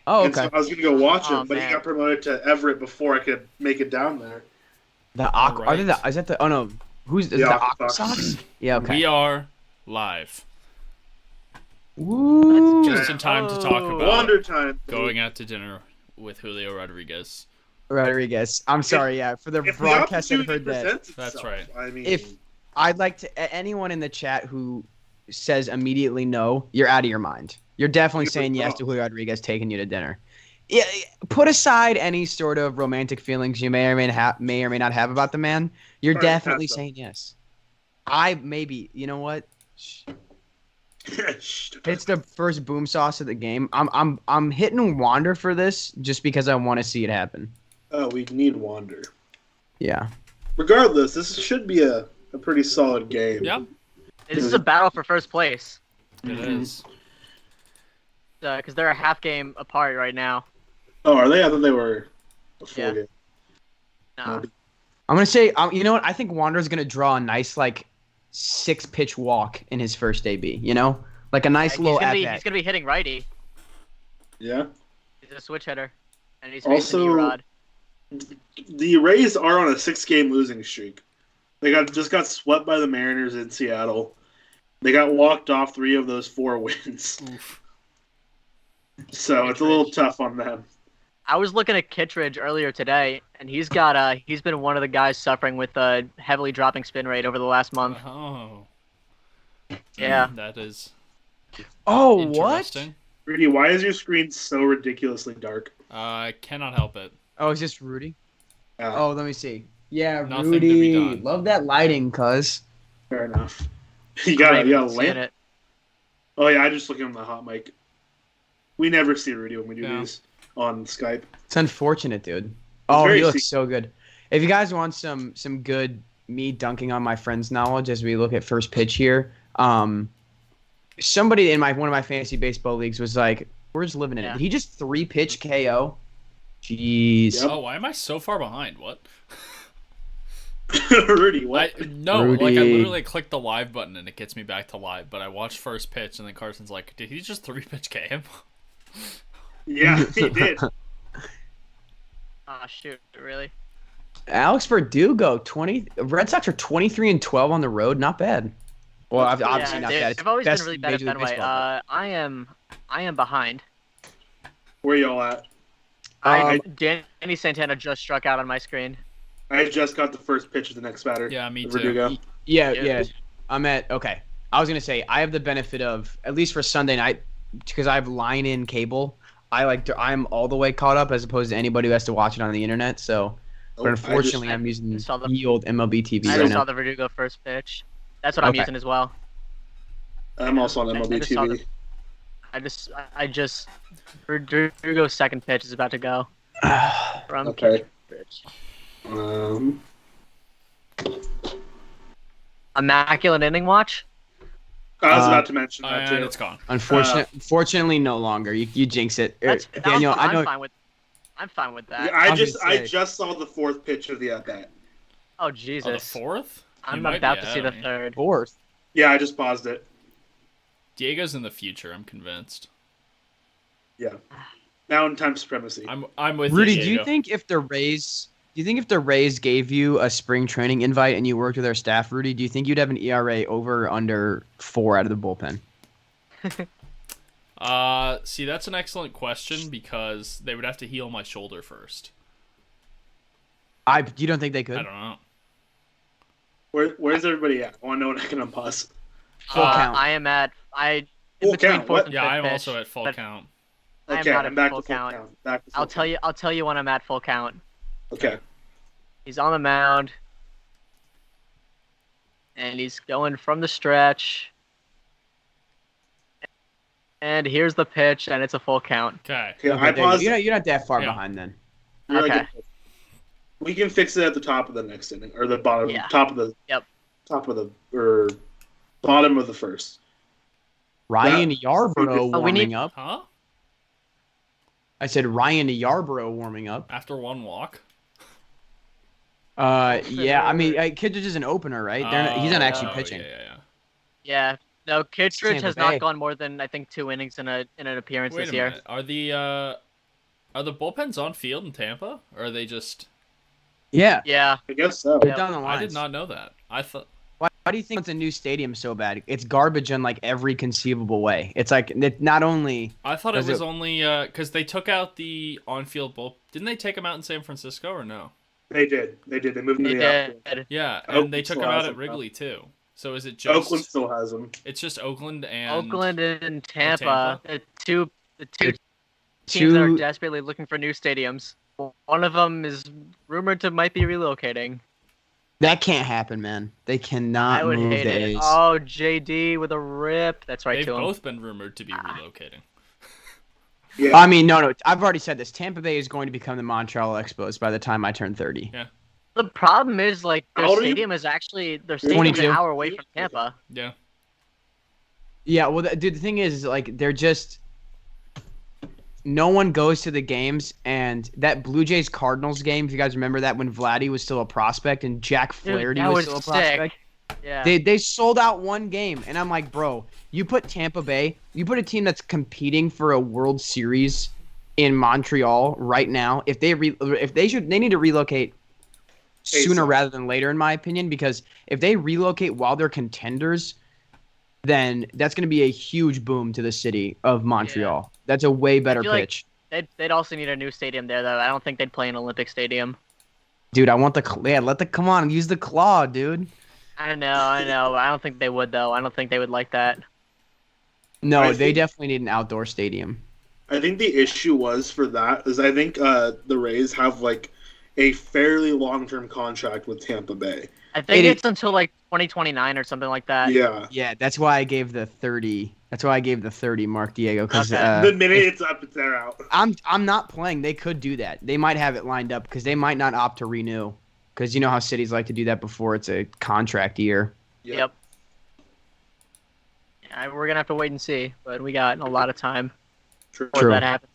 Oh, And so okay. I was gonna go watch Oh him, but he man. got promoted to Everett before I could make it down there. The All Aqua. Are they right. the? Is that the? Oh no. Is The it the Aqua Aqua Sox. Sox? Yeah. Okay. We are live. Let's Woo. Just in time to talk Oh. about Wonder time. going out to dinner with Julio Rodriguez. Rodriguez. I'm sorry. Yeah, for the If the broadcast, I opportunity heard that. presents That's itself, right. I mean, If I'd like to, anyone in the chat who says immediately no, you're out of your mind. You're definitely You're saying yes wrong. to Julio Rodriguez taking you to dinner. Yeah, put aside any sort of romantic feelings you may or may not have about the man. You're Sorry, definitely pass saying yes. I maybe, you know what? Shh. It's the first boom sauce of the game. I'm hitting Wander for this just because I want to see it happen. Oh, we need Wander. Yeah. Regardless, this should be a pretty solid game. Yeah, This is a battle for first place it is. because they're a half game apart right now. Oh, are they? I thought they were a full Yeah. game. Nah. I'm gonna say, you know what? I think Wander's gonna draw a nice like 6-pitch walk in his first AB. You know, like a nice little at He's bat. gonna be hitting righty. Yeah. He's a switch hitter, and he's Also- facing Erod. The Rays are on a 6-game losing streak. They just got swept by the Mariners in Seattle. They got walked off 3 of those 4 wins. Oof. So it's a little tough on them. I was looking at Kittredge earlier today, and he's been one of the guys suffering with a heavily dropping spin rate over the last month. Oh, Yeah. that is Oh, what? interesting. Rudy, why is your screen so ridiculously dark? I cannot help it. Oh, is this Rudy? Oh, Oh, let me see. Yeah, Nothing to be Rudy. done. Love that lighting, cuz. fair enough. You got a Seeing lamp? it. Oh yeah, I just look on the hot mic. We never see Rudy when we do Yeah. these on Skype. It's unfortunate, dude. Oh, very he looks se- so good. If you guys want some good me dunking on my friend's knowledge as we look at first pitch here, somebody in one of my fantasy baseball leagues was like, "We're just living in it." Yeah. Did he just 3-pitch KO? Jeez. Yep. Oh, why am I so far behind? What? Rudy, what? No, like I Rudy. literally clicked the live button and it gets me back to live. But I watched first pitch and then Carson's like, "Did he just 3-pitch K him?" Yeah, he did. Oh shoot! Really? Alex Verdugo, Red Sox are 23-12 on the road. Not bad. Well, obviously not bad. It's They've always best been really bad at Major League Fenway. Baseball. I am behind. Where y'all at? Danny Santana just struck out on my screen. I just got the first pitch of the next batter. Yeah, me too. Verdugo. Yeah, Yeah. yeah. I'm at okay. I was gonna say I have the benefit of at least for Sunday night because I have line-in cable. I'm all the way caught up as opposed to anybody who has to watch it on the internet. So, Oh, but unfortunately, I'm using saw the- the old MLB TV I right just saw now. the Verdugo first pitch. That's what I'm Okay. using as well. I'm also on I MLB just saw TV. I just Verdugo's second pitch is about to go from Okay. pitch. Immaculate inning watch. I was about to mention that And too. it's gone. Unfortunately, no longer. You jinx it. Daniel, I know. I'm fine with that. I was just gonna say- I just saw the 4th pitch of the at bat. Oh Oh, the Jesus! 4th? I'm You might about be to see ahead the of me. third. Fourth. Yeah, I just paused it. Diego's in the future. I'm convinced. Yeah. Mountain time supremacy. I'm with Rudy, you, do you Diego. think if the Rays gave you a spring training invite and you worked with their staff, Rudy, do you think you'd have an ERA over or under 4 out of the bullpen? See, that's an excellent question because they would have to heal my shoulder first. You don't think they could? I don't know. Where's everybody at? I want to know when I can unpause. Full count. I am at in Full between count, fourth what? and Yeah, fifth I'm pitch, also at full but count. I am Okay, not I'm at back full to full count. count. Back to full I'll tell you when I'm at full count. Okay. He's on the mound, and he's going from the stretch. And here's the pitch, and it's a full count. Okay. Okay, Okay, I there you paused. go. You're not that far Yeah. behind then. You're like Okay. we can fix it at the top of the next inning, or the bottom, Yeah. top of the, Yep. top of the, or bottom of the first. Ryan That- Yarbrough Oh, we warming need- up. Huh? I said Ryan Yarbrough warming up. After one walk? Yeah. I mean, Kittredge is an opener, right? He's not actually Oh, pitching. Yeah. Yeah. No, Kittredge Tampa has Bay. not gone more than I think 2 innings in an appearance Wait this a year. minute. Are the Are the bullpens on field in Tampa, or are they just? Yeah, Yeah. I guess so. they're down the I lines. did not know that. I thought. Why do you think it's a new stadium so bad? It's garbage in like every conceivable way. It's like not only. I thought it Does was it- only because they took out the on-field bull. Didn't they take them out in San Francisco or no? They did. They moved They to the outfield. did. Yeah, and Oakland they took still them has out them, at though. Wrigley too. So is it just Oakland still has them. It's just Oakland and Oakland and Tampa, Tampa? the two The teams that are two- desperately looking for new stadiums. One of them is rumored to might be relocating. That can't happen, man. They cannot I would move hate the it. A's. Oh, JD with a rip. That's right They've to him. both been rumored to be relocating. Yeah. I mean, no. I've already said this. Tampa Bay is going to become the Montreal Expos by the time I turn 30. Yeah. The problem is like their How old are you? stadium is actually their stadium's 22. an hour away from Tampa. Yeah. Yeah, well, dude, the thing is, like, they're just. No one goes to the games, and that Blue Jays Cardinals game, if you guys remember that, when Vladdy was still a prospect and Jack Dude, Flaherty that was was still a prospect. sick. Yeah. They sold out one game, and I'm like, bro, you put Tampa Bay, you put a team that's competing for a World Series in Montreal right now. If they need to relocate sooner ASAP. rather than later, in my opinion, because if they relocate while they're contenders, then that's going to be a huge boom to the city of Montreal. That's a way better feel like- pitch. They'd also need a new stadium there though. I don't think they'd play an Olympic stadium. Dude, I want come on, use the claw, dude. I know. I don't think they would though. I don't think they would like that. No, I they think- definitely need an outdoor stadium. I think the issue was for that is I think the Rays have like a fairly long-term contract with Tampa Bay. I think It- it's until like 2029 or something like that. Yeah. Yeah, that's why I gave the 30. That's why I gave the 30, Mark Diego, because Okay. The minute it's up, they're out. I'm not playing. They could do that. They might have it lined up because they might not opt to renew. Because you know how cities like to do that before it's a contract year. Yep. Yeah, we're gonna have to wait and see, but we got a lot of time True. before True. that happens.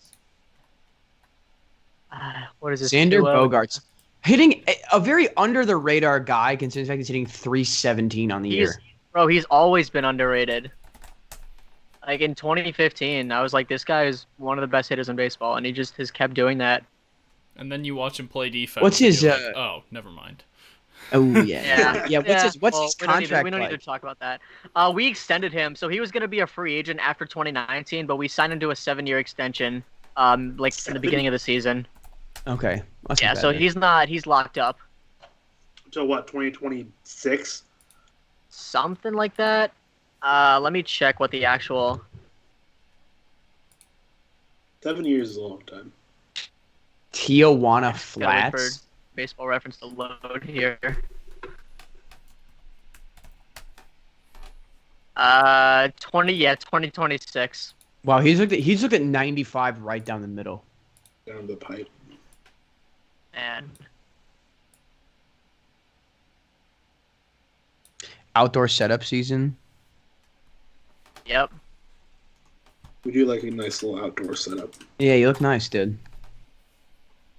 What is this? Xander 2-0? Bogaerts hitting a very under the radar guy, considering the fact he's hitting 317 on the year. He's always been underrated. Like in 2015, I was like, this guy is one of the best hitters in baseball, and he just has kept doing that. And then you watch him play defense. What's and his, you're like, oh, never mind. Oh yeah, Yeah. What's well, his we don't contract need like? to talk about that. We extended him, so he was going to be a free agent after 2019, but we signed him to a 7-year extension, like in the beginning of the season. Okay. That's Yeah, not so bad. he's locked up, Until what, 2026? something like that. Let me check what the actual. 7 years is a long time. Tijuana Gotta wait for Flats. Baseball Reference to load here. 2026. Wow, he's looked at 95 right down the middle. Down the pipe. And Outdoor setup season. yep. We do like a nice little outdoor setup. Yeah, you look nice, dude.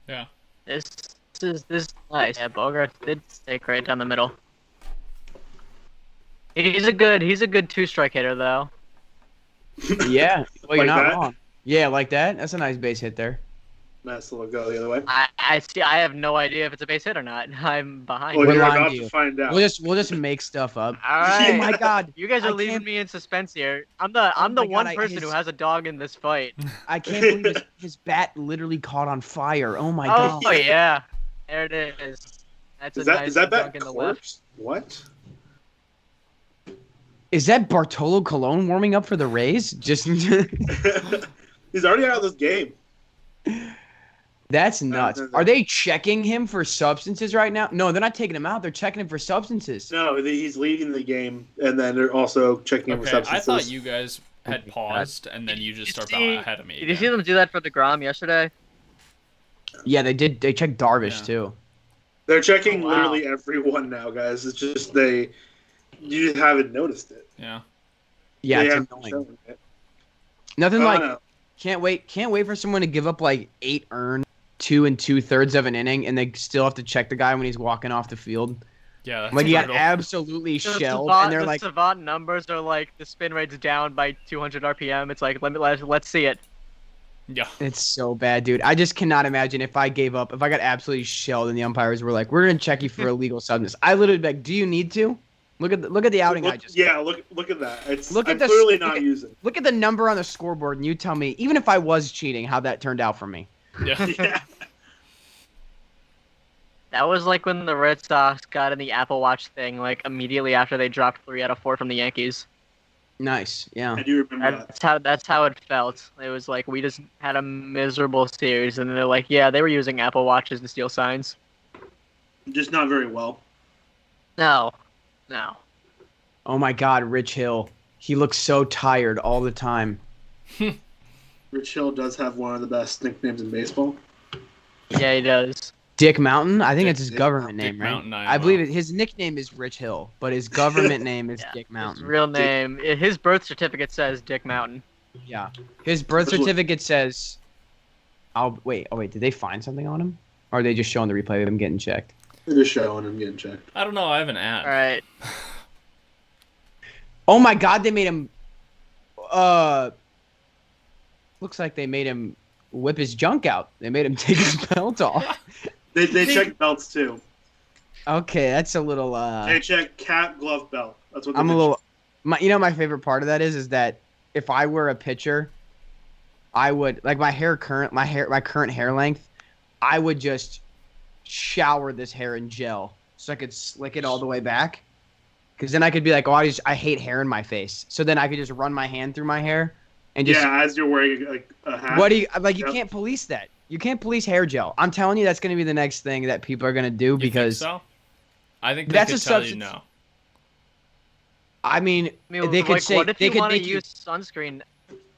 Yeah. This is nice. Yeah, Bogart did stick right down the middle. He's a good two-strike hitter though. Yeah, well, you're Like not that? wrong. Yeah, like that. That's a nice base hit there. Nice little go the other way. I see. I have no idea if it's a base hit or not. I'm behind. Well, What you're line about do to you- find out. We'll just make stuff up. All right. Oh my god, You guys are I leaving can't- me in suspense here. I'm the my one God, person who has a dog in this fight. I can't believe his bat literally caught on fire. Oh my Oh god. yeah, there it is. That's is a that nice is that dunk bet in the left. corpse? What? Is that Bartolo Colon warming up for the Rays? Just He's already out of this game. that's nuts. no. Are they checking him for substances right now? No, they're not taking him out. They're checking him for substances. No, he's leaving the game, and then they're also checking him for Okay, I substances. thought you guys had Oh my God. paused, and then you just start see- ahead of me. Did you see again. them do that for the Grom yesterday? Yeah, they did. They checked Darvish Yeah. too. They're checking Oh, wow. literally everyone now, guys. It's just you just haven't noticed it. Yeah. Yeah, They it's haven't annoying. shown it. Nothing I like don't know. can't wait for someone to give up like 8 earned, 2 2/3 of an inning, and they still have to check the guy when he's walking off the field. Yeah. That's Like he got brutal. absolutely The shelled, savant, and they're the like, savant numbers are like the spin rate's down by 200 RPM. It's like let's see it. Yeah. It's so bad, dude. I just cannot imagine if I gave up, if I got absolutely shelled and the umpires were like, "We're gonna check you for illegal substance." I literally be like, "Do you need to?" Look at the outing I just. Look at that. Look I'm at the clearly look not at, using. look at the number on the scoreboard, and you tell me, even if I was cheating, how that turned out for me. Yeah. Yeah. That was like when the Red Sox got in the Apple Watch thing, like immediately after they dropped 3 out of 4 from the Yankees. Nice, yeah. I do remember that. That's how it felt. It was like we just had a miserable series, and they're like, yeah, they were using Apple Watches to steal signs. Just not very well. No. Oh my God, Rich Hill. He looks so tired all the time. Rich Hill does have one of the best nicknames in baseball. Yeah, he does. Dick Mountain? I think Dick- it's his Dick- government Dick name, right? Mountain, I believe his nickname is Rich Hill, but his government name is Yeah, Dick Mountain. His real name, his birth certificate says Dick Mountain. Yeah. His birth Which one? certificate says. Wait, did they find something on him? Or are they just showing the replay of him getting checked? They're just showing him getting checked. I don't know. I have an ad. All right. Oh my God, they made him. Looks like they made him whip his junk out. They made him take his belt off. They check belts too. Okay, that's a little. They check cap, glove, belt. That's what. I'm a little. My favorite part of that is that if I were a pitcher, I would like my current hair length. I would just shower this hair in gel so I could slick it all the way back. Because then I could be like, oh, I hate hair in my face. So then I could just run my hand through my hair and just. Yeah, as you're wearing like a hat. What do you like? You Yep. can't police that. You can't police hair gel. I'm telling you, that's going to be the next thing that people are going to do You because. think so? I think That's they a could tell you substance- no. I mean, I mean, they could like, say what if they you could want to make you. use sunscreen?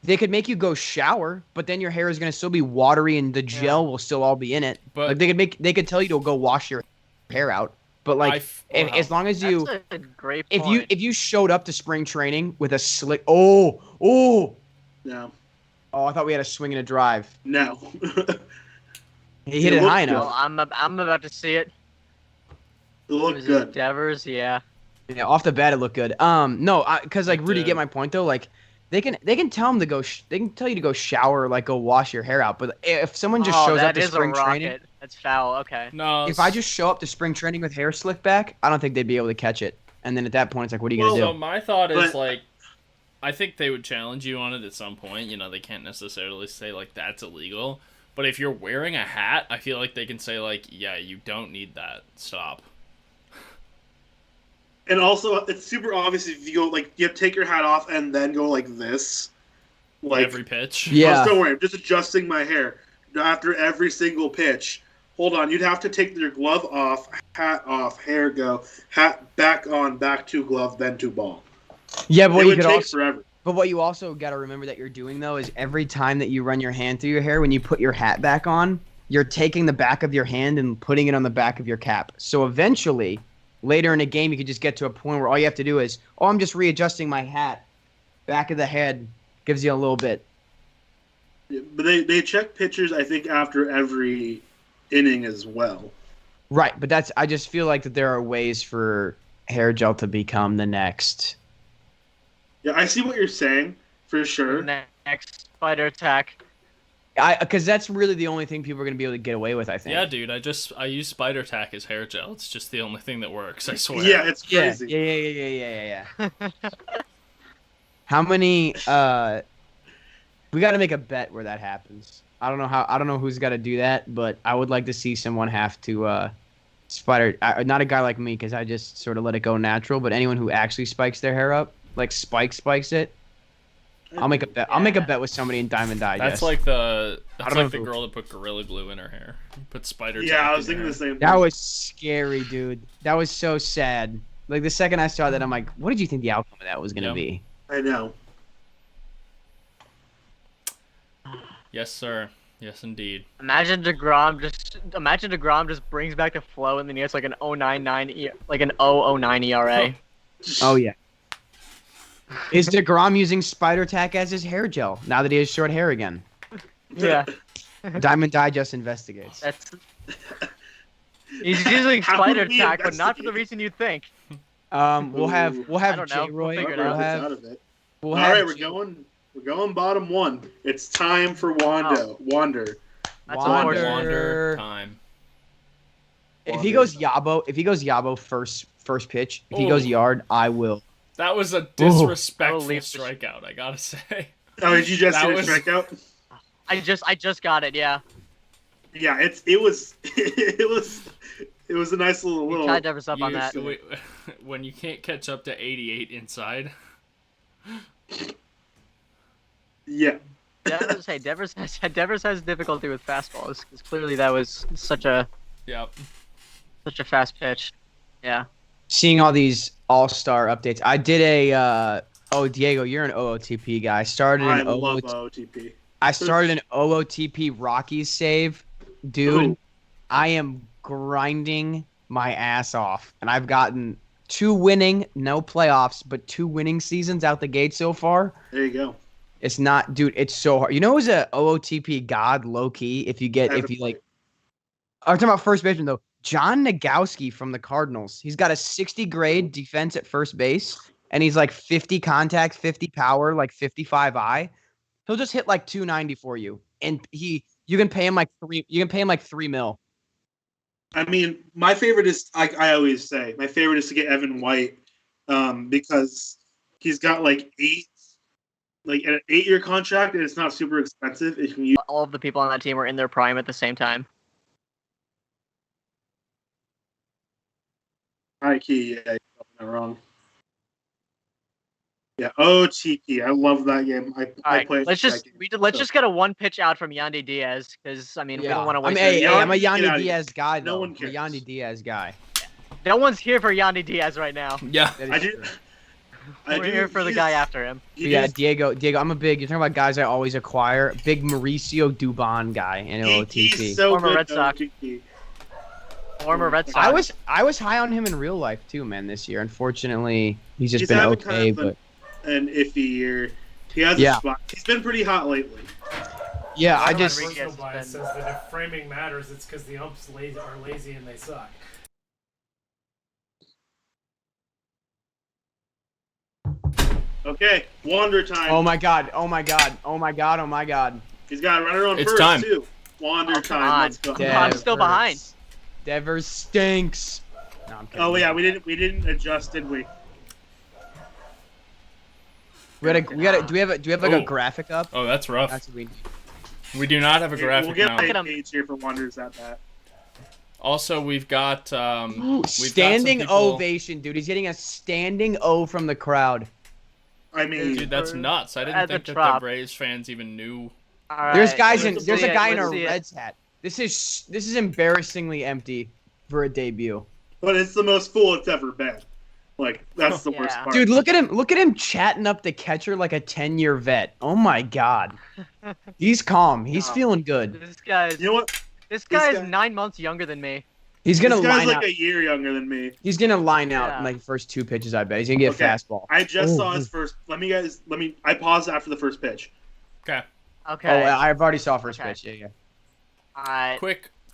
They could make you go shower, but then your hair is going to still be watery and the gel will still all be in it. But Like they could tell you to go wash your hair out, but like as long as you That's a great point. if you showed up to spring training with a slick No, I thought we had a swing and a drive. no. He hit It it looked high good. enough. Well, I'm about to see it. It looked Was good. it Devers? Yeah. Yeah, off the bat it looked good. No, because like It Rudy, did. get my point though. Like they can tell them to go. They can tell you to go shower, like go wash your hair out. But if someone just shows up that to is a spring rocket. training, That's foul. Okay. no. if I just show up to spring training with hair slicked back, I don't think they'd be able to catch it. And then at that point, it's like, what are you gonna So do? my thought is But- like, I think they would challenge you on it at some point. You know, they can't necessarily say like that's illegal. But if you're wearing a hat, I feel like they can say like, yeah, you don't need that. Stop. And also, it's super obvious if you go like you have to take your hat off and then go like this, like Every pitch. Yeah. Don't worry, I'm just adjusting my hair after every single pitch. Hold on, you'd have to take your glove off, hat off, hair go, hat back on, back to glove, then to ball. Yeah, but It what you would could take also, forever. but what you also got to remember that you're doing though is every time that you run your hand through your hair, when you put your hat back on, you're taking the back of your hand and putting it on the back of your cap. So eventually, later in a game, you could just get to a point where all you have to do is, oh, I'm just readjusting my hat, back of the head, gives you a little bit. But they check pitchers, I think, after every inning as well. Right, but I just feel like that there are ways for hair gel to become the next. Yeah, I see what you're saying for sure. Next spider attack. Because that's really the only thing people are going to be able to get away with, I think. Yeah, dude. I use Spider Tack as hair gel. It's just the only thing that works. I swear. Yeah, it's Yeah, crazy. yeah. How many? We got to make a bet where that happens. I don't know how. I don't know who's got to do that, but I would like to see someone have to spider. Not a guy like me, because I just sort of let it go natural. But anyone who actually spikes their hair up, like spikes it. I'll make a bet. I'll make a bet with somebody in Diamond Digest. That's like the I don't know the who- girl that put Gorilla Glue in her hair. Put Spider Tack. Yeah, I was in thinking her the same thing. That was scary, dude. That was so sad. Like the second I saw that, I'm like, what did you think the outcome of that was gonna Yep. be? I know. Yes, sir. Yes, indeed. Imagine DeGrom just brings back the flow, and then he has like an 0.99 like an 0.09 ERA. Oh yeah. Is DeGrom using Spider Tack as his hair gel now that he has short hair again? Yeah, Diamond Digest investigates. that's. He's using How would spider we attack, but not for the investigate? reason you think. We'll have I don't know. J Roy. We'll figure it We'll out. have out of it. we'll All have right, we're J- going. We're going bottom one. It's time for Wander. That's Wander time. If he goes Yabo first pitch, if he goes yard, I will. That was a disrespectful leave strikeout, I gotta say. Oh, did you just That see the was- strikeout? I just got it. Yeah. Yeah, it was a nice little. Tied Devers up on that. When you can't catch up to 88 inside. Yeah. Devers has difficulty with fastballs because clearly that was such a fast pitch. Yeah. Seeing all these all-star updates, I did a. Diego, you're an OOTP guy. I love OTP. I started an OOTP Rockies save, dude. Ooh. I am grinding my ass off, and I've gotten 2 winning, no playoffs, but 2 winning seasons out the gate so far. There you go. It's not, dude. It's so hard. You know who's a OOTP god, low key? I'm talking about first baseman though. John Nagowski from the Cardinals. He's got a 60 grade defense at first base, and he's like 50 contact, 50 power, like 55 eye. He'll just hit like 290 for you, and you can pay him like $3 million. I mean, my favorite is I always say my favorite is to get Evan White, because he's got like an 8-year contract and it's not super expensive. If you All of the people on that team were in their prime at the same time. key, yeah, you're not wrong. Yeah, OTP. I love that game. I play. Let's just get a 1 pitch out from Yandy Diaz because we don't want to waste. I'm a Get out Yandy of Diaz guy. No Though. one I'm a cares. Yandy Diaz guy. No one's here for Yandy Diaz right now. Yeah. I do. We're here for the guy after him. Yeah, Diego, I'm a big. You're talking about guys I always acquire. Big Mauricio Dubon guy in OTP. He's so Former good. Red Sox. OTP. Former Red Sox. I was high on him in real life too, man. This year, unfortunately, he's just He's been having okay. kind of But an iffy year. He has Yeah. a spot. He's been pretty hot lately. yeah, I Rodrigo just Rodriguez Personal bias has been- says that if framing matters, it's because the umps are lazy and they suck. Okay, Wander time. Oh my god! He's got a runner on It's first time. too. Wander Oh, come time. on. Let's go. Yeah. I'm still behind. Devers stinks. No, I'm kidding. Oh yeah, we didn't adjust, did we? Do we have like a Oh. graphic up? Oh, that's rough. That's what we need. We do not have a graphic We'll get now. Look at a him. page here for Wonders at that. Also, we've got Standing people- ovation, dude. He's getting a standing O from the crowd. I mean, Dude, that's nuts. I At didn't the think that drop. the Braves fans even knew. All right, There's guys let's in. There's see a it, guy in a let's see it. Reds hat. This is embarrassingly empty for a debut. but it's the most full it's ever been. Like that's the worst Yeah. part. Dude, look at him! Look at him chatting up the catcher like a 10-year vet. Oh my god, he's calm. He's No. feeling good. This guy's You know what? this guy is guy- 9 months younger than me. He's gonna This guy's line like out. a year younger than me. He's gonna line out Yeah. in like the first 2 pitches. I bet he's gonna get Okay. a fastball. I just Oh, saw his first. I paused after the first pitch. Okay. Okay. Oh, I've already saw first Okay. pitch. Yeah. All right.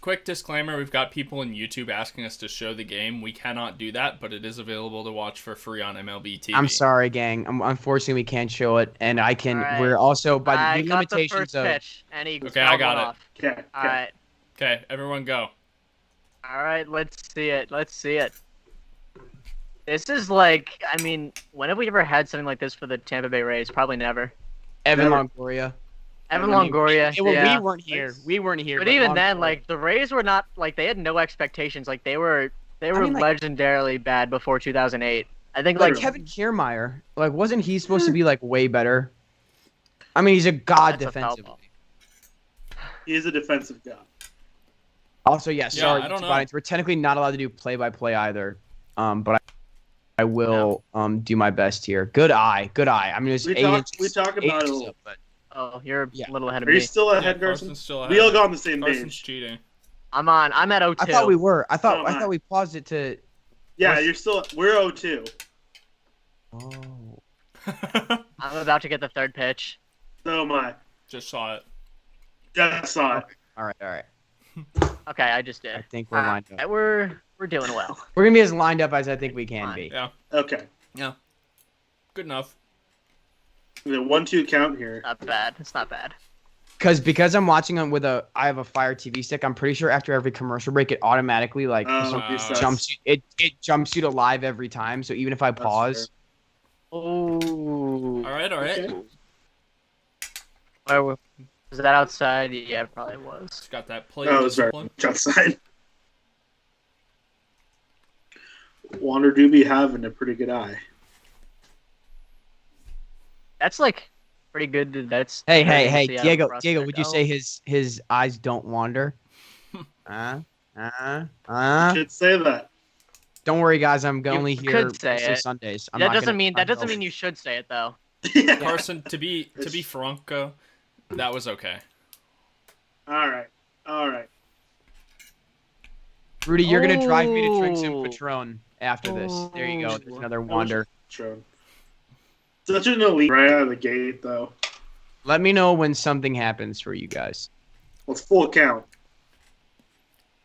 Quick disclaimer: we've got people on YouTube asking us to show the game. We cannot do that, but it is available to watch for free on MLB TV. I'm sorry, gang. Unfortunately, we can't show it, and I can. All right. We're also by I the got the limitations first of. pitch, and he Okay, I got fouled it. off. Okay. All right. Okay, everyone go. All right, let's see it. This is like, when have we ever had something like this for the Tampa Bay Rays? Probably never. Evan Never. Longoria. Evan I mean, Longoria. Yeah. We weren't here. We weren't here. But even then, Longoria. like the Rays were not like they had no expectations. Like they were mean, like- legendarily bad before 2008. I think like like Kevin Kiermaier, like wasn't he supposed to be like way better? I mean, he's a god That's a foul defensively. ball. He is a defensive guy. Also, yeah, sorry, I don't know. audience, we're technically not allowed to do play-by-play either. But I will do my best here. Good eye. I mean, it was We 8 talk- inches. we talk 8 about it a inches little. up, but Oh, you're Yeah. a little ahead of Are you me. still Yeah, ahead, Carson? Carson's still ahead. We all got on the same Carson's page. cheating. I'm at 0-2. I thought we were. I So thought am I. we paused it to. Yeah, What's- you're still. We're 0-2. Oh. I'm about to get the third pitch. So am I. Just saw it. Just saw it. All right. Okay, I just I did. think we're lined up. We're doing well. We're gonna be as lined up as I think we can Fine. be. Yeah. Okay. Good enough. The 1-2 count here. Not bad. It's not bad. Because I'm watching on I have a Fire TV stick. I'm pretty sure after every commercial break, it automatically Resets. jumps you to live every time. So even if I pause, Oh. All right. Okay. Was that outside? Yeah, it probably was. It's got that play That was very discipline. jump side. Wander do be having a pretty good eye. That's like pretty good. That's hey, see out of Diego, prospect. would you say his eyes don't wander? You should say that. Don't worry, guys. I'm You only here could say mostly it. Sundays. I'm That not doesn't gonna- mean I'm that doesn't no- mean you should say it though. Yeah. Carson, to be Franco, that was okay. All right. Rudy, you're gonna drive me to drink some Oh. Patron after this. There you go. There's another wander. Sure. Such an elite right out of the gate, though. Let me know when something happens for you guys. Well, it's full count.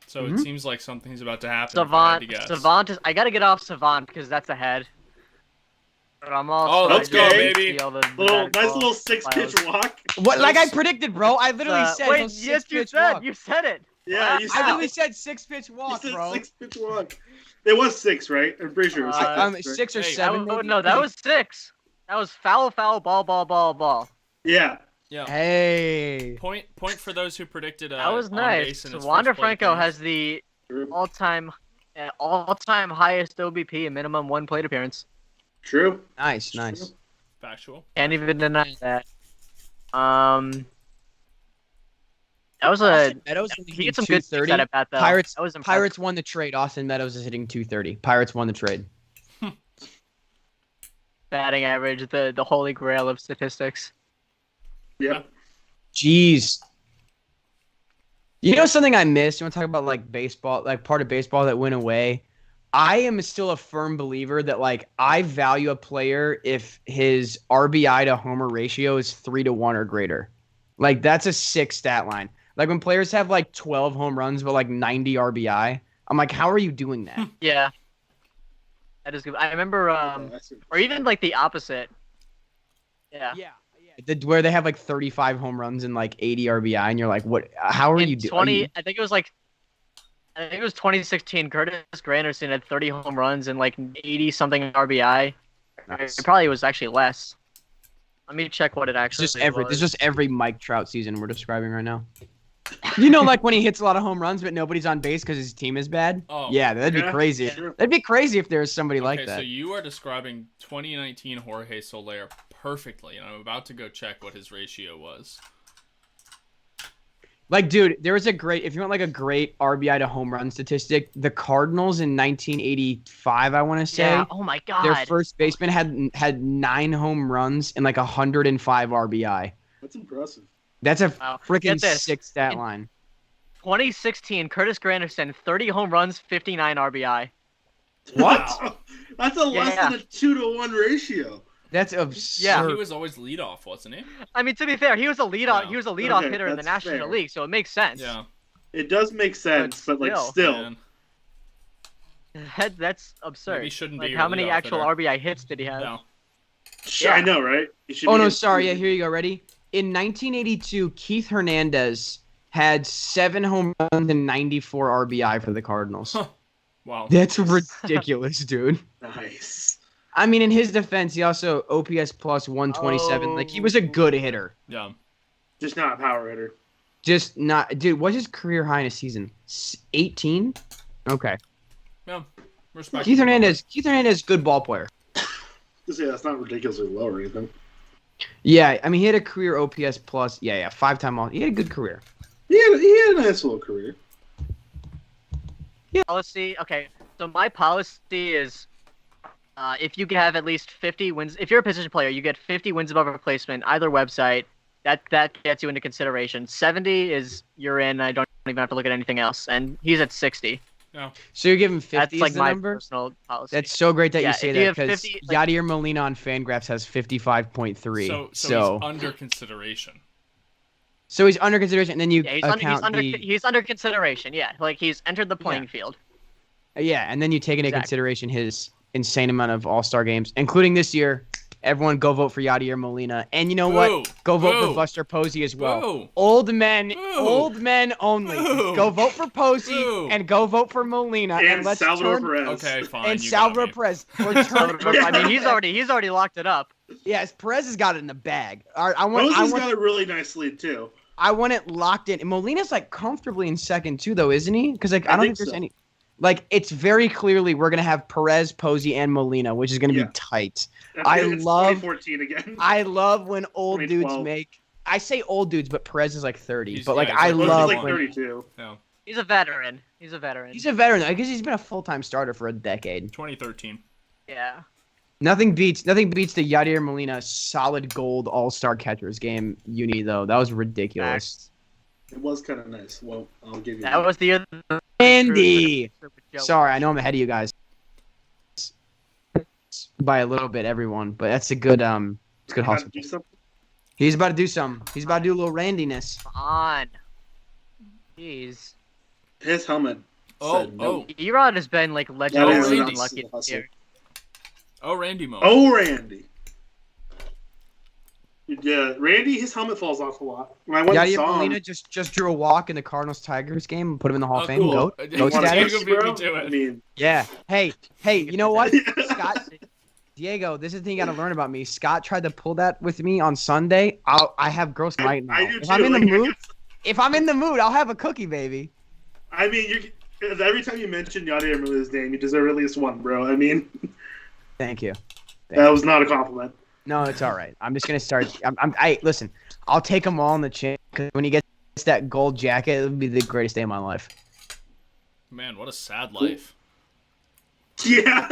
So Mhm. it seems like something's about to happen. if I had to guess. Savant is. I gotta get off Savant because that's ahead. But I'm also. Oh, let's go, baby. see all the Nice bad little 6-pitch files. walk. What? Like I predicted, bro. I literally said Wait, no yes, you 6-pitch said. walk. You said it. Yeah, you I said, literally said 6-pitch you walk, said bro. 6-pitch walk. It was 6, right? I'm pretty sure it was 6. Uh, right? 6 or Hey, 7. Oh maybe? no, that was 6. That was foul, ball. Yeah. Yeah. Hey. Point for those who predicted. That was on nice. base in his Wander first plate Franco appearance. has the all-time highest OBP and minimum 1 plate appearance. True. Nice. Factual. Can't even deny that. That was a. Meadows He had some good things 230. at bat though. Pirates. That was impressive. Pirates won the trade. Austin Meadows is hitting 230. Pirates won the trade. Batting average, the holy grail of statistics. Yep. Jeez. You know something I missed? You want to talk about like baseball, like part of baseball that went away? I am still a firm believer that like I value a player if his RBI to homer ratio is 3-1 or greater. Like that's a sick stat line. Like when players have like 12 home runs but like 90 RBI, I'm like, how are you doing that? Yeah. That is good. I remember, or even like the opposite. Yeah. Yeah. Where they have like 35 home runs and like 80 RBI, and you're like, what? How are In you doing? I think it was 2016. Curtis Granderson had 30 home runs and like 80 something RBI. Nice. It probably was actually less. Let me check what it actually This was. is just every Mike Trout season we're describing right now. You know, like when he hits a lot of home runs, but nobody's on base because his team is bad. Oh. Yeah, that'd be Yeah, crazy. sure. That'd be crazy if there was somebody like Okay, that. so you are describing 2019 Jorge Soler perfectly, and I'm about to go check what his ratio was. Like, dude, there was if you want like a great RBI to home run statistic, the Cardinals in 1985, I want to say, Yeah. Oh my God. their first baseman had 9 home runs and like 105 RBI. That's impressive. That's a Wow. freaking Get this. sick stat In- line. 2016, Curtis Granderson, 30 home runs, 59 RBI. What? Wow. That's a less Yeah. than a 2-1 ratio. That's absurd. Yeah. He was always leadoff, wasn't he? I mean, to be fair, he was a leadoff. Yeah. He was a leadoff Okay, hitter in the that's National fair. League, so it makes sense. Yeah. It does make sense, but like still. still. Man. That's absurd. Maybe shouldn't Like, be how your many leadoff actual hitter. RBI hits did he have? No. Yeah. I know, right? You should Oh be no, getting sorry. Yeah, two. here you go. Ready? In 1982, Keith Hernandez had 7 home runs and 94 RBI for the Cardinals. Huh. Wow. That's ridiculous, dude. Nice. I mean, in his defense, he also OPS plus 127. Like he was a good hitter. Yeah. Just not a power hitter. Just not, dude. What's his career high in a season? 18. Okay. Yeah. Respect. Keith Hernandez, good ball player. Just say that's not ridiculously low or anything. Yeah, I mean, he had a career OPS plus. Yeah, 5-time all. He had a good career. He had a nice little career. Policy. Okay, so my policy is, if you have at least 50 wins, if you're a position player, you get 50 wins above replacement. Either website, that gets you into consideration. 70 is you're in. I don't even have to look at anything else, and he's at 60. So you're giving 50 That's as like the my number? personal policy. That's so great that Yeah, you say if you that have because 50, like- Yadier Molina on Fangraphs has 55.3. So he's under consideration. So he's under consideration, and then you yeah, account he's under consideration. Yeah, like he's entered the playing field. yeah, and then you take into Exactly. consideration his insane amount of All-Star games, including this year, Everyone go vote for Yadier Molina. And you know what? Go vote for Buster Posey as well. Boo. Old men only. Boo. Go vote for Posey Boo. and go vote for Molina. And let's Salvador turn Perez. Okay, fine. and you got Salvador me. Perez. I mean, he's already locked it up. Yes, Perez has got it in the bag. All right, Posey's got a really nice lead too. I want it locked in. Molina's like comfortably in second too, though, isn't he? Because like I don't think there's so. any. Like it's very clearly we're gonna have Perez, Posey, and Molina, which is gonna be tight. I It's love 2014 again. I love when old dudes 2012. make. I say old dudes, but Perez is like 30. He's- but like yeah, he's I like Posey's love like when 32. He's a veteran. He's a veteran. he's a veteran. I guess he's been a full-time starter for a decade. 2013. Yeah. Nothing beats the Yadier Molina solid gold all-star catchers game uni though. That was ridiculous. It was kind of nice. Well, I'll give you That was the year. Andy. Sorry, I know I'm ahead of you guys by a little bit, everyone. But that's a good it's good Gotta hustle. do something. He's about to do some. He's about to do a little randiness. On. Jeez. His helmet. Oh, said no. Erod has been like That legendary is unlucky a this year. Oh, Randy Mo. Oh, Randy. Yeah, Randy, his helmet falls off a lot. When I went and Yadier saw Molina him, just drew a walk in the Cardinals-Tigers game and put him in the Hall of Fame. cool. Goat. I didn't Goat want to status. take him. beat me bro, to it. I mean, Yeah. Hey, you know what? Scott, Diego, this is the thing you got to learn about me. Scott tried to pull that with me on Sunday. I have gross night now. I do If too. I'm in the Like, mood, I'll have a cookie, baby. I mean, every time you mention Yadier Molina's name, you deserve at least one, bro. I mean, Thank you. that was not a compliment. No, it's all right. I'm just gonna start. Listen. I'll take them all on the chin because when he gets that gold jacket, it'll be the greatest day of my life. Man, what a sad life. Yeah.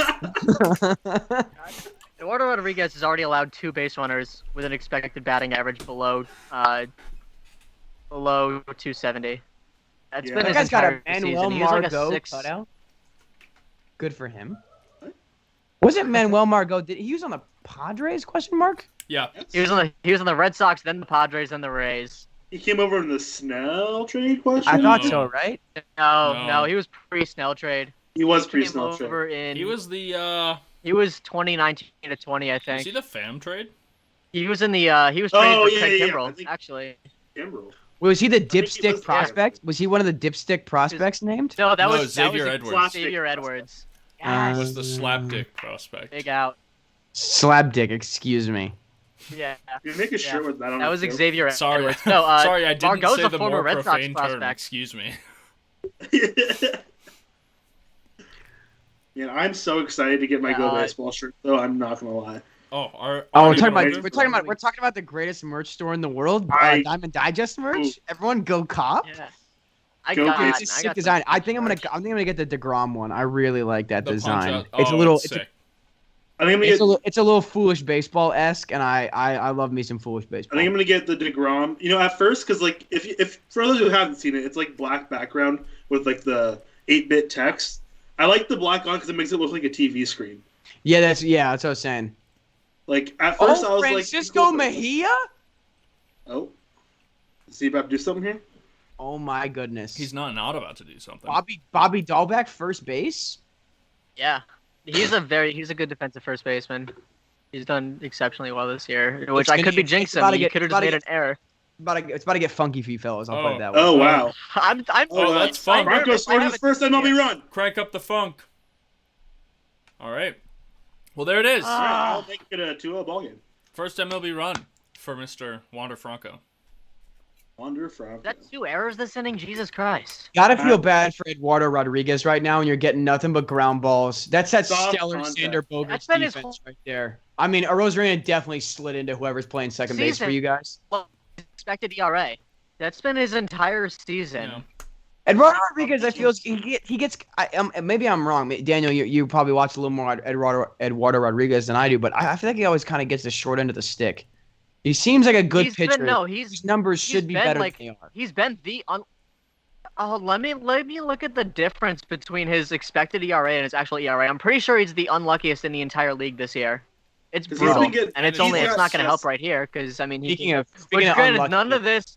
Eduardo Rodriguez has already allowed 2 base runners with an expected batting average below 270. That's Yeah. been That his That guy's got a entire Manuel season. He was like a Margot 6. cutout. Good for him. Wasn't Manuel Margot? He was on the Padres? Question mark. Yeah. He was on the Red Sox, then the Padres, then the Rays. He came over in the Snell trade question. I thought No. so, right? No, he was pre-Snell trade. He was Came pre-Snell trade. over in. He was the, He was 2019 to 20, I was think. he the FAM trade? He was in the. He was traded Oh, for yeah, Craig yeah, I Kimbrell, think- actually. Kimbrel. Was he the think he dipstick was there. prospect? Was he one of the dipstick prospects named? No, that No, was Xavier that Edwards. was Xavier Edwards. Uh, Was the slapdick prospect? Big out. Slapdick, excuse me. Yeah. You make a shirt Yeah. with that on That it, was too. Xavier Sorry, Edwards. No, sorry, I didn't Margot's say a the former more Red Sox profane term. prospect. Excuse me. Yeah, I'm so excited to get my Go Yeah, Baseball shirt, though. I'm not gonna lie. Oh, Oh, we're we're talking about the greatest merch store in the world, I- Diamond Digest merch. Ooh. Everyone go cop. Yeah. I Go got. Crazy. It's a I sick got design. some I think I'm merch. gonna get the DeGrom one. I really like that the design. Punch Out. It's a Oh, little it's it's a, sick. I think I'm gonna it's get. a little it's a little foolish baseball esque, and I love me some foolish I baseball. think I'm gonna get the Degrom. You know, at first, because like if for those who haven't seen it, it's like black background with like the 8-bit text. I like the black on because it makes it look like a TV screen. Yeah, that's what I was saying. Like at first, I was Francisco like, Mejia. Oh, is he about to do something here? Oh my goodness. He's not about to do something. Bobby Dahlbeck, first base. Yeah. He's a good defensive first baseman. He's done exceptionally well this year, which I could be jinxing him. He could have just made an error. It's about to get funky for you fellas. I'll put it that way. Oh wow! I'm Oh, that's fun. Franco scored his first MLB run. Crank up the funk. All right. Well, there it is. I'll make it a 2-0 ball game. First MLB run for Mr. Wander Franco. Wander Franco. That's 2 errors this inning. Jesus Christ. Gotta feel bad for Eduardo Rodriguez right now, and you're getting nothing but ground balls. That's that Soft stellar contact. Sander Bogarts That's been his defense right there. I mean, Arozarena definitely slid into whoever's playing second base for Season. you guys. Expected ERA. That's been his entire season. Yeah. Eduardo Rodriguez, I feel he gets. Maybe I'm wrong, Daniel. You probably watch a little more Eduardo Rodriguez than I do, but I feel like he always kind of gets the short end of the stick. He seems like a good He's pitcher. been- His numbers should be been better like- than they are. He's been the let me look at the difference between his expected ERA and his actual ERA. I'm pretty sure he's the unluckiest in the entire league this year. It's 'Cause he's brutal, been getting- and it's he's not got going to help stress. right here because I mean, Speaking of granted, unlucky,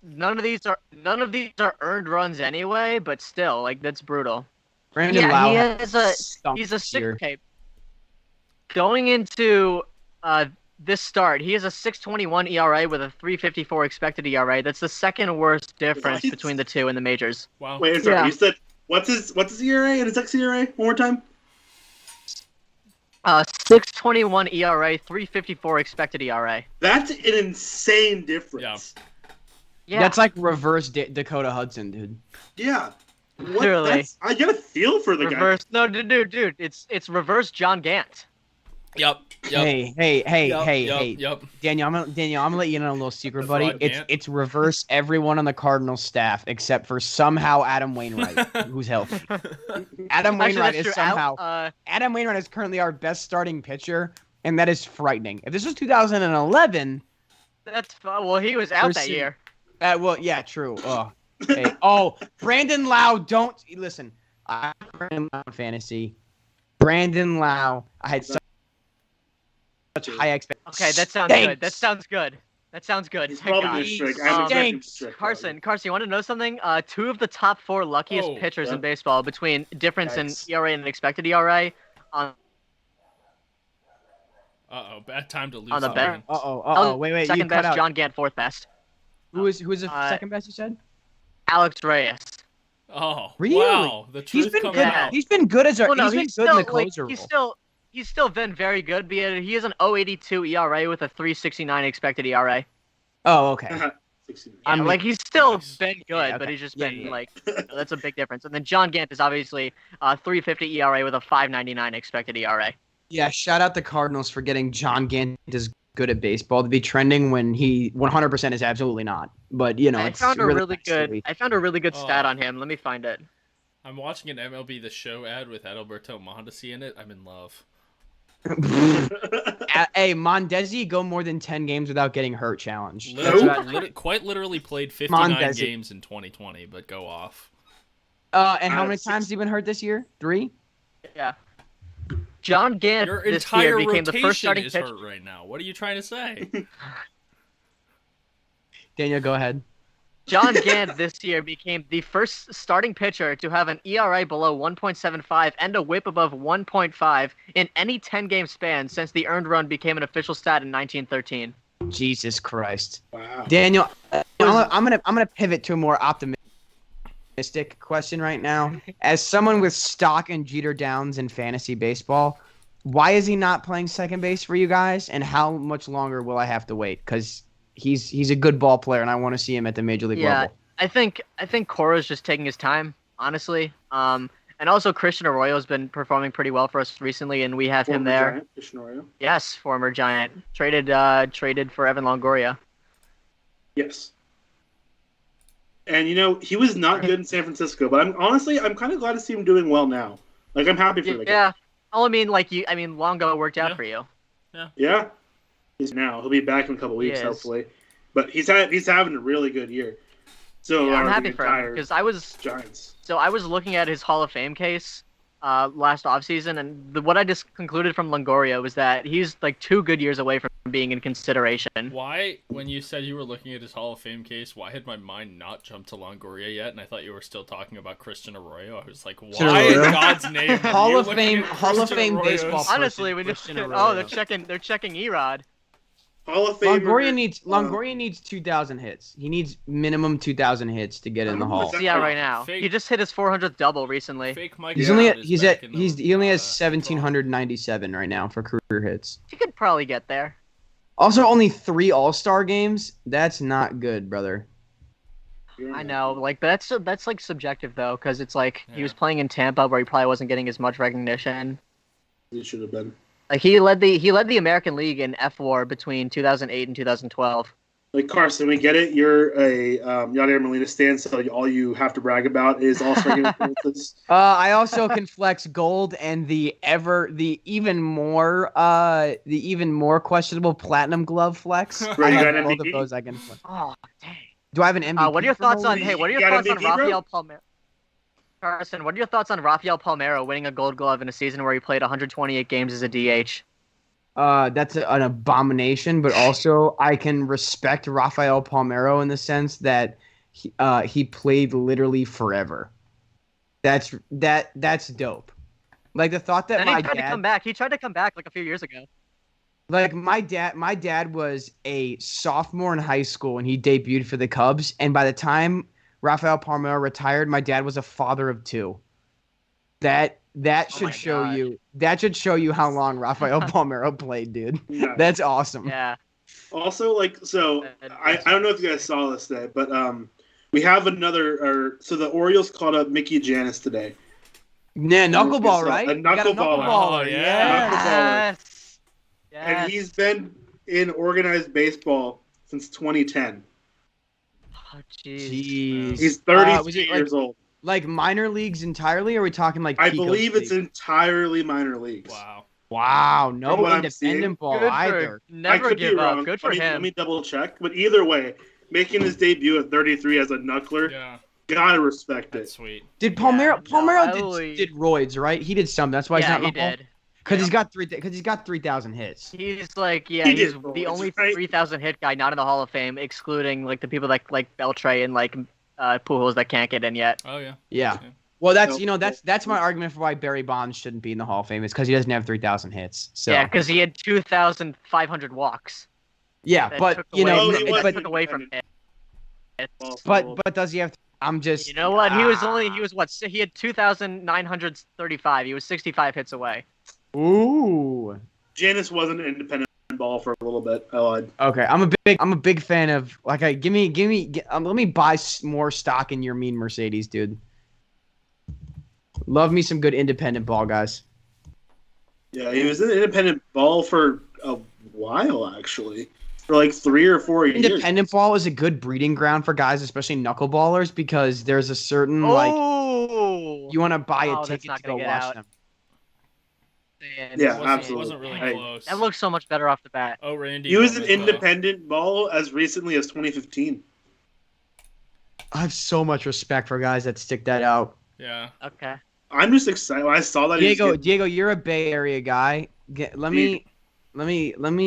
none of these are earned runs anyway, but still, like that's brutal. Brandon Yeah, Lau he's a stunk sick this year. tape. Going into this start, he has a 6.21 ERA with a 3.54 expected ERA. That's the second worst difference What? between the two in the majors. Wow. Wait, sorry. Yeah. You said what's his ERA and his xERA? One more time. 6.21 ERA, 3.54 expected ERA. That's an insane difference. Yeah, That's like reverse Dakota Hudson, dude. Yeah. What? Literally. I get a feel for the reverse. No, dude, it's reverse John Gant. Yep. Hey, Yep. Daniel, I'm gonna let you know a little secret, The buddy. fraud Gant. It's reverse everyone on the Cardinals staff except for somehow Adam Wainwright, who's healthy. Adam Wainwright that's is true. somehow Adam Wainwright is currently our best starting pitcher, and that is frightening. If this was 2011, That's well, he was out There's that some- year. well, yeah, true. Hey, Brandon Lau, don't listen. I have Brandon Lau in fantasy. Brandon Lau, I had such high expectations. Okay, that sounds good. That sounds good. He's Thank probably God. gonna strike. He I'm expecting him to stinks. strike. Carson, you want to know something? Two of the top 4 luckiest Oh, pitchers yeah. in baseball between difference Yikes. in ERA and expected ERA Bad time to lose. On the again. bench. Wait, you second cut best, out. John Gant fourth best. Who's the Uh, second best? You said. Alex Reyes. Oh, Really? wow. The He's truth been comes good. Yeah. out. He's been good as a. Well, no, he's been he's good in still the closer role. he's still been very good. He has an 0.82 ERA with a 3.69 expected ERA. Oh, okay. 69. Yeah, I mean- like he's still Nice. been good, Yeah, but okay. he's just Yeah, been yeah. like that's a big difference. And then John Gant is obviously 3.50 ERA with a 5.99 expected ERA. Yeah, shout out the Cardinals for getting John Gant as good at baseball to be trending when he 100% is absolutely not. But you know, I it's found a really nice to good. be- I found a really good stat Oh. on him. Let me find it. I'm watching an MLB The Show ad with Adalberto Mondesi in it. I'm in love. Hey, Mondesi go more than 10 games without getting hurt challenge. Quite literally played 59 Mondesi. games in 2020, but go off. And how Out many of times has he been hurt this year? 3? Yeah. John Gant Your this entire year became the rotation first starting is pitcher. hurt right now. What are you trying to say? Daniel, go ahead. John Gant this year became the first starting pitcher to have an ERA below 1.75 and a WHIP above 1.5 in any 10-game span since the earned run became an official stat in 1913. Jesus Christ. Wow. Daniel, I'm gonna pivot to a more optimistic question right now. As someone with stock and Jeter Downs in fantasy baseball, why is he not playing second base for you guys? And how much longer will I have to wait? Because he's a good ball player, and I want to see him at the major league Yeah, level. I think Cora's just taking his time, honestly. And also Christian Arroyo's been performing pretty well for us recently, and we have him Former there. Giant, Christian Arroyo. Yes, former Giant traded for Evan Longoria. Yes. And he was not good in San Francisco, but I'm kind of glad to see him doing well now. Like, I'm happy for the guy. Yeah. Oh, I mean, Longo worked out Yeah. for you. Yeah. He'll be back in a couple weeks, is. hopefully. But he's having a really good year. So Yeah, I'm are happy the for him entire because I was Giants. looking at his Hall of Fame case last offseason, and what I just concluded from Longoria was that he's like 2 good years away from being in consideration. Why, when you said you were looking at his Hall of Fame case, why had my mind not jumped to Longoria yet? And I thought you were still talking about Christian Arroyo. I was like, why Arroyo? in God's name? are Hall you of looking Fame- at Hall of Christian Fame Arroyo's- baseball person, Honestly, we just Christian oh Arroyo. they're checking Erod. Hall of Fame. Longoria needs 2,000 hits. He needs minimum 2,000 hits to get in the Oh, Hall. is that- Yeah, right now. Fake- He just hit his 400th double recently. Fake Mike He's Trout only is back in the, he only has football. 1,797 right now for career hits. He could probably get there. Also, only 3 All-Star games. That's not good, brother. I know, like that's like subjective though, because it's like he Yeah. was playing in Tampa where he probably wasn't getting as much recognition. He should have been. Like he led the American League in F-WAR between 2008 and 2012. Like, Carson, we get it. You're a Yadier Molina stan, so all you have to brag about is All-Star game appearances. I also can flex gold and the even more questionable platinum glove flex. Right, I you have got both MVP? of those I can flex. Oh, dang. Do I have an MVP? What are your for thoughts Molina? on? What are You your got thoughts on MVP, bro? Rafael Palmeiro? Carson, what are your thoughts on Rafael Palmeiro winning a Gold Glove in a season where he played 128 games as a DH? That's an abomination, but also I can respect Rafael Palmeiro in the sense that he played literally forever. That's dope. Like the thought that And my he tried to dad. come back. He tried to come back like a few years ago. Like my dad was a sophomore in high school when he debuted for the Cubs, and by the time Rafael Palmeiro retired, my dad was a father of two. That Oh should my show gosh. you. That should show you how long Rafael Palmeiro played, dude. Yeah. That's awesome. Yeah. Also, like, so I don't know if you guys saw this today, but we have so the Orioles called up Mickey Janis today. Yeah, knuckleball, So, right? a You got a knuckleballer. knuckleballer. Oh, yeah. Yeah. Yes. And he's been in organized baseball since 2010. Oh, jeez. Jeez. He's Was 32 it years old. like minor leagues entirely, or are we talking like I Pico's believe it's league? entirely minor leagues. Wow. Wow, From no what I'm seeing. independent ball Good either. for I never could be give wrong. up. Good for Let him. me double check. But either way, making his debut at 33 as a knuckler, Yeah. gotta respect That's it. sweet. Did Palmeiro? Yeah, no, Palmeiro I only- did roids, right? He did something. That's why he's Yeah, not he in the Hall. did. Because Yeah. he's got 3,000 hits. He's like, yeah, He he's did the roids, only right? 3,000 hit guy not in the Hall of Fame, excluding like the people like Beltray and like Pujols that can't get in yet. Oh yeah. Yeah. Yeah. Well, that's Nope. you know that's my argument for why Barry Bonds shouldn't be in the Hall of Fame is because he doesn't have 3,000 hits. So Yeah, because he had 2,500 walks. yeah, That but took you away, know, Oh, he was that took away from independent. it. but does he have? I'm just. You know what? He was what? He had 2,935. He was 65 hits away. Ooh. Janis wasn't an independent ball for a little bit. I lied. Okay, I'm a big fan of like let me buy more stock in your mean Mercedes, dude. Love me some good independent ball, guys. Yeah, he was an independent ball for a while, actually. For like 3 or 4 years. Independent ball is a good breeding ground for guys, especially knuckleballers, because there's a certain like Oh, you want to buy a Oh, that's ticket not to go gonna get watch out. them. Yeah, Wasn't- absolutely. Wasn't really Hey. close. that looks so much better off the bat. Oh, Randy. He was an moment, though. independent ball as recently as 2015. I have so much respect for guys that stick that out. Yeah. Okay. I'm just excited. When I saw that he was getting- Diego, you're a Bay Area guy. Let me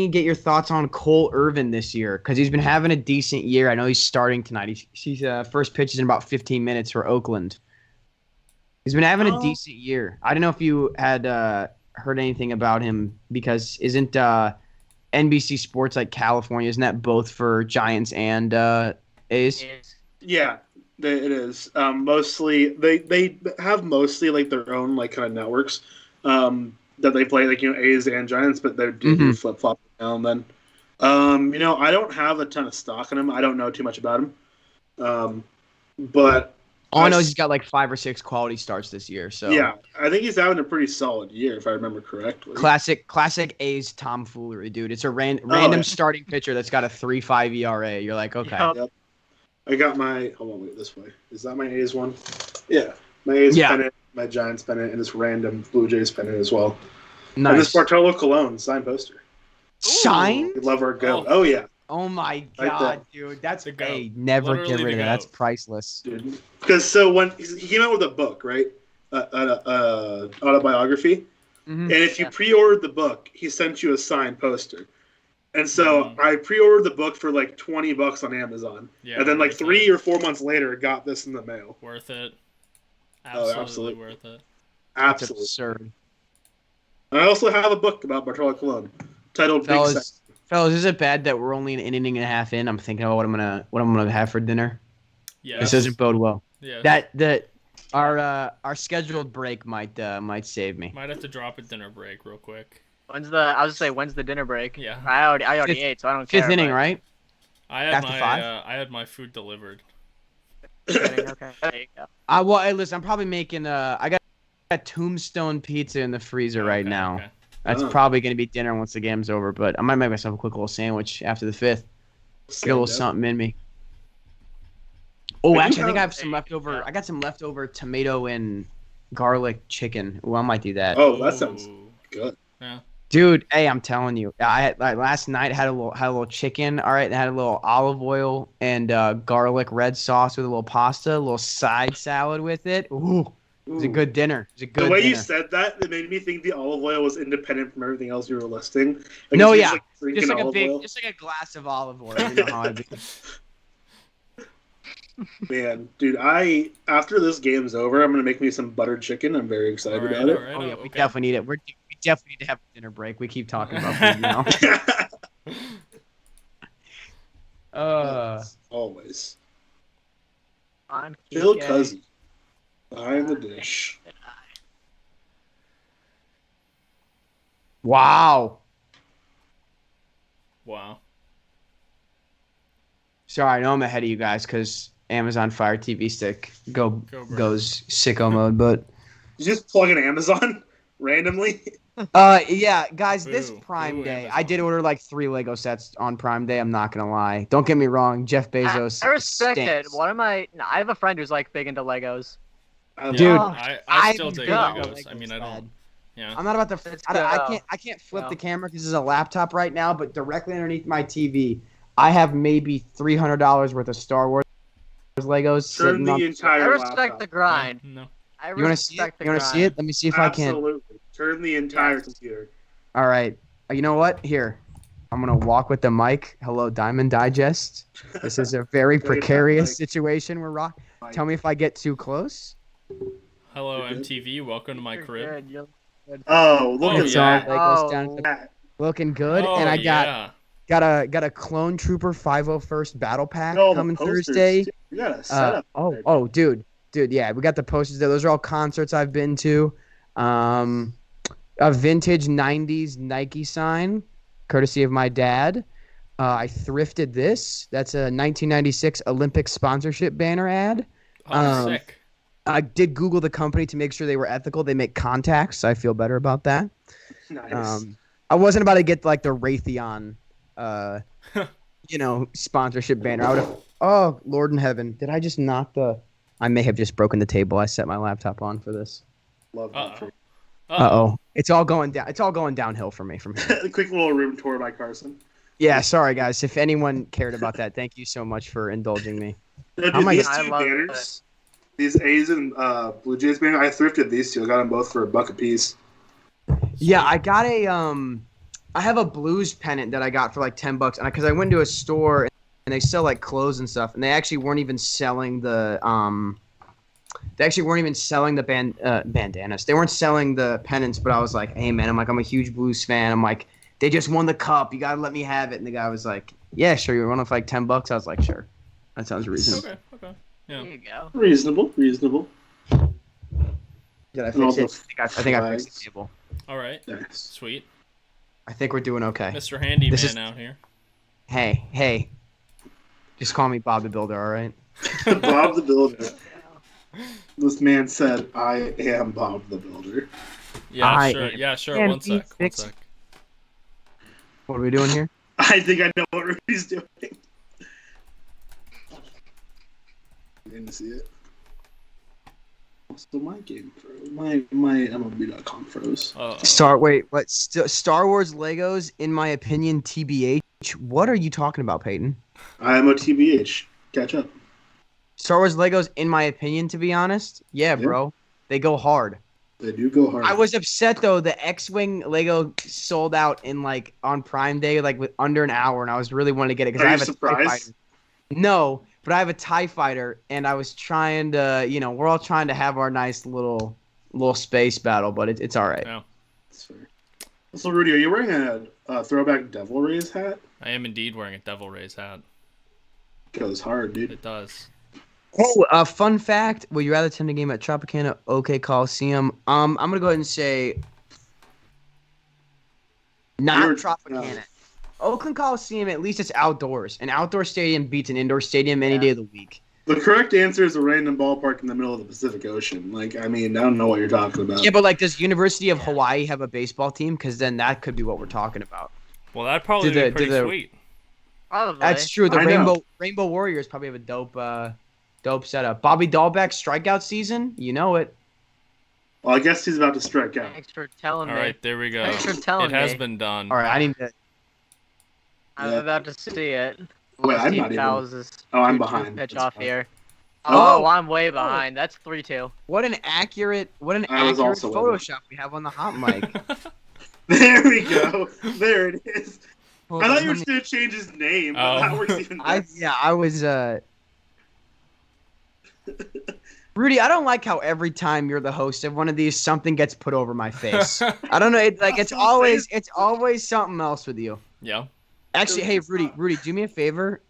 get your thoughts on Cole Irvin this year because he's been having a decent year. I know he's starting tonight. He's first pitch is in about 15 minutes for Oakland. He's been having a Oh. decent year. I don't know if you had heard anything about him because isn't NBC Sports like California? Isn't that both for Giants and A's? Yeah, it is. Mostly they have mostly like their own like kind of networks that they play like A's and Giants, but they do flip flop now and then. I don't have a ton of stock in him. I don't know too much about him. But All I know is he's got like 5 or 6 quality starts this year. So yeah, I think he's having a pretty solid year if I remember correctly. classic A's tomfoolery, dude. It's a random yeah. starting pitcher that's got a 3.5 ERA. You're like, okay. Yep. I got my hold on, wait, this way. Is that my A's one? Yeah. My A's Yeah. pennant, my Giants pennant, and this random Blue Jays pennant as well. And Nice. this Bartolo Colon signed poster. Sign? We love our goat. Oh. Oh yeah. Oh my Like god, dude. That's The goat. hey, never Literally get rid the of that. That's goat. priceless. Dude. Because so when he came out with a book, right? Autobiography. Mhm. And if you pre-ordered the book, he sent you a signed poster. And so I pre-ordered the book for like $20 on Amazon. Yeah. And then like worth 3 it. or 4 months later, got this in the mail. Worth it. Oh, Absolutely, absolutely. worth it. That's Absolutely. absurd. And I also have a book about Bartolo Colon titled Big Sex. Fellas, is it bad that we're only an inning and a half in? I'm thinking about what I'm gonna have for dinner. Yeah. This doesn't bode well. Yeah. Our scheduled break might save me. Might have to drop a dinner break real quick. I was gonna say when's the dinner break? Yeah. I already Fifth- ate, so I don't care. Fifth inning, but- right? I had After 5? I had my food delivered. Okay. There you go. Well, hey, listen, I'm probably making I got a Tombstone pizza in the freezer right Okay, now. okay. That's Oh. probably gonna be dinner once the game's over, but I might make myself a quick little sandwich after the 5th. Get a little something in me. Oh, I do actually, I think I have- have some leftover. I got some leftover tomato and garlic chicken. Well, I might do that. Oh, that sounds Ooh. good. Dude, hey, I'm telling you, I had last night had a little chicken. All right, and had a little olive oil and garlic red sauce with a little pasta, a little side salad with it. Ooh, it was a good dinner. It was a good The way dinner. you said that, it made me think the olive oil was independent from everything else you were listing. Like, No, it's yeah. drinking Just like olive oil. just like a glass of olive oil. You know how I be. Man, dude, after this game's over, I'm gonna make me some buttered chicken. I'm very excited Alright, about it. alright, Oh yeah, okay. we definitely need it. We definitely need to have a dinner break. We keep talking about food now. Always. On Phil Kike. Cousin. Behind the dish. Wow. Wow. Sorry, I know I'm ahead of you guys because Amazon Fire TV Stick Go, bro. goes sicko mode, but You just plug in Amazon randomly. yeah, guys, this Boo. Prime Boo, Day, Amazon. I did order like 3 Lego sets on Prime Day. I'm not gonna lie. Don't get me wrong, Jeff Bezos. I respect it. stinks. What am I? No, I have a friend who's like big into Legos. I Dude, love I still I'm dig big go. into Legos. I mean, Legos, I don't. lad. Yeah. I'm not about to. Let's I go. can't flip Go. the camera because it's a laptop right now. But directly underneath my TV, I have maybe $300 worth of Star Wars Legos Turn sitting the on. entire I respect laptop. the grind. No. I You want to see it? respect the You want to see grind. it? Let me see if I can. Absolutely. Turn the entire Yes. computer. All right. You know what? Here, I'm gonna walk with the mic. Hello, Diamond Digest. This is a very Look at that precarious mic. situation. We're rock. Tell me if I get too close. Hello, You're good. MTV. Welcome to my You're crib. good, you're good. Oh, look Oh, at It's yeah. all Legos down at the that. looking good, Oh, and I yeah. got a Clone Trooper 501st Battle Pack Got all the coming posters, Thursday. too. You got a setup. Dude, yeah, we got the posters there. Those are all concerts I've been to. A vintage '90s Nike sign, courtesy of my dad. I thrifted this. That's a 1996 Olympic sponsorship banner ad. Oh, sick. I did Google the company to make sure they were ethical. They make contacts, so I feel better about that. Nice. I wasn't about to get like the Raytheon, sponsorship banner. I would have. Oh, Lord in heaven! Did I just knock the? I may have just broken the table I set my laptop on for this. Love that. Uh-oh. Uh-oh. It's all going down. It's all going downhill for me from here. A quick little room tour by Carson. Yeah, sorry guys. If anyone cared about that, thank you so much for indulging me. No, How dude, am I these gonna- two I love banners, these A's and Blue Jays banner, I thrifted these two. I got them both for $1 a piece. Yeah, I got I have a blues pennant that I got for like $10, and because I went to a store and they sell like clothes and stuff, and they actually weren't even selling the bandanas. They weren't selling the pennants, but I was like, hey man, I'm a huge blues fan. I'm like, they just won the cup. You gotta let me have it. And the guy was like, yeah, sure. You want it for like $10? I was like, sure. That sounds reasonable. Okay. Yeah. There you go. Reasonable. Did I And fix also it? I think I fixed flags. the table. All right. Nice. Sweet. I think we're doing okay. Mr. Handyman This is- out here. Hey. Just call me Bob the Builder, all right? Bob the Builder. This man said, I am Bob the Builder. Yeah, I sure. am- Yeah, sure. and One sec. we fix- What are we doing here? I think I know what Rudy's doing. You didn't see it. Also, my game froze. My MLB.com froze. Star Wars Legos, in my opinion, TBH. What are you talking about, Peyton? IMO TBH. Catch up. Star Wars Legos, in my opinion, to be honest, yeah, bro, they go hard. They do go hard. I was upset though. The X-wing Lego sold out in like on Prime Day, like with under an hour, and I was really wanting to get it because Are I you have a TIE surprised? fighter. No, but I have a TIE fighter, and I was trying to, we're all trying to have our nice little space battle, but it's all right. Yeah. That's fair. So, Rudy, are you wearing a throwback Devil Rays hat? I am indeed wearing a Devil Rays hat. Goes hard, dude. It does. Oh, fun fact: would you rather attend a game at Tropicana, OK Coliseum? I'm gonna go ahead and say not You're- Tropicana. no. Oakland Coliseum, at least it's outdoors. An outdoor stadium beats an indoor stadium any day of the week. The correct answer is a random ballpark in the middle of the Pacific Ocean. Like, I mean, I don't know what you're talking about. Yeah, but like, does University of Hawaii have a baseball team? Because then that could be what we're talking about. Well, that'd probably Do the- be pretty do the- sweet. Probably. That's true. The I know. Rainbow Warriors probably have a dope setup. Bobby Dahlbeck's strikeout season, you know it. Well, I guess he's about to strike out. Thanks for telling All me. right, there we go. Thanks for telling It has me. been done. All right, I need to. I'm Yeah. about to see it. Wait, I'm Steve not even. Fowles is Oh, I'm 2-2 behind. pitch That's off fine. here. Oh. Oh, I'm way behind. That's 3-2. What an accurate I was also with Photoshop we have on the hot mic. There we go. There it is. Hold I on, thought you were let just me- going to change his name, but Oh. that works even better. I was Rudy, I don't like how every time you're the host of one of these, something gets put over my face. I don't know. It's always something else with you. Yeah. Actually, hey Rudy, do me a favor.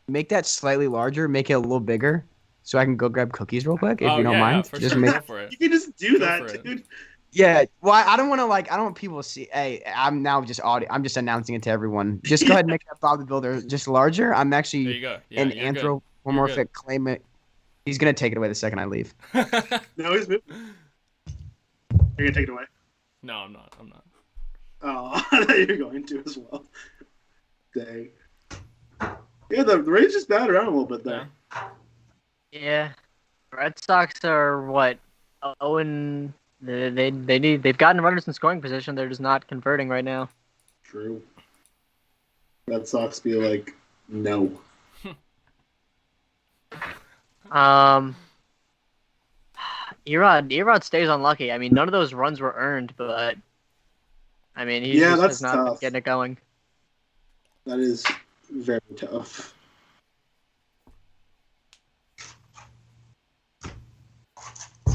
Make that slightly larger. Make it a little bigger, so I can go grab cookies real quick. If you don't mind, for just sure. make. Go for it. You can just do Go that, for it. dude. Yeah. Well, I don't want to I don't want people to see. Hey, I'm now just audio. I'm just announcing it to everyone. Just go ahead and make that Bob the Builder just larger. I'm There actually you go. Yeah, an you're good. anthropomorphic claimant. He's gonna take it away the second I leave. No, he's moving. You're gonna take it away. No, I'm not. I'm not. Oh, I thought you were going to as well. Dang. Yeah, the Rays just batted around a little bit there. Yeah. Red Sox are what? Oh, and they've gotten runners in scoring position. They're just not converting right now. True. Red Sox be like, no. Erod stays unlucky. I mean, none of those runs were earned, but I mean, he Yeah, just that's has not been tough. getting it going. That is very tough.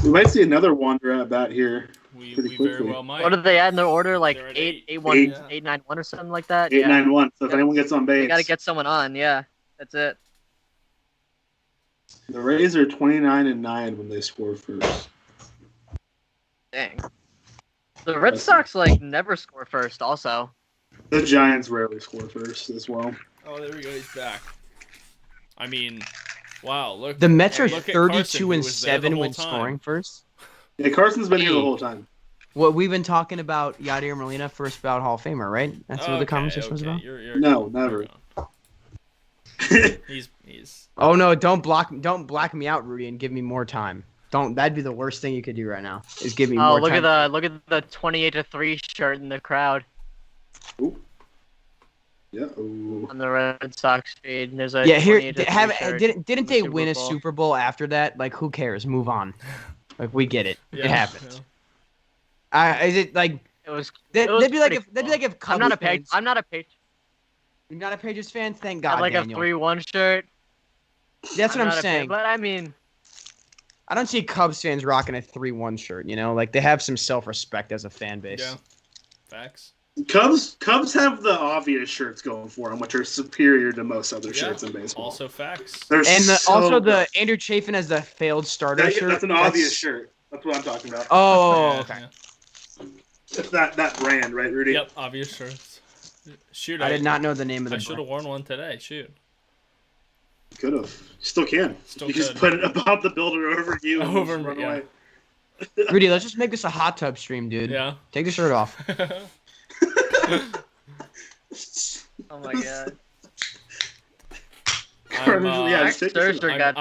We might see another wander at bat here. We Pretty very quickly. well might. What did they add in their order? Like They're at 8-1, Eight. 8-9-1 or something like that? 8-9-1. So if Yeah. anyone gets on base, They got to get someone on. Yeah, that's it. the Rays are 29-9 when they score first. Dang. The Red Sox never score first. Also, The Giants rarely score first as well. Oh, there we go. He's back. I mean, wow. Look. The Mets are Look at Carson, who 32-7 was there the whole when time. scoring first. Yeah, Carson's been here the Hey. whole time. What we've been talking about, Yadier Molina, first ballot Hall of Famer, right? That's what the conversation was about. You're No, good. never. He's. Oh no! Don't black me out, Rudy, and give me more time. Don't. That'd be the worst thing you could do right now. Is give me oh more look time. at the 28-3 shirt in the crowd Yeah. Ooh. on the Red Sox feed. There's a Yeah, here 28-3 shirt didn't in the they Super win a Bowl. Super Bowl after that? Like, who cares? Move on. Like, we get it. Yeah, It happened. yeah. Is it like It was. they'd was be like pretty if they'd be cool. like if I'm not a Cubs page. fans- I'm not a page. You're not a Patriots fan? Thank I God, like Daniel. a 3-1 shirt. That's what I'm not a saying. But I mean, I don't see Cubs fans rocking a 3-1 shirt. You know, like they have some self-respect as a fan base. Yeah. Facts. Cubs have the obvious shirts going for them, which are superior to most other shirts in baseball. Also facts. They're And so also good. the Andrew Chafin as the failed starter shirt. That's an obvious shirt. That's what I'm talking about. Oh, Yeah, okay. yeah. It's that brand, right, Rudy? Yep. Obvious shirts. Shoot. I did not know the name of I the should have worn one today. Shoot. Could have. Still can. Still you just could. put it about the builder over you and Over just run me, yeah. away. Rudy, let's just make this a hot tub stream, dude. Yeah. Take the shirt off. oh my god. I'm, Yeah, Max just take the shirt Scherzer off. got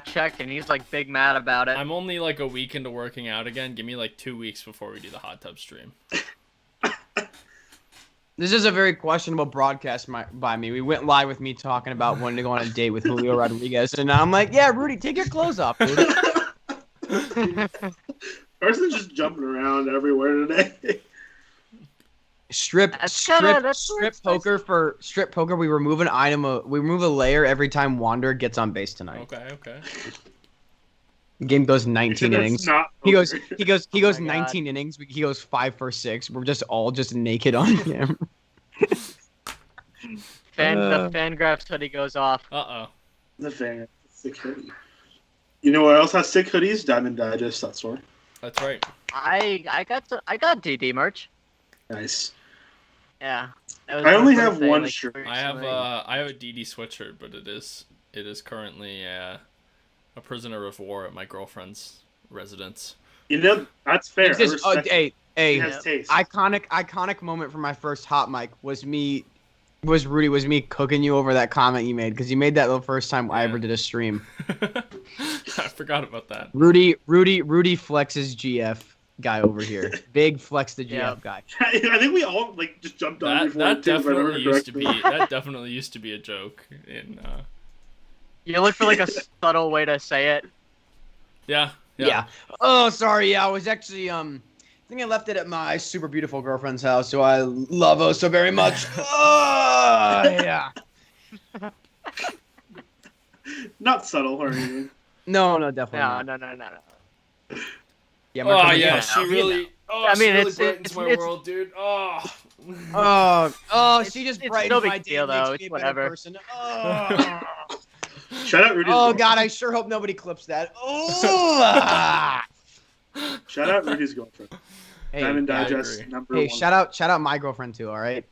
checked, and he's like, big mad about it. I'm only like a week into working out again. Give me like 2 weeks before we do the hot tub stream. This is a very questionable broadcast by me. We went live with me talking about wanting to go on a date with Julio Rodriguez, and I'm like, yeah, Rudy, take your clothes off, dude. Carson's just jumping around everywhere today. Strip poker. We remove an item. We remove a layer every time Wander gets on base tonight. Okay. The game goes 19 That's innings. not He goes Oh my 19 innings. He goes 5 for 6. We're just all naked on him. The Fangraphs hoodie goes off. Uh-oh. The fan. Sick hoodie. You know what else has sick hoodies? Diamond Digest. That's why. That's right. I got DD merch. Nice. Yeah. That was I my only have birthday, one shirt. I have recently. a DD sweatshirt, but it is currently a prisoner of war at my girlfriend's residence. You know, that's fair. It's just- I respect it. hey, He has taste. iconic moment for my first hot mic was me cooking you over that comment you made, because you made that the first time I Yeah. ever did a stream. I forgot about that. Rudy flexes GF guy over here. Big flex the GF Yeah. guy. I think we all just jumped on That before that too, if I remember definitely used to be a joke in You look for like a subtle way to say it. Yeah. Oh, sorry. Yeah, I was actually I think I left it at my super beautiful girlfriend's house, so I love her so very much. Oh, yeah. Not subtle or anything. No, definitely No, not. no. Yeah, Oh Mark, yeah, Yeah. she really. Oh, I mean, she really it's- brightens it's- my it's- world, dude. Oh. She just It's brightened no big my day deal, and makes though. me It's a better whatever. person. Oh, Shout out Rudy's oh girlfriend. God, I sure hope nobody clips that. Oh, Shout out Rudy's girlfriend. hey, Diamond I Digest agree. number hey, one. shout out my girlfriend too. All right,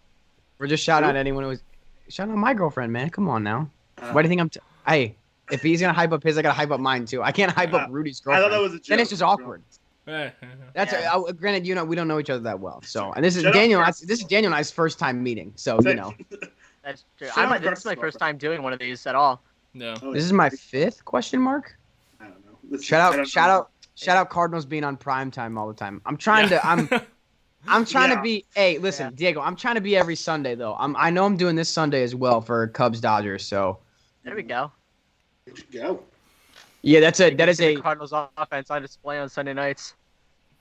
we're just shouting Who? out anyone who's shout out my girlfriend, man. Come on now. Uh, Why do you think I'm? Hey, if he's gonna hype up his, I gotta hype up mine too. I can't hype up Rudy's I thought girlfriend. that was a joke. Then it's just awkward. That's Yeah. granted, we don't know each other that well. So, and this is Shut up, Daniel. Carson. This is Daniel and I's first time meeting. So That's true. Shout out This is my Carson's first girlfriend. time doing one of these at all. No. Oh, this yeah. is my 5th question mark. I don't know. This is- Shout I out, don't know. shout out Cardinals being on prime time all the time. I'm trying to. I'm trying Yeah. to be. Hey, listen, Yeah. Diego. I'm trying to be every Sunday though. I know I'm doing this Sunday as well for Cubs Dodgers. So There we go. There you go. yeah, that is The a. Cardinals offense on display on Sunday nights.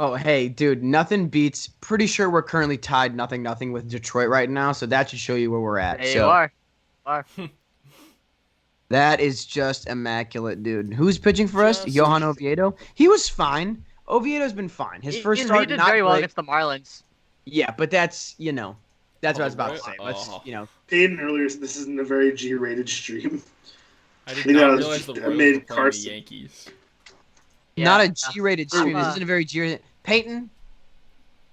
Oh hey, dude, nothing beats. Pretty sure we're currently tied 0-0 with Detroit right now. So that should show you where we're at. There so you are. that is just immaculate, dude. Who's pitching for us? Just- Johan Oviedo. He was fine. Oviedo's been fine. His first he start did not very well great. against the Marlins. Yeah, but that's that's what I was about to Oh, say. right. Let's Oh. Payton earlier, this isn't a very G-rated stream. I did You know, not realize the I Royals made were playing the Carson. Yankees. Not a Yeah. G-rated stream. This Uh, isn't a very G-rated. Peyton,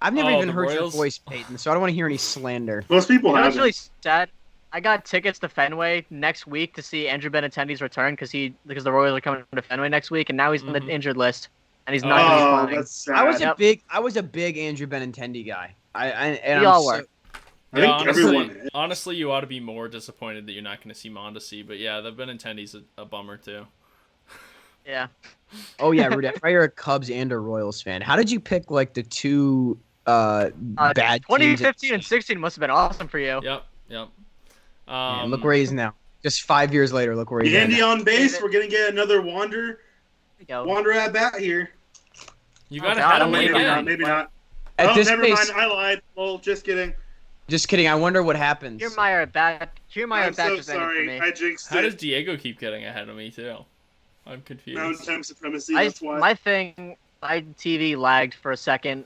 I've never Oh, even the heard your Royals? voice, Peyton, so I don't want to hear any slander. Most people You know have what's really sad? I got tickets to Fenway next week to see Andrew Benintendi's return because the Royals are coming to Fenway next week, and now he's on Mhm. the injured list, and he's not going to Oh, be playing. that's sad. I was a big Andrew Benintendi guy. And We I'm all so- were. I think everyone. honestly, you ought to be more disappointed that you're not going to see Mondesi. But yeah, the Benintendi's a bummer too. Yeah. Oh yeah, Rudy. I thought you're a Cubs and a Royals fan. How did you pick like the two bad teams? 2015 and 16 must have been awesome for you. Yep. Man, look where he is now. Just 5 years later, look where he's at. Andy now. on base. We're gonna get another Wander There you go. at bat here. You Oh, got God, ahead of I'm me Maybe waiting not. again. Maybe not. At Oh, this never pace, mind. I lied. Well, just kidding. just kidding. I wonder what happens. Kiermaier at bat. Kiermaier I'm at bat so just ended for sorry. me. I jinxed How it. does Diego keep getting ahead of me too? I'm confused. Mountain time supremacy. That's why. My TV lagged for a second,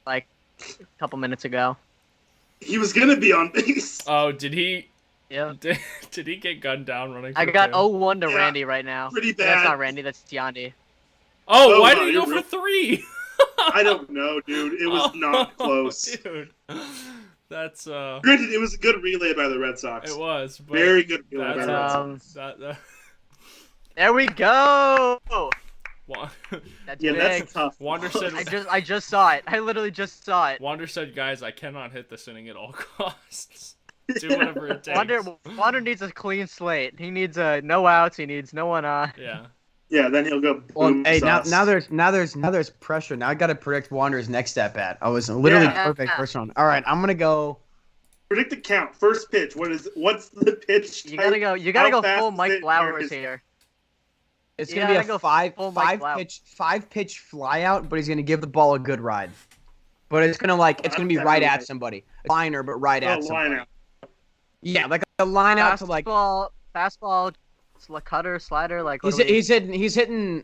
like a couple minutes ago. He was gonna be on base. Oh, did he? Yeah. Did he get gunned down running? I for got two? 0-1 to Yeah, Randy right now. pretty That's bad. not Randy. That's Tiandi. Oh, Oh, why no, did he go you're for 3? I don't know, dude. It was not close. dude. That's Granted, it was a good relay by the Red Sox. It was but Very good relay by That's the Red Sox. Um, that. There we go. Wa- That's Yeah, big. that's a tough. Wander said. I just saw it. I literally just saw it. Wander said, "Guys, I cannot hit this inning at all costs. Do whatever it takes." Wander needs a clean slate. He needs no outs. He needs no one. Yeah. Yeah, then he'll go. Well, boom hey, sauce. now there's pressure. Now I got to predict Wander's next at bat. I was literally Yeah. perfect first round. All right, I'm gonna go. Predict the count. First pitch. What's the pitch? You type? gotta go. You gotta How go fast full is Mike it? Flowers Where is- here. It's You gonna be gotta a go five full Mike Blau. pitch fly out, but he's gonna give the ball a good ride. But it's gonna be right at somebody. Liner, but right at Oh, somebody. line out. Yeah, like a line out to like. Fastball, cutter, slider. Like what He's hitting.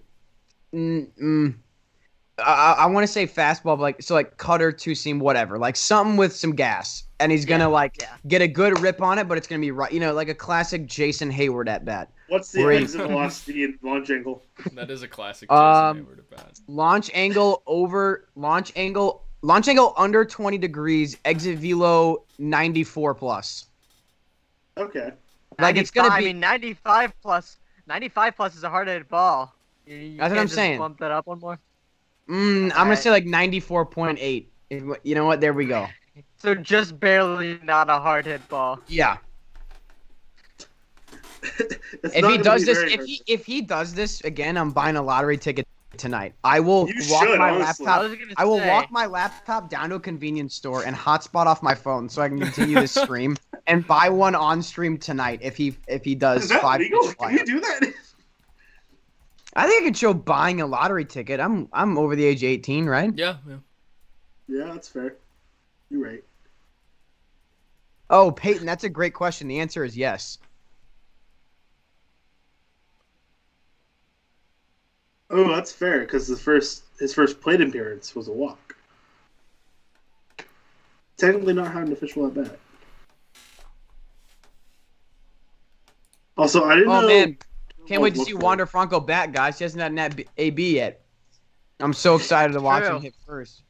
I want to say fastball, but like cutter, two seam, whatever, like something with some gas, and he's gonna get a good rip on it, but it's gonna be right, like a classic Jason Hayward at bat. What's the Great. exit velocity and launch angle? That is a classic. Um, Jason Hayward at bat. Launch angle under 20 degrees, exit velo 94 plus. Okay. Like it's gonna 95 be. I mean, 95 plus. 95 plus is a hard-hit ball. You That's what can't I'm just saying. Bump that up one more. I'm gonna say like 94.8. You know what? There we go. So just barely not a hard-hit ball. Yeah. It's If not he gonna does be this, very if he does this again, I'm buying a lottery ticket tonight. I will You walk should, my honestly. laptop. I was gonna I will say, walk my laptop down to a convenience store and hotspot off my phone so I can continue this stream and buy one on stream tonight if he Is does that 5 legal? pitch Can you flyouts. do that? I think I could show buying a lottery ticket. I'm over the age of 18, right? Yeah. Yeah, that's fair. You're right. Oh, Peyton, that's a great question. The answer is yes. Oh, that's fair because his first plate appearance was a walk. Technically, not had an official at bat. Also, I didn't know. Oh man, can't Oh, wait to see look Wander Franco bat, guys. He hasn't had an AB yet. I'm so excited to watch him hit first.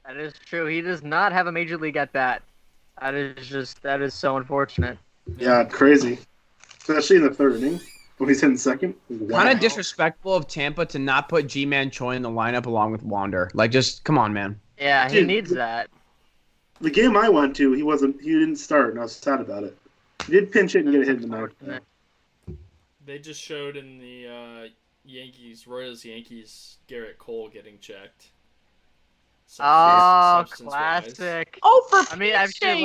That is true. He does not have a major league at bat. That is so unfortunate. Yeah, crazy. Especially in the third inning when he's hitting second. Wow. Kind of disrespectful of Tampa to not put G-Man Choi in the lineup along with Wander. Like, just come on, man. Yeah, he Dude, needs that. The game I went to, he didn't start, and I was sad about it. He did pinch hit and get a hit in the ninth. They just showed in the Royals-Yankees, Garrett Cole getting checked. Oh, Substance-wise. classic. Oh, for I mean, actually,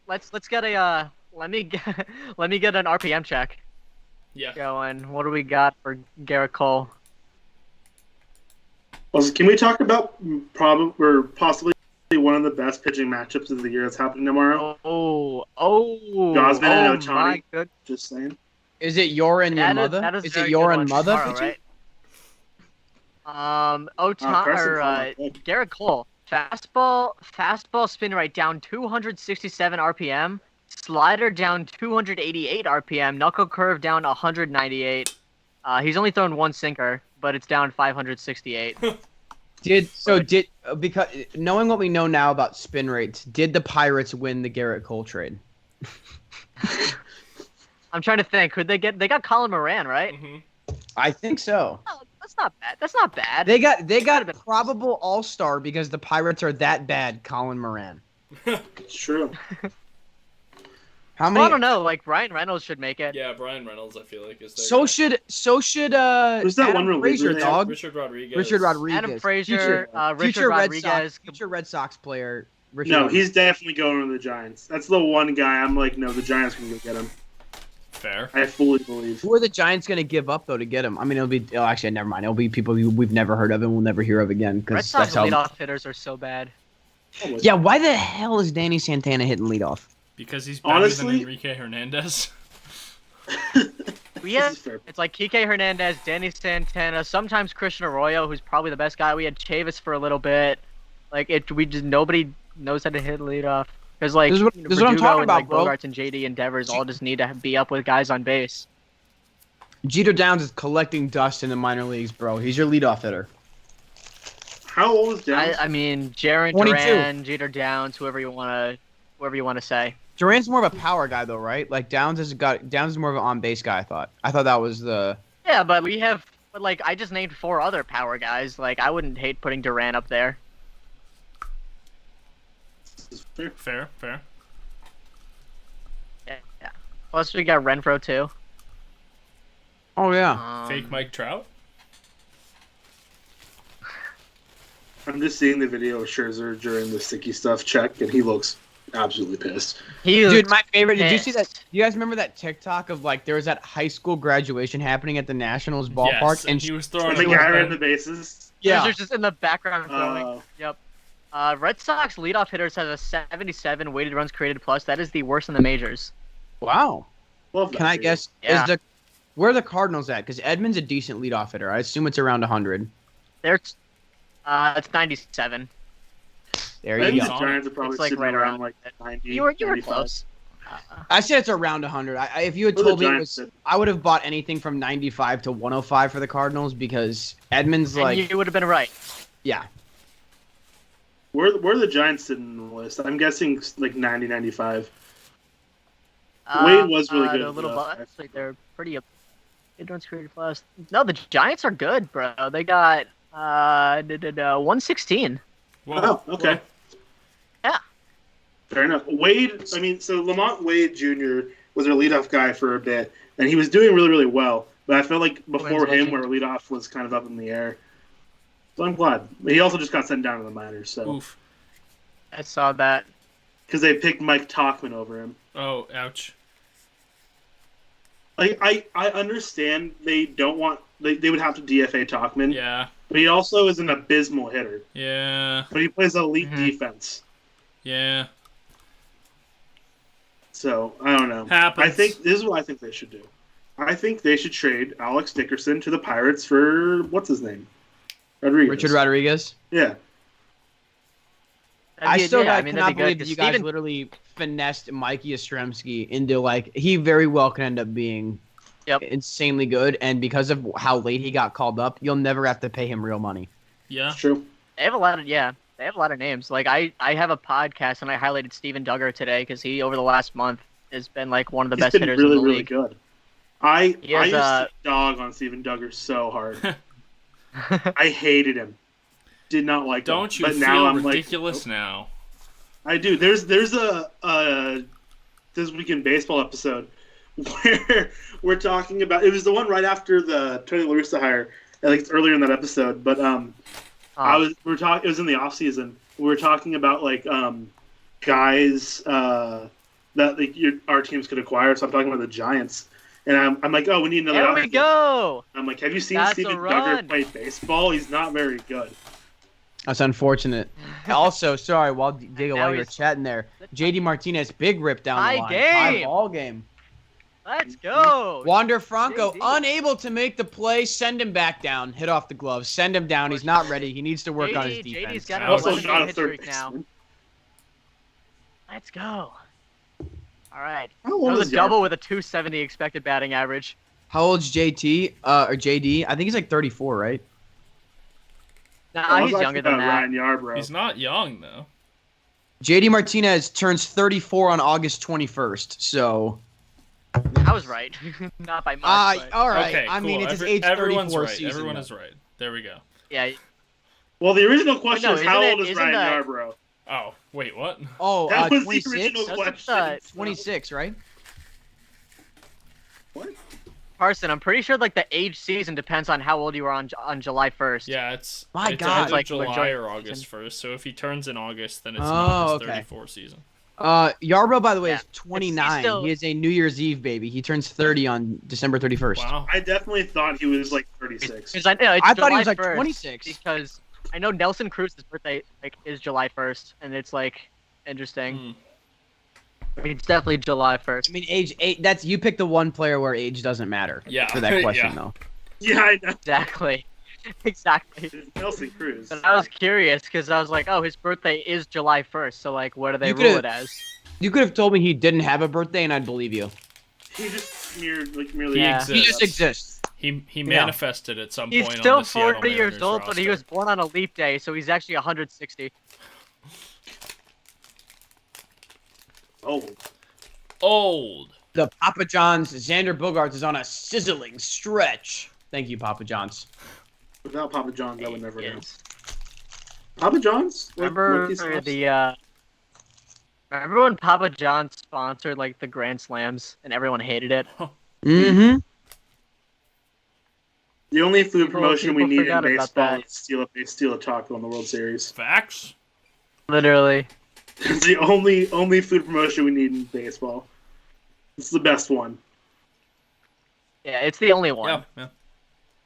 let's get a let me get an RPM check Yeah. going. What do we got for Garrett Cole? Also, can we talk about possibly one of the best pitching matchups of the year that's happening tomorrow? Gosman and Ohtani. My good. Just saying. Is it your and your mother? That is Is very it your good and one mother? tomorrow, pitching? right? Carson's Garrett Cole. Fastball spin rate down 267 RPM. Slider down 288 RPM. Knuckle curve down 198. He's only thrown one sinker, but it's down 568. Because knowing what we know now about spin rates, did the Pirates win the Garrett Cole trade? I'm trying to think. Could they get? They got Colin Moran, right? Mm-hmm. I think so. Oh, that's not bad. That's not bad. They got a probable all-star because the Pirates are that bad, Colin Moran. It's true. How Well, many? I don't know. Like Ryan Reynolds should make it. Yeah, Brian Reynolds, I feel like, is there. So should Who's that Adam one reliever Frazier, they dog. Richard Rodriguez. Richard Rodriguez. Adam Frazier, Richard future Rodriguez. future Red Sox player. Richard No, Rodriguez. he's definitely going to the Giants. That's the one guy I'm like, no, the Giants can go get him. Fair. I fully believe. Who are the Giants going to give up though to get him? I mean, it'll be. Oh, actually, never mind. It'll be people we've never heard of and we'll never hear of again. Red Because Sox that's how. leadoff hitters are so bad. Yeah, why the hell is Danny Santana hitting leadoff? Because he's better Honestly- than Enrique Hernandez. We have, This is fair. it's like Kike Hernandez, Danny Santana, sometimes Christian Arroyo, who's probably the best guy. We had Chavis for a little bit. Like nobody knows how to hit leadoff. Because like This is what I'm Verdugo talking and, about, like, bro. Bogarts and JD and Devers all just need to be up with guys on base. Jeter Downs is collecting dust in the minor leagues, bro. He's your leadoff hitter. How old is Downs? I mean, Jaron 22. Duran, Jeter Downs, whoever you wanna say. Durant's more of a power guy though, right? Like Downs is more of an on base guy. I thought that was the. Yeah, but like I just named 4 other power guys. Like I wouldn't hate putting Duran up there. Fair. Yeah. Plus we got Renfro too. Oh yeah. Fake Mike Trout? I'm just seeing the video of Scherzer during the sticky stuff check, and he looks absolutely pissed. Dude, my favorite. Did you see that? pissed. Do you guys remember that TikTok of like there was that high school graduation happening at the Nationals ballpark, Yes, and he was throwing And the it guy with ran the bases. yeah, Scherzer's just in the background throwing. Uh, Yep. Red Sox leadoff hitters has a 77 weighted runs created plus. That is the worst in the majors. wow. love that Can I for you. guess? Yeah. Where are the Cardinals at? Because Edmonds a decent leadoff hitter. I assume it's around 100. There's, it's 97. There I you think go. the Giants are probably It's like sitting right around around like 90. You were 95. close. I said it's around 100. If you had What the told me it Giants was, did. I would have bought anything from 95 to 105 for the Cardinals because Edmonds And like, you would have been right. yeah. Where the Giants sitting in the list? I'm guessing like 90, 95. Wade was really good The at little the- bucks, like they're pretty. Good runs created plus. No, the Giants are good, bro. They got 116. Whoa. Oh, okay. Yeah. Fair enough. Wade, I mean, so Lamont Wade Jr. was their leadoff guy for a bit, and he was doing really, really well. But I felt like before Wayne's him, legend. where leadoff was kind of up in the air. So I'm glad. He also just got sent down to the minors, so Oof. I saw that. because they picked Mike Talkman over him. Oh, ouch. Like I understand they don't want they would have to DFA Talkman, Yeah. but he also is an abysmal hitter. Yeah. But he plays elite Mhm. defense. Yeah. So I don't know. Happens. I think this is what I think they should do. I think they should trade Alex Dickerson to the Pirates for what's his name, Rodriguez. Richard Rodriguez. Yeah, I still that'd be cannot good, believe that 'cause you guys Steven- literally finessed Mikey Yastrzemski into like he very well could end up being insanely good, and because of how late he got called up, you'll never have to pay him real money. Yeah. it's true. They have a lot of They have a lot of names. Like I have a podcast and I highlighted Steven Duggar today because he over the last month has been like one of the He's best been hitters really, in the really league. good. I He has, used to dog on Steven Duggar so hard. I hated him. Did not like him. Don't you but feel now I'm ridiculous like, now? I do. There's a This Week in Baseball episode where we're talking about. It was the one right after the Tony La Russa hire. Like it's earlier in that episode, but It was in the off season. We were talking about like guys that like our teams could acquire. So I'm talking about the Giants, and I'm like, oh, we need another. There we outfielder. go. I'm like, have you seen That's Steven a Duggar run. play baseball? He's not very good. That's unfortunate. Also, sorry, while now while you're he's- chatting there, JD Martinez big rip down Tie the line. game. Tie ball game. Let's go. Wander Franco JD. unable to make the play. Send him back down. Hit off the glove. Send him down. He's not ready. He needs to work on his JD's defense. got I an also 11 shot a hit third streak now. baseman. Let's go. All right. How That old was is a double Yarbrough? with a 270 expected batting average. How old's JT? Or JD? I think he's like 34, right? Nah, I was he's asking younger than about that. Ryan Yarbrough. He's not young though. JD Martinez turns 34 on August 21st. So, I was right. Not by much. but all right. Okay, I mean, cool. it's his age Everyone's 34 right. season. Everyone though. is right. There we go. yeah. Well, the original question no, is how isn't old it- is isn't Ryan that- Yarbrough? Oh, wait, what? Oh, That was the 26? original Doesn't question. 26, right? What? Carson, I'm pretty sure like the age season depends on how old you are on July 1st. Yeah, it's My it's God. either Like, July majority or of the August season. 1st. So if he turns in August, then it's Oh, not his okay. 34 season. Yarbrough, by the way, Yeah. is 29. still- He is a New Year's Eve baby. He turns 30 on December 31st. Wow. I definitely thought he was like 36. Because I know it's I thought he July was like 1st 26. because I know Nelson Cruz's birthday like is July 1st, and it's like interesting. Hmm. It's definitely July 1st. I mean, age 8. That's you pick the one player where age doesn't matter. Yeah. For that question, Yeah. though. Yeah, I know. Exactly. Exactly. It's Nelson Cruz. But I was curious because I was like, oh, his birthday is July 1st, so like, what do they You rule could've- it as? You could have told me he didn't have a birthday, and I'd believe you. He just merely Yeah. He just exists. He manifested at some He's point still on the Seattle 40 years Mariners old, but he was roster. born on a leap day, so he's actually 160. Old. The Papa John's Xander Bogaerts is on a sizzling stretch. Thank you, Papa John's. Without Papa John's, I would never know. Yes. Papa John's? Remember remember when Papa John's sponsored like the Grand Slams and everyone hated it? Mm-hmm. The only food People- promotion we people need in forgot about baseball that. is steal a taco in the World Series. Facts. Literally. It's the only food promotion we need in baseball. It's the best one. Yeah, it's the only one Yeah.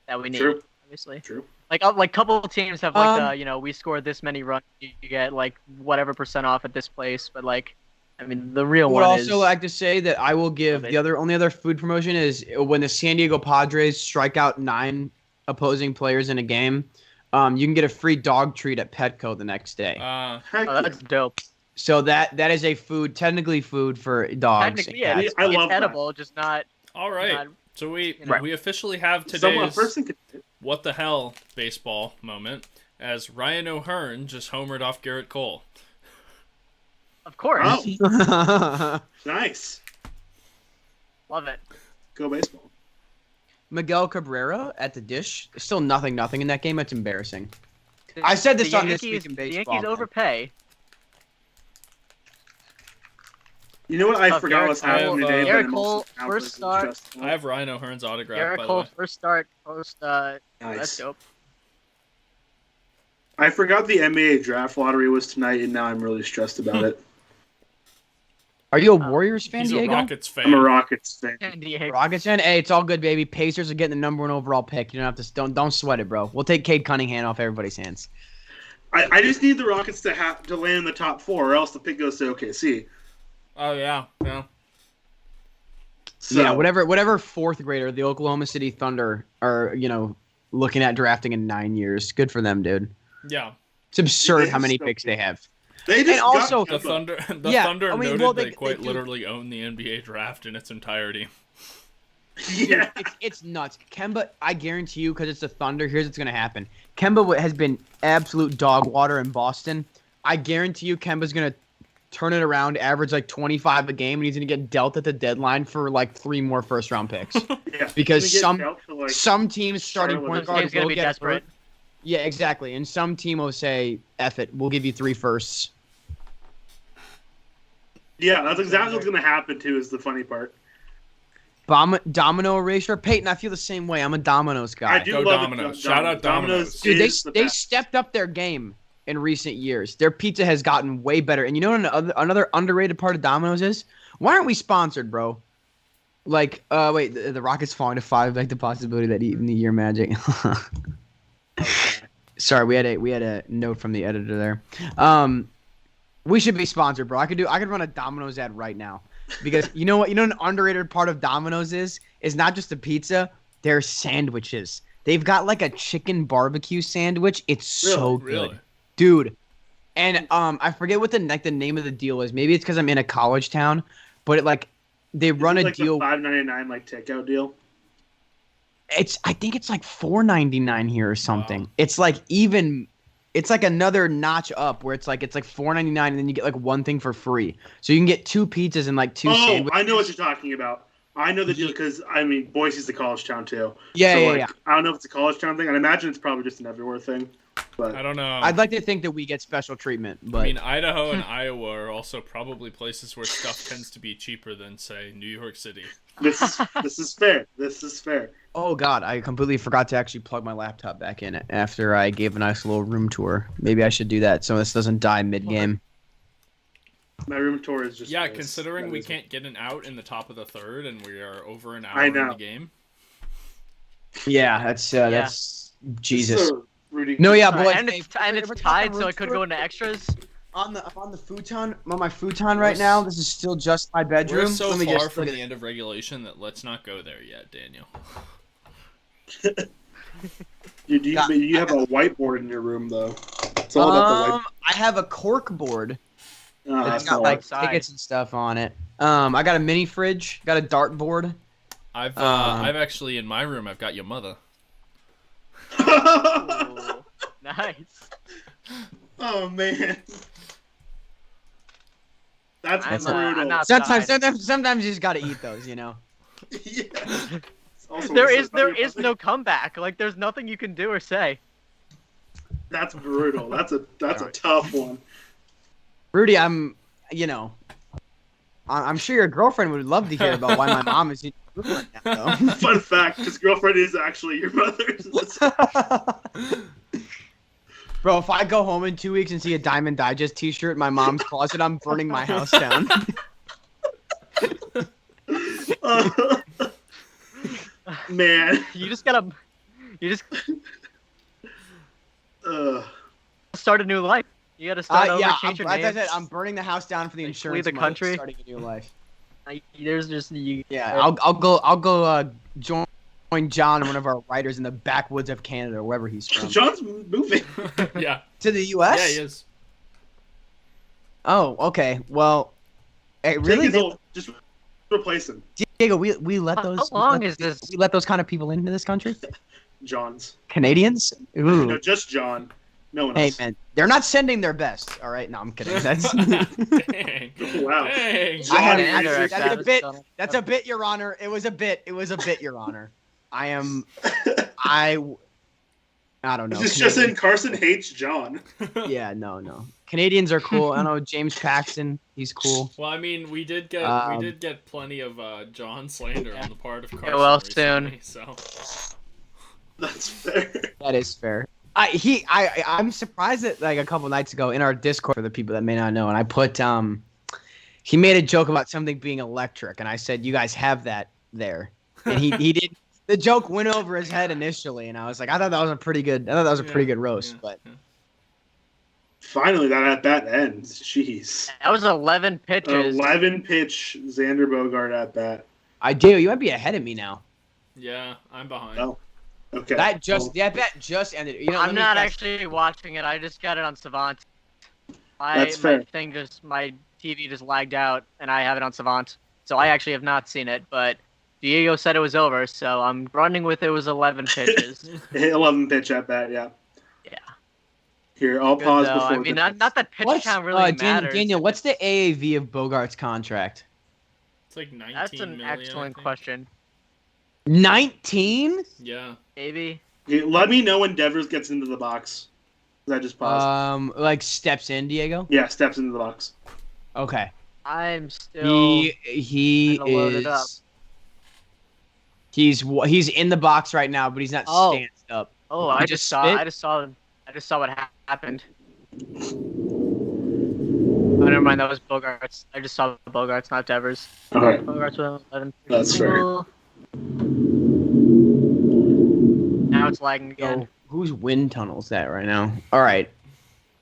that we need, True. obviously. True. Like couple of teams have like we scored this many runs, you get like whatever % off at this place, but like, I mean, the real I would one also is like to say that I will give Okay. the only other food promotion is when the San Diego Padres strike out 9 opposing players in a game. You can get a free dog treat at Petco the next day. Heck oh, that's dope. So that is a technically food for dogs. Technically, yeah, and it's, cats. I love it's that. edible, just not. All right. not So we Right. we officially have Someone, a today's person could. what the hell baseball moment as Ryan O'Hearn just homered off Garrett Cole. of course, Oh, nice. love it. Go baseball. Miguel Cabrera at the dish. Still nothing in that game. It's embarrassing. I said this The on This Yankees- Week in The Baseball, Yankees man. overpay. You know what I Garrett forgot was Cole- happening today? Garrett that I'm Cole, also now first personally start. stressed about? I have Ryan O'Hearn's autograph, Garrett by the Cole way. first start post. That's Nice. dope. I forgot the NBA draft lottery was tonight, and now I'm really stressed about it. Are you a Warriors fan, He's a Diego? Rockets fan. I'm a Rockets fan. San Diego. Rockets fan? Hey, it's all good, baby. Pacers are getting the number 1 overall pick. You don't have to don't sweat it, bro. We'll take Cade Cunningham off everybody's hands. I just need the Rockets to land in the top 4, or else the pick goes to OKC. Oh yeah, yeah. So, Yeah, whatever fourth grader the Oklahoma City Thunder are, looking at drafting in 9 years. Good for them, dude. Yeah. It's absurd They how many just picks they have. They just And also- got The Kemba. Thunder, the Yeah, Thunder I mean, noted well, they they quite do- literally own the NBA draft in its entirety. Yeah. It's nuts. Kemba, I guarantee you, because it's the Thunder, here's what's going to happen. Kemba has been absolute dog water in Boston. I guarantee you Kemba's going to turn it around, average like 25 a game, and he's going to get dealt at the deadline for like 3 more first-round picks. Yeah. Because He's gonna get dealt to, like, some teams starting Charlotte. point Some guard team's gonna will be get desperate. hurt. Yeah, exactly. And some team will say, F it, we'll give you 3 firsts. Yeah, that's exactly what's gonna happen too. Is the funny part. Domino erasure. Peyton, I feel the same way. I'm a Domino's guy. I do Go love Domino's. it. Shout out Domino's. Dude, is the they best. stepped up their game in recent years. Their pizza has gotten way better. And you know what another underrated part of Domino's is? Why aren't we sponsored, bro? Like, wait, the Rockets falling to 5, like the possibility that even the year Magic. Sorry, we had a note from the editor there. We should be sponsored, bro. I could run a Domino's ad right now. Because you know what? You know an underrated part of Domino's is not just the pizza, their sandwiches. They've got like a chicken barbecue sandwich. It's so good. Really? Dude. And I forget what the name of the deal is. Maybe it's because I'm in a college town, but they run a like deal. the $5.99 like takeout deal. I think it's like $4.99 here or something. Wow. It's like another notch up where it's like $4.99 and then you get like one thing for free. So you can get 2 pizzas and like 2 Oh, sandwiches. I know what you're talking about. I know the deal because Boise's a college town too. Yeah, So, yeah, like, yeah. I don't know if it's a college town thing. I imagine it's probably just an everywhere thing. But I don't know. I'd like to think that we get special treatment, but I mean, Idaho and Iowa are also probably places where stuff tends to be cheaper than, say, New York City. this is fair. This is fair. oh god, I completely forgot to actually plug my laptop back in after I gave a nice little room tour. Maybe I should do that so this doesn't die mid-game. My room tour is just Yeah, nice. considering That we is- can't get an out in the top of the third and we are over an hour I in know. the game. Yeah, that's Jesus. So, Rudy, No, yeah, Alright, boys. and hey, it's we're tied, talking so room it could tour. go into extras. I'm on the futon. I'm on my futon right now. This is still just my bedroom. We're so Let me far just from look the at end of regulation that let's not go there yet, Daniel. you have a whiteboard in your room though. It's all about I have a cork board. the white. It's That's got all like outside. tickets and stuff on it. I got a mini fridge. Got a dart board. I've actually in my room I've got your mother. Ooh, nice. Oh man, that's I'm brutal. not- Sometimes you just gotta eat those, you know. Yeah. Also, There what's is up about your no mother? comeback. Like there's nothing you can do or say. That's brutal. That's a tough one. Rudy, I'm sure your girlfriend would love to hear about why my mom is in your room right now, though. Fun fact: his girlfriend is actually your mother's. Bro, if I go home in 2 weeks and see a Diamond Digest T-shirt in my mom's closet, I'm burning my house down. Man. You just start a new life. You gotta start over, Yeah, change your like I name. said, I'm burning the house down for the Like, insurance. leave the money, country. starting a new life. There's just you. Yeah, I'll go join John, one of our writers, in the backwoods of Canada, wherever he's from. John's moving. Yeah. To the U.S. Yeah, he is. Oh, okay. Well, hey, really, Take his old- just replace him. Diego, we let those. How long is this? We let those kind of people into this country. John's. Canadians. Ooh. No, just John. No one Hey else. man, they're not sending their best. All right, no, I'm kidding. That's Dang. Wow. Dang. I have- Yeah, they're that's a Travis bit. Tunnel. That's a bit, Your Honor. It was a bit, Your Honor. I don't know. It's just in Carson hates John. Yeah, no. Canadians are cool. I don't know James Paxton. He's cool. Well, I mean, we did get plenty of John slander on the part of Carson. well, recently, so That's fair. That is fair. I'm surprised that like a couple nights ago in our Discord for the people that may not know, and I put he made a joke about something being electric, and I said you guys have that there, and he did. The joke went over his head initially, and I was like, I thought that was a pretty good roast, but. Finally, that at bat ends. Jeez. That was 11 pitches. 11 pitch Xander Bogart at bat. Diego, you might be ahead of me now. Yeah, I'm behind. Oh, okay. That just ended. You know, I'm let me not guess. actually watching it. I just got it on Savant. That's fair. My TV just lagged out, and I have it on Savant. So I actually have not seen it, but Diego said it was over, so I'm running with it was 11 pitches. Hit 11 pitch at bat. Yeah. Yeah. Here, I'll Good, pause though. before. I mean, not that pitch What's count really matters. Daniel? What's the AAV of Bogart's contract? It's like 19 That's an million, I excellent think. question. 19? Yeah. Maybe. Here, let me know when Devers gets into the box. I just paused. Like steps in, Diego. Yeah, steps into the box. Okay. I'm still. He gonna load it up. is. He's in the box right now, but he's not Oh. stanced up. Oh, He I just just saw. spit? I just saw what happened. Oh, never mind. That was Bogarts. I just saw Bogarts, not Devers. Okay. Bogarts with 11. That's fair. Now it's lagging again. So, whose wind tunnel's that right now? All right.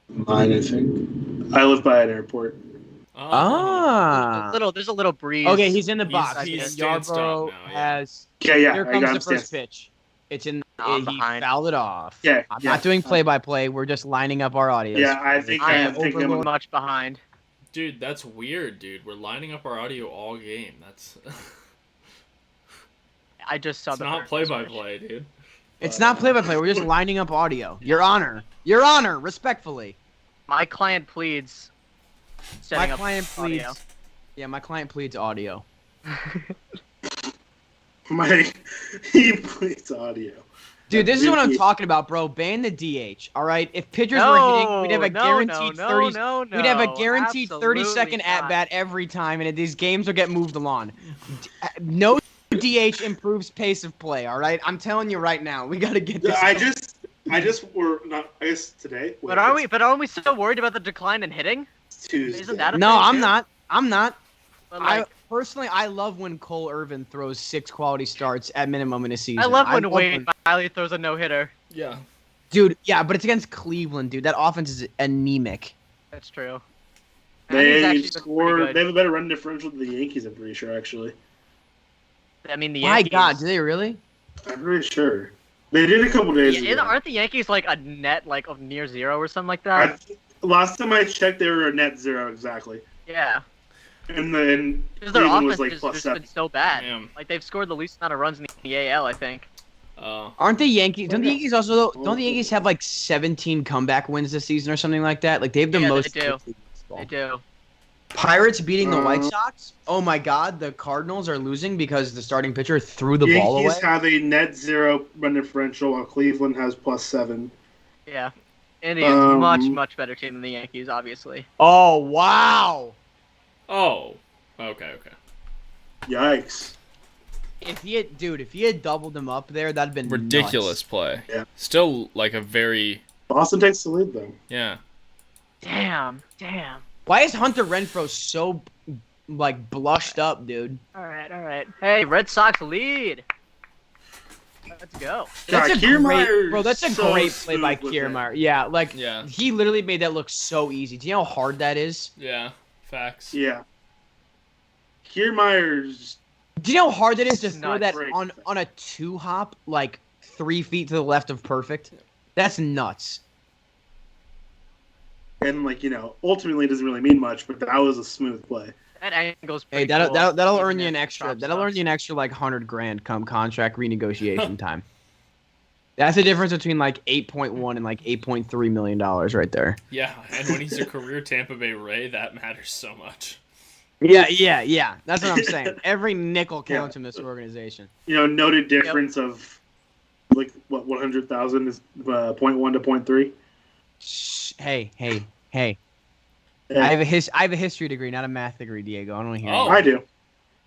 Mine, I think. I live by an airport. Ah. There's a little breeze. Okay, he's in the He's- box. he's And stanced up Yarborough now, yeah. has. Okay, yeah. Here I comes got the him first stanced. pitch. It's in. I'm He behind. fouled it off. Yeah, I'm yeah. not doing play-by-play. We're just lining up our audios. Yeah, I think I I am think overly much behind. Dude, that's weird, dude. We're lining up our audio all game. That's I just saw it's the not first play-by-play, dude. It's not play-by-play. We're just lining up audio. Your Honor. Your Honor. Respectfully. My client pleads. Setting My up client pleads. audio. Yeah, my client pleads audio. He plays audio. Dude, this is Dude, what I'm he- talking about, bro. Ban the DH. All right. If pitchers were hitting, we'd have a guaranteed 30. We'd have a guaranteed 30-second at bat every time, and these games will get moved along. No DH improves pace of play. All right. I'm telling you right now, we gotta get this. I just were not. I guess today. Wait, But aren't we still worried about the decline in hitting? it's Tuesday. Isn't that a No, thing, I'm too? not. I'm not. But, like, I love when Cole Irvin throws 6 quality starts at minimum in a season. I love when Wade Miley throws a no-hitter. Yeah. Dude, yeah, but it's against Cleveland, dude. That offense is anemic. That's true. And he's They actually been score. pretty They have a better run differential than the Yankees. I'm pretty sure, actually. good. I mean, the My Yankees. God, do they really? I'm pretty sure. They did a couple days Yeah, ago. aren't the Yankees like a net like of near zero or something like that? Last time I checked, they were a net 0 exactly. Yeah. And then Because their Cleveland offense was like has plus just 7. been so bad. Damn. Like they've scored the least amount of runs in the AL, I think. Aren't the Yankees? Don't the Yankees also? Don't the Yankees have like 17 comeback wins this season or something like that? Like they have the Yeah, they most. do. They do. Pirates beating the White Sox. Oh my God, the Cardinals are losing because the starting pitcher threw the Yankees ball away. have a net 0 run differential, while Cleveland has plus 7. Yeah. Indians much better team than the Yankees, obviously. Oh wow! Oh. Okay. Yikes! If he had doubled him up there, that'd been Ridiculous nuts. play. Yeah. Still like a very Boston takes the lead though. yeah. Damn. Why is Hunter Renfroe so like blushed up, dude? All right. Hey, Red Sox lead. Let's go. That's God, a great, Kiermaier's bro. That's a so great play by smooth with it. Kiermaier. Yeah, like Yeah. he literally made that look so easy. Do you know how hard that is? Yeah. Facts. Yeah. Kiermaier's Do you know how hard that is to It's throw nuts. that Great. on a 2-hop like 3 feet to the left of perfect? That's nuts. and ultimately it doesn't really mean much, but that was a smooth play. That angle's Hey, pretty cool. that'll Even earn you if an the extra. prop That'll earn sucks. you an extra like $100,000 come contract renegotiation time. That's the difference between like 8.1 and like 8.3 million dollars right there. Yeah, and when he's a career Tampa Bay Ray, that matters so much. Yeah. That's what I'm saying. Every nickel counts in this organization. Noted difference of like what 100,000 is 0.1 to 0.3. Shh, hey. Yeah, I have a history degree, not a math degree, Diego. I don't want to hear. Oh. I do.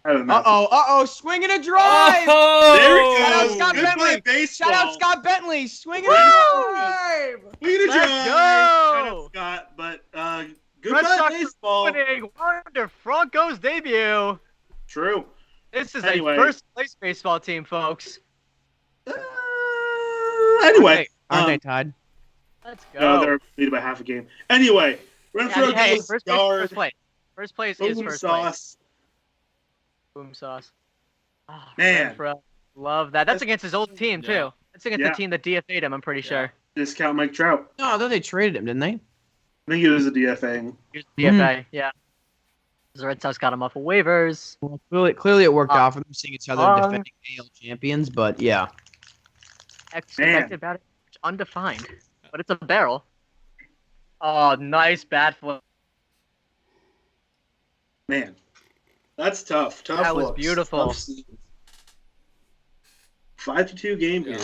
I have a math. Swing and a drive. Oh! There we Shout out go. Scott Good Bentley. play, baseball. Shout out Scott Bentley. Swing and a Woo! drive. Look at Let's John. go. Shout out Scott, but good Red play, Sox baseball. winning Wander Franco's debut. True. This is Anyway. a first place baseball team, folks. Anyway, Aren't they, Todd? Let's no, go. they're leading by half a game. Anyway, Renfroe Hey, goes yard. first place is Boom first place. sauce. Boom sauce. Oh, Man. Renfro. Love that. That's against his old team, too. Yeah. That's against the team that DFA'd him, I'm pretty sure. Discount Mike Trout. No, I thought they traded him, didn't they? I think it was a DFA. Here's the DFA, yeah. The Red Sox got him off of waivers. Well, clearly it worked out for them, seeing each other um, defending AL champions. But yeah, Expected batting average undefined, but it's a barrel. Oh, nice bat flip. Man, that's tough. Tough. That was looks. beautiful. Tough scenes. 5-2 game here.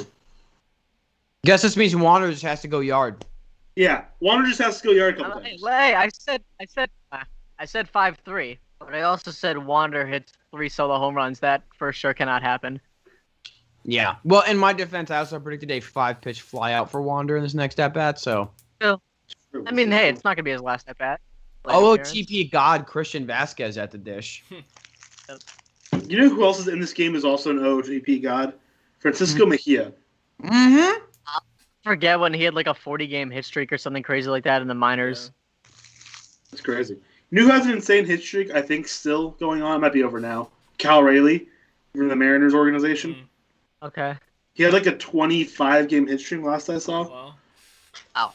guess this means Wander just has to go yard. Yeah, Wander just has to go yard a couple times. Hey, I said 5-3, but I also said Wander hits 3 solo home runs. That for sure cannot happen. Yeah. Well, in my defense, I also predicted a 5-pitch fly out for Wander in this next at bat. So, I mean, hey, it's not gonna be his last at bat. TP God Christian Vasquez at the dish. You know who else is in this game is also an OGP god? Francisco Mejia. Mm-hmm. Forget when he had like a 40-game hit streak or something crazy like that in the minors. That's crazy. You know who has an insane hit streak, I think, still going on? It might be over now. Cal Rayleigh from the Mariners organization. Okay. He had like a 25-game hit streak last I saw. Well,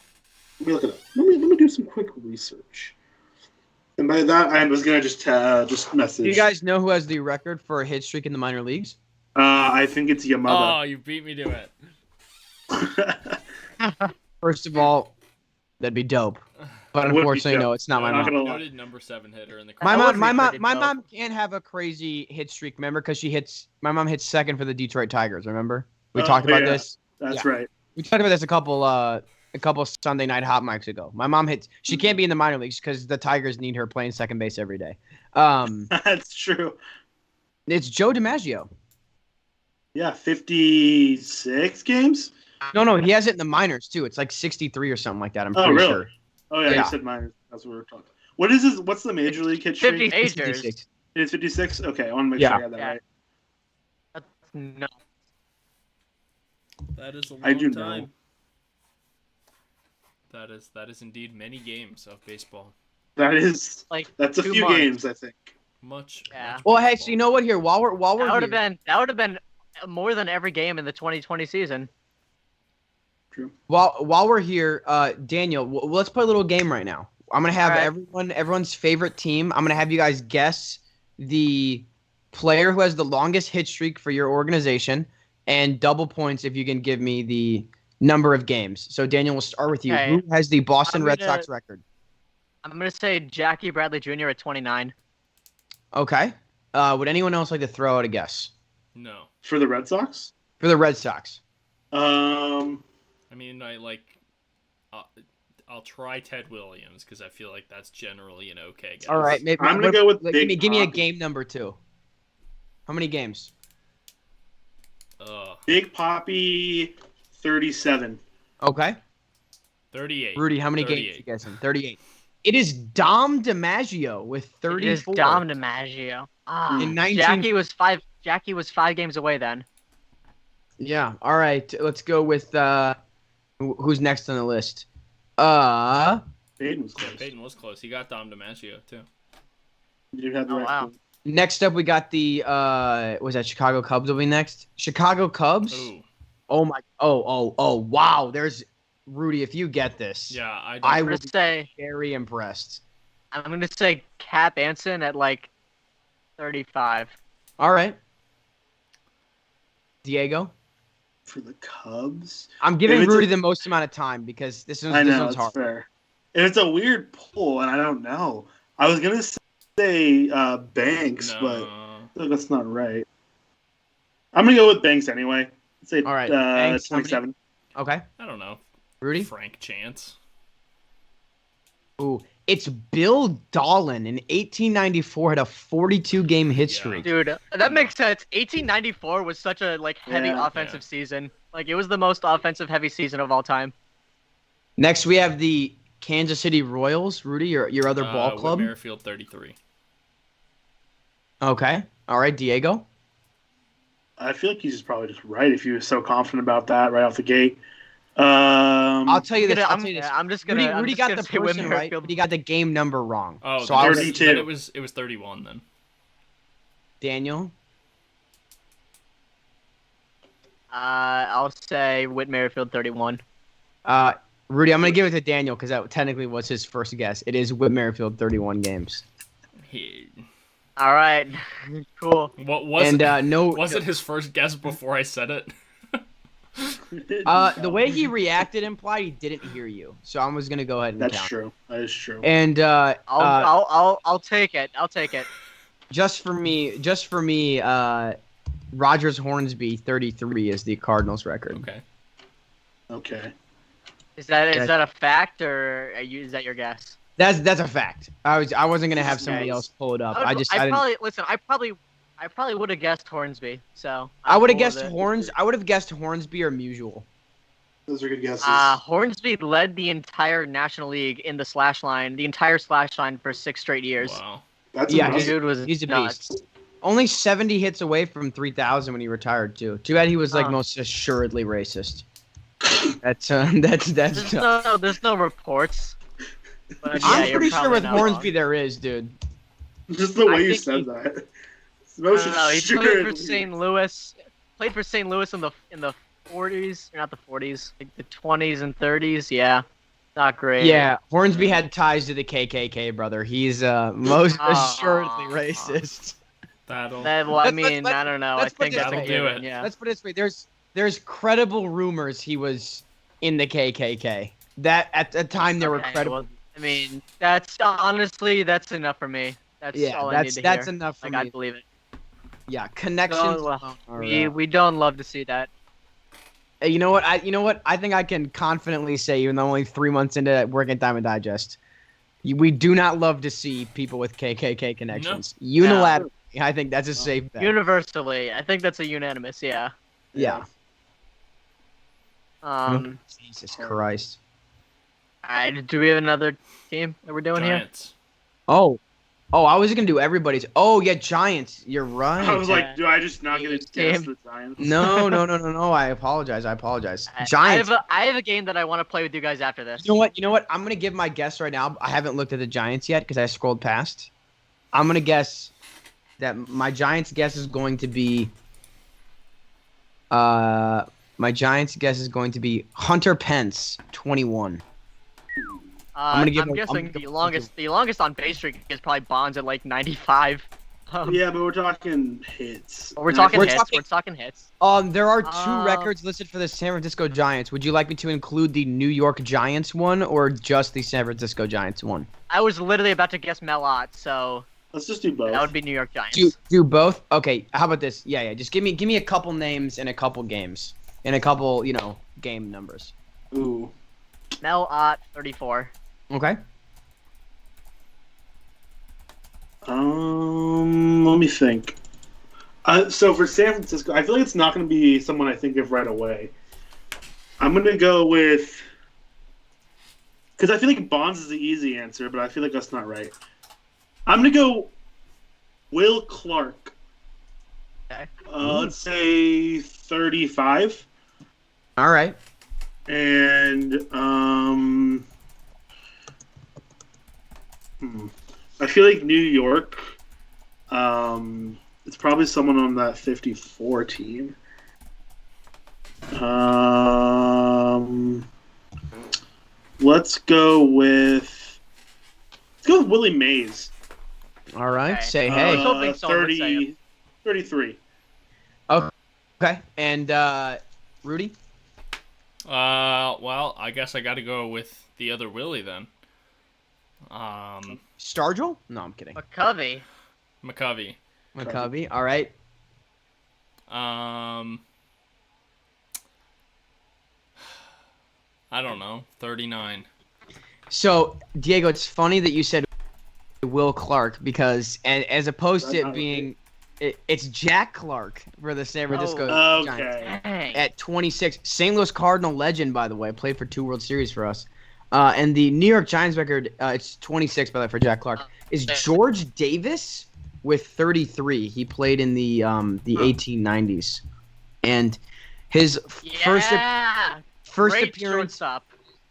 Let me look it up. Let me do some quick research. And by that, I was gonna just message. Do you guys know who has the record for a hit streak in the minor leagues? I think it's oh, Yamada. you beat me to it. First of all, that'd be dope. But Would be unfortunately, dope. no, it's not my I'm not mom. gonna lie. Noted number 7 hitter in the My That would mom, be my pretty mom, my dope. mom can't have a crazy hit streak. Remember, because my mom hits second for the Detroit Tigers. Remember, we talked about yeah. this. That's Yeah. right. We talked about this a couple Sunday night hot mics ago. My mom hits. She can't be in the minor leagues because the Tigers need her playing second base every day. That's true. It's Joe DiMaggio. Yeah, 56 games. No, he has it in the minors too. It's like 63 or something like that. I'm Oh, pretty really? sure. Oh yeah, Yeah. you said minors. That's what we were talking. What is this? What's the major league hit streak? 50 majors. 56. It's 56. Okay, I want to make Yeah. sure I got that Yeah. right. That's no. That is a long I do time. know. That is indeed many games of baseball. That's Like a 2 few months. games, I think. Much. Yeah. much Well, hey, baseball. so you know what? Here, while we're That would here, have been more than every game in the 2020 season. True. while we're here, Daniel, let's play a little game right now. I'm gonna have All right. everyone's favorite team. I'm gonna have you guys guess the player who has the longest hit streak for your organization, and double points if you can give me the number of games. So Daniel, we'll start with you. Okay. Who has the Boston I'm Red gonna- Sox record? I'm gonna say Jackie Bradley Jr. at 29. Okay. Would anyone else like to throw out a guess No. For the Red Sox? for the Red Sox? I mean, I'll try Ted Williams because I feel like that's generally an okay guess. All right, maybe I'm gonna go with Big give me a Poppy. game number 2. How many games? Big Poppy, 37. Okay. 38. Rudy, how many games 38. you guessing? 38. It is Dom DiMaggio with 34. It is Dom DiMaggio. In 19 Jackie was 5 games away then. Yeah. All right. Let's go with who's next on the list. Peyton was close. Peyton was close. He got Dom DiMaggio too. You have the Oh, right wow. clue. Next up, we got the was that Chicago Cubs will be next? Chicago Cubs. Ooh. Oh my. Oh. Wow. There's Rudy. If you get this, Yeah, I I'm will gonna say be very impressed. Cap Anson at like 35. All right. Diego. For the Cubs? I'm giving If it's Rudy the most amount of time because this I one's know, it's hard. fair. And it's a weird pull, and I don't know. I was going to say Banks, but No. I feel like that's not right. I'm going to go with Banks anyway. Let's say All right, Banks, how many? 27. Okay. I don't know. Rudy. Frank Chance. Ooh, it's Bill Dolan in 1894 had a 42-game hit Yeah. streak. Dude, that makes sense. 1894 was such a heavy Yeah. offensive season. Like it was the most offensive heavy season of all time. Next, we have the Kansas City Royals. Rudy, your other ball club. Whit Merrifield 33. Okay. All right, Diego. I feel like he's probably just right if he was so confident about that right off the gate. I'll tell you this. I'm, I'll tell you this. I'm just gonna. Rudy got the say Whit person right, Merrifield. but he got the game number wrong. Oh, so I'll then, 32. then it was 31 then. Daniel. I'll say Whit Merrifield 31. Rudy, I'm gonna give it to Daniel because that technically was his first guess. It is Whit Merrifield, 31 games. All right, cool. What was And it? no, Was it his first guess before I said it? the way he reacted implied he didn't hear you, so I was gonna go ahead and That's count. true. That is true. And I'll take it. I'll take it. just for me, Rogers Hornsby 33 is the Cardinals record. Okay. Okay. Is that a fact or is that your guess? That's a fact. I wasn't gonna have somebody Nice. else pull it up. I didn't. probably would have guessed Hornsby. So I would have cool with guessed it. I would have guessed Hornsby or Musial. Those are good guesses. Hornsby led the entire National League in the slash line, for 6 straight years. Wow. That's Yeah, impressive. Dude was He's a nuts. beast. Only 70 hits away from 3,000 when he retired too. Too bad he was like Huh. most assuredly racist. That's There's no reports. But, yeah, I'm you're pretty sure probably with not Hornsby wrong. there is, dude. Just the I way you think said he- that. I don't know. He played for St. Louis. Played for St. Louis in the 40s, or not the 40s, like the 20s and 30s. Yeah, not great. Yeah, Hornsby had ties to the KKK, brother. He's most Oh. assuredly racist. That'll. I Let's- mean, let's- I don't know. I let's put think this that's a way. That'll do given, it. Yeah. Let's put it this way: there's credible rumors he was in the KKK. That at the time there were Okay, credible. well, I mean, that's enough for me. That's all I need to that's hear. enough for Like, me. I believe it. Yeah, connections. Oh, well, alone are, we don't love to see that. You know what? I think I can confidently say, even though I'm only 3 months into working Diamond Digest, we do not love to see people with KKK connections. Unilaterally, I think that's a safe bet. Universally, I think that's a unanimous. Yeah. Yeah. Um. Jesus Christ. Alright, do we have another team that we're doing here? Giants. Oh, I was gonna do everybody's. Oh yeah, Giants. You're right. I was like, do I just not get a guess Team. the Giants? No. I apologize. Giants. I have a game that I want to play with you guys after this. You know what? I'm gonna give my guess right now. I haven't looked at the Giants yet because I scrolled past. I'm gonna guess that my Giants guess is going to be. My Giants guess is going to be Hunter Pence, 21. I'm give him- guessing I'm the gonna- longest on base streak is probably Bonds at like 95. Yeah, but we're talking hits. We're And talking I We're think- hits. talking- We're talking hits. There are 2 Uh, records listed for the San Francisco Giants. Would you like me to include the New York Giants one or just the San Francisco Giants one? I was literally about to guess Mel Ott, so Let's just do both. that would be New York Giants. Do both? Okay. How about this? Yeah. Just give me a couple names and a couple games and a couple game numbers. Ooh. Mel Ott, 34. Okay. Let me think. So for San Francisco, I feel like it's not going to be someone I think of right away. I'm going to go with, because I feel like Bonds is the easy answer, but I feel like that's not right. I'm going to go Will Clark. Okay. Let's say 35. All right. And I feel like New York. It's probably someone on that 54 team. Let's go with Willie Mays. All right. Okay. Say I hey. was hoping someone would say him. 33. Okay. And Rudy? Well, I guess I got to go with the other Willie then. Stargell? No, I'm kidding. McCovey. McCovey. McCovey. All right. I don't know. 39. So, Diego, it's funny that you said Will Clark because as opposed to it being it's Jack Clark for the San Francisco Giants. Okay. Dang. At 26. St. Louis Cardinal legend, by the way. Played for 2 World Series for us. And the New York Giants record, it's 26, by the way, for Jack Clark, is George Davis with 33. He played in the 1890s. And his first Great appearance, shortstop.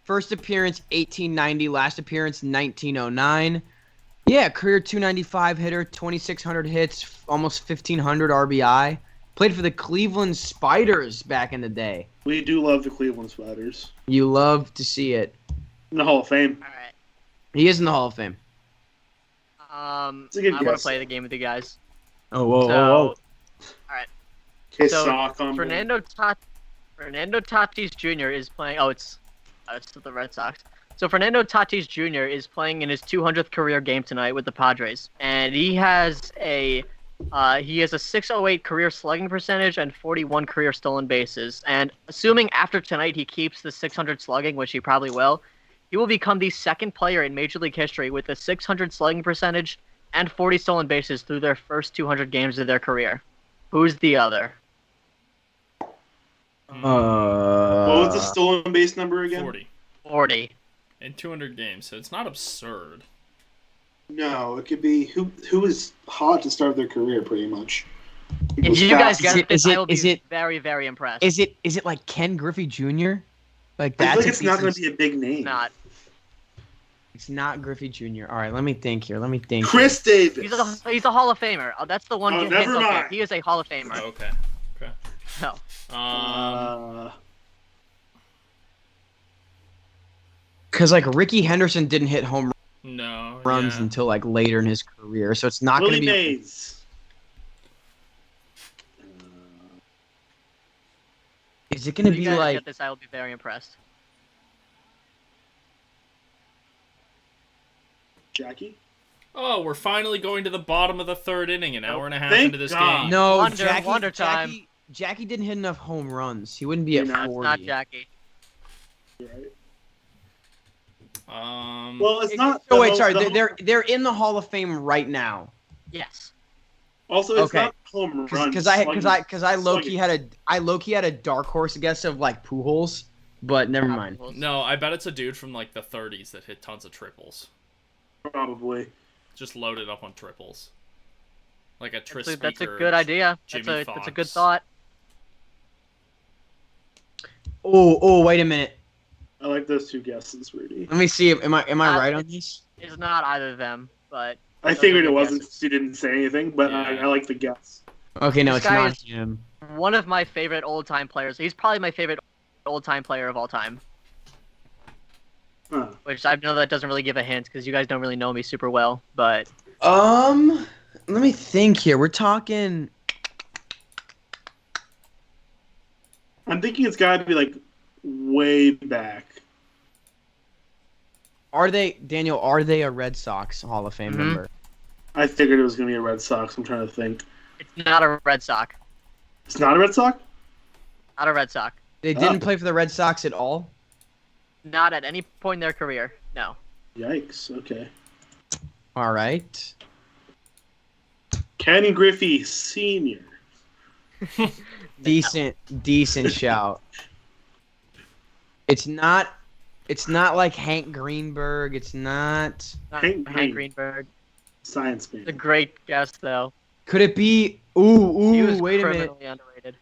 1890, last appearance 1909. Yeah, career 295 hitter, 2,600 hits, almost 1,500 RBI. Played for the Cleveland Spiders back in the day. We do love the Cleveland Spiders. You love to see it. In the Hall of Fame. All right. He is in the Hall of Fame. It's a good I want guess. to play the game with you guys. Oh, whoa, So, Okay, So, sock on Fernando Tatis Jr. is playing. Oh, it's the Red Sox. So Fernando Tatis Jr. is playing in his 200th career game tonight with the Padres, and he has a 608 career slugging percentage and 41 career stolen bases. And assuming after tonight he keeps the 600 slugging, which he probably will, he will become the second player in Major League history with a 600 slugging percentage and 40 stolen bases through their first 200 games of their career. Who's the other? What was the stolen base number again? 40 40. in 200 games, so it's not absurd. No, it could be who was hot to start their career, pretty much. If you guys Is get it- this, is I it- will is be it- very, very impressed. Is it like Ken Griffey Jr.? Like I that's feel like it's not going to be a big name. Not. It's not Griffey Jr. All right, let me think here. Let me think. Chris Davis. He's a Hall of Famer. Oh, that's the one. Oh, hint never I'll give. mind. He is a Hall of Famer. Oh, okay. No. Because like Ricky Henderson didn't hit home No. runs yeah. until like later in his career, so it's not going to Willie be. Mays. Is it going to If you be guys like? get this, I will be very impressed. Jackie? Oh, we're finally going to the bottom of the third inning, an hour and a half Thank into this God. game. No, Wonder time. Jackie didn't hit enough home runs. He wouldn't be at No, It's 40. not Jackie. Right. Well, It's not. Oh wait, the- sorry. the- They're in the Hall of Fame right now. Yes. Also, it's Okay. not home runs. Because I low slugging. key had a dark horse guess of like Pujols, but never mind. no, I bet it's a dude from like the 30s that hit tons of triples. Probably. Just loaded up on triples. Like a Tris That's a Speaker, good idea. Jimmy That's a good Fox. thought. Oh, wait a minute. I like those two guesses, Rudy. Let me see. Am I Uh, right on this? It's not either of them, but I those figured are it good wasn't guesses. because you didn't say anything, but Yeah. I like the guess. Okay, no, This it's guy not is- him. one of my favorite old-time players. He's probably my favorite old-time player of all time. Huh. Which I know that doesn't really give a hint because you guys don't really know me super well, but Let me think here. We're talking. I'm thinking it's got to be like way back. Are they a Red Sox Hall of Fame Mhm. member? I figured it was going to be a Red Sox. I'm trying to think. it's not a Red Sox. It's not a Red Sox? Not a Red Sox. They didn't play for the Red Sox at all. Not at any point in their career. No. Yikes. Okay. All right. Ken Griffey Sr. Decent shout. It's not like Hank Greenberg. It's not. Not Hank Hank Green. Greenberg. Science man. It's a great guess, though. Could it be? He Ooh, was wait a minute. criminally underrated.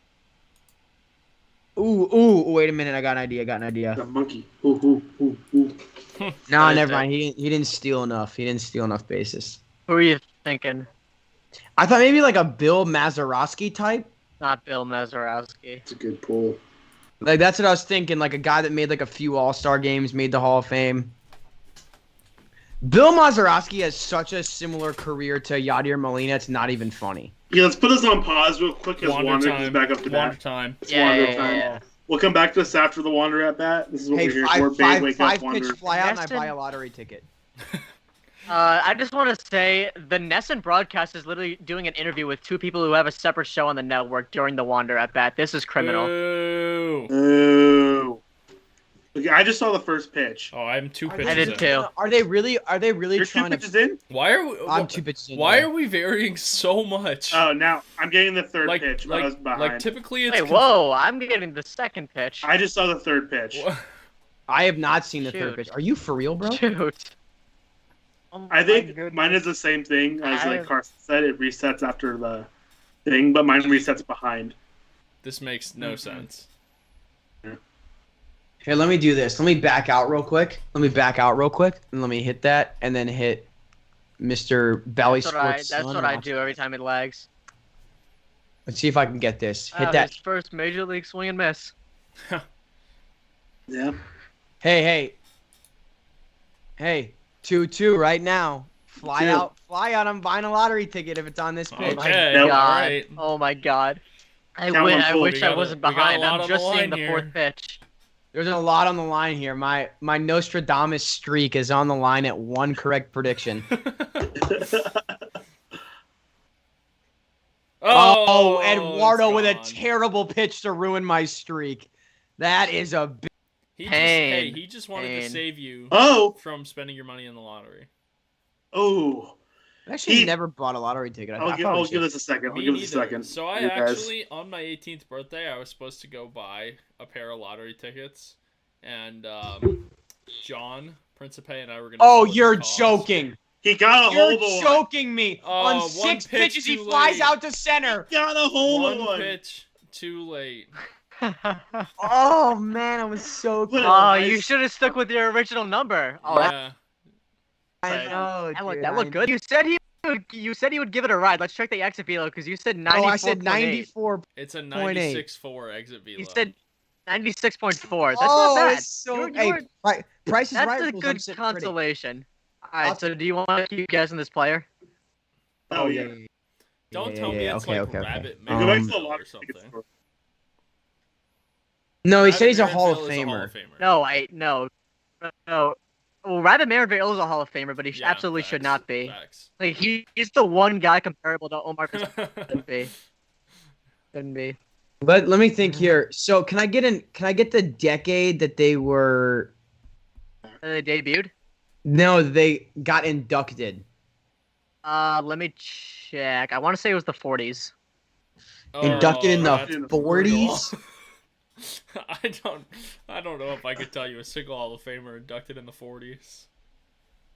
Ooh, wait a minute. I got an idea. The monkey. Ooh. No, What is never it? mind. He didn't steal enough. He didn't steal enough bases. Who are you thinking? I thought maybe like a Bill Mazeroski type. Not Bill Mazeroski. It's a good pull. Like that's what I was thinking. Like a guy that made like a few All-Star games, made the Hall of Fame. Bill Mazeroski has such a similar career to Yadier Molina. It's not even funny. Yeah, let's put this on pause real quick as Wander Wander time. comes back up to Wander bat. time. It's Yeah, Wander yeah, time. yeah. We'll come back to this after the Wander at bat. This is what Hey, we're here for. Big wake up five Wander. pitch fly out and I Nesson- buy a lottery ticket. I just want to say the Nesson broadcast is literally doing an interview with two people who have a separate show on the network during the Wander at bat. This is criminal. Boo. Ooh. Okay, I just saw the first pitch. Oh, I'm two pitches I did in. too. Are they really You're two trying pitches to? in? Why are we? I'm 2 pitches in. Why yeah. are we varying so much? Oh, now I'm getting the third like, pitch. I was behind. like typically it's. Wait, whoa! I'm getting the second pitch. I just saw the third pitch. I have not seen the third Shoot. pitch. Are you for real, bro? Shoot. Oh I my think goodness. mine is the same thing as I- like Carson said. It resets after the thing, but mine resets behind. This makes no sense. Here, let me do this. Let me back out real quick. And let me hit that, and then hit Mr. Valley That's what I Sports. Sun do off. every time it lags. Let's see if I can get this. Hit that. His first major league swing and miss. Yeah. Hey. 2-2 right now. Fly 2. out. I'm buying a lottery ticket if it's on this pitch. Okay, God. all right. Oh my god. I Count one full. wish I wasn't we got a behind. lot I'm on just the seeing line the fourth here. pitch. There's a lot on the line here. My Nostradamus streak is on the line at one correct prediction. Oh, Eduardo it's with a gone. terrible pitch to ruin my streak. That is a big... He just wanted to Pain. save you Oh. from spending your money in the lottery. Oh. I actually He- never bought a lottery ticket. I'll give this a second. I'll Me give this a neither. second. So I You guys. actually, on my 18th birthday, I was supposed to go buy a pair of lottery tickets, and John Principe and I were gonna. Oh, split the you're cost. joking. He got a You're hold of one. joking me. Oh, On one 6 pitch pitches, he too flies late. out to center. Got a hold of One one. pitch too late. Oh, man, I was so What close. Oh, Nice. you should have stuck with your original number. Oh, Yeah. I know, that looked good. You said he would give it a ride. Let's check the exit velo because you said 94. Oh, I said 94. It's a 0.8. 96.4 exit velo. You said 96.4. That's Oh, not bad. it's so... You were- Hey, Price is that's right. a rules, I'm good sitting pretty. consolation. All I'll- right, so do you want to keep guessing this player? Oh, yeah. Don't Yeah, tell me yeah, it's okay, like okay, okay. Rabbit Go back to the Maryville lottery or something. ticket store. No, he Rabbit said he's a Hall of Maryville is a Hall Famer. of Famer. No. Well, Rabbit Maryville is a Hall of Famer, but he Yeah, absolutely should facts, not be. facts. Like he's the one guy comparable to Omar. Shouldn't be. Shouldn't be. Let me think here. So can I get the decade that they were... They debuted. No, they got inducted. Let me check. I want to say it was the 40s. Inducted in the that's 40s? brutal. I don't know if I could tell you a single Hall of Famer inducted in the 40s.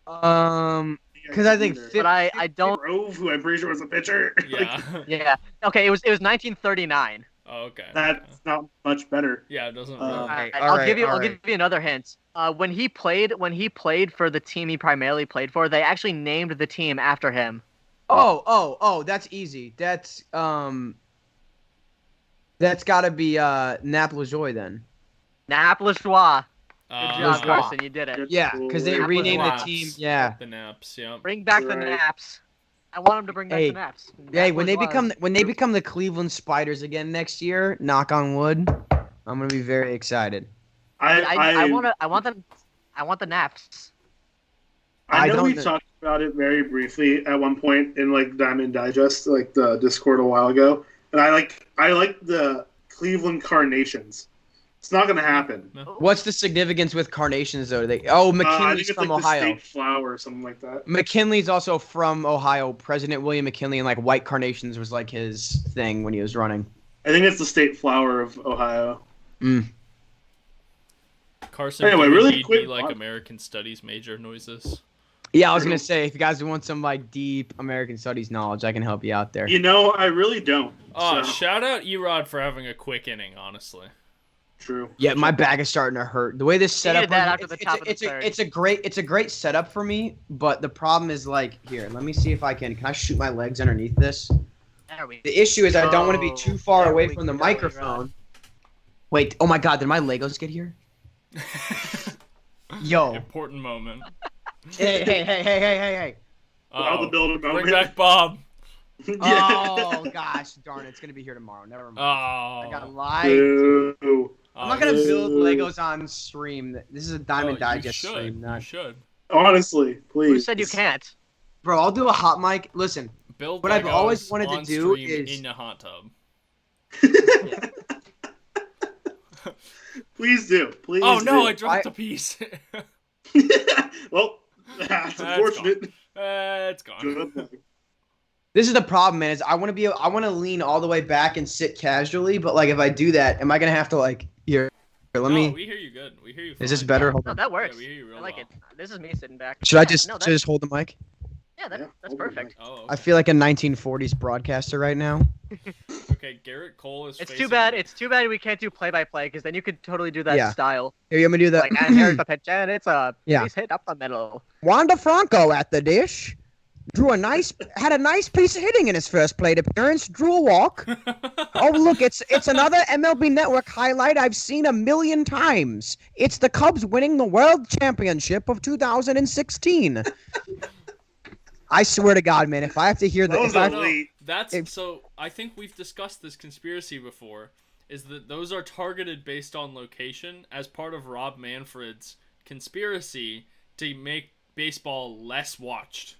Because I think But I don't. Grove, who I'm pretty sure was a pitcher. Yeah. Yeah. Okay. It was 1939. Oh, okay. That's not much better. Yeah, it doesn't. Uh, Really. Alright, I'll give you alright. another hint. When he played for the team he primarily played for, they actually named the team after him. Oh, that's easy. That's gotta be Nap LaJoie then. Nap Lajoie. Good job, Lajoie. Carson. You did it. Good Yeah, because they Nap renamed the Lajoie. team. Yeah. The Naps, yeah. Bring back the Right. Naps. I want him to bring back Hey, the Naps. Hey, Nap when they Lajoie. become the Cleveland Spiders again next year, knock on wood, I'm gonna be very excited. I want the Naps. I I know don't we know. talked about it very briefly at one point in like Diamond Digest, like the Discord a while ago, and I like the Cleveland Carnations. It's not gonna happen. What's the significance with carnations though? I McKinley's think it's from like Ohio. the state flower or something like that. McKinley's also from Ohio. President William McKinley, and like white carnations was like his thing when he was running. I think it's the state flower of Ohio. Carson, Anyway, do really he'd quick be like thought. American Studies major noises. Yeah, I was gonna say if you guys want some like deep American studies knowledge, I can help you out there. You know, I really don't. Oh, so, shout out Erod for having a quick inning, honestly. true. Yeah, my back is starting to hurt. The way this setup, needed that was- after the top of the third. it's a great setup for me. But the problem is like here. Let me see if I can. Can I shoot my legs underneath this? There we The issue is I don't want to be go. too far There away we from the go, microphone. Wait. Oh my God! Did my Legos get here? Yo. Important moment. Hey. All the Oh, build a moment. bring back Bob. Yeah. Oh gosh, darn it! It's gonna be here tomorrow. Never mind. I got Oh. lied. Boo. I'm not gonna build Legos on stream. This is a Diamond Oh, you Digest should. stream, You not. should. Honestly, please. Who said you can't? Bro, I'll do a hot mic. Listen, Build What I've Legos always wanted to on do stream is- in a hot tub. Please do. Please. Oh no, do. I dropped a piece. Well, that's That's unfortunate. It's gone. Good. this is the problem, man. Is I want to lean all the way back and sit casually, but like if I do that, am I gonna have to like here? Let No, me. we hear you good. We hear you. Is this fine. better? Hold No, on. that works. Yeah, we hear you real I like well. it. This is me sitting back. Should I Yeah, just no, should I just hold the mic? Yeah, Yeah, that's hold the perfect. Oh, I okay. feel like a 1940s broadcaster right now. Okay, Garrett Cole is. It's facing- too bad. It's too bad we can't do play-by-play because then you could totally do that Yeah. style. Here, you want me to do that? Like, and here's the pitch, and it's a Yeah. base hit up the middle. Wanda Franco at the dish. had a nice piece of hitting in his first plate appearance. Drew a walk. Oh, look, it's another MLB Network highlight I've seen 1,000,000 times. It's the Cubs winning the World Championship of 2016. I swear to God, man, if I have to hear That was elite. So I think we've discussed this conspiracy before, is that those are targeted based on location as part of Rob Manfred's conspiracy to make baseball less watched.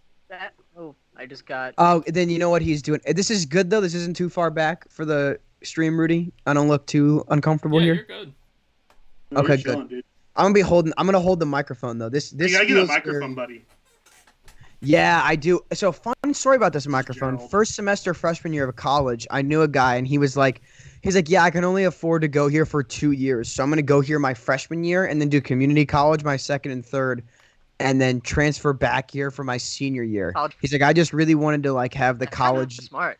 I just got. Oh, then you know what he's doing. This is good though. This isn't too far back for the stream, Rudy. I don't look too uncomfortable Yeah, here. you're good. Okay, You're good. chilling, dude. I'm gonna hold the microphone though. This You gotta get a feels microphone, very- buddy. Yeah, I do. So fun story about this microphone. Gerald. First semester freshman year of college, I knew a guy and he's like, yeah, I can only afford to go here for 2 years. So I'm going to go here my freshman year and then do community college my second and third and then transfer back here for my senior year. College- He's like, I just really wanted to like have the That's kinda college. smart.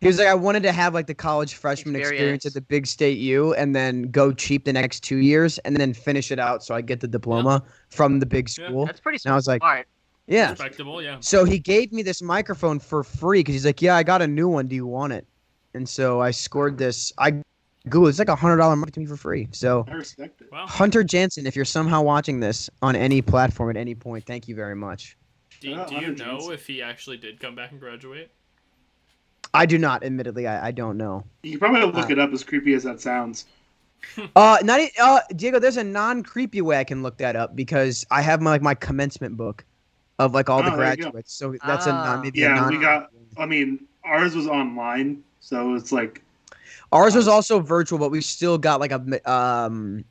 He was like, I wanted to have like the college freshman experience at the big state U and then go cheap the next 2 years and then finish it out so I get the diploma from the big Yeah. school. That's pretty And I was like, smart. yeah. Respectable, yeah. So he gave me this microphone for free because he's like, yeah, I got a new one. Do you want it? And so I scored this. I Googled. It's like $100 mic to me for free. So I respect it. Wow. Hunter Jansen, if you're somehow watching this on any platform at any point, thank you very much. Do Yeah, you 100 know Jansen. if he actually did come back and graduate? I do not, admittedly, I don't know. You can probably look it up, as creepy as that sounds. Diego, there's a non-creepy way I can look that up because I have my commencement book of like all the Oh, there you go. graduates. So that's a non. Yeah, we got. I mean, ours was online, so it's like. Ours was also virtual, but we still got like it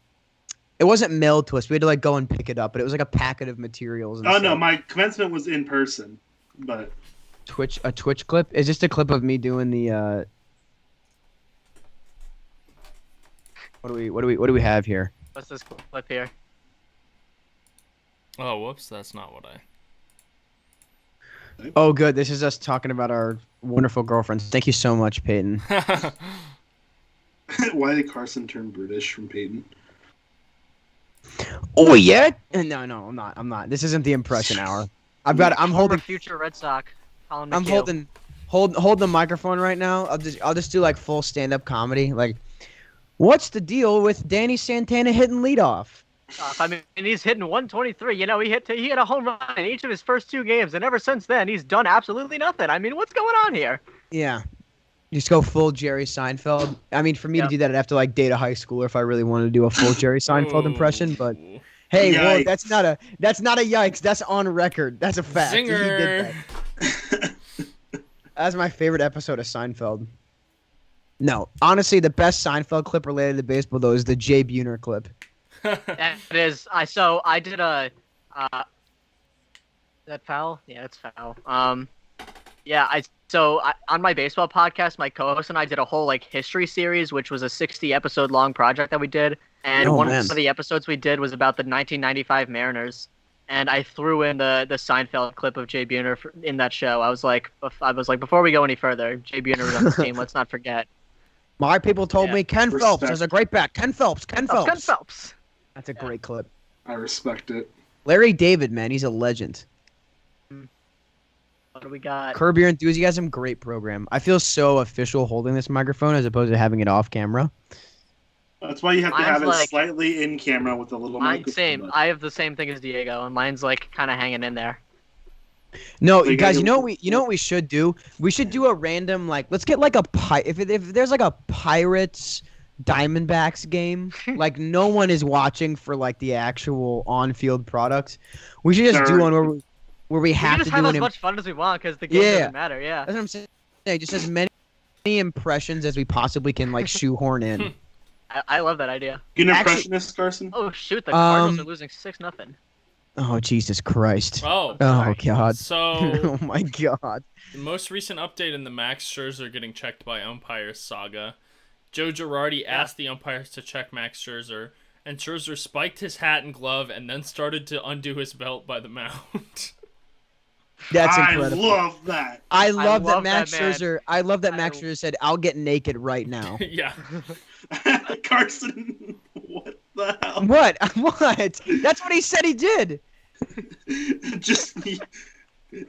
wasn't mailed to us. We had to like go and pick it up, but it was like a packet of materials. And Oh no, stuff. my commencement was in person, but A Twitch clip? Is just a clip of me doing the What do we have here? What's this clip here? Oh, whoops, that's not what I... Oh, good. This is us talking about our wonderful girlfriends. Thank you so much, Peyton. why did Carson turn British from Peyton? Oh yeah? No, I'm not. This isn't the impression hour. I'm Former holding future Red Sox. Colin I'm McHugh. holding the microphone right now. I'll just do like full stand-up comedy. Like, what's the deal with Danny Santana hitting leadoff? I mean, he's hitting 123. You know, he hit a home run in each of his first 2 games, and ever since then, he's done absolutely nothing. I mean, what's going on here? Yeah. Just go full Jerry Seinfeld. I mean, for me to do that, I'd have to like date a high schooler if I really wanted to do a full Jerry Seinfeld impression. But hey, well, Yikes. that's not a yikes. That's on record. That's a fact. He Zinger. did that. That's my favorite episode of Seinfeld. No, honestly, the best Seinfeld clip related to baseball though is the Jay Buhner clip. That is, I did a, is that foul? Yeah, it's foul. On my baseball podcast, my co-host and I did a whole like history series, which was a 60 episode long project that we did. And one of the episodes we did was about the 1995 Mariners. And I threw in the Seinfeld clip of Jay Buhner in that show. I was like, before we go any further, Jay Buhner was on the team. Let's not forget. My people told me Ken Respect. Phelps is a great back. Ken Phelps. Ken Phelps. That's a great clip. I respect it. Larry David, man, he's a legend. What do we got? Curb Your Enthusiasm, great program. I feel so official holding this microphone as opposed to having it off camera. That's why you have to Mine's have it like- slightly in camera with a little microphone. Same. I have the same thing as Diego, and mine's like kind of hanging in there. No, you guys, gotta- you know what we should do? We should do a random like let's get like a if there's like a Pirates Diamondbacks game, like no one is watching for like the actual on-field product. We should just do Sure. one where we We have can to just do have an as much fun as we want because the game Yeah. doesn't matter. Yeah. That's what I'm saying. Just as many impressions as we possibly can like shoehorn in. I love that idea. You an Actually- impressionist, Carson? Oh shoot, the Cardinals Um, are losing 6-0. Oh Jesus Christ. Oh, Oh God. so Oh my God. the most recent update in the Max Scherzer getting checked by umpires saga. Joe Girardi asked the umpires to check Max Scherzer, and Scherzer spiked his hat and glove and then started to undo his belt by the mound. That's I incredible. love that. I love that love Max that man. Scherzer. I love that Max I- Scherzer said, "I'll get naked right now." Yeah. Carson, what the hell? What? What? That's what he said he did. Just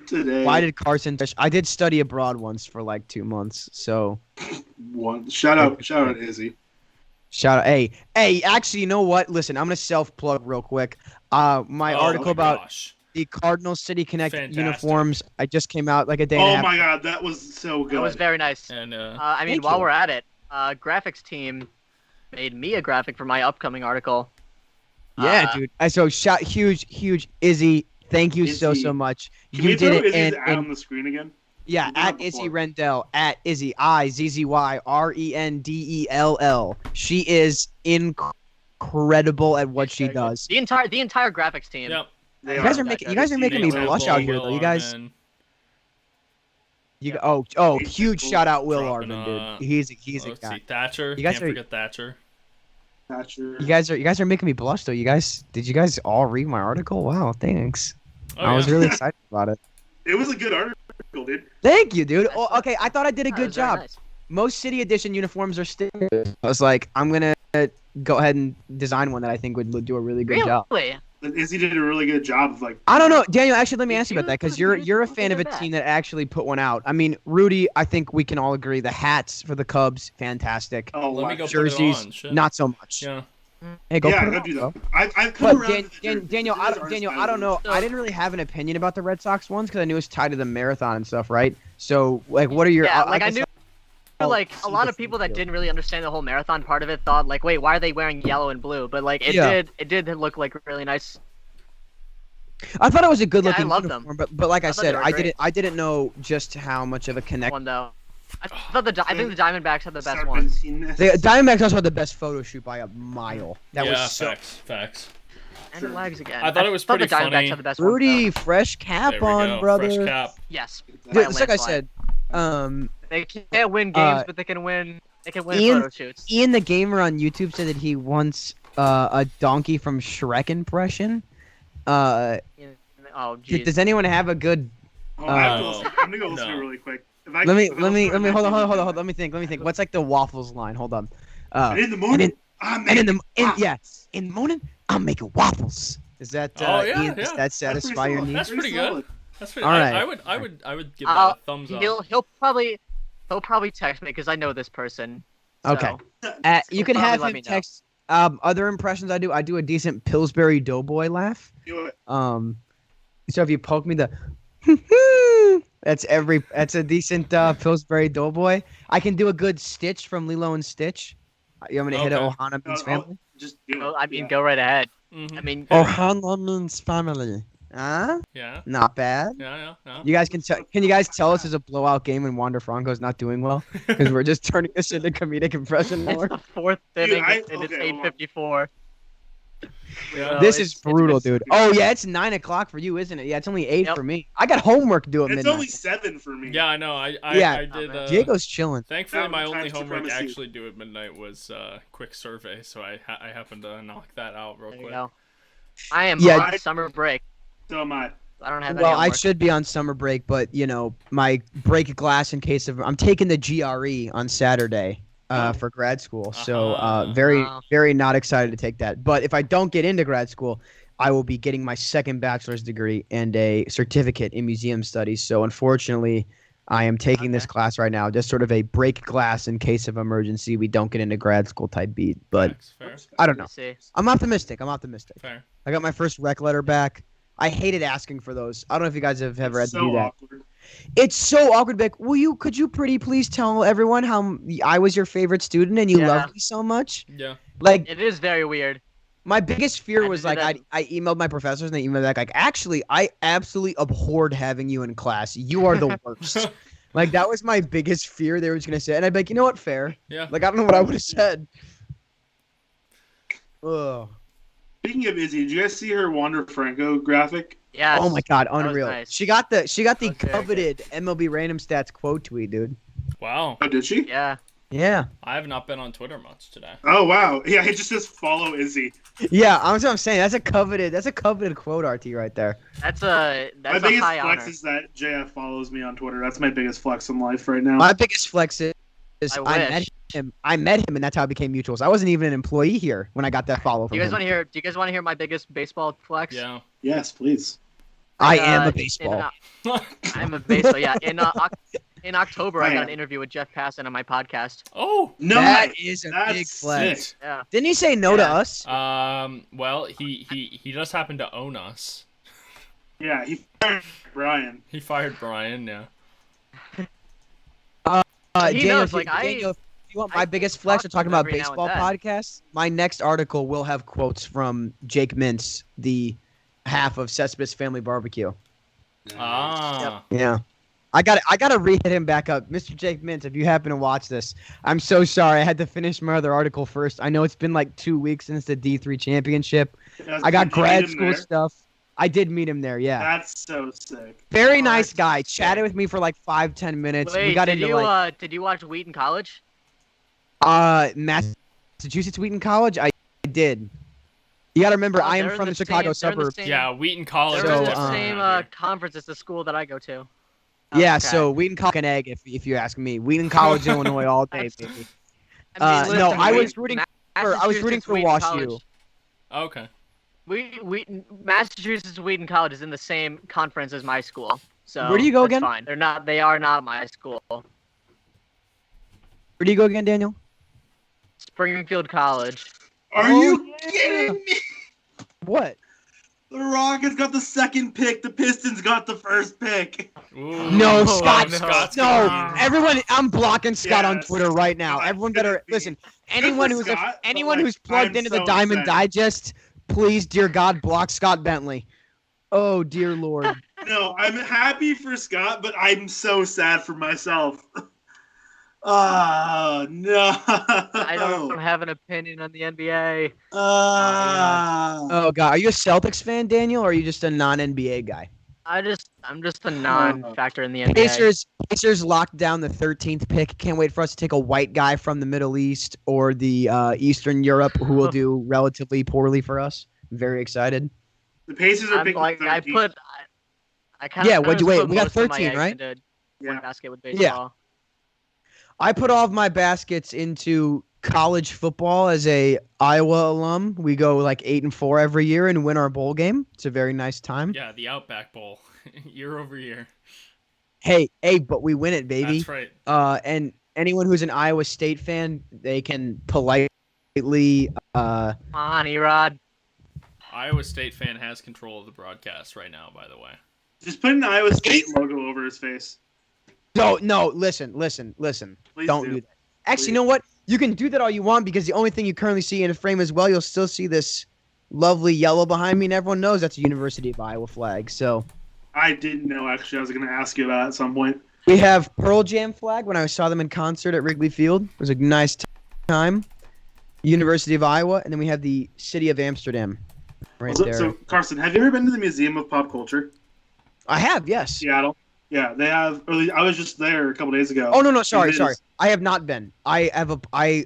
today. Why did Carson? I did study abroad once for like 2 months. So Shout out, Izzy. shout out. Hey. Actually, you know what? Listen, I'm gonna self plug real quick. My article about Gosh. the Cardinal City Connect Fantastic. uniforms. I just came out like a day and a Oh half. my god, that was so good. That was very nice. And I mean, Thank while you. we're at it, graphics team made me a graphic for my upcoming article. Yeah, dude. So huge Izzy. Thank you so Izzy. much. Can you we did throw it Izzy's in, ad on the screen again? yeah, We've done at it Izzy before. Rendell, at Izzy IZZYRENDELL. She is incredible at what she Very good. does. The entire graphics team. yep. They You guys are that making guy. you guys are making me Nate blush Temple, out here though. You guys, Arman, you Yeah. oh Nate huge Temple shout out Will dropping, Arvin, dude. He's a let's guy. see, Thatcher. You guys Can't are- forget Thatcher. Thatcher. You guys are making me blush though. Did you guys all read my article? Wow, thanks. Oh, I was yeah. really excited about it. It was a good article, dude. Thank you, dude. That's Oh, okay, I thought I did a Yeah, it good was very job. nice. Most city edition uniforms are still. I was like, I'm gonna go ahead and design one that I think would do a really good job. Really? But Izzy did a really good job of like. I don't know, Daniel. Actually, let me ask you about You that because do- you're a you fan of a did that. team that actually put one out. I mean, Rudy, I think we can all agree the hats for the Cubs, fantastic. Oh, Let wow. me go Jerseys, put it on. Shit. not so much. Yeah. Hey, go Yeah, put go it on, do bro. that. I've come But around. to the jerseys. Daniel, Jerseys aren't Daniel, as I don't know. So- I didn't really have an opinion about the Red Sox ones because I knew it was tied to the marathon and stuff, right? So, like, what are your? Yeah, like I guess knew. I'll Like a see lot the of people that field. didn't really understand the whole marathon part of it thought like, wait, why are they wearing yellow and blue? But like Yeah. it did look like really nice. I thought it was a good Yeah, I looking love them. uniform, but like I I thought said, they were I didn't know just how much of a connect. One though. I thought I think the Diamondbacks had the best one. The Diamondbacks also had the best photo shoot by a mile. That yeah, was so. facts. And Sure. it lags again. I thought it was the pretty Diamondbacks funny. had the best one. Rudy, fresh cap There we on, go. brother. Fresh cap. Yes. Dude, By a it's like I landslide. said. They can't win games, Uh, but they can win. They can win Ian- photo shoots. Ian the gamer on YouTube said that he wants a donkey from Shrek impression. Oh, jeez. Does anyone have a good? Oh, I have to listen. I'm gonna go listen to No. it really quick. Let me hold on. Let me think. What's like the Waffles line? Hold on. And in the morning, And in the morning, I'm making waffles. Is that Oh, yeah, Ian, does yeah. that satisfy your needs? That's pretty good. That's pretty. All right. I would give that a thumbs up. He'll probably text me because I know this person. Okay. So, You can probably have let him me know. text. Other impressions I do a decent Pillsbury Doughboy laugh. Do it. So if you poke me, that's a decent Pillsbury Doughboy. I can do a good Stitch from Lilo and Stitch. You want me to hit it? Okay. Ohana means family. Just do it. Well, I mean, Yeah. go right ahead. Mhm. I mean, Ohana means family. Huh? Yeah. Not bad. Yeah. You guys can you guys tell us it's a blowout game and Wander Franco's not doing well because we're just turning this into comedic impression it's more. the fourth Dude, inning I- and it's okay, hold on. 8:54. Yeah. This it's- is it's brutal, been- dude. Oh yeah, it's 9 o'clock for you, isn't it? Yeah, it's only 8 Yep. for me. I got homework due at It's midnight. only 7 for me. Yeah, I know. I Yeah. did. Oh, man. Diego's chilling. Thankfully, Time- my time only homework supremacy. actually due at midnight was quick survey, so I happened to knock that out real There you quick. go. I am Yeah. on summer break. So am I. I don't have any Well, I homework. should be on summer break, but you know, my break glass in case of I'm taking the GRE on Saturday for grad school. So Uh-huh. Wow. very not excited to take that. But if I don't get into grad school, I will be getting my second bachelor's degree and a certificate in museum studies. So unfortunately, I am taking this Okay. class right now, just sort of a break glass in case of emergency. We don't get into grad school type beat, but Facts, fair. I don't know. Let me see. I'm optimistic. Fair. I got my first rec letter back. I hated asking for those. I don't know if you guys have ever had It's to so do that. awkward. It's so awkward. Beck, could you pretty please tell everyone how I was your favorite student and you Yeah. loved me so much? Yeah. Like It is very weird. my biggest fear I was did like that. I emailed my professors and they emailed back like, actually, I absolutely abhorred having you in class. You are the worst. Like that was my biggest fear they were just gonna say, and I'd be like, you know what, fair. Yeah. Like I don't know what I would have said. Ugh. Speaking of Izzy, did you guys see her Wander Franco graphic? Yes. Oh my god, was unreal. nice. She got the That was very coveted MLB random stats quote tweet, dude. Wow. Oh, did she? Yeah. Yeah. I have not been on Twitter much today. Oh wow. Yeah, it just says follow Izzy. Yeah, that's what I'm saying. That's a coveted quote, RT, right there. That's My a biggest high flex honor. is that JF follows me on Twitter. That's my biggest flex in life right now. My biggest flex is I met wish. him. I met him, and that's how I became mutuals. I wasn't even an employee here when I got that follow Do from you guys him. want to hear? Do you guys want to hear my biggest baseball flex? Yeah. Yes, please. I am a in, baseball. I'm a baseball. Yeah, in October, I got Man. an interview with Jeff Passan on my podcast. Oh. No, That is a that's big flex. sick. Yeah. Didn't he say no to Yeah. us? Well, he does happen to own us. Yeah, he fired Brian. He fired Brian. Yeah. He Daniel, knows, if you, like, Daniel, if you want I my biggest flex, talk we're to talking him about every now and baseball then. podcasts. My next article will have quotes from Jake Mintz, the half of Cespedes Family Barbecue. Ah. Yeah. I gotta re-hit him back up. Mr. Jake Mintz, if you happen to watch this, I'm so sorry. I had to finish my other article first. I know it's been like 2 weeks since the D3 championship. I got Did you grad meet him school there? stuff. I did meet him there, yeah. That's so sick. Very Oh, nice that's guy. sick. Chatted with me for like 5-10 minutes. Wait, we got did into you like did you watch Wheaton College? Massachusetts Wheaton College. I did. You got to remember, Oh, I am they're in from the Chicago they're in the suburbs. same- Yeah, Wheaton College They're is in So, the different same around here. conference as the school that I go to. Yeah, Okay. so Wheaton College and egg, if you ask me. Wheaton College, Illinois, all day, That's- baby. I mean, no, listen, I was Wheaton- rooting I was rooting Massachusetts for Wheaton WashU. College- Okay. Massachusetts Wheaton College is in the same conference as my school. So Where do you go that's again? Fine. They're not. They are not my school. Where do you go again, Daniel? Springfield College. Are Oh, you yeah. kidding me? What? The Rockets got the second pick. The Pistons got the first pick. Ooh. No, Oh, Scott. no. Scott's No, gonna be- everyone. I'm blocking Scott on Yes. Twitter right now. God, Everyone it's gonna better be- listen. Anyone for who's Scott, but, anyone like, who's plugged I'm into the so Diamond upset. Digest, please, dear God, block Scott Bentley. Oh dear Lord. No, I'm happy for Scott, but I'm so sad for myself. Oh no! I don't have an opinion on the NBA. Oh God, are you a Celtics fan, Daniel, or are you just a non-NBA guy? I'm just a non-factor in the NBA. Pacers locked down the 13th pick. Can't wait for us to take a white guy from the Middle East or the Eastern Europe who will do relatively poorly for us. Very excited. The Pacers are I'm picking like, 13th. I kind of Yeah, what'd you wait? We got 13, right? Into Yeah. one basket with baseball. I put all of my baskets into college football as a Iowa alum. We go like 8-4 every year and win our bowl game. It's a very nice time. Yeah, the Outback Bowl, year over year. Hey, but we win it, baby. That's right. And anyone who's an Iowa State fan, they can politely Come on, Erod. Iowa State fan has control of the broadcast right now, by the way. Just put an Iowa State logo over his face. No, listen. Please Don't do that. Actually, you know what? You can do that all you want because the only thing you currently see in a frame as well, you'll still see this lovely yellow behind me, and everyone knows that's a University of Iowa flag. So I didn't know, actually. I was going to ask you about it at some point. we have Pearl Jam flag when I saw them in concert at Wrigley Field. It was a nice time. University of Iowa, and then we have the City of Amsterdam right there. So, Carson, have you ever been to the Museum of Pop Culture? I have, yes. Seattle? Yeah, they have. Or at least I was just there a couple days ago. Oh no, sorry. It is- I have not been. I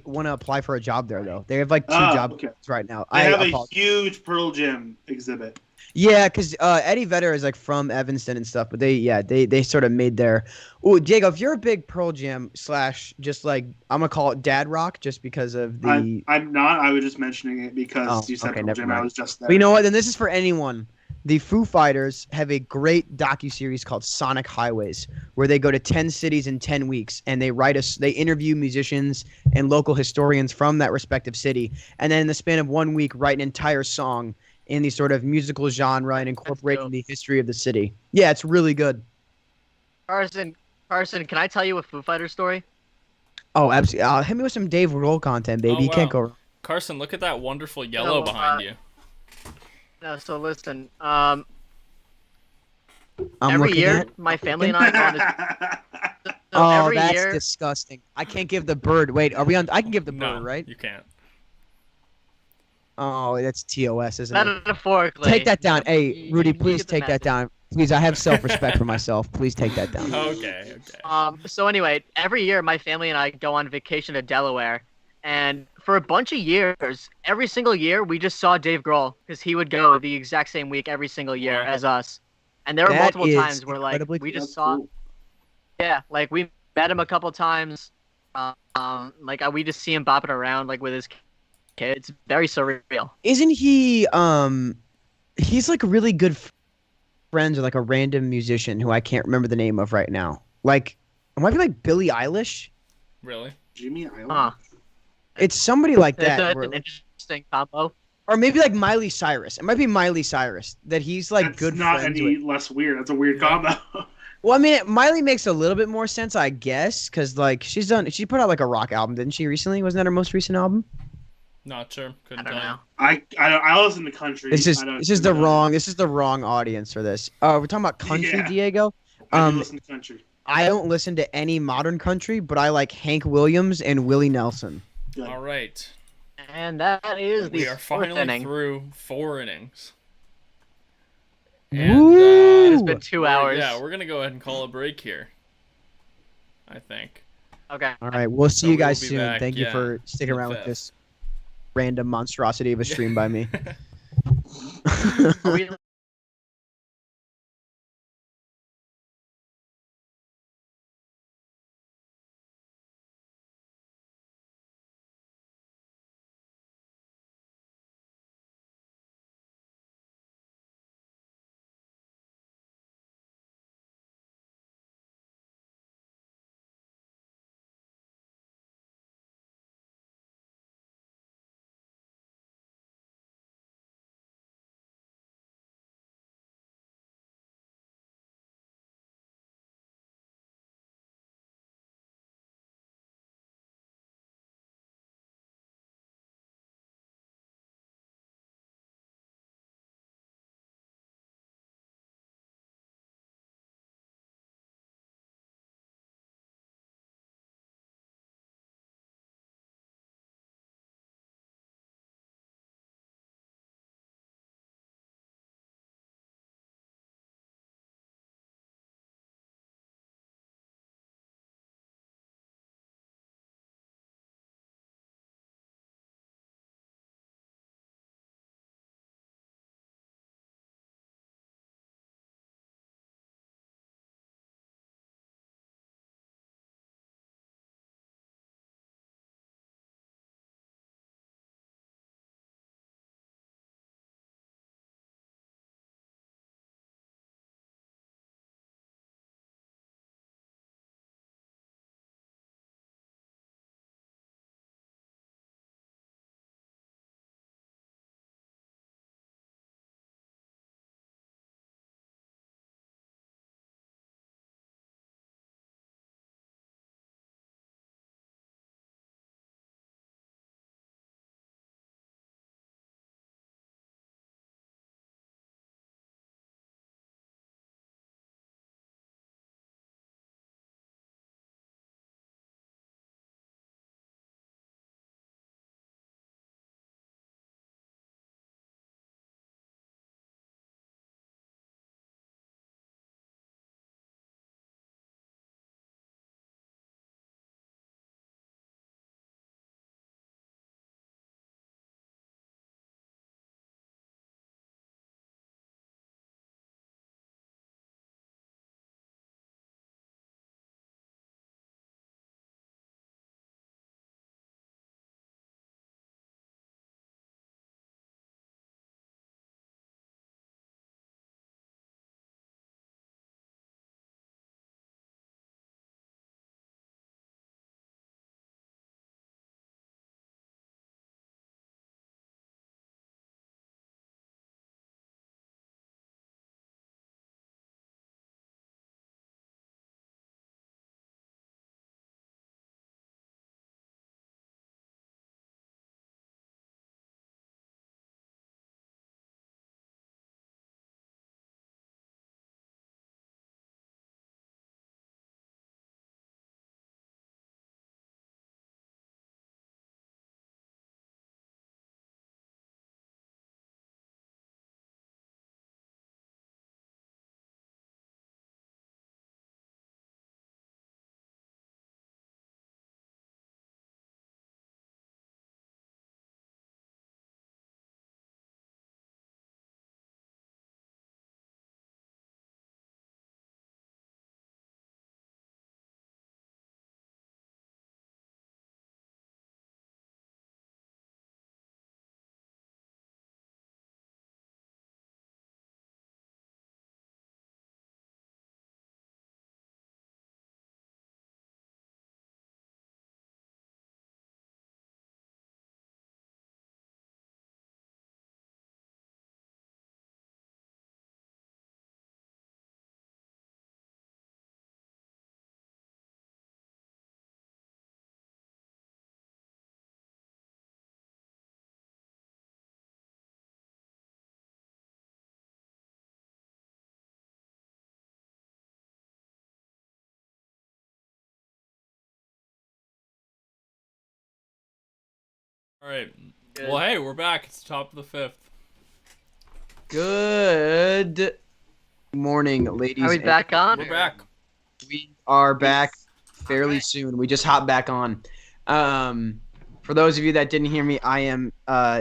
want to apply for a job there though. They have like two jobs okay. right now. They have a apologize. huge Pearl Jam exhibit. Yeah, because Eddie Vedder is like from Evanston and stuff, but they sort of made their. Oh, Diego, if you're a big Pearl Jam / just like I'm gonna call it dad rock, just because of the. I'm not. I was just mentioning it because you said okay, Pearl never Jam. mind. I was just there. But you know what? Then this is for anyone. The Foo Fighters have a great docuseries called Sonic Highways, where they go to 10 cities in 10 weeks and they interview musicians and local historians from that respective city, and then in the span of 1 week write an entire song in the sort of musical genre and incorporating dope. the history of the city. Yeah, it's really good. Carson, can I tell you a Foo Fighter story? Oh, absolutely. Hit me with some Dave Grohl content, baby. Oh, You can't wow. go wrong. Carson, look at that wonderful yellow No, behind you. No, so listen. I'm Every looking year, at- my family and I go on this. So Oh, every that's year, disgusting. I can't give the bird. Wait, are we on? I can give the No, bird, right? you can't. Oh, that's TOS, isn't it? metaphorically. Take that down. Hey, you- Rudy, you please get the take that message. down. Please, I have self-respect for myself. Please take that down. Okay. So anyway, every year my family and I go on vacation to Delaware, and for a bunch of years, every single year we just saw Dave Grohl because he would go the exact same week every single year as us. And there were That multiple is times where like incredibly we That's just saw, cool. yeah, like we met him a couple times. We just see him bopping around like with his kid. It's very surreal. Isn't he? He's like really good friends with like a random musician who I can't remember the name of right now. Like, it might be like Billie Eilish. Really? Jimmy Island. Huh. It's somebody like That's, that. that's an interesting combo. Or maybe like Miley Cyrus. It might be Miley Cyrus that he's like That's good not friends any with. less weird. That's a weird Yeah. combo. Well, I mean, Miley makes a little bit more sense, I guess, because like she put out like a rock album, didn't she recently? Wasn't that her most recent album? Not sure. I Couldn't don't tell you. know. I listen to country. This is I don't this is do the that. wrong this is the wrong audience for this. We're talking about country, Yeah. Diego. I do listen to country. I don't listen to any modern country, but I like Hank Williams and Willie Nelson. Good. All right. And that is the We are fourth finally inning. through 4 innings. Woo! It has been 2 hours. Yeah, we're gonna go ahead and call a break here. I think. Okay. All right, we'll see So you we will guin be soon. back, Thank you yeah, for sticking the around with fifth. this random monstrosity of a stream by me. Are we All right. Good. Well, hey, we're back. It's the top of the fifth. Good morning, ladies. Are we and back on? We're back. We are back fairly Okay. soon. We just hopped back on. For those of you that didn't hear me, I am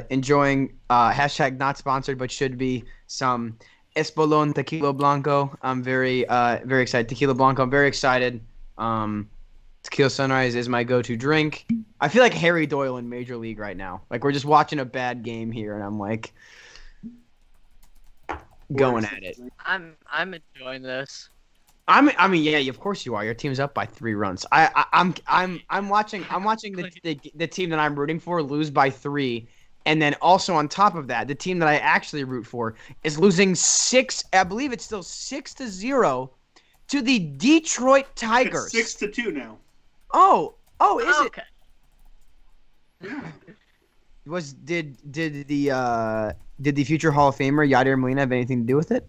enjoying hashtag not sponsored but should be some Espolon Tequila Blanco. I'm very excited. Tequila Blanco. I'm very excited. Tequila Sunrise is my go-to drink. I feel like Harry Doyle in Major League right now. Like we're just watching a bad game here, and I'm like going at it. I'm enjoying this. I mean, yeah, of course you are. Your team's up by 3 runs. I'm watching the team that I'm rooting for lose by 3, and then also on top of that, the team that I actually root for is losing 6. I believe it's still 6-0 to the Detroit Tigers. It's 6-2 now. Oh, is it? Okay. Did the future Hall of Famer Yadier Molina have anything to do with it?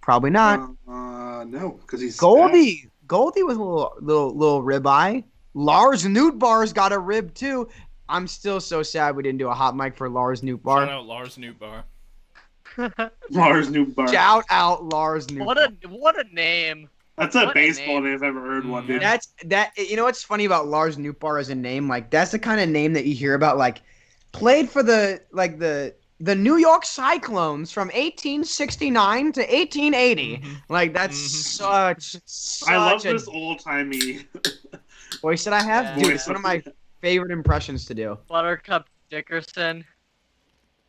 Probably not. No, because he's Goldie was a little ribeye. Lars Nootbaar's got a rib too. I'm still so sad we didn't do a hot mic for Lars Shout Nootbaar. out Lars Nootbaar. Lars Nootbaar. Shout out Lars Nootbaar. What a name. That's a What a baseball name. name if I've ever heard one, dude. That's that. You know what's funny about Lars Nootbaar as a name? Like that's the kind of name that you hear about. Like played for the New York Cyclones from 1869 to 1880. Mhm. Like that's such I love a this old-timey voice that I have. Yeah. Dude, it's one of my favorite impressions to do. Buttercup Dickerson.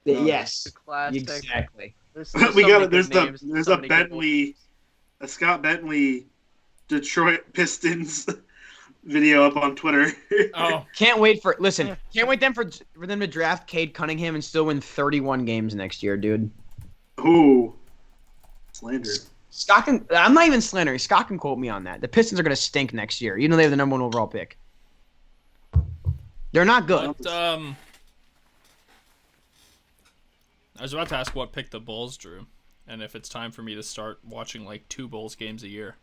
Yes, The classic. exactly. There's we so got many it. There's good names, there's so a many good Bentley, a Scott Bentley, Detroit Pistons video up on Twitter. Oh, Can't wait for them to draft Cade Cunningham and still win 31 games next year, dude. Ooh, slander. I'm not even slandering. Scott can quote me on that. The Pistons are gonna stink next year, even though they have the #1 overall pick. They're not good. but, I was about to ask what pick the Bulls drew, and if it's time for me to start watching like 2 Bulls games a year.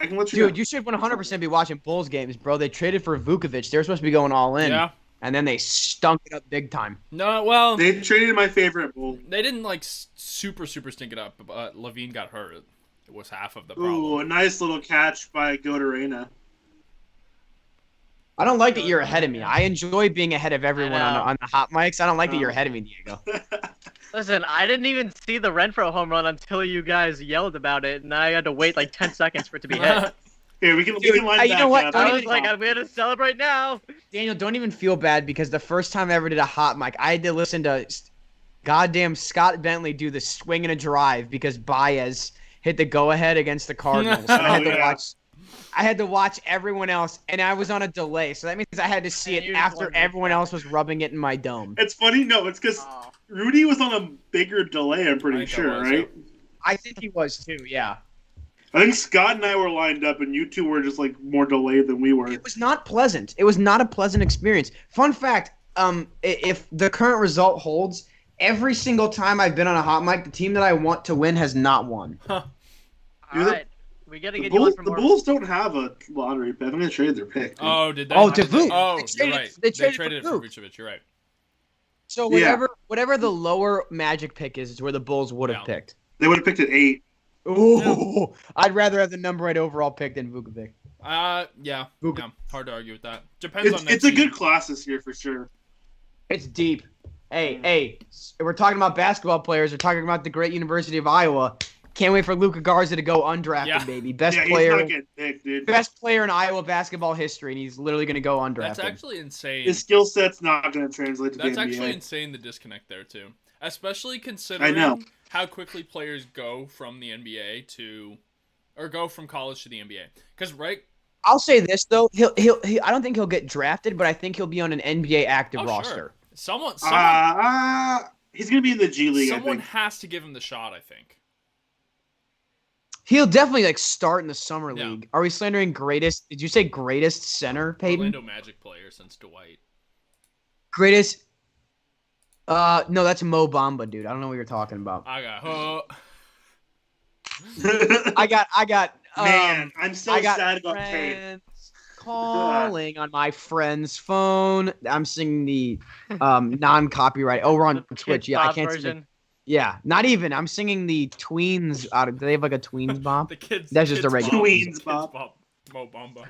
I can let you. Dude, you should 100% be watching Bulls games, bro. They traded for Vukovic. They were supposed to be going all in. Yeah. And then they stunk it up big time. No, well, They traded my favorite Bull. they didn't like super stink it up, but Levine got hurt. It was half of the Ooh, a problem. nice little catch by Godorena. I don't like that you're ahead of me. I enjoy being ahead of everyone I know. on the hot mics. I don't like that you're ahead of me, Diego. Listen, I didn't even see the Renfro home run until you guys yelled about it, and I had to wait like 10 seconds for it to be hit. Here, we can line you back know what? up. Don't I even- was like, I'm gonna celebrate now. Daniel, don't even feel bad because the first time I ever did a hot mic, I had to listen to goddamn Scott Bentley do the swing and a drive because Baez hit the go-ahead against the Cardinals. And I had to watch everyone else, and I was on a delay, so that means I had to see And it you just after wanted to- everyone else was rubbing it in my dome. It's funny, no, it's because Oh. Rudy was on a bigger delay, I'm I pretty think I sure, was, right? I think he was too, yeah. I think Scott and I were lined up, and you two were just like more delayed than we were. It was not pleasant. It was not a pleasant experience. Fun fact, if the current result holds, every single time I've been on a hot mic, the team that I want to win has not won. Dude, Alright, we gotta The get you one Bulls, for the more. Bulls don't have a lottery pick. I'm going to trade their pick. Dude. Oh, did they? Oh, to Vuk. Oh, They you're traded- right. they They traded traded for it for Vuk. Vucevic. You're right. So Yeah. whatever the lower Magic pick is where the Bulls would have Yeah. picked. They would have picked at 8. Ooh, I'd rather have the number 8 overall pick than Vukovic. Yeah. Vuk. Yeah. Hard to argue with that. Depends on It's next a good season. class this year for sure. It's deep. Hey, we're talking about basketball players. We're talking about the great University of Iowa. Can't wait for Luka Garza to go undrafted, Yeah. baby. Best Yeah, he's player, not getting picked, dude. best player in Iowa basketball history, and he's literally going to go undrafted. That's actually insane. His skill set's not going to translate to That's the actually NBA. insane, the disconnect there, too. Especially considering know. how quickly players go from the NBA to... Or go from college to the NBA. Because, right... I'll say this though, he I don't think he'll get drafted, but I think he'll be on an NBA active Oh, roster. sure. Someone He's going to be in the G League, I someone think. has to give him the shot, I think. He'll definitely start in the summer Yeah. league. Are we slandering greatest? Did you say greatest center, Peyton? Orlando Magic player since Dwight. Greatest. No, that's Mo Bamba, dude. I don't know what you're talking about. I got... I got. Man, I'm so I got sad about Cade. friends calling on my friend's phone. I'm singing the non-copyright. Oh, we're on Twitch. Yeah, I Bob can't sing. version. Yeah, not even. I'm singing the Tweens out of. Do they have like a Tweens bop? The kids. That's just a kids regular- bop. Tweens Kids bop. Mo Bamba.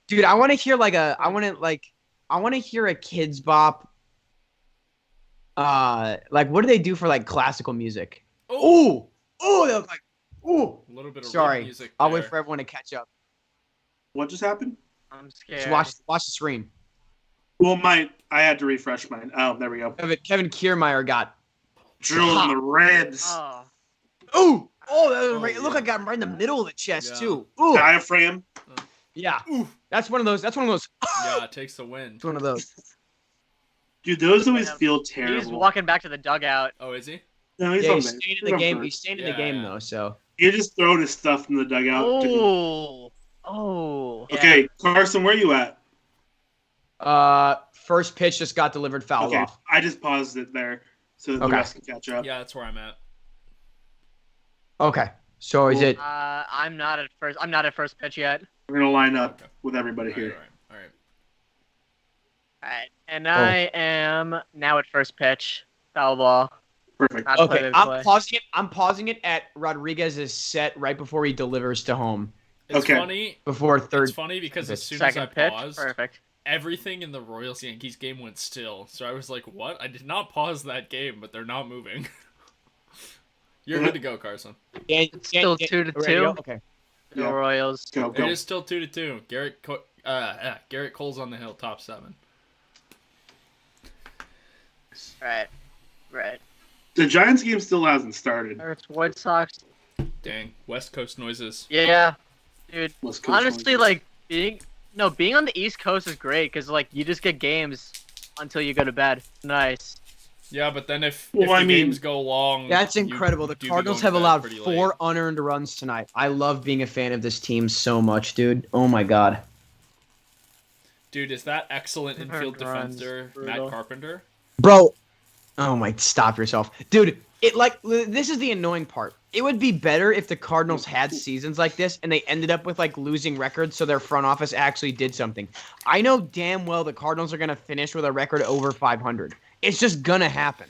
Dude, I want to hear like a. I want to hear a kids bop. Like what do they do for like classical music? Oh, Ooh, they look like. Ooh. a little bit of Sorry, rap music. I'll wait there. for everyone to catch up. What just happened? I'm scared. Just watch the screen. Well, I had to refresh mine. Oh, there we go. Kevin Kiermaier got. Drilled in the ribs. Oh. Ooh. Oh, that was Oh, right. It looked yeah. like I got him right in the middle of the chest Yeah. too. Ooh. Diaphragm. Yeah. Ooh. That's one of those. Yeah, it takes the win. It's one of those. Dude, those always Yeah. feel He's terrible. walking back to the dugout. Oh, is he? No, he's Yeah, on he's there. staying in He's the on game. first. He's staying in Yeah, the game yeah. though. So He just throwing his stuff in the dugout. Oh. Oh. Okay, Carson, where you at? first pitch just got delivered foul Okay, off. I just paused it there so that the Okay. rest can catch up. Yeah, that's where I'm at. Okay. So is it? I'm not at first. I'm not at first pitch yet. We're gonna line up Okay. with everybody All right, here. all right. All right, and Oh. I am now at first pitch. Foul ball. Perfect. Not Okay, play by I'm play. pausing it. I'm pausing it at Rodriguez's set right before he delivers to home. It's Okay. funny. Before third. It's funny because as soon Second as I pitch. paused, Perfect. everything in the Royals Yankees game went still. So I was like, "What? I did not pause that game, but they're not moving." You're good to go, Carson. It's still 2-2. ready to go? Okay. The Yeah. Royals. Go, It go. is still 2-2. Garrett Cole's on the hill, top 7. Right. Right. The Giants game still hasn't started. It's White Sox. Dang, West Coast noises. Yeah, dude. West Coast Honestly, Warriors. like being on the East Coast is great because like you just get games until you go to bed. Nice. Yeah, but then if Well, the I mean, games go long, That's you incredible. The do be Cardinals going have to bed allowed pretty 4 late. unearned runs tonight. I love being a fan of this team so much, dude. Oh my god. Dude, is that excellent infield Runs, defender brutal. Matt Carpenter? Bro. Oh my, stop yourself. Dude, this is the annoying part. It would be better if the Cardinals had seasons like this and they ended up with like losing records so their front office actually did something. I know damn well the Cardinals are going to finish with a record over 500. It's just going to happen.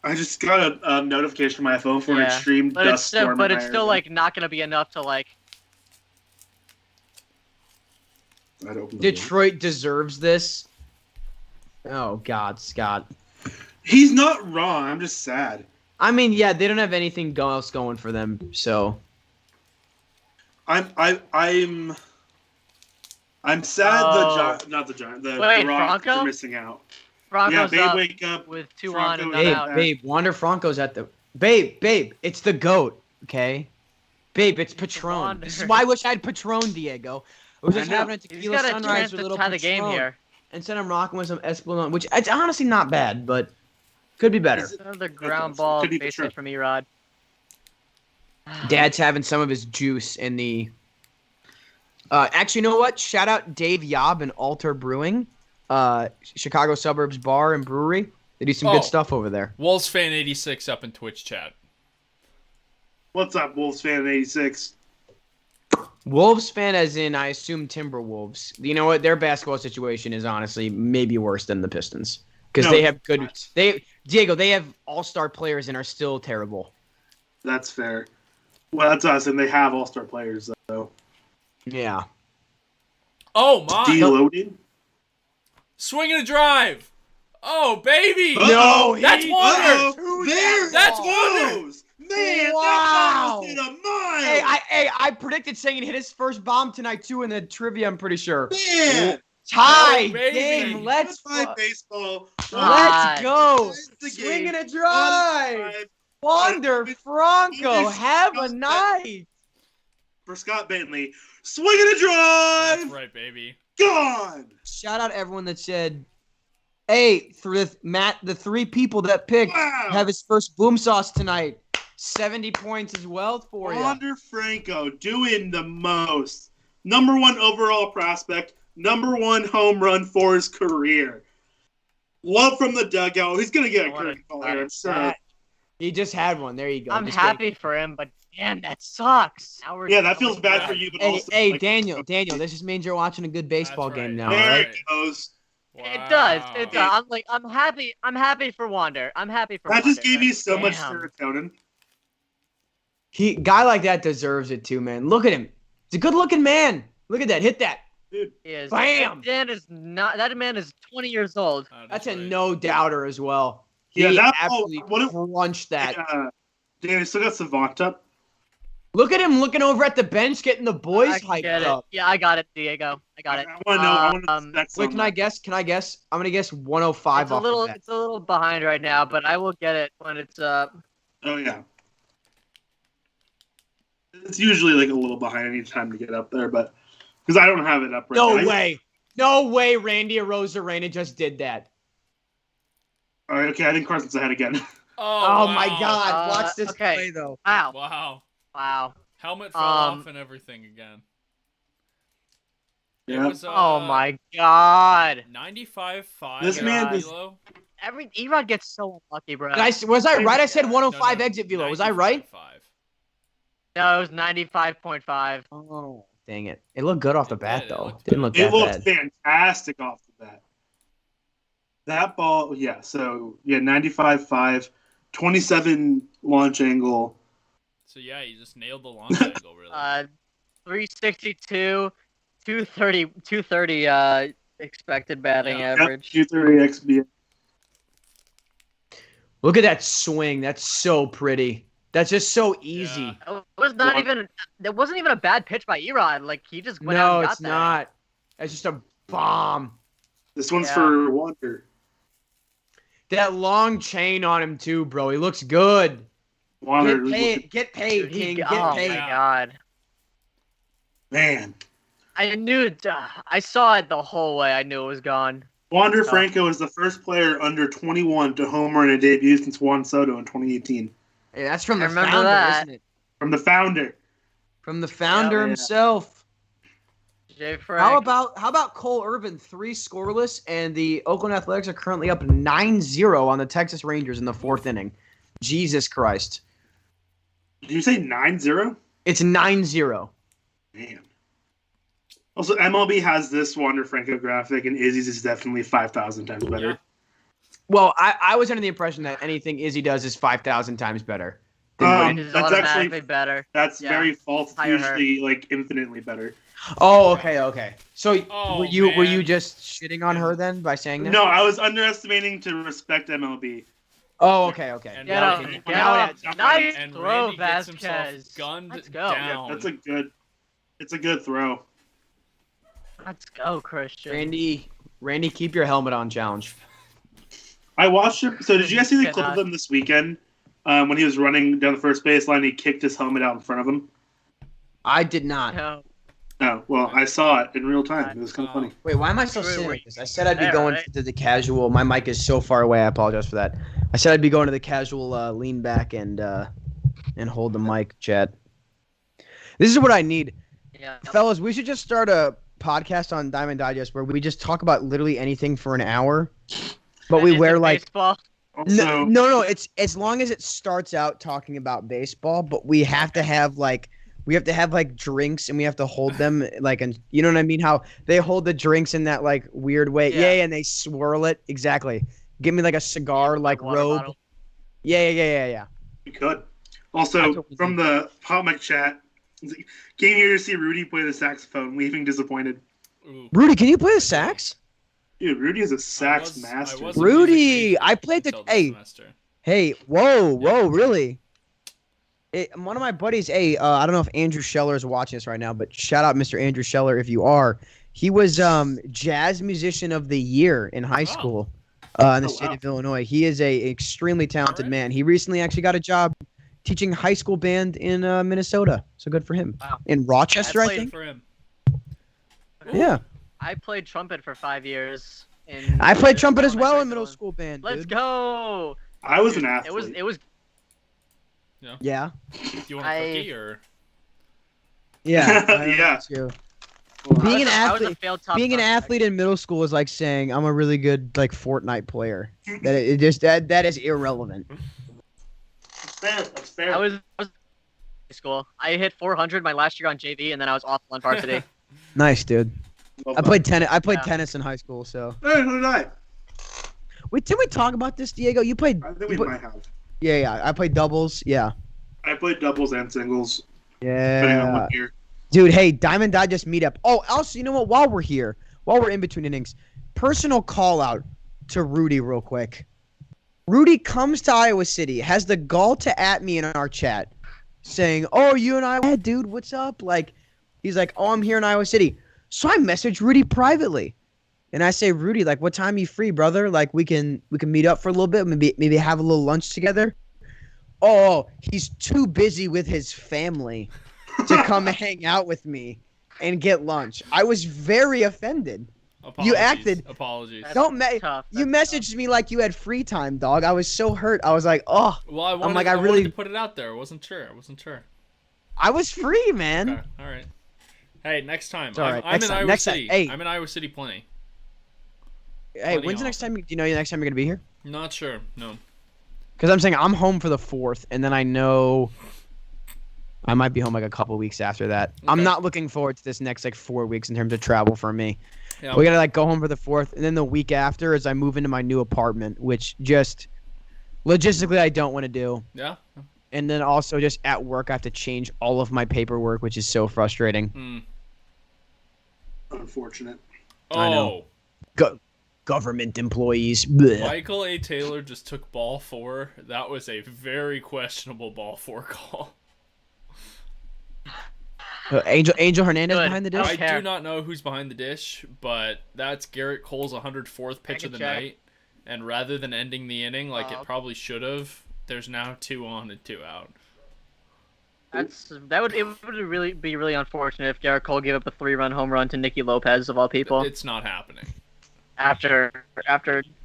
I just got a notification on my phone for an Yeah. extreme But it's dust still, storm. but in it's still Ireland. like not gonna be enough to like. I'd open the door. Detroit deserves this. Oh god, Scott. He's not wrong. I'm just sad. I mean, yeah, they don't have anything else going for them, so I'm sad. Oh. Not the Giant. The Wait, Rock Franco? are missing out. Franco's yeah, Babe up wake up with 2 Franco on and goes none babe, out. babe, Wander Franco's at the babe, it's the GOAT, okay? Babe, it's Patron. Wander. This is why I wish I had Patron, Diego. I was I just know. having a He's tequila got a sunrise chance with a to little tie the game Patron. here. Instead I'm rocking with some Esplanade, which it's honestly not bad, but could be better. Is it- Another ground Could ball be for base sure. hit from Erod. Dad's having some of his juice in the. Actually, you know what? Shout out Dave Yob and Alter Brewing, Chicago Suburbs Bar and Brewery. They do some Oh. good stuff over there. Wolves fan 86 up in Twitch chat. What's up, Wolves fan 86? Wolves fan, as in I assume Timberwolves. You know what? Their basketball situation is honestly maybe worse than the Pistons because No, they have good. not. They have all-star players and are still terrible. That's fair. Well, that's us, and they have all-star players though. Yeah. Oh my! Deloading. Swing and a drive. Oh baby! No, that's Wander. That's Wander. Man, Wow. that almost hit a mile. I predicted saying he'd hit his first bomb tonight too in the trivia. I'm pretty sure. Man, Tie Oh, baby. game. Let's play baseball. let's go. Ties the Swing game. and a drive. Wander Franco. Have a night. For Scott Bentley. Swing and a drive. That's right, baby. Gone. Shout out everyone that said, "Hey, Matt, the 3 people that picked Wow. have his first boom sauce tonight. 70 points as well for you." Wander Franco doing the most. Number 1 overall prospect. Number 1 home run for his career. Love from the dugout. He's going to get a What a curveball here, I'm sure. He just had one. There you go. I'm Just happy for him, but damn, that sucks. Now we're Yeah, that feels going bad back. for you, but kidding. also Hey, like, Daniel, this just means you're watching a good baseball That's game right. now, there all right? it goes. It does. It does. Wow. I'm happy. I'm happy for Wander. I'm happy for That Wander. just gave but you so much damn. serotonin. Guy like that deserves it too, man. Look at him. He's a good-looking man. Look at that. Hit that. He is. Bam! That man is 20 years old. That's a no-doubter as well. Yeah, He that absolutely crunched that. Damn, he still got Savant up. Look at him looking over at the bench, getting the boys I hyped get it. up. Yeah, I got it, Diego. I got it. I want to know. I want to Um, Wait, can I guess? I'm gonna guess 105 It's a off little. the bat. It's a little behind right now, but I will get it when it's up. Oh yeah. It's usually like a little behind. I need time to get up there, but because I don't have it up right now. No way Randy Arozarena just did that. All right, okay. I think Carson's ahead again. Oh my wow. God. Watch this okay. play though. Wow. Wow. Wow. Helmet fell off and everything again. Yeah. It was, Oh my God. 95.5. This man is- Velo. Erod gets so unlucky, bro. Was I right? I said No, 105 no, exit velo. Was I right? 95.5. No, it was 95.5. Oh, dang it. It looked good off the It bat did. It though. looked Didn't good. look It that looked bad. fantastic off the bat. That ball, yeah. So yeah, 95.5, 27 launch angle. So yeah, you just nailed the launch angle, really. 362, 230 expected batting Yeah. average. 230 XB. Look at that swing. That's so pretty. That's just so easy. Yeah. It was not even. That wasn't even a bad pitch by Erod. Like he just went out No, and got it's that. not. That's just a bomb. This one's Yeah. for Wander. That long chain on him too, bro. He looks good. Wander, Get paid, Dude, King. Get oh paid. my God. man. I knew it. I saw it the whole way. I knew it was gone. Wander Oh. Franco is the first player under 21 to homer in a debut since Juan Soto in 2018. Hey, that's from I the remember founder, that. isn't it? From the founder. From the founder Yeah. himself. Jay Frank. How about Cole Irvin, 3 scoreless, and the Oakland Athletics are currently up 9-0 on the Texas Rangers in the 4th inning. Jesus Christ. Did you say 9-0? It's 9-0. Man. Also, MLB has this Wander Franco graphic, and Izzy's is definitely 5,000 times better. Yeah. Well, I was under the impression that anything Izzy does is 5,000 times better. than Um, It is That's automatically actually- better. That's Yeah. very false. It's Hire her. usually like infinitely better. Oh, okay. So Oh, were you man. just shitting on her then by saying that? No, I was underestimating to respect MLB. Oh, okay. And Get Now up. we can- Get now up. it adds- Nice And throw, Randy gets himself Vasquez. gunned Let's go. down. That's it's a good throw. Let's go, Christian. Randy, keep your helmet on challenge. I watched it. So did you guys see the clip Cannot. of him this weekend when he was running down the first baseline? He kicked his helmet out in front of him. I did not. No. Oh, well, I saw it in real time. It was kind of funny. Wait, why am I still Wait, sitting wait. like this? I said I'd be There, going right? to the casual. My mic is so far away. I apologize for that. I said I'd be going to the casual lean back and hold the mic, chat. This is what I need. Yeah. Fellas, we should just start a podcast on Diamond Digest where we just talk about literally anything for an hour, but we Is wear it like baseball. Also, no. It's as long as it starts out talking about baseball, but we have to have like drinks and we have to hold them like, and you know what I mean? How they hold the drinks in that like weird way, Yeah. and they swirl it exactly. Give me like a cigar like Water robe. bottle. Yeah. we could. That's Also, what we from the Pop Mic chat, came here to see Rudy play the saxophone, leaving disappointed. Ooh. Rudy, can you play the sax? Dude, Rudy is a I sax was- master. I was a Rudy, music major I played the- until this hey. semester. Hey, whoa, really? One of my buddies, I don't know if Andrew Scheller is watching this right now, but shout out Mr. Andrew Scheller if you are. He was Jazz Musician of the Year in high school in the state wow. of Illinois. He is a extremely talented Alright. man. He recently actually got a job teaching high school band in Minnesota, so good for him. Wow. In Rochester, I played think. For him. Yeah, I played trumpet for 5 years. I played trumpet as my well grade in middle school. school band. Let's dude. go. I was an It athlete. was Yeah, Do you want a I- cookie or? yeah, I Yeah. know, too. I Being was an I was a athlete- failed top Being an prospect. athlete in middle school is like saying I'm a really good like Fortnite player. That it just that is irrelevant. fair. That's fair. I was in school. I hit 400 my last year on JV, and then I was awful on varsity. Nice, dude. Love I that. played tennis. I played Yeah. tennis in high school. So Hey, who did I? wait, did we talk about this, Diego? You played. I think we you put- might have. Yeah. I played doubles. Yeah. I played doubles and singles, depending on Yeah. what year. Dude, hey, Diamond Digest meetup. Oh, also, you know what? While we're here, while we're in between innings, personal call out to Rudy real quick. Rudy comes to Iowa City, has the gall to at me in our chat, saying, "Oh, you and I, yeah, dude, what's up?" Like, he's like, "Oh, I'm here in Iowa City." So I message Rudy privately, and I say, "Rudy, like, what time you free, brother? Like, we can meet up for a little bit, maybe have a little lunch together." Oh, he's too busy with his family to come hang out with me and get lunch. I was very offended. Apologies. acted- Apologies. That's Don't tough. you That's messaged me like you had free time, dog. I was so hurt. I was like, oh, Well, I wanted, like, I I wanted really- to put it out there. I wasn't sure. I was free, man. Okay. All right. Hey, next time. It's all right. I'm Next in time. Iowa Next time. City. Hey. I'm in Iowa City plenty. Hey, Plenty when's the next often. time? Do you know the next time you're gonna be here? Not sure. No. Because I'm saying I'm home for the 4th, and then I know I might be home like a couple weeks after that. I'm Okay. not looking forward to this next like 4 weeks in terms of travel for me. Yeah. We gotta like go home for the 4th, and then the week after is I move into my new apartment, which just logistically I don't want to do. Yeah. And then also just at work I have to change all of my paperwork, which is so frustrating. Mm. Unfortunate. Oh. I know. Government employees. Blech. Michael A. Taylor just took ball 4. That was a very questionable ball 4 call. Angel Hernandez Good. behind the I dish. don't care. do not know who's behind the dish, but that's Garrett Cole's 104th pitch I of the can check. night. And rather than ending the inning like it Oh. probably should have, there's now 2 on and 2 out. it would really be really unfortunate if Garrett Cole gave up a 3-run home run to Nicky Lopez of all people It's not happening. after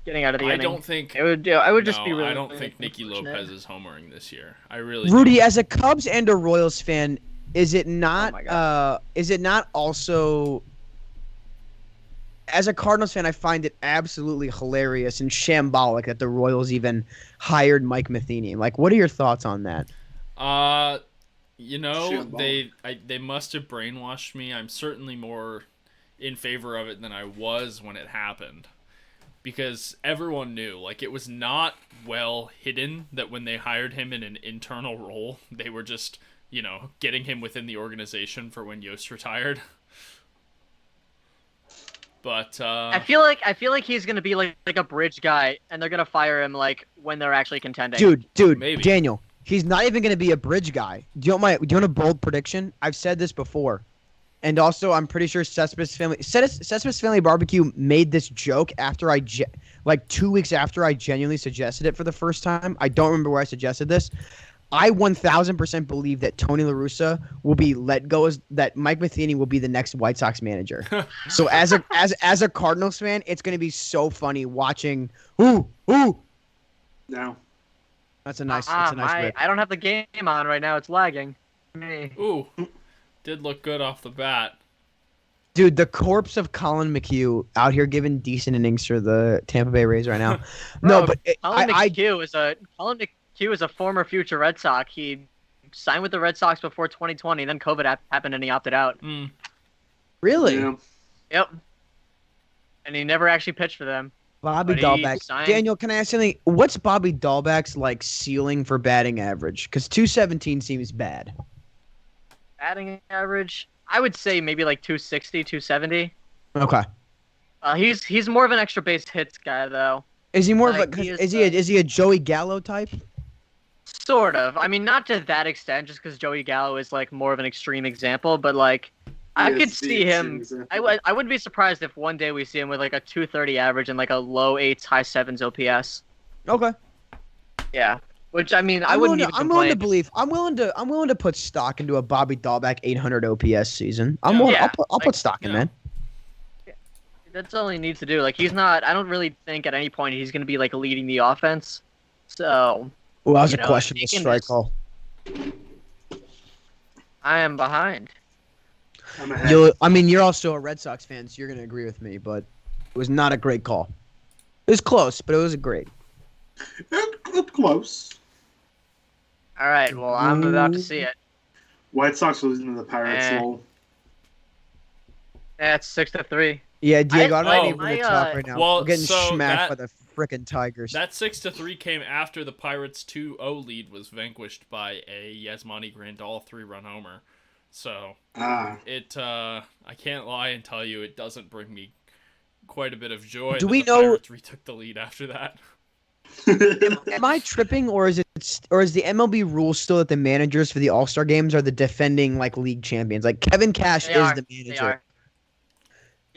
getting out of the I inning. don't think. It would just no, be really. I don't think Nicky unfortunate. Lopez is homering this year. I really. Rudy, don't. as a Cubs and a Royals fan, is it not? Oh my God. Is it not also? As a Cardinals fan, I find it absolutely hilarious and shambolic that the Royals even hired Mike Matheny. Like, what are your thoughts on that? You know, Shambolic. they must have brainwashed me. I'm certainly more in favor of it than I was when it happened. Because everyone knew, like, it was not well hidden that when they hired him in an internal role, they were just, getting him within the organization for when Yost retired. But I feel like he's gonna be like a bridge guy, and they're gonna fire him like when they're actually contending. Dude, Maybe. Daniel, he's not even going to be a bridge guy. Do you want a bold prediction? I've said this before, and also I'm pretty sure Cespedes Family Barbecue made this joke after like 2 weeks after I genuinely suggested it for the first time. I don't remember where I suggested this. I 1000% believe that Tony La Russa will be let go, that Mike Matheny will be the next White Sox manager. So as a Cardinals fan, it's going to be so funny watching. Ooh. Now. That's a nice rip. I don't have the game on right now. It's lagging. Me. ooh, did look good off the bat. Dude, the corpse of Colin McHugh out here giving decent innings for the Tampa Bay Rays right now. No, Bro, but Colin McHugh is a former future Red Sox. He signed with the Red Sox before 2020, then COVID happened and he opted out. Mm. really, Yeah. Yep. And he never actually pitched for them. Bobby But he Dahlbeck. signed- Daniel, can I ask something? What's Bobby Dahlbeck's like ceiling for batting average? Because 217 seems bad. Batting average, I would say maybe like 260, 270. Okay. He's more of an extra base hits guy though. Is he more Like, of a? he is Is he a Joey Gallo type? Sort of. I mean, not to that extent, just because Joey Gallo is like more of an extreme example, but like I Yes, could the see extreme him. example. I wouldn't be surprised if one day we see him with like a 230 average and like a low 8s, high 7s OPS. Okay. Yeah. Which I mean, I I'm wouldn't willing even to, I'm willing to complain. believe. I'm willing to put stock into a Bobby Dahlbeck 800 OPS season. I'm Yeah. willing, Yeah, I'll put stock in, yeah. man. That's all he needs to do. Like he's not. I don't really think at any point he's going to be like leading the offense. So Well, that was You a know, questionable taking strike this- call. I am behind. I'm ahead. You're also a Red Sox fan, so you're gonna agree with me. But it was not a great call. It was close, but it was a great. It's close. All right. Well, I'm about to see it. White Sox losing to the Pirates. Lol. That's 6-3. Yeah, Diego, I don't I- even want to talk right now. well, We're getting so smacked by that- the frickin' Tigers. That 6-3 came after the Pirates' 2-0 lead was vanquished by a Yasmani Grandal 3-run homer. So I can't lie and tell you it doesn't bring me quite a bit of joy. Do that we the know- Pirates retook the lead after that? Am I tripping, or is the MLB rule still that the managers for the All-Star games are the defending league champions? Like Kevin Cash They is are. the They manager. are.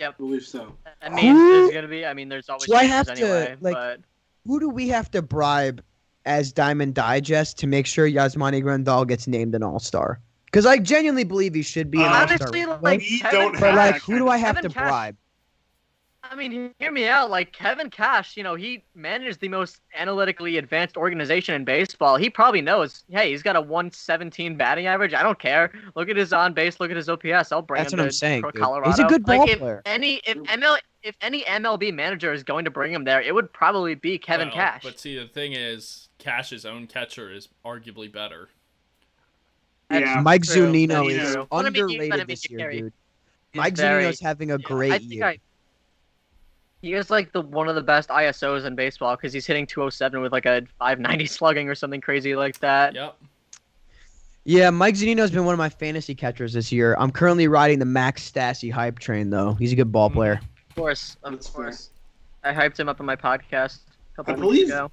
I believe so. I mean, there's gonna be. I mean, there's always Do I changes have to, anyway. like- But Who do we have to bribe as Diamond Digest to make sure Yasmani Grandal gets named an All-Star? Because I genuinely believe he should be an All-Star. honestly, But like We Kevin don't but have like, that who do I have Kevin to Cash- bribe? I mean, hear me out. Like Kevin Cash, he managed the most analytically advanced organization in baseball. He probably knows. Hey, he's got a 117 batting average. I don't care. Look at his on base. Look at his OPS. I'll bring That's him what to I'm saying, dude. Colorado. He's a good ball Like, player. If any MLB manager is going to bring him there, it would probably be Kevin Well, Cash. But see, the thing is, Cash's own catcher is arguably better. Yeah. Mike true. Zunino That's is true. But I mean, underrated this you year, carry- dude. He's Mike very- Zunino's having a I great think year. he is like one of the best ISOs in baseball because he's hitting 207 with like a 590 slugging or something crazy like that. Yep. Yeah, Mike Zunino's been one of my fantasy catchers this year. I'm currently riding the Max Stassi hype train, though. He's a good ball player. Of course, That's of fair. course. I hyped him up on my podcast a couple I weeks believe- ago.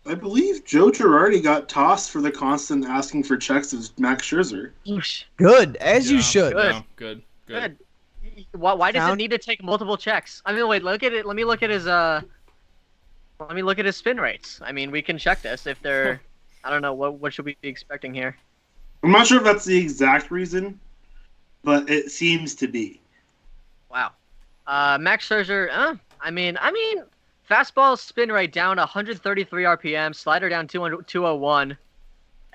I believe Joe Girardi got tossed for the constant asking for checks of Max Scherzer. Oosh. Good, as you Yeah, should. Good. no, good. Good. Why does it Count- need to take multiple checks? I mean, wait. Look at it. Let me look at his. Let me look at his spin rates. I mean, we can check this if they're. I don't know what should we be expecting here. I'm not sure if that's the exact reason, but it seems to be. Wow. Max Scherzer. I mean, fastball spin rate down 133 RPM, slider down 201.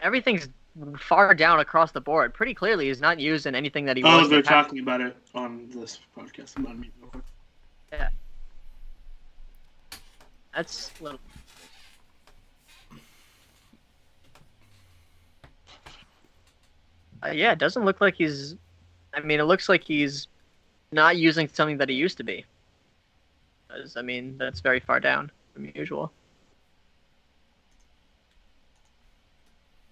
Everything's far down across the board. Pretty clearly, he's not used in anything that he Oh, was. in they're the past. talking about it on this podcast. I'm on mute real quick. That's a little. Yeah, it doesn't look like he's. I mean, it looks like he's not using something that he used to be. 'Cause, I mean, that's very far down from usual.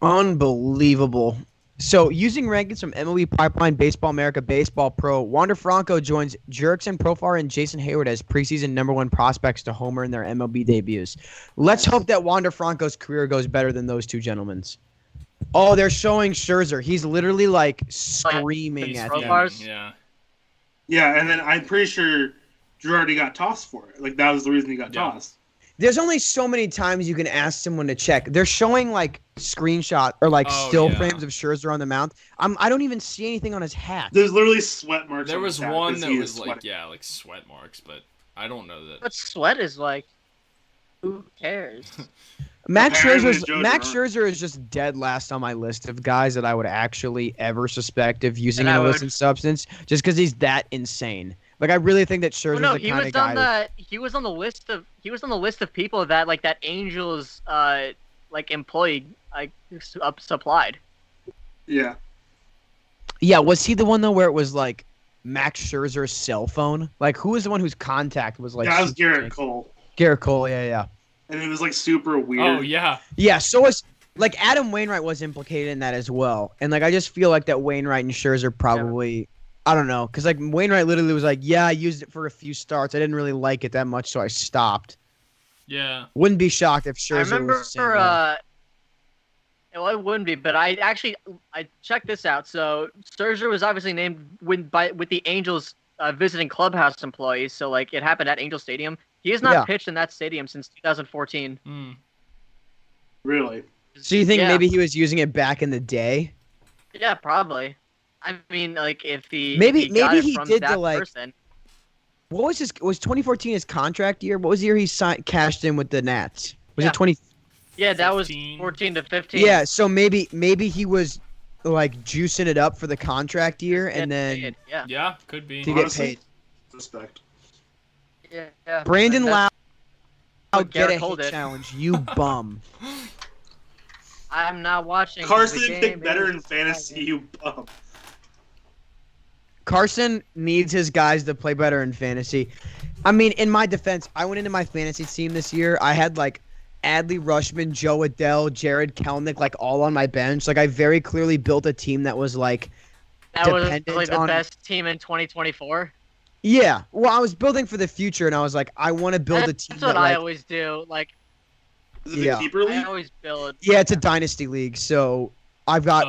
Unbelievable. So, using rankings from MLB Pipeline, Baseball America, Baseball Pro, Wander Franco joins Jurickson Profar and Jason Hayward as preseason #1 prospects to homer in their MLB debuts. Let's hope that Wander Franco's career goes better than those two gentlemen's. Oh, they're showing Scherzer. He's literally like screaming He's at from them. Profars? Yeah. Yeah, and then I'm pretty sure Girardi got tossed for it. Like, that was the reason he got Yeah. tossed. There's only so many times you can ask someone to check. They're showing like screenshot or like Oh, still yeah. frames of Scherzer on the mound. I don't even see anything on his hat. There's literally sweat marks. There on was his hat one 'cause that he was is like, sweating. yeah, like sweat marks, but I don't know that. But sweat is like, who cares? Max Apparently Scherzer, Joe Max Girardi. Scherzer is just dead last on my list of guys that I would actually ever suspect of using And an I would- illicit substance, just because he's that insane. Like I really think that Scherzer's Well, no, the he kind was of guy. on he was on the list of people that like that Angels like employee like supplied. Yeah. Yeah, was he the one though where it was like Max Scherzer's cell phone? Like who was the one whose contact was like? that was super Garrett janky? Cole. Garrett Cole, yeah. And it was like super weird. Oh yeah. Yeah, so was like Adam Wainwright was implicated in that as well, and like I just feel like that Wainwright and Scherzer probably, I don't know, because like Wainwright literally was like, yeah, I used it for a few starts, I didn't really like it that much, so I stopped. Yeah. Wouldn't be shocked if I Scherzer remember, was the same way. well, it wouldn't be, but I checked this out. So Scherzer was obviously named with the Angels visiting clubhouse employees. So like it happened at Angel Stadium. He has not Yeah. pitched in that stadium since 2014. Hmm. Really? So you think Yeah. maybe he was using it back in the day? Yeah, probably. I mean, like if he Maybe- if he got maybe it he from did that the, like- person. What was was 2014 his contract year? What was the year he cashed in with the Nats? Was Yeah. it 20? Yeah, that was 15. 14 to 15. Yeah, so maybe he was like juicing it up for the contract year and then yeah, Yeah, could be. to get Honestly, paid. Suspect. yeah. Brandon That's Lau, what get Garrett a Cole hit did. challenge, you bum. I'm not watching. 'cause Carson the game picked better is in fantasy. You bum. Carson needs his guys to play better in fantasy. I mean, in my defense, I went into my fantasy team this year. I had like Adley Rushman, Joe Adell, Jared Kelnick, like all on my bench. Like I very clearly built a team that was like That was dependent like the on- best team in 2024. Yeah. Well, I was building for the future, and I was like, I want to build a team That's that what I like, always do. Like Is it Yeah. the keeper I league? always build. yeah, it's a dynasty league. So I've got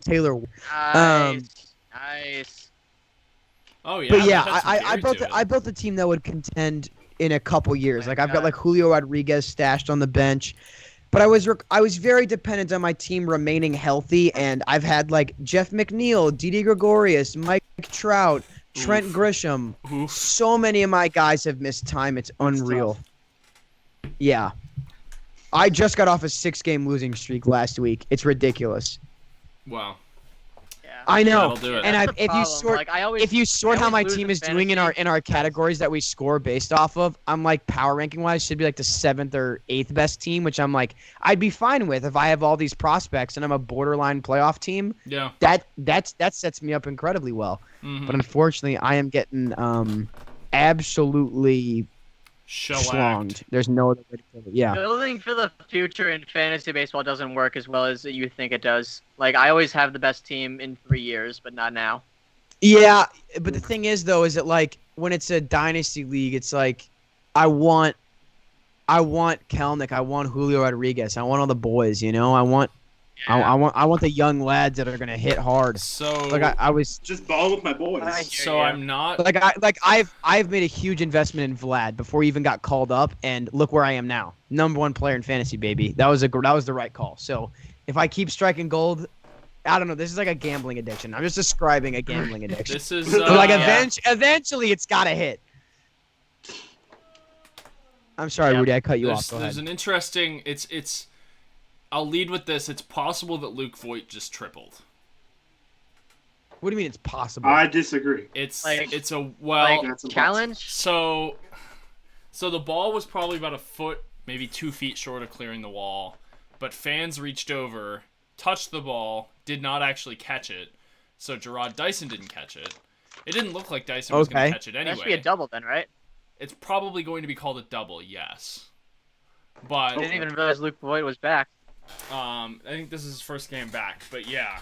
Taylor. Nice. Oh yeah. But that yeah, had some I carry built to it. I built a team that would contend in a couple years. My Like I've got God. like Julio Rodriguez stashed on the bench, but I was very dependent on my team remaining healthy, and I've had like Jeff McNeil, Didi Gregorius, Mike Trout, Trent Oof. Grisham. Oof. So many of my guys have missed time. It's unreal. Yeah. I just got off a 6-game losing streak last week. It's ridiculous. Wow. Yeah. I know. That'll do it. And That's if the you problem. sort like, I always, if you sort I how always my lose team in is doing in fantasy. our categories that we score based off of, I'm like power ranking wise should be like the 7th or 8th best team, which I'm like I'd be fine with if I have all these prospects and I'm a borderline playoff team. Yeah. That sets me up incredibly well. Mhm. But unfortunately, I am getting absolutely Shellacked. schlonged. There's no other way to put it. Yeah. Building for the future in fantasy baseball doesn't work as well as you think it does. Like I always have the best team in 3 years, but not now. Yeah, but the thing is though, is it like when it's a dynasty league, it's like I want Kelnick, I want Julio Rodriguez, I want all the boys, you know, I want the young lads that are gonna hit hard. So Like I was Just ball with my boys. I- so Yeah. I'm not. I've made a huge investment in Vlad before he even got called up, and look where I am now, #1 player in fantasy, baby. That was the right call. So if I keep striking gold, I don't know. This is like a gambling addiction. I'm just describing a gambling addiction. This is But like yeah. eventually, it's gotta hit. I'm sorry, Yeah. Rudy. I cut you There's, off. Go there's ahead. an interesting. It's. I'll lead with this. It's possible that Luke Voigt just tripled. What do you mean it's possible? I disagree. It's Like- it's a well. Like that's impossible. challenge. So the ball was probably about a foot, maybe 2 feet short of clearing the wall, but fans reached over, touched the ball, did not actually catch it. So Gerard Dyson didn't catch it. It didn't look like Dyson was going Okay. to catch it That should be a anyway. double then, right? It's probably going to be called a double, yes. I But didn't even realize Luke Voigt was back. I think this is his first game back. But yeah,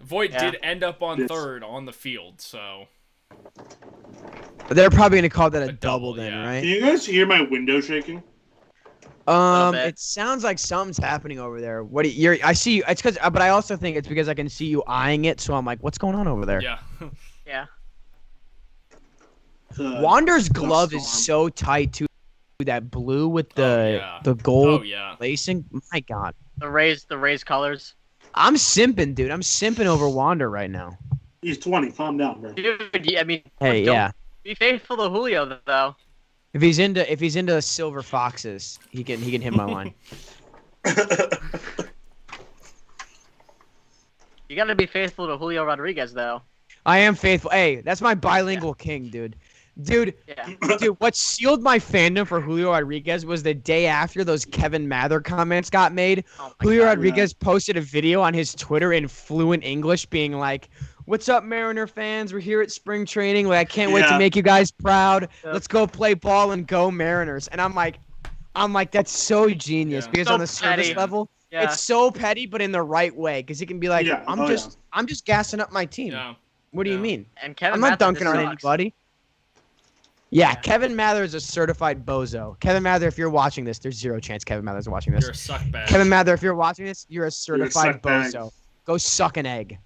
Voigt Yeah. did end up on Yes. third on the field. So They're probably gonna call that a A double double, then, yeah. right? Can you guys hear my window shaking? Little bit. It sounds like something's happening over there. What do you're? I see you. It's because, but I also think it's because I can see you eyeing it. So I'm like, what's going on over there? yeah, Yeah. Wander's glove is storm. so tight too. That blue with Oh, the yeah. the gold oh yeah. lacing. My God, The Rays colors. I'm simping, dude. I'm simping over Wander right now. He's 20. Calm down, bro. Dude, yeah, I mean, Hey, don't yeah. be faithful to Julio though. If he's into silver foxes, he can hit my line. You gotta be faithful to Julio Rodriguez though. I am faithful. Hey, that's my bilingual king, dude. Dude, Yeah. what sealed my fandom for Julio Rodriguez was the day after those Kevin Mather comments got made. Oh my Julio God. Rodriguez posted a video on his Twitter in fluent English being like, "What's up, Mariner fans? We're here at spring training. Like, I can't wait to Yeah. make you guys proud. Yeah. Let's go play ball and go Mariners." And I'm like, that's so genius Yeah. because So on the service petty. level, Yeah. it's so petty, but in the right way. Because he can be like, Yeah. I'm Oh, just gassing up my team. Yeah. What do you Yeah. mean? And Kevin I'm not Mather dunking just on sucks. anybody. Yeah, Yeah. Kevin Mather is a certified bozo. Kevin Mather, if you're watching this, there's zero chance Kevin Mather's watching this. You're a suck bag. Kevin Mather, if you're watching this, you're a certified suck bag. bozo. Go suck an egg.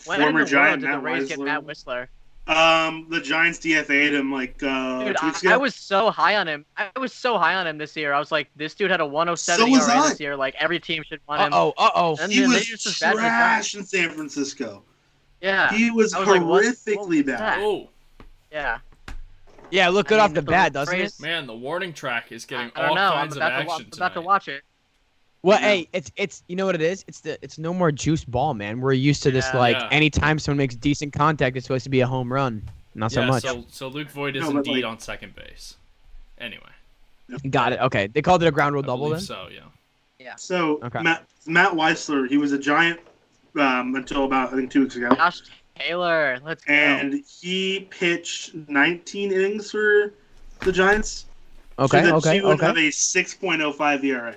When in Former the Giant world did the Matt Rays get Wisler. Matt Whistler? The Giants DFA'd him like Dude, 2 weeks ago. I was so high on him. I was so high on him this year. I was like, this dude had a 107 So was ERA I. this year. Like every team should want him. Uh-oh. And He then was they just bad with trash in San Francisco. Yeah. He was I was like, what horrifically was bad. that? Oh Yeah. Yeah, look good I off mean, the the bat, doesn't it? Rays- man, the warning track is getting I don't all know. I'm kinds of about to action about to tonight. watch it. Well, Yeah. hey, it's you know what it is? It's no more juice ball, man. We're used to this Yeah. like Yeah. anytime someone makes decent contact, it's supposed to be a home run. Not so Yeah, much. So Luke Voigt is No, but, indeed like- on second base. Anyway. Got it. Okay, they called it a ground rule I double believe then. so, yeah. So Okay. Matt Weissler, he was a Giant until about I think 2 weeks ago, Josh Taylor, let's go. and he pitched 19 innings for the Giants. Okay, so that okay, he would okay. have a 6.05 ERA.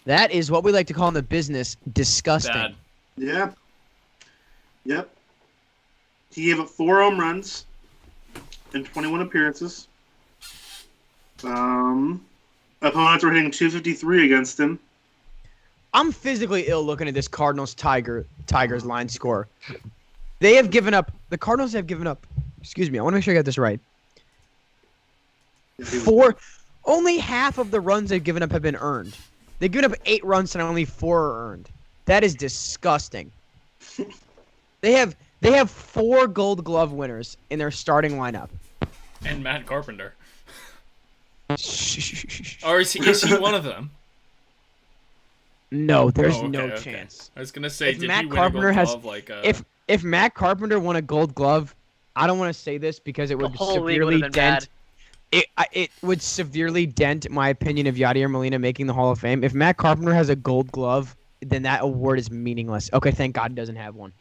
That is what we like to call in the business disgusting. Bad. Yeah. Yep. He gave up 4 home runs in 21 appearances. Opponents were hitting 253 against him. I'm physically ill looking at this Tigers line score. The Cardinals have given up. Excuse me, I want to make sure I got this right. Only half of the runs they've given up have been earned. They've given up 8 runs and only 4 are earned. That is disgusting. They have 4 Gold Glove winners in their starting lineup. And Matt Carpenter. Or is he one of them? No, there's Oh, okay, no okay. chance. I was gonna say, If did Matt he win Carpenter a gold has- glove like If Matt Carpenter won a Gold Glove, I don't want to say this because it The would whole league severely would have been dent. It would severely dent my opinion of Yadier Molina making the Hall of Fame. If Matt Carpenter has a Gold Glove, then that award is meaningless. Okay, thank God he doesn't have one.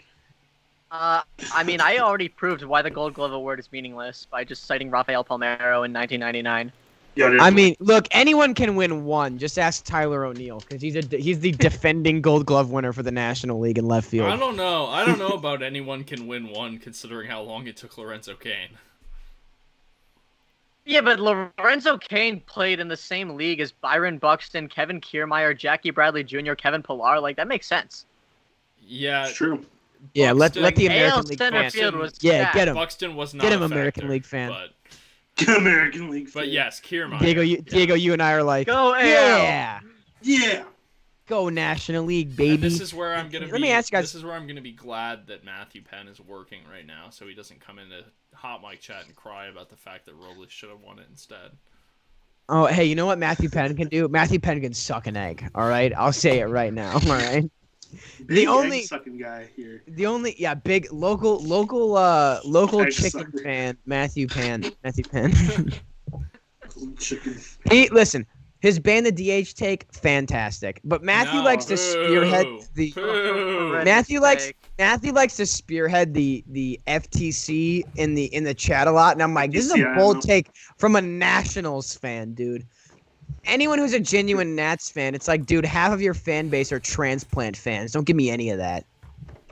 I mean, I already proved why the Gold Glove award is meaningless by just citing Rafael Palmeiro in 1999. Yeah, I mean, look, anyone can win one. Just ask Tyler O'Neill because he's the defending Gold Glove winner for the National League in left field. I don't know. I don't know about anyone can win one, considering how long it took Lorenzo Cain. Yeah, but Lorenzo Cain played in the same league as Byron Buxton, Kevin Kiermaier, Jackie Bradley Jr., Kevin Pillar. Like, that makes sense. Yeah. it's true. Yeah, let the Buxton- American AL League center fan. field was Yeah, stacked. get him. Buxton was not Get him, a American factor, League fan. American League. But yes, Kiermaier. Diego, you and I are like, Go AL. yeah, Yeah. go National League, And baby. this is where I'm gonna Let me ask you guys- This is where I'm gonna be glad that Matthew Penn is working right now, so he doesn't come into hot mic chat and cry about the fact that Robles should have won it instead. Oh, hey, you know what Matthew Penn can do? Matthew Penn can suck an egg. All right, I'll say it right now. All right. Big only- egg sucking guy here. Big local Egg chicken sucker. fan, Matthew Penn. Chicken. Listen, his ban the DH take, fantastic. But Matthew No. likes to spearhead Boo. the. Boo. Matthew likes to spearhead the FTC in the chat a lot, and I'm like, this is FTC, a I bold know. take from a Nationals fan, dude. Anyone who's a genuine Nats fan, it's like, dude, half of your fan base are transplant fans. Don't give me any of that.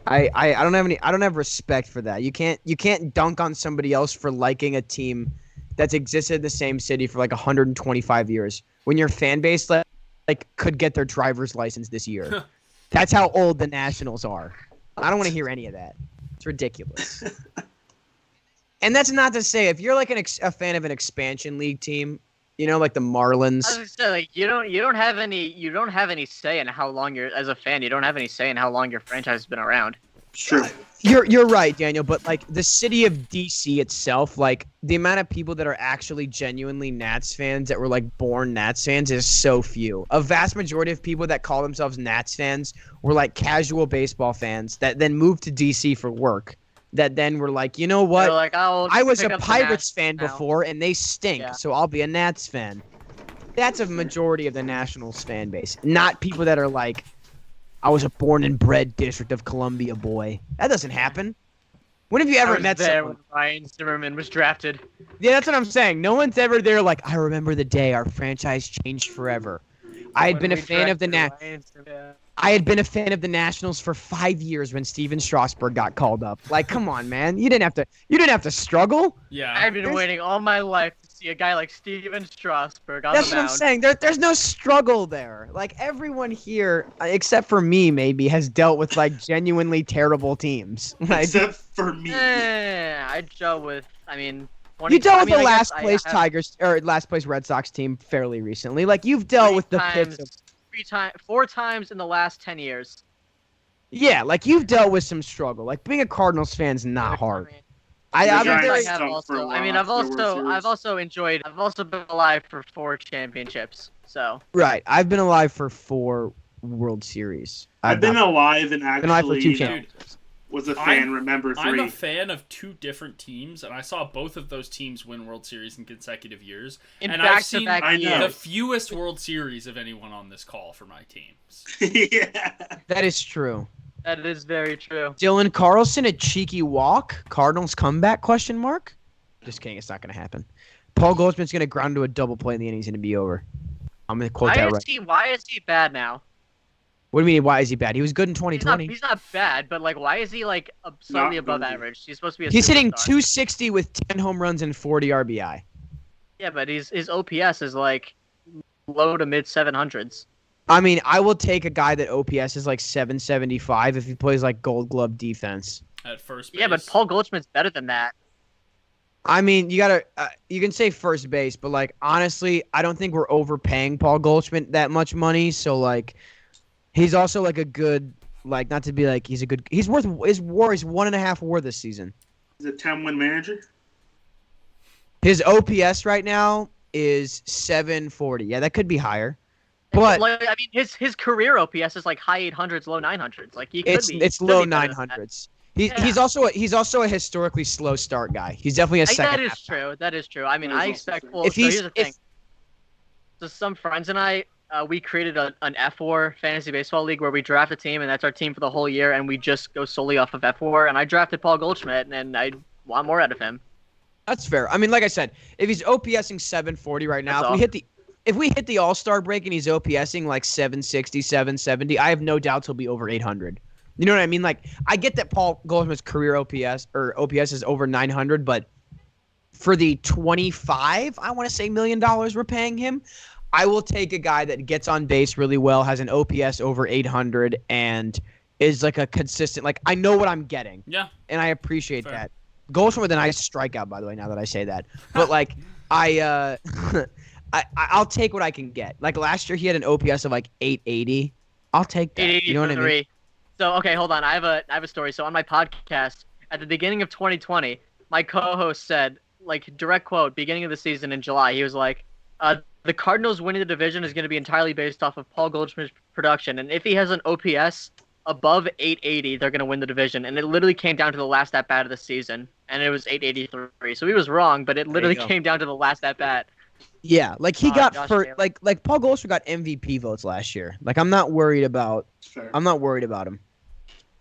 I don't have respect for that. You can't dunk on somebody else for liking a team that's existed in the same city for like 125 years when your fan base like could get their driver's license this year. That's how old the Nationals are. I don't want to hear any of that. It's ridiculous. And that's not to say if you're like a fan of an expansion league team, you know, like the Marlins. I was gonna say, like, you don't have any say in how long as a fan. You don't have any say in how long your franchise has been around. It's true. You're right, Daniel, but like the city of DC itself, like the amount of people that are actually genuinely Nats fans that were like born Nats fans is so few. A vast majority of people that call themselves Nats fans were like casual baseball fans that then moved to DC for work. That then were like, you know what? They're like, oh, I was pick a up the Pirates Nats fan now. before, and they stink, Yeah. so I'll be a Nats fan. That's a majority of the Nationals fan base, not people that are like, I was a born and bred District of Columbia boy. That doesn't happen. When have you I ever was met there someone? when Ryan Zimmerman was drafted. Yeah, that's what I'm saying. No one's ever there like, I remember the day our franchise changed forever. I had When been a we fan of the drafted Ryan Zimmerman. I had been a fan of the Nationals for 5 years when Steven Strasburg got called up. Like, come on, man. You didn't have to struggle. Yeah. I've been waiting all my life to see a guy like Steven Strasburg on That's the what I'm mound. saying. There's no struggle there. Like, everyone here, except for me, maybe, has dealt with, like, genuinely terrible teams. Like, Except for me. I dealt with. I mean, 20, you dealt with I mean, the I last guess I place have Tigers, or last place Red Sox team fairly recently. Like, you've dealt with the pits of... 4 times in the last 10 years. Yeah, like, you've dealt with some struggle. Like, being a Cardinals fan's not hard. The I've been Giants very... stunk for a while I've after the World Series. I've also been alive for 4 championships. So Right. I've been alive for 4 World Series. I've been alive and been alive for actually 2 Dude, championships. was a fan remember 3. I'm a fan of 2 different teams, and I saw both of those teams win World Series in consecutive years. In and I've seen back-to-back I know. the fewest World Series of anyone on this call for my teams. Yeah. That is true. That is very true. Dylan Carlson, a cheeky walk. Cardinals comeback, question mark? Just kidding, it's not going to happen. Paul Goldschmidt's going to ground to a double play and the inning's going to be over. I'm going to quote that right. Why is he bad now? What do you mean, why is he bad? He was good in 2020. He's not bad, but like, why is he like slightly above good. average? He's supposed to be a He's hitting superstar. 260 with 10 home runs and 40 RBI. Yeah, but his OPS is like low to mid 700s. I mean, I will take a guy that OPS is like 775 if he plays like Gold Glove defense. At first base. Yeah, but Paul Goldschmidt's better than that. I mean, you gotta, you can say first base, but like honestly, I don't think we're overpaying Paul Goldschmidt that much money. So like, he's also like a good, like not to be like he's a good, he's worth his WAR is 1.5 WAR this season. He's a 10-win manager. His OPS right now is 740. Yeah, that could be higher, but like, I mean, his career OPS is like high 800s, low 900s. Like he could it's could low be better than that. 900s. He's also a historically slow start guy. He's definitely a second. That is half true. That is true. I mean, That is I also expect. true. Well, If so he's- here's the thing. So some friends and I, we created an F4 fantasy baseball league where we draft a team, and that's our team for the whole year, and we just go solely off of F4. And I drafted Paul Goldschmidt, and I want more out of him. That's fair. I mean, like I said, if he's OPSing 740 right now, That's if we hit the All-Star break and he's OPSing like 760, 770, I have no doubts he'll be over 800. You know what I mean? Like, I get that Paul Goldschmidt's career OPS is over 900, but for the 25, I want to say $1 million we're paying him, I will take a guy that gets on base really well, has an OPS over 800, and is like a consistent. Like, I know what I'm getting. Yeah. And I appreciate Fair. that. Goldschmidt with a nice strikeout, by the way. Now that I say that, but like I'll take what I can get. Like last year, he had an OPS of like 880. I'll take that. 883. You know what I mean? So okay, hold on. I have a story. So on my podcast at the beginning of 2020, my co-host said, like direct quote, beginning of the season in July, he was like, "The Cardinals winning the division is going to be entirely based off of Paul Goldschmidt's production, and if he has an OPS above 880, they're going to win the division." And it literally came down to the last at bat of the season, and it was 883. So he was wrong, but it literally go. came down to the last at bat. Yeah, like he got Josh for Taylor. like Paul Goldschmidt got MVP votes last year. Like I'm not worried about Fair. him.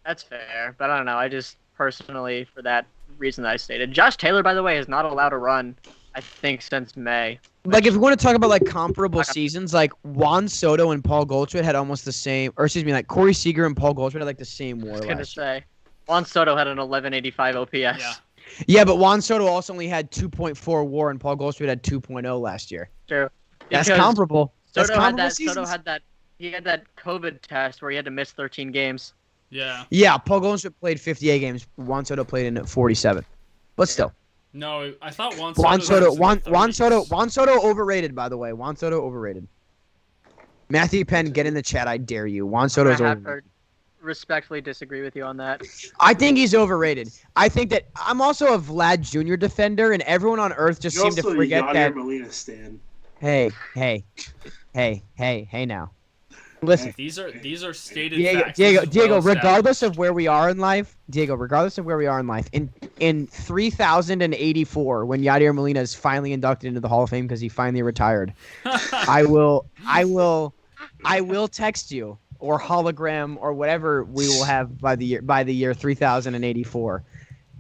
That's fair, but I don't know. I just personally, for that reason that I stated, Josh Taylor, by the way, is not allowed to run. I think since May. Like if we want to talk about like comparable seasons, like Juan Soto and Paul Goldschmidt had almost the same, or excuse me, like Corey Seager and Paul Goldschmidt had like the same WAR I was gonna last year. say, Juan Soto had an 1185 OPS. Yeah. Yeah, but Juan Soto also only had 2.4 WAR and Paul Goldschmidt had 2.0 last year. True. That's Because comparable. That's Soto had comparable that. seasons. Soto had that. He had that COVID test where he had to miss 13 games. Yeah. Yeah, Paul Goldschmidt played 58 games. Juan Soto played in 47. But still, No, I thought Juan Soto overrated. By the way, Juan Soto overrated. Matthew Penn, get in the chat. I dare you. Juan Soto is I have overrated. to respectfully disagree with you on that. I think he's overrated. I think that I'm also a Vlad Jr. defender, and everyone on earth just You're seemed to also a forget Yadier that. Molina stan. Hey now. Listen, These are stated Diego, facts. This is Diego. well Regardless established. of where we are in life, in 3084, when Yadier Molina is finally inducted into the Hall of Fame because he finally retired, I will text you or hologram or whatever we will have by the year 3084,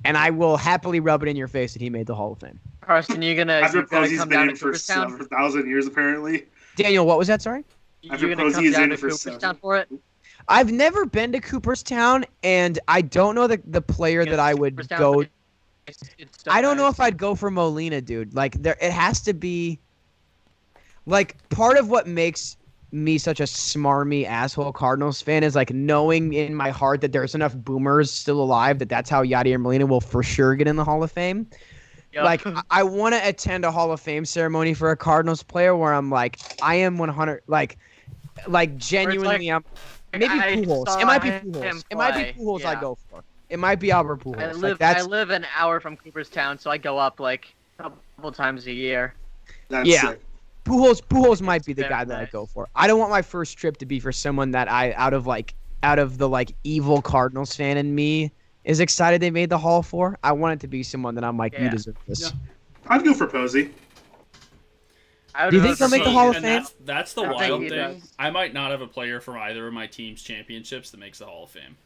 and I will happily rub it in your face that he made the Hall of Fame. Carson, I you're gonna propose he's come been down in to for Cooperstown. 7,000 years, apparently. Daniel, what was that? Sorry. I You're gonna propose come he's down in to for Cooperstown for it. I've never been to Cooperstown, and I don't know the player that I would Cooperstown, go. but it's still I don't know nice. if I'd go for Molina, dude. Like it has to be. Like part of what makes me such a smarmy asshole Cardinals fan is like knowing in my heart that there's enough boomers still alive that's how Yadier Molina will for sure get in the Hall of Fame. Yep. Like I want to attend a Hall of Fame ceremony for a Cardinals player where I'm like I am 100 like genuinely I'm maybe I Pujols. saw It might be him Pujols. It might be play, Pujols I yeah. go for. It might be Albert Pujols. I Like, that's I live an hour from Cooperstown, so I go up like a couple times a year. That's Yeah. sick. Pujols might be the Very guy that I nice. go for. I don't want my first trip to be for someone that out of the like evil Cardinals fan in me is excited they made the Hall for. I want it to be someone that I'm like, you Yeah. deserve this. Yeah. I'd go for Posey. I would Do you vote think they'll for make the Posey. Hall of And Fame? That's the I think wild he thing. does. I might not have a player from either of my team's championships that makes the Hall of Fame.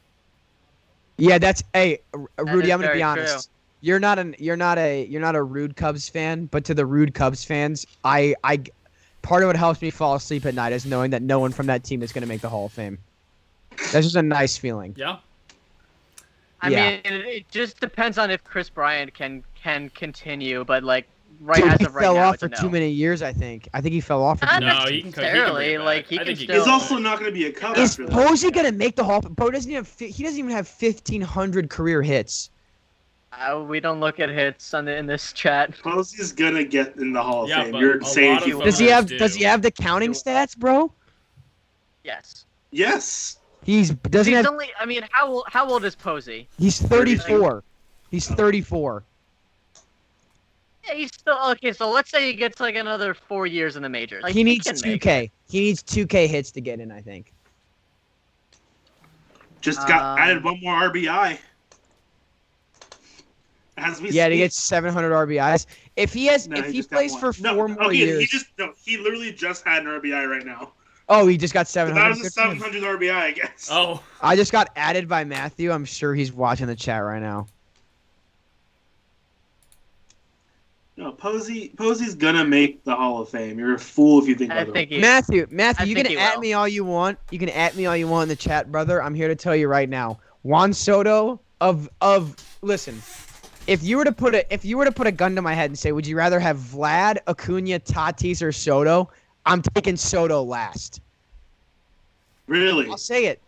Yeah, that's hey, Rudy. is I'm gonna very be honest. You're not a rude Cubs fan, but to the rude Cubs fans, part of what helps me fall asleep at night is knowing that no one from that team is gonna make the Hall of Fame. That's just a nice feeling. Yeah. I Yeah. mean, it just depends on if Chris Bryant can continue, but like Dude, as he of right fell now, off it's a for no. too many years. I think he fell off for Not too No, many he years. can bring it necessarily, back. like, he I can think he still- He's can. also not going to be a Cub Is after that. Posey gonna make the Hall? Bo doesn't even he doesn't even have 1,500 career hits. We don't look at hits in this chat. Posey's going to get in the Hall of Yeah, Fame. but You're a saying lot of he them won't. Does he have? do. Does he have the counting stats, bro? Yes. Yes. He's doesn't He's have. only. I mean, how old is Posey? He's 34. He's 34. Yeah, he's still okay. So let's say he gets like another 4 years in the majors. Like, He needs can make 2K. He needs 2K hits to get in. I think. Just got Um, added one more RBI. As we Yeah, to speak. get 700 RBIs. If he has, No, if he just got plays one. for four more okay, years. He literally just had an RBI right now. Oh, he just got So 700. that was a Good for him. 700 RBI, I guess. Oh, I just got added by Matthew. I'm sure he's watching the chat right now. No, Posey's gonna make the Hall of Fame. You're a fool if you think I otherwise. think he. Matthew, I you think can he at will. me all you want. You can at me all you want in the chat, brother. I'm here to tell you right now. Juan Soto listen. If you were to put a gun to my head and say, would you rather have Vlad, Acuna, Tatis, or Soto? I'm taking Soto last. Really? I'll say it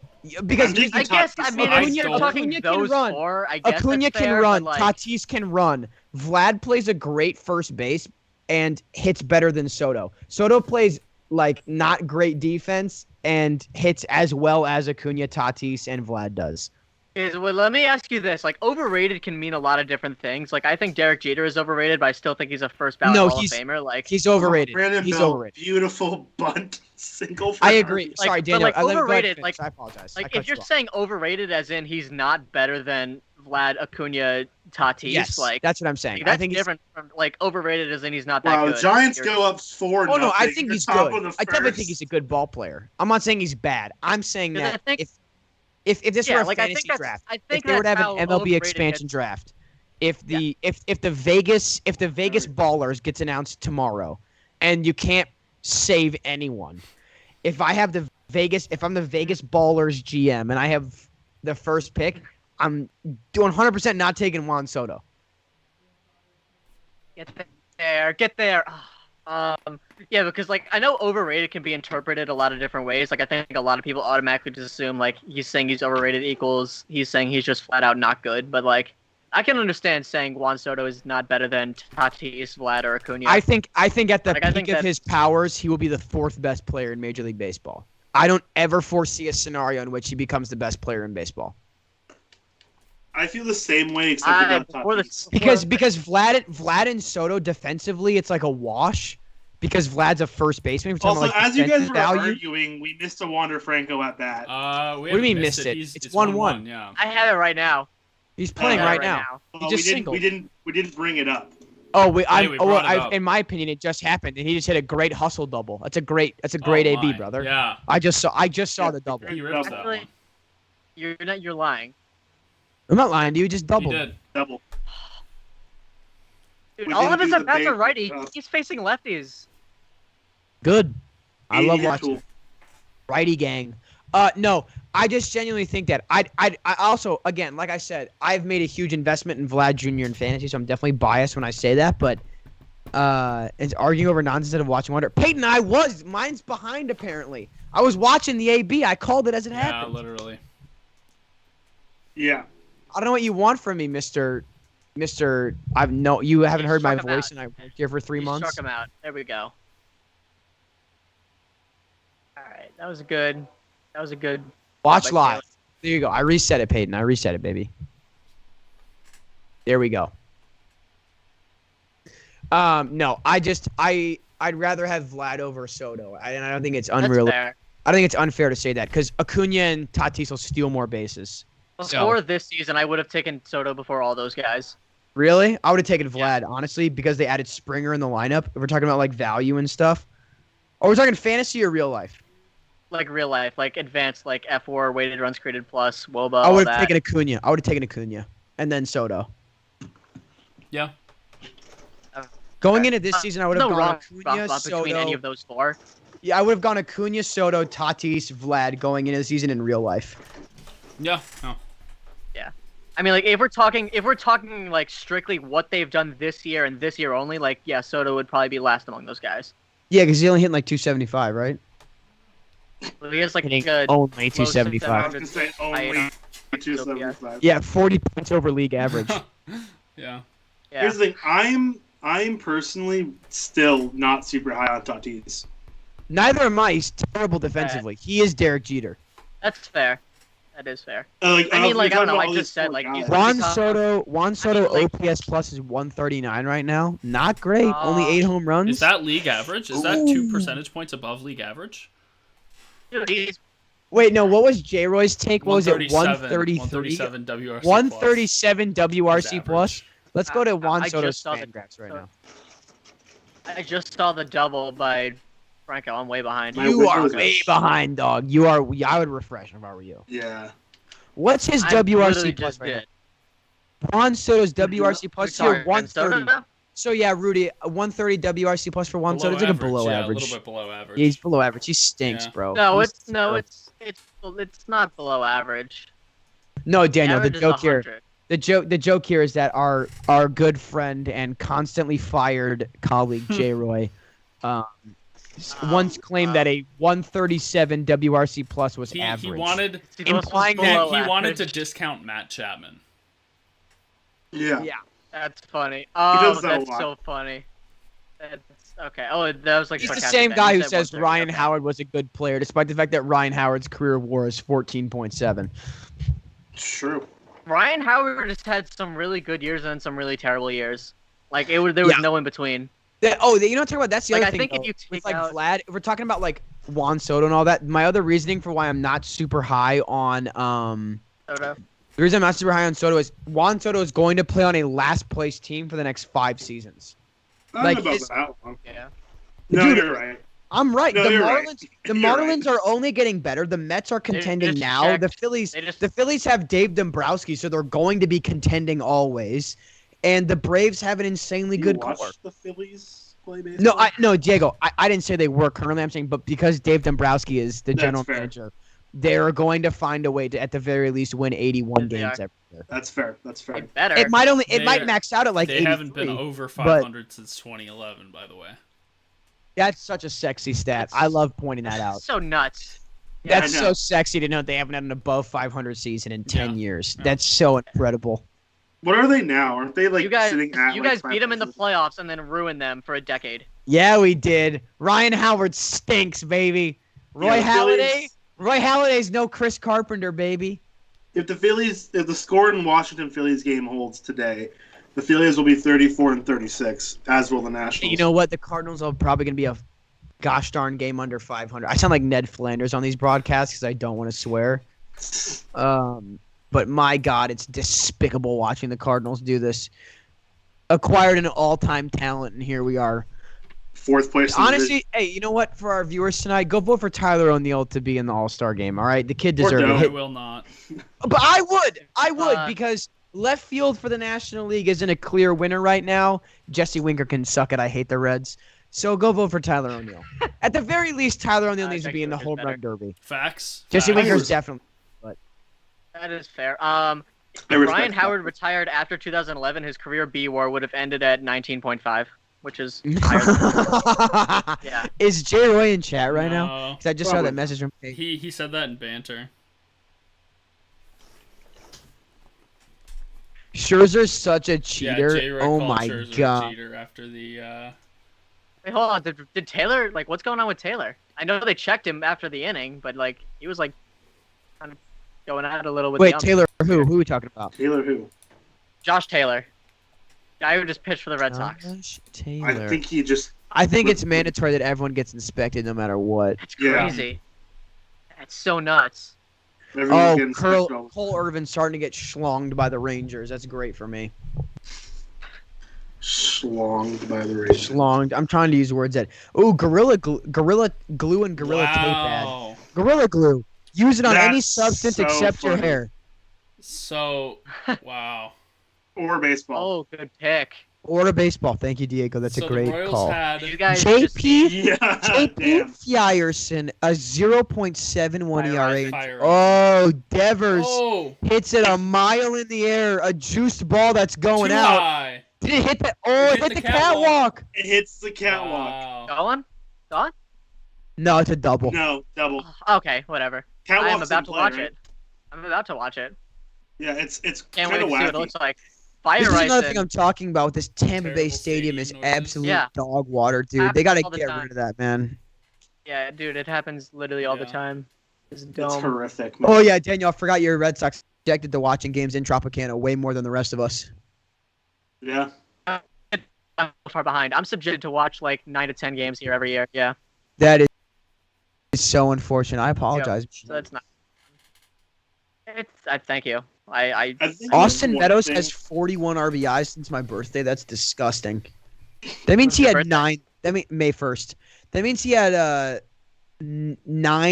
because I'm taking I guess. I mean, I if you're don't- talking Acuna can those run. four, I guess Acuna that's can fair, run, but, like, Tatis can run. Vlad plays a great first base and hits better than Soto. Soto plays like not great defense and hits as well as Acuna, Tatis, and Vlad does. Well, let me ask you this: like, overrated can mean a lot of different things. Like, I think Derek Jeter is overrated, but I still think he's a first ballot No, Hall of he's- Famer. Like, He's overrated. Brandon He's Bell, overrated. beautiful bunt single. for I agree. RBI. Like, Sorry, but, Daniel. like, Go ahead, overrated, finish. like- I apologize. I like cut if you're you off. saying overrated, as in he's not better than Vlad, Acuna, Tatis, Yes, like that's what I'm saying. that's I think different from like overrated, as in he's not that Wow, good. Giants You're- go up 4. Oh no, I nothing. think You're he's top good. of the I definitely first. think he's a good ball player. I'm not saying he's bad. I'm saying 'Cause I that think- if this Yeah, were a like, I fantasy think that's- draft, I if think they were to that's have how an MLB overrated expansion hits- draft, if the Vegas ballers gets announced tomorrow, and you can't save anyone, if I'm the Vegas ballers GM and I have the first pick, I'm doing 100% not taking Juan Soto. Get there. Yeah, because like I know overrated can be interpreted a lot of different ways. Like I think a lot of people automatically just assume like he's saying he's overrated equals he's saying he's just flat out not good. But like I can understand saying Juan Soto is not better than Tatis, Vlad, or Acuna. I think at the Like, I peak think of that's- his powers, he will be the fourth best player in Major League Baseball. I don't ever foresee a scenario in which he becomes the best player in baseball. I feel the same way, except without before the- Tatis. Because Vlad and Soto defensively, it's like a wash. Because Vlad's a first baseman. We're talking Also, about, like, as you guys defensive were value. arguing, we missed a Wander Franco at bat. we What do you haven't mean missed it? He's- It's 1-1. Yeah. I have it right now. He's playing I have right it now. Well, he just we singled. didn't bring it up. Oh, we brought it up. in my opinion, it just happened, and he just hit a great hustle double. That's a great Oh AB, my. brother. Yeah. I just saw the double. He rips that Actually, one. you're lying. I'm not lying to you. He just He doubled. did. Double. Dude, We all didn't of his do the at bats are big- righty. He's facing lefties. Good. I love Idiot watching tool. righty gang. No, I just genuinely think that I also, again, like I said, I've made a huge investment in Vlad Jr. in fantasy, so I'm definitely biased when I say that. But it's arguing over nonsense instead of watching Wonder. Peyton, mine's behind apparently. I was watching the AB. I called it as it Yeah, happened. literally. Yeah. I don't know what you want from me, Mister. You haven't You heard my struck him voice, out. and I worked here for 3 You months. struck him out. There we go. All right, that was good. That was a good. Watch by live. Taylor. There you go. I reset it, Peyton. I reset it, baby. There we go. No, I'd rather have Vlad over Soto, and I don't think it's That's unreal. fair. I don't think it's unfair to say that because Acuna and Tatis will steal more bases. Before this season, I would have taken Soto before all those guys. Really? I would have taken Vlad, honestly, because they added Springer in the lineup. If we're talking about like value and stuff. Or we're talking fantasy or real life? Like real life, like advanced, like F4, weighted runs created plus, WOBA, I all would have that. taken Acuna. I would have taken Acuna. And then Soto. Yeah. Going into this season, I would have no gone wrong Acuna, between any Soto. of those four. Yeah, I would have gone Acuna, Soto, Tatis, Vlad going into the season in real life. Yeah. Oh. I mean, like if we're talking like strictly what they've done this year and this year only, like yeah, Soto would probably be last among those guys. Yeah, because he's only hitting like 275, right? He has like Hitting a only close to 275. I was gonna say only I- 275. Yeah, 40 points over league average. Yeah. Yeah, Here's the thing. I'm personally still not super high on Tatis. Neither am I. He's terrible defensively. He is Derek Jeter. that's fair. That is fair. Like, I mean, was like, I don't talking know, about I all just these said, poor like, guys. he's- Juan Soto like- OPS plus is 139 right now. Not great. Only 8 home runs. Is that league average? Is that 2 percentage points above league average? Dude, he's Wait, no. What was J Roy's take? What was it? 133. 137 WRC. 137 WRC Is plus. Let's go to Juan I Soto's just saw the- Fangraphs right now. I just saw the double by Franco. I'm way behind. My You wish are was way a- behind, dog. You are. I would refresh if I were you. Yeah. What's his I WRC literally plus just right did. now? Juan Soto's WRC plus Sorry, here 130. Soto? So yeah, Rudy, 130 WRC plus for Juan Soto. It's like a below Yeah, average. a little bit below average. Yeah, he's below average. He stinks, Yeah. bro. No, He's it's no, terrible. it's not below average. No, Daniel. The Average is joke here. 100. The joke here is that our good friend and constantly fired colleague J Roy, once claimed that a 137 WRC plus was He average. wanted He goes implying below he wanted to average. discount Matt Chapman. Yeah. Yeah. That's funny. does Oh, that a that's lot. so funny. That's okay. Oh, that was like He's the sarcastic. same Then guy he who said says 130, Ryan okay. Howard was a good player, despite the fact that Ryan Howard's career WAR is 14.7. It's true. Ryan Howard has had some really good years and then some really terrible years. Like there was Yeah. no in between. You know what I'm talking about? That's the Like, other I thing. think if though. you With take like out- Vlad, if we're talking about like Juan Soto and all that, my other reasoning for why I'm not super high on Soto. the reason I'm not super high on Soto is Juan Soto is going to play on a last place team for the next 5 seasons. I don't Like, know about his- that one. Yeah. No, Dude, you're right. I'm right. No, the you're Marlins, right. the You're Marlins right. are only getting better. The Mets are contending just now. checked- The Phillies, they just- the Phillies have Dave Dombrowski, so they're going to be contending always. And the Braves have an insanely You good watch core. the Phillies play baseball? No, Diego. I didn't say they were currently. I'm saying, but because Dave Dombrowski is the That's general fair. manager, they are going to find a way to, at the very least, win 81 They games are. every year. That's fair. That's fair. It better. It might They're- max out at like They 83. haven't been over 500 since 2011, by the way. That's such a sexy stat. That's- I love pointing that out. So nuts. That's I so know. sexy to know they haven't had an above 500 season in 10 Yeah. years. Yeah. That's so incredible. What are they now? Aren't they like You guys, sitting at? you like, guys beat them in the 500? playoffs and then ruined them for a decade. Yeah, we did. Ryan Howard stinks, baby. Roy Yeah, the Halladay. Phillies- Roy Halladay's no Chris Carpenter, baby. If the score in Washington Phillies game holds today, the Phillies will be 34-36, as will the Nationals. You know what? The Cardinals are probably going to be a gosh darn game under 500. I sound like Ned Flanders on these broadcasts because I don't want to swear. But my God, it's despicable watching the Cardinals do this. Acquired an all-time talent, and here we are. Fourth place. in the Honestly, hey, you know what? For our viewers tonight, go vote for Tyler O'Neill to be in the All-Star game. All right, the kid Or deserves don't. I it. will not. But I would Uh, because left field for the National League isn't a clear winner right now. Jesse Winker can suck it. I hate the Reds. So go vote for Tyler O'Neill. At the very least, Tyler O'Neill needs to be in the Winker's home better. run derby. Facts. Jesse Facts. Winker's definitely. That is fair. I If respect Ryan that. Howard retired after 2011, his career B WAR would have ended at 19.5, which is higher. Yeah. Is Jay Roy in chat right now? No. Because I just saw Probably. that message from. He said that in banter. Scherzer's such a cheater. Yeah, J-Roy Oh called my Scherzer a God. cheater after the. Wait, hold on. Did Taylor, like, what's going on with Taylor? I know they checked him after the inning, but, like, he was, like, kind of going at it a little with Wait, the ump. Taylor, who? Who are we talking about? Taylor who? Josh Taylor. Guy who just pitched for the Red Sox. Josh I Taylor. think he just. I think it's mandatory that everyone gets inspected no matter what. That's Yeah. crazy. That's so nuts. Everyone's Oh, getting special. Cole Irvin's starting to get schlonged by the Rangers. That's great for me. Schlonged by the Rangers. Schlonged. I'm trying to use words that. Oh, Gorilla Glue and Gorilla Tape ad. Wow. Gorilla Glue. Use it on any That's substance so except your funny. hair. So, wow. Or baseball. Oh, good pick. Or a baseball. Thank you, Diego. That's So a great the Royals call. had You guys just JP Yeah, JP damn. Fryerson, a 0.71 ERA. Fire. Oh, Devers Oh, hits it a mile in the air. A juiced ball that's going too out. high. Did it hit the? Oh, it hit the catwalk. It hits the catwalk. Wow. Going? Gone? No, it's a double. No, double. Okay, whatever. I am Catwalk's about in to play, watch right? it. I'm about to watch it. Yeah, it's Can't kind wait of to see what it wacky. looks like. Fire This is another thing Ryson. I'm talking about. This Tampa Bay Terrible Stadium is stadium noises. absolute Yeah. dog water, dude. Happens They gotta all the get time. rid of that, man. Yeah, dude, it happens literally all the Yeah. time. It's It's dumb. horrific. Man. Oh yeah, Daniel, I forgot you're a Red Sox subjected to watching games in Tropicana way more than the rest of us. Yeah. I'm far behind. I'm subjected to watch like 9 to 10 games here every year. Yeah, That is so unfortunate. I apologize. so that's not. It's. Thank you. I I think Austin one Meadows thing- has 41 RBIs since my birthday. That's disgusting. That means he When's had your birthday? 9. That mean May 1st. That means he had 9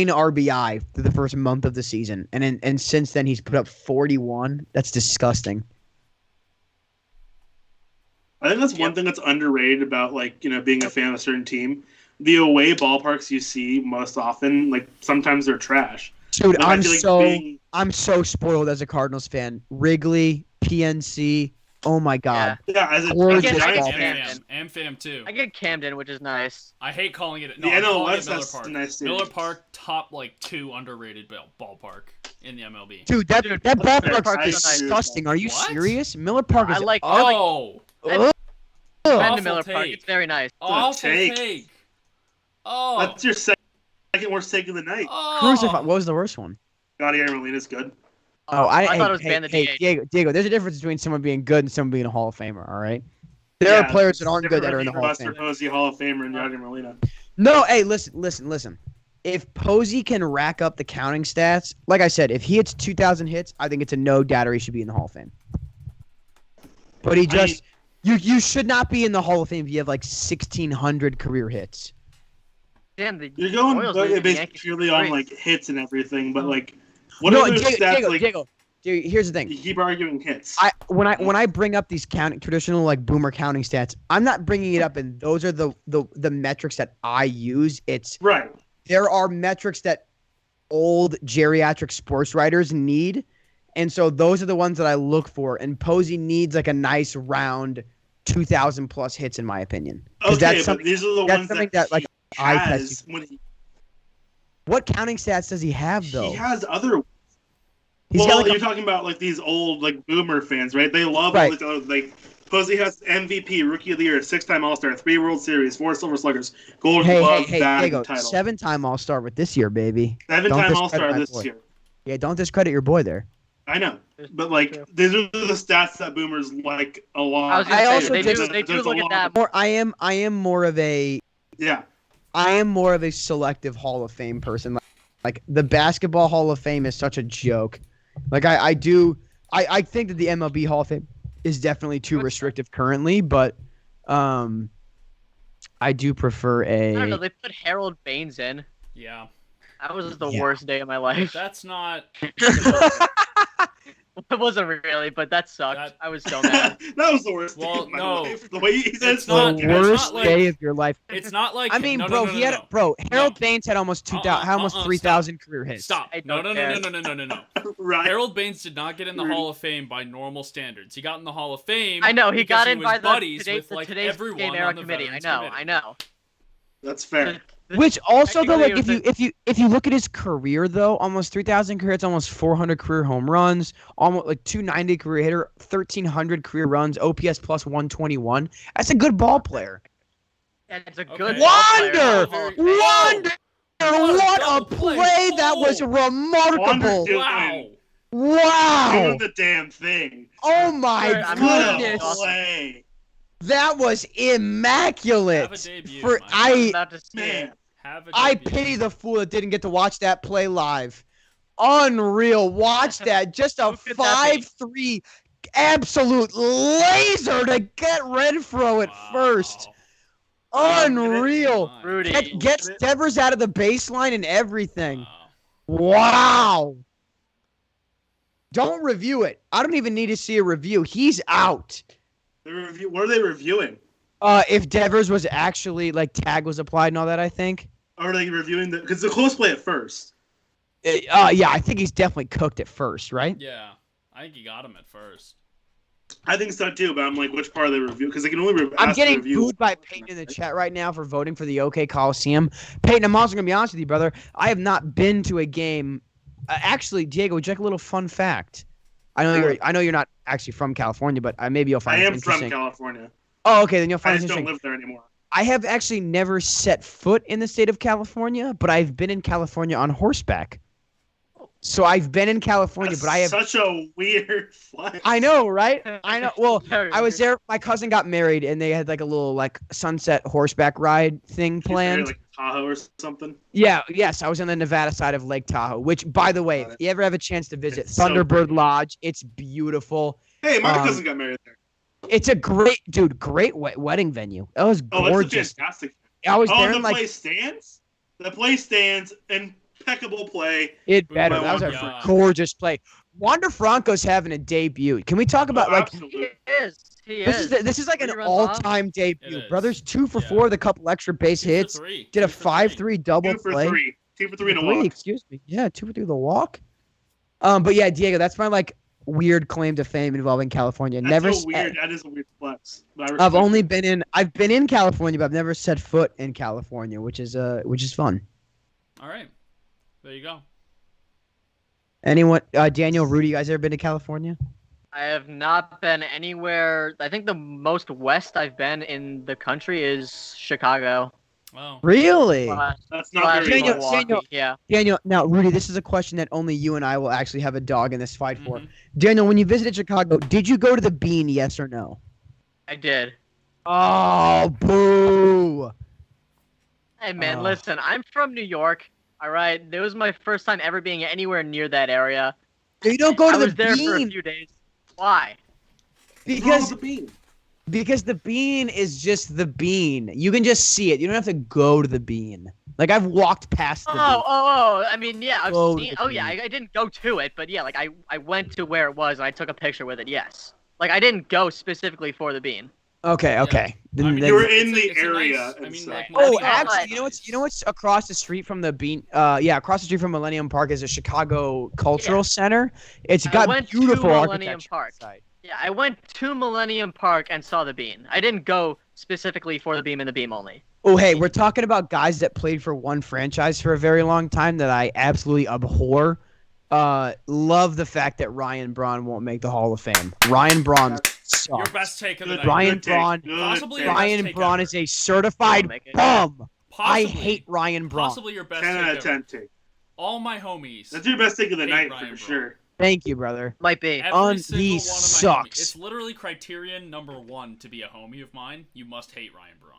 RBI through the first month of the season, and since then he's put up 41. That's disgusting. I think that's one thing that's underrated about being a fan of a certain team. The away ballparks you see most often, like sometimes they're trash. Dude, Like, I I'm feel like so being- I'm so spoiled as a Cardinals fan. Wrigley, PNC. Oh my God. yeah, as a Gorgeous Giants I get fan, Camden. Amfam too. I get Camden, which is nice. I hate calling it. The No, I'm calling NLS it Miller has Park. a nice stadium. Miller Park, top like 2 underrated ballpark in the MLB. Dude, that Dude, that Miller ballpark Park is is nice. disgusting. Are you What? serious? Miller Park is I like- Oh, Ugh. Been Awful to Miller Park. take. It's very nice. awful take. take. Oh, That's your second worst take of the night. oh. Crucify. What was the worst one? Gaudier Molina's good. Oh, I thought it was banned the DH. Diego, there's a difference between someone being good and someone being a Hall of Famer, all right? There are players that aren't good that are in the Hall of Buster Fame. Posey, Hall of Famer, and Gaudier Molina. No, hey, listen. If Posey can rack up the counting stats, like I said, if he hits 2,000 hits, I think it's a no doubter he should be in the Hall of Fame. But he just, you should not be in the Hall of Fame if you have like 1,600 career hits. Damn, the You're going Royals losing to the based Yankees. purely on Great. like hits and everything, but like what No, are those stats? Diego, dude, here's the thing. You keep arguing hits. When I bring up these traditional like boomer counting stats, I'm not bringing it up, and those are the metrics that I use. Right. There are metrics that old geriatric sports writers need, and so those are the ones that I look for. And Posey needs like a nice round 2,000 plus hits, in my opinion. 'Cause Okay, that's but these are the that's ones something that, that, like, he eye has test when he What counting stats does he have though? He has other. He's well, got, like, you're talking about like these old like boomer fans, right? They love Right. all these other like. Posey has MVP, Rookie of the Year, 6-time All-Star, 3 World Series, 4 Silver Sluggers, Gold Glove, batting Diego, title, 7-time All-Star with this year, baby. 7-time discredit All-Star my this boy. year. Yeah, don't discredit your boy there. I know, but like these are the stats that boomers like a lot. I was gonna I say, also they just- do There's a look at lot that. of- More, I am more of a Yeah, selective Hall of Fame person. Like the basketball Hall of Fame is such a joke. Like I think that the MLB Hall of Fame is definitely too restrictive currently, but I do prefer I don't know. a They put Harold Baines in. Yeah, That was the Yeah. worst day of my life. that's not. It wasn't really, but that sucked. That- I was so mad. that was the worst. Well, day of my no. life. The way he says It's not- the it's worst not like- day of your life. It's not like. I mean, no, bro, no, no, he no, had no. bro. Harold No. Baines had almost 2,000, almost stop. 3,000 career hits. Stop. I No, don't no, care. no, no, no, no, no, no. right. Harold Baines did not get in the Hall of Fame by normal standards. He got in the Hall of Fame. I know he because got in was by the buddies today's, with like today's everyone game era on the committee. I Veterans know. Committee. I know. That's fair. Which also though, like Technically, if you look at his career though, almost 3,000 career hits, almost 400 career home runs, almost like 290 career hitter, 1,300 career runs, OPS plus 121. That's a good ball player. And it's a Okay. good ball player. Wonder! Whoa! Wonder! What a What a double play. play that was Oh! remarkable! Wonder- Wow. Wow! Doing the damn thing. Oh my Sure, I'm Good goodness! play. That was Have a immaculate. debut, For Mike. I'm about to see Man. it. Have a I debut. pity the fool that didn't get to watch that play live. Unreal. Watch that. Just a Who could that be? 5-3 absolute laser to get Renfro at first. Unreal. My. Rudy. Gets Devers out of the baseline and everything. Wow. Wow. Don't review it. I don't even need to see a review. He's out. What are they reviewing? If Devers was actually, like, tag was applied and all that, I think. Or are they reviewing because the close play at first? Yeah, I think he's definitely cooked at first, right? Yeah, I think you got him at first. I think so too, but I'm like, which part of the review? Because they can only I'm ask getting to review. booed by Peyton in the chat right now for voting for the OK Coliseum. Peyton, I'm also going to be honest with you, brother. I have not been to a game. Actually, Diego, would you like a little fun fact? I know you're not actually from California, but maybe you'll find I it am interesting. from California. Oh, okay, then you'll I find it just don't interesting. live there anymore. I have actually never set foot in the state of California, but I've been in California on horseback. So I've been in California, That's but I have. such a weird flex. I know, right? I know. Well, Very I was weird. there. My cousin got married, and they had like a little like sunset horseback ride thing He's there, planned. like Tahoe or something. Yes, I was on the Nevada side of Lake Tahoe. Which, by the way, if you ever have a chance to visit It's so Thunderbird pretty. Lodge, it's beautiful. Hey, my Um, cousin got married there. It's a great wedding venue. That was Oh, gorgeous. it's a fantastic. I was Oh, there the in like play stands. The play stands. Impeccable play. it Boo better. my That was a God. gorgeous play. Wander Franco's having a debut. Can we talk about like Absolutely. He is. He is. this is like an Three runs off. all-time debut. It is. Brothers 2 for Yeah. 4 with a couple extra base 2 for hits. 3. Did a 2 for 3. 5-3 double 2 for play. 3. 2 for 3 and a Three, walk. excuse me. Yeah, 2 for 3 the walk. But yeah, Diego, that's my like weird claim to fame involving California. That's Never so weird. That is a weird flex. But I I've respect only it. I've been in California, but I've never set foot in California, which is fun. All right, there you go. Anyone, Daniel, Rudy, you guys ever been to California? I have not been anywhere. I think the most west I've been in the country is Chicago. Wow. Really? That's not Slash very Daniel, much. Milwaukee, yeah. Daniel, now Rudy, this is a question that only you and I will actually have a dog in this fight for. Mhm. Daniel, when you visited Chicago, did you go to the Bean? Yes or no? I did. Oh, boo! Hey man, Oh. listen, I'm from New York. All right, it was my first time ever being anywhere near that area. You don't go to I the was there for a Bean few days. Why? because the bean. the Bean is just the Bean. You can just see it. You don't have to go to the Bean. Like I've walked past the Bean. I mean, yeah, I've Go to seen. the Oh yeah, Bean. I didn't go to it, but yeah, like I went to where it was and I took a picture with it. Yes, like I didn't go specifically for the bean. Okay. I mean, Then- You were in It's a- the it's a area. nice- I and mean, stuff. like, Oh, That's not actually, like- you know what's across the street from the Bean? Yeah, across the street from Millennium Park is a Chicago Cultural Yeah. Center. It's I got went to beautiful Millennium architecture Park. inside. Yeah, I went to Millennium Park and saw the bean. I didn't go specifically for the beam and the beam only. Oh, hey, we're talking about guys that played for one franchise for a very long time that I absolutely abhor. Love the fact that Ryan Braun won't make the Hall of Fame. Ryan Braun Your sucks. best take of the Good- night. Ryan good take. Braun- Good Possibly take. your best Ryan take Braun ever. is a certified Make it. bum. I Possibly- hate Ryan Braun. Possibly your best 10 out of take 10 ever. take. All my homies. That's your best take of the Hate night Ryan for Braun. sure. Thank you, brother. Might be. Every he single one of my sucks. homies. It's literally criterion number 1 to be a homie of mine. You must hate Ryan Braun.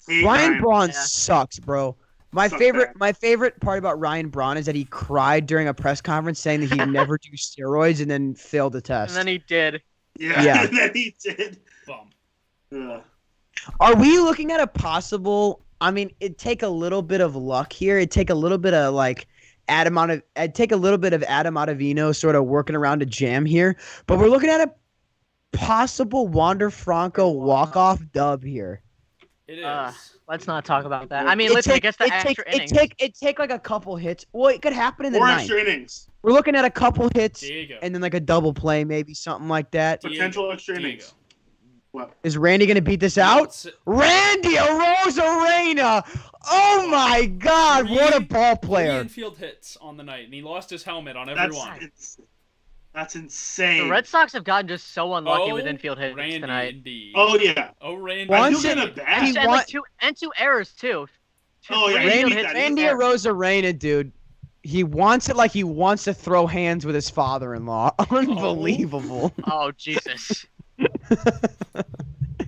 Hate Ryan Braun Yeah. sucks, bro. My Sucks favorite bad. my favorite part about Ryan Braun is that he cried during a press conference saying that he'd never do steroids and then failed the And test. then he did. Yeah, Yeah. and then he did. Bum. Ugh. Are we looking at a possible? I mean, it'd take a little bit of luck here. It'd take a little bit of like Adam Ottavino sort of working around a jam here, but we're looking at a possible Wander Franco walk-off dub here. It is. Let's not talk about that. I mean, It'd listen, take- it gets the it'd extra innings. it'd take like a couple hits. Well, it could happen in the More ninth. extra innings. We're looking at a couple hits Diego. and then like a double play, maybe something like that. Diego. Potential extra Diego. innings. What? Is Randy gonna beat this out? It's- Randy Arozarena! Oh my God! What a ball Three player! infield hits on the night, and he lost his helmet on That's everyone. that's insane. The Red Sox have gotten just so unlucky with Oh, infield hits Randy, tonight. indeed. Oh yeah. Oh, Randy. Once I it- do get a bat. he And, wa- like two errors too. Oh, yeah, Three he infield beat hits, that. two Randy errors. Arozarena, dude. He wants it like he wants to throw hands with his father-in-law. Unbelievable. Oh Jesus.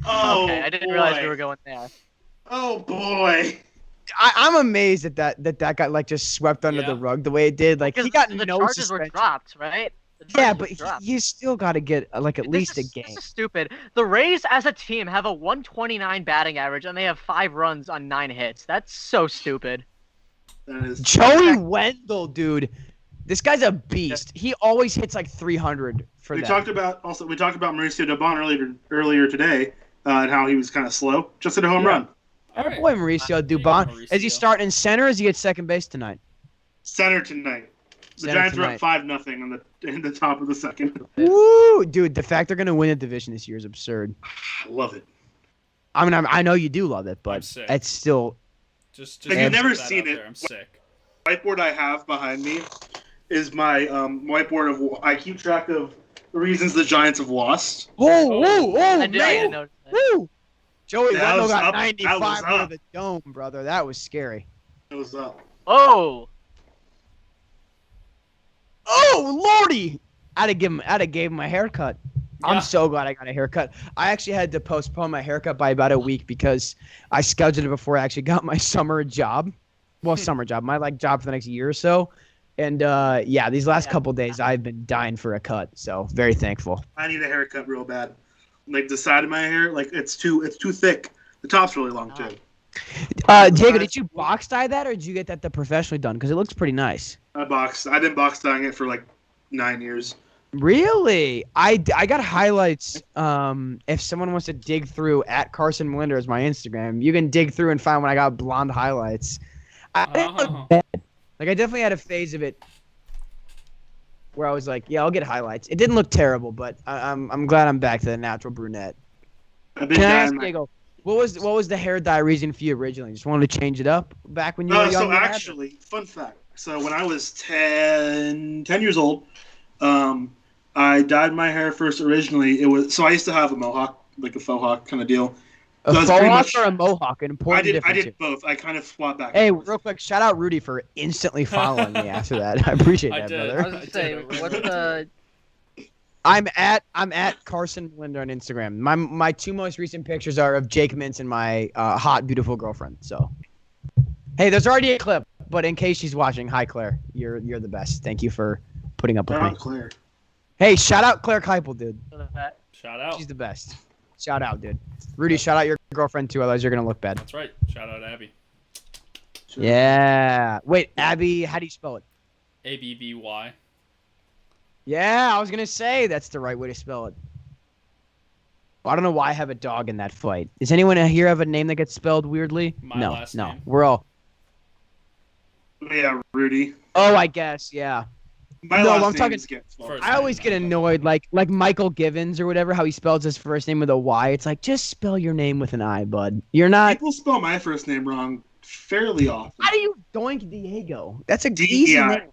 Oh, Okay, I didn't boy. realize we were going there. Oh boy. I'm amazed that got like just swept under the rug the way it did. Like he Because got the no charges were suspension. dropped, right? The Yeah, charges but were dropped. you still got to get like at least a game. This is stupid. The Rays as a team have a 129 batting average and they have 5 runs on 9 hits. That's so stupid. That is Joey Wendell, dude, this guy's a beast. He always hits like 300 for we that. talked about Mauricio Dubon earlier today, and how he was kind of slow. Just hit a home run. All right. Boy, Mauricio Dubon. Is he Mauricio. starting in center or is he at second base tonight? Center tonight. The Center Giants tonight. were up 5-0 in the top of the second. Woo, dude! The fact they're gonna win a division this year is absurd. I love it. I mean, I know you do love it, I'm but sick. it's still. Just If you've never put that seen out it, there, I'm sick. Whiteboard I have behind me is my whiteboard of I keep track of the reasons the Giants have lost. Whoa, I didn't notice that. Woo! Joey That Wendell was got up. That 95 was under up. the dome, brother. That was scary. It was up. Oh! Oh lordy! I'd have gave him a haircut. Yeah. I'm so glad I got a haircut. I actually had to postpone my haircut by about a week because I scheduled it before I actually got my summer job. Well, summer job, my like job for the next year or so. And yeah, these last couple days I've been dying for a cut. So very thankful. I need a haircut real bad. Like the side of my hair, like it's too thick. The top's really long too. Diego, did you box dye that or did you get that professionally done? Because it looks pretty nice. I've been box dyeing it for like 9 years. Really? I got highlights. If someone wants to dig through at Carson Melinder as my Instagram, you can dig through and find when I got blonde highlights. I didn't look bad. Like I definitely had a phase of it where I was like, yeah, I'll get highlights. It didn't look terrible, but I'm glad I'm back to the natural brunette. I've been Can I ask dyeing my Diego, what was the hair dye reason for you originally? Just wanted to change it up back when you were young? So actually, fun fact. So when I was 10 years old, I dyed my hair first originally. I used to have a mohawk, like a faux hawk kind of deal. A So it's faux pretty hawk much- or a mohawk? An important I difference. did both. I kind of swapped back. Hey, and forth. real quick, shout out Rudy for instantly following me after that. I appreciate I that, did. brother. I was gonna say, what's the... I'm at Carson Linder on Instagram. My 2 most recent pictures are of Jake Mintz and my hot, beautiful girlfriend. So, hey, there's already a clip, but in case she's watching, hi Claire, you're the best. Thank you for putting up with Not me. clear. Hey, shout out Claire Keipel, dude. Shout out. She's the best. Shout out, dude. Rudy, shout out your girlfriend too, otherwise you're gonna look bad. That's right. Shout out Abby. Yeah. Wait, Abby, how do you spell it? ABBY. Yeah, I was gonna say that's the right way to spell it. Well, I don't know why I have a dog in that fight. Does anyone here have a name that gets spelled weirdly? My no, last no. name. We're all. Yeah, Rudy. Oh, I guess, yeah. My No, last I'm name talking- is get spelled. First. I always get annoyed, like Michael Givens or whatever, how he spells his first name with a Y. It's like, just spell your name with an I, bud. You're not. People spell my first name wrong fairly often. How do you doink Diego? That's a D-E-I. easy name.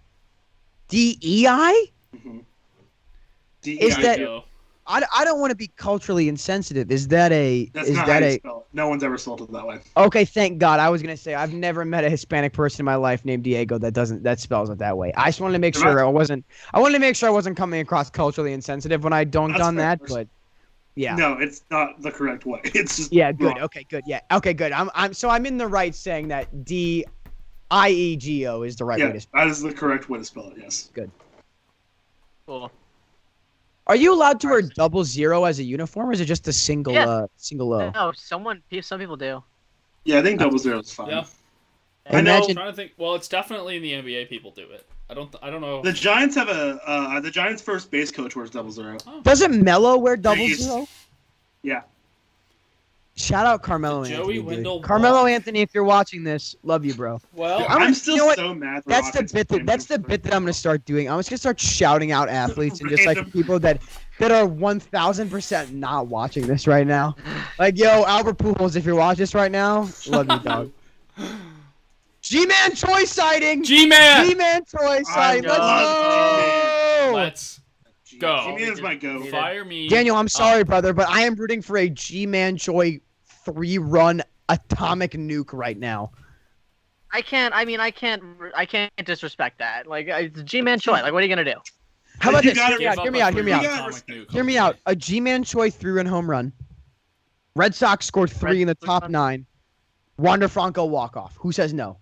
D-E-I? Mhm. Is that- D-E-I-G-O. I don't want to be culturally insensitive. Is that a? That's is not that how you a? spell it. No one's ever spelled it that way. Okay, thank God. I was gonna say I've never met a Hispanic person in my life named Diego that spells it that way. I just wanted to make sure I wasn't. I wanted to make sure I wasn't coming across culturally insensitive when I dunked That's on fair. that. But yeah, No, it's not the correct way. It's just yeah, good. wrong. Okay, good. Yeah, okay, good. I'm in the right saying that D-I-E-G-O is the right way Yeah, to spell. that is the correct way to spell it. Yes. Cool. Are you allowed to wear 00 as a uniform, or is it just a single Yeah. single O? No, some people do. Yeah, I think 00 is fine. Yeah. I know. I'm Imagine trying to think. Well, it's definitely in the NBA. People do it. I don't know. The Giants have the Giants' first base coach wears 00. doesn't Melo wear He's- 00? Yeah. Shout out Carmelo Joey Anthony. Dude. Wendell Carmelo walk. Anthony, if you're watching this, love you, bro. Well, I'm still you know what? so mad. for That's the offensive bit. players. That's the bit that I'm gonna start doing. I'm just gonna start shouting out athletes and just like Random. people that are 1,000% not watching this right now. Like, yo, Albert Pujols, if you're watching this right now, love you, dog. G-Man Choi sighting. G-Man. G-Man Choi sighting. Let's love go. Let's go. G-Man's my go. Fire me. Daniel, I'm sorry, brother, but I am rooting for a G-Man Choi 3-run atomic nuke right now. I can't disrespect that. Like, it's G-Man Choi. Like, what are you gonna do? How about You this? gotta Hear Give me up out. a Hear me out. gotta atomic respect- nuke. Hear me out. A G-Man Choi 3-run home run. Red Sox scored 3 in the top Sox. 9. Wander Franco walk-off. Who says no?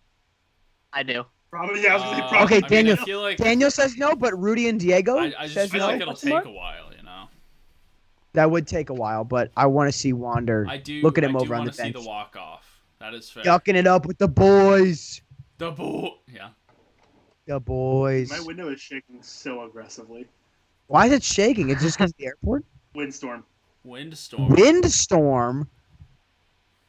I do. Probably, yeah, I was gonna say probably. Okay, I Daniel. feel like Daniel says no, but Rudy and Diego I just says feel no. like it'll Question mark? take a while, you know. That would take a while, but I want to see Wander. I do. Look at him I over do on want the to see bench. the walk off. That is fair. Yucking it up with the boys. The bull. Yeah. The boys. My window is shaking so aggressively. Why is it shaking? It's just because of the airport? Windstorm. Windstorm. Windstorm?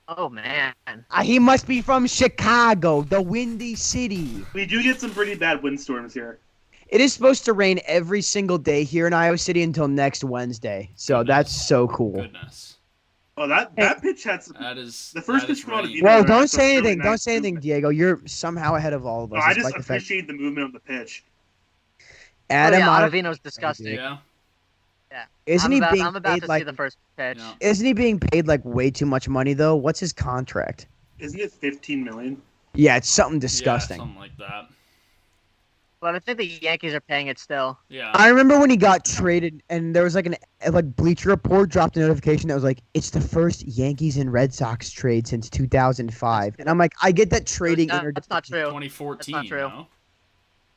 Oh man. He must be from Chicago, the Windy City. We do get some pretty bad windstorms here. It is supposed to rain every single day here in Iowa City until next Wednesday. So that's so cool. Goodness. Oh, that pitch had some. That is. The first that is pitch from out of rain. Eden- Well, That's don't a say really anything. nice Don't say anything, movement. Diego. You're somehow ahead of all of No, us. I just despite the fact- appreciate the movement of the pitch. Adam, oh, yeah, Ottavino's Ottavino's disgusting. Yeah. isn't he being I'm about paid to like? see the first pitch. No. Isn't he being paid like way too much money though? What's his contract? Isn't it 15 million? Yeah, it's something Yeah, disgusting. something like that. But I think the Yankees are paying it still. Yeah. I remember when he got traded, and there was like Bleacher Report dropped a notification that was like, "It's the first Yankees and Red Sox trade since 2005." And I'm like, I get that trading. That's not true. 2014. That's not true. You know?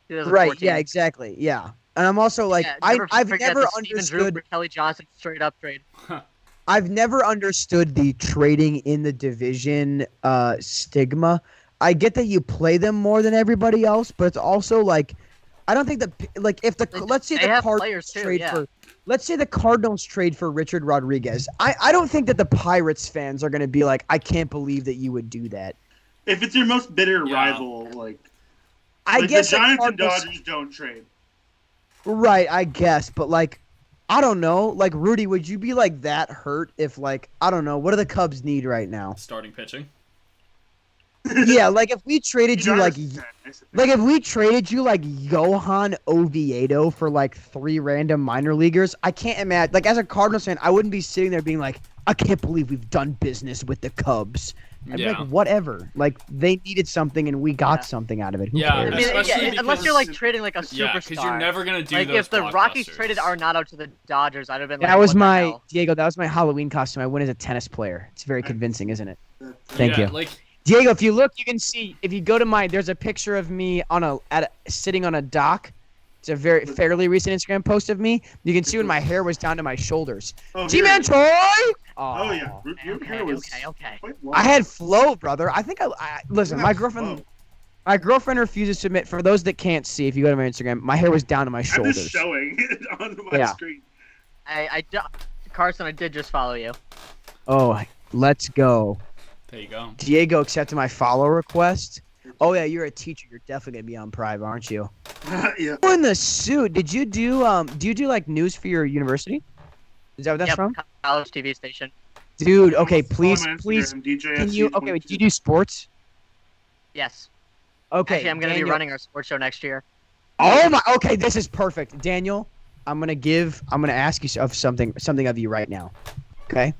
2014. Right? Yeah, exactly. Yeah. And I'm also like, Yeah, I've forget never the Steven Drew understood. for Kelly Johnson straight up trade. I've never understood the trading in the division stigma. I get that you play them more than everybody else, but it's also like, I don't think that like if the let's say They the have Cardinals players too, trade yeah. for. Let's say the Cardinals trade for Richard Rodriguez. I don't think that the Pirates fans are going to be like, I can't believe that you would do that. If it's your most bitter Yeah. rival, like I guess the Giants and Cardinals- Dodgers don't trade. Right, I guess, but like, I don't know. Like, Rudy, would you be like that hurt if like, I don't know, what do the Cubs need right now? Starting pitching. Yeah, like if we traded you like, Nice. like if we traded you like Johan Oviedo for like 3 random minor leaguers, I can't imagine. Like as a Cardinals fan, I wouldn't be sitting there being like, I can't believe we've done business with the Cubs. I'd be Yeah. like, whatever. Like they needed something and we got something out of it. Who Yeah, I cares? mean, Especially unless you're because- like trading like a superstar. Yeah, because you're never gonna do like those if the Rockies blockbusters. traded Arenado to the Dodgers, I'd have been like, That was what the my hell? Diego. That was my Halloween costume. I went as a tennis player. It's very convincing, isn't it? Thank Yeah, you. Like, Diego, if you look, you can see. If you go to there's a picture of me sitting on a dock. It's a fairly recent Instagram post of me. You can see when my hair was down to my shoulders. Oh, G-Man here. Troy. Oh yeah, your Okay, hair was okay. quite long. I had flow, brother. I think I listen. You My had girlfriend. flow. My girlfriend refuses to admit. For those that can't see, if you go to my Instagram, my hair was down to my I'm shoulders. just showing it on my Yeah. screen. Carson, I did just follow you. Oh, let's go. there you go. Diego accepted my follow request. Oh yeah, you're a teacher. You're definitely gonna be on Private, aren't you? Yeah. Oh, in the suit. Did you do do you do like news for your university? Is that what that's Yep, from? college TV station. Dude, okay, Follow please, my please, Instagram, DJSC can you? Okay, wait, do you do sports? Yes. Okay, Actually, I'm going to be Daniel- running our sports show next year. Oh my. Okay, this is perfect, Daniel. I'm gonna ask you of something of you right now. Okay,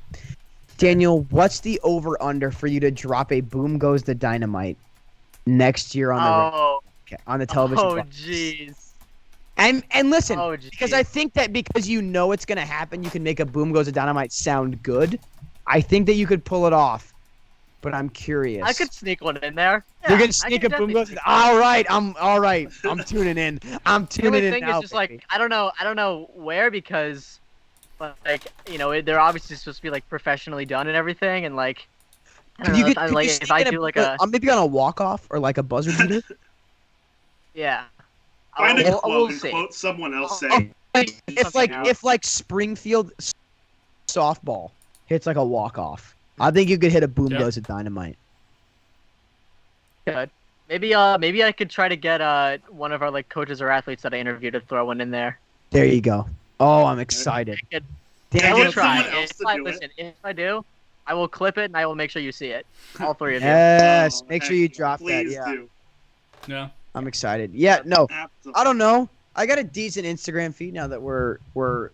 Daniel, what's the over under for you to drop a Boom Goes the Dynamite next year on the television? Oh, broadcast? jeez. And listen, Oh, because jeez. I think that because you know it's gonna happen, you can make a Boom Goes the Dynamite sound good. I think that you could pull it off, but I'm curious. I could sneak one in there. You're Yeah, gonna I sneak could a Boom definitely Goes. sneak- All right, I'm tuning in. I'm The tuning only in thing now. is just baby. like I don't know where because, like they're obviously supposed to be like professionally done and everything and like. I don't know, Could if you if sneak I in do like a maybe on a walk off or like a buzzer beater. Find a we'll quote and see. quote someone else Oh, saying. If like Springfield softball hits like a walk off, I think you could hit a Boom Yeah. Goes the Dynamite. Good. Maybe I could try to get one of our like coaches or athletes that I interviewed to throw one in there. There you go. Oh, I'm excited. I Daniel, will get try. someone else If to I, do it. listen, if I do, I will clip it and I will make sure you see it. All 3 of you. yes, Oh, make sure you excellent. drop that. Please Yeah, do. Yeah. I'm excited. Yeah, no, Absolutely. I don't know. I got a decent Instagram feed now that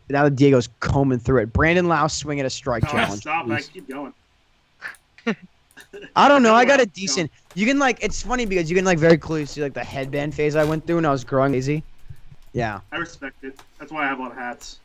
now that Diego's combing through it. Brandon Lau swing at a strike Oh, challenge. stop! I please. keep going. I don't know. I got a Everyone else decent. You can like. It's funny because you can like very clearly see like the headband phase I went through when I was growing lazy. Yeah. I respect it. That's why I have a lot of hats.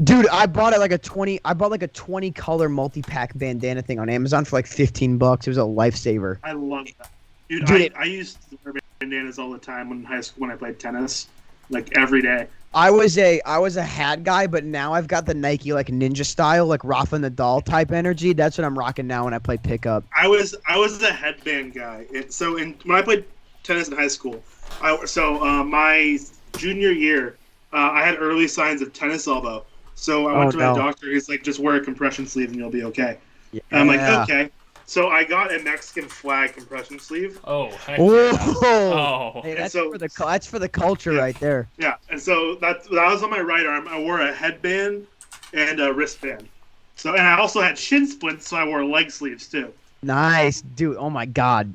Dude, I bought it like a 20. I bought like a 20 color multi pack bandana thing on Amazon for like $15. It was a lifesaver. I love that, dude. Dude, I used to wear bandanas all the time in high school when I played tennis, like every day. I was a hat guy, but now I've got the Nike like ninja style, like Rafa Nadal type energy. That's what I'm rocking now when I play pickup. I was a headband guy. When I played tennis in high school, my junior year, I had early signs of tennis elbow. So I went to my doctor. He's like, just wear a compression sleeve and you'll be okay. Yeah. And I'm like, okay. So I got a Mexican flag compression sleeve. Oh, heck Whoa! yeah. Oh. Hey, that's so- for the culture right there. Yeah, and so that was on my right arm. I wore a headband and a wristband. And I also had shin splints, so I wore leg sleeves too. Nice, dude. Oh my God,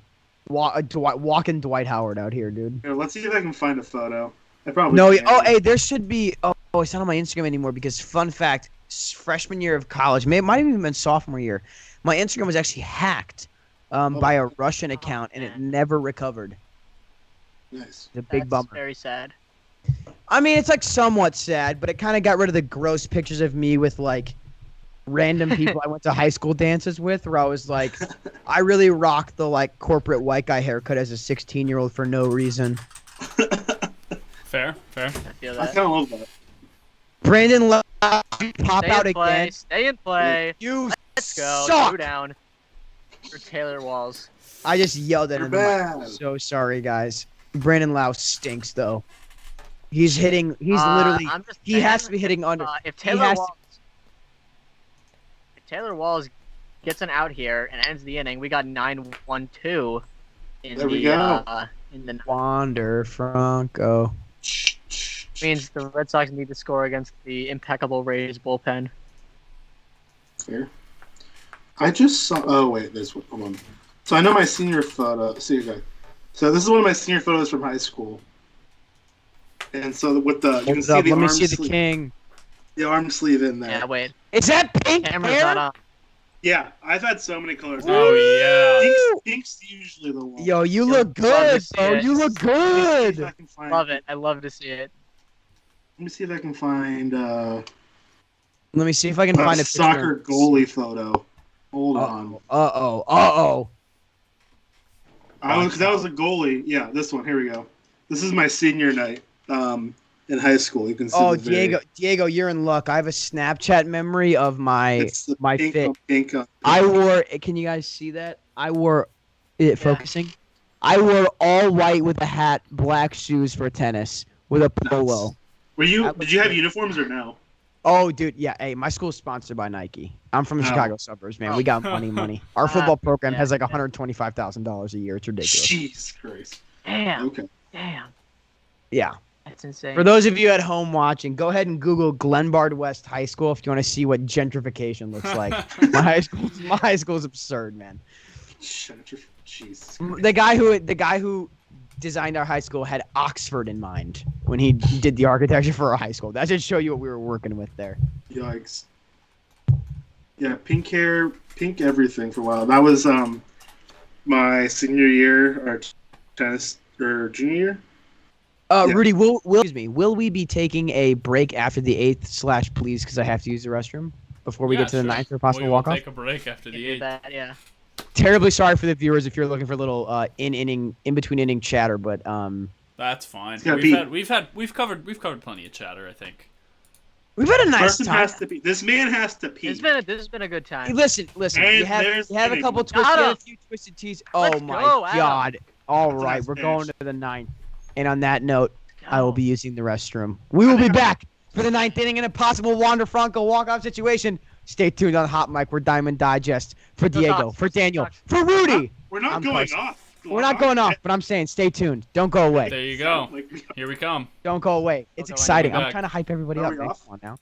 walking Dwight Howard out here, dude. Here, let's see if I can find a photo. I probably No, can. oh, hey, there should be. Oh, it's not on my Instagram anymore because fun fact: freshman year of college, might have even been sophomore year. My Instagram was actually hacked by a Russian account, and it never recovered. Nice. It's a big That's bummer. very sad. I mean, it's like somewhat sad, but it kind of got rid of the gross pictures of me with like random people I went to high school dances with, where I was like, I really rocked the like corporate white guy haircut as a 16-year-old for no reason. Fair. I feel I that. kind of love that. Brandon, pop Stay out in play. again. Stay in play. You Let's go. suck. Two down. For Taylor Walls. I just yelled at You're him. bad. So sorry, guys. Brandon Lau stinks though. He's hitting. He's Uh, literally. I'm just He saying, has to be hitting under. If He Taylor has to- Walls, if Taylor Walls gets an out here and ends the inning, we got 9-1-2 in There we the go. in the Wander Franco. means the Red Sox need to score against the impeccable Rays bullpen. Fair. I just saw. Oh wait, there's one. Hold on. So I know my senior photo. See you guys. So this is one of my senior photos from high school. And so with the you can Hold see up, the let me arm see the sleeve, king. the arm sleeve in there. Yeah, wait. Is that pink Camera's hair? not on. Yeah, I've had so many colors. Oh, yeah. Pink's usually the one. Yo, you Yo, look love good, to see bro. it. You look Let me see if good. I can find. Love it. I love to see it. Let me see if I can find Let me see if I can find a picture. soccer goalie photo. Hold on. Uh-oh. That was a goalie. Yeah, this one. Here we go. This is my senior night in high school. You can see. Oh, the very- Diego, you're in luck. I have a Snapchat memory of my It's the my pink fit. on pink on- I wore. Can you guys see that? I wore. Is it focusing? I wore all white with a hat, black shoes for tennis with a polo. Were you? That Did you have looks- uniforms or no? Oh, dude, yeah. Hey, my school's sponsored by Nike. I'm from the Oh. Chicago suburbs, man. We got money. Our football program has like $125,000 a year. It's ridiculous. Jesus Christ. Damn. Okay. Damn. Yeah. That's insane. For those of you at home watching, go ahead and Google Glenbard West High School if you want to see what gentrification looks like. my high school's absurd, man. Jesus. The guy who designed our high school had Oxford in mind when he did the architecture for our high school. That should show you what we were working with there. Yikes. Yeah, pink hair, pink everything for a while. That was my senior year or tennis or junior year. Yeah. Rudy, will we be taking a break after the 8th / please because I have to use the restroom before we Yeah, get to the sure. 9th or possible We will walk-off? take a break after the Do 8th. that, yeah. Terribly sorry for the viewers if you're looking for a little in between inning chatter, but That's fine. It's gotta be- We've covered plenty of chatter, I think. we've had a nice Person time. has to pee. This man has to pee. This has been a good time. Listen. And You have there's a inning. couple Got twisted, him. a few twisted tees. Oh Let's my go, Adam. God! All That's a right, nice we're finish. going to the 9th, and on that note, I will be using the restroom. We will be back for the 9th inning in a possible Wander Franco walk-off situation. Stay tuned on Hot Mic. We're Diamond Digest for Go Diego, Sox, for Daniel, Sox. for Rudy. We're not I'm going Carson. off. We're not going off, but I'm saying stay tuned. Don't go away. There you go. Like, Here we come. Don't go away. It's go exciting. anywhere. I'm trying to hype everybody Are up. we Man. off? Come on now.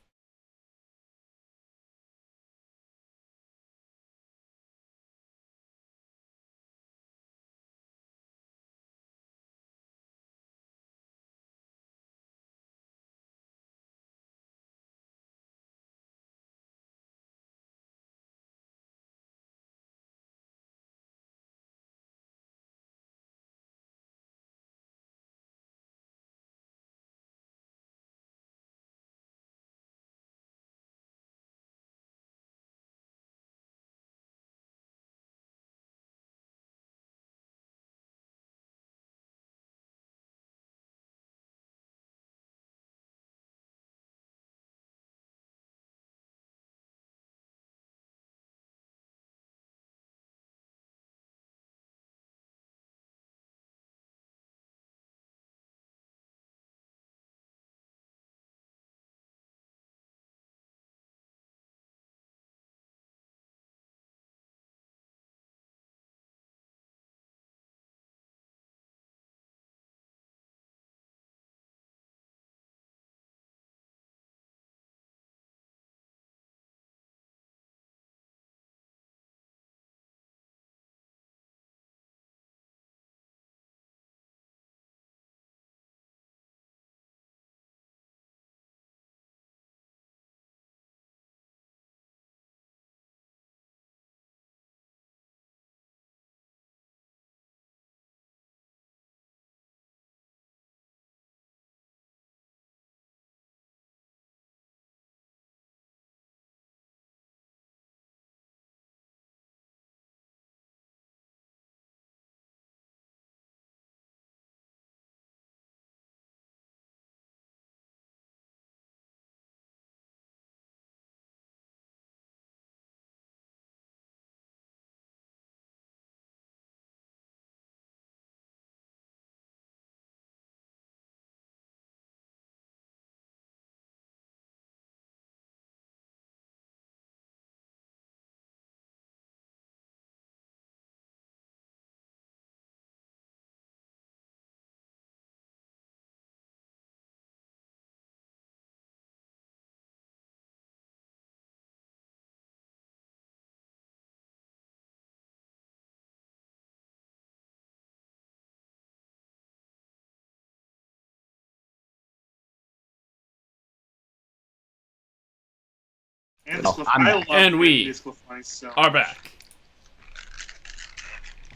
I'm I back. love And we Anthony Sclafani so are back.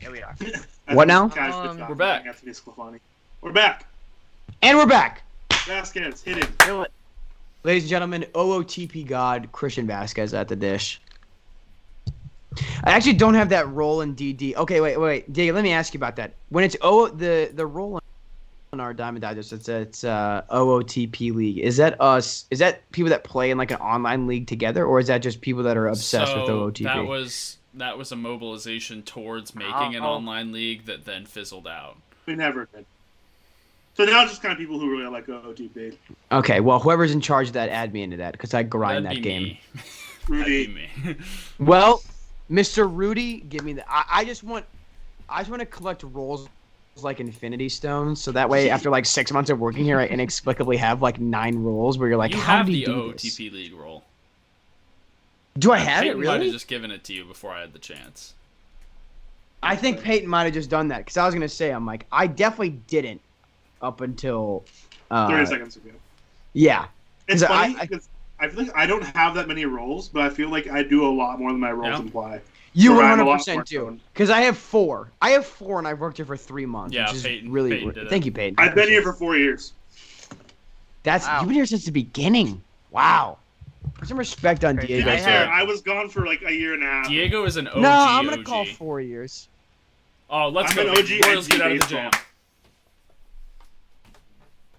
Here we are. What now? We're back. Anthony Sclafani. We're back. And we're back. Vasquez, hit him. Do it. Ladies and gentlemen, OOTP God, Christian Vasquez at the dish. I actually don't have that role in DD. Okay, wait. Diego, let me ask you about that. When it's the role in our Diamond Digest, it's OOTP League. Is that us? Is that people that play in like an online league together, or is that just people that are obsessed with OOTP? That was a mobilization towards making an Oh. online league that then fizzled out. We never did. So now it's just kind of people who really like OOTP. Okay, well, whoever's in charge of that, add me into that because I grind That'd that be game. me. Rudy. That'd be me. Well, Mr. Rudy, give me the. I just want to collect rolls like Infinity Stones, so that way after like 6 months of working here, I inexplicably have like 9 rolls where you're like, You how have do the you do OOTP this? league role. Do I have it Peyton might really? have just given it to you before I had the chance. I think Peyton might have just done that because I was gonna say I'm like I definitely didn't up until 30 seconds ago. yeah. It's 'Cause funny because I feel like I don't have that many roles, but I feel like I do a lot more than my roles Yeah. imply. You Or I'm a lot 100% more do prone. because I have 4. I have 4 and I've worked here for 3 months. Yeah, which is Peyton really did it. thank you, Peyton. I've been here for 4 years. That's Wow. you've been here since the beginning. Wow. Put some respect on Crazy. Diego. I Sorry, have- I was gone for like a year and a half. Diego is an OG. No, I'm gonna OG. call 4 years. Oh, let's I'm go. an OG baby. Royals, get out of the baseball. jam.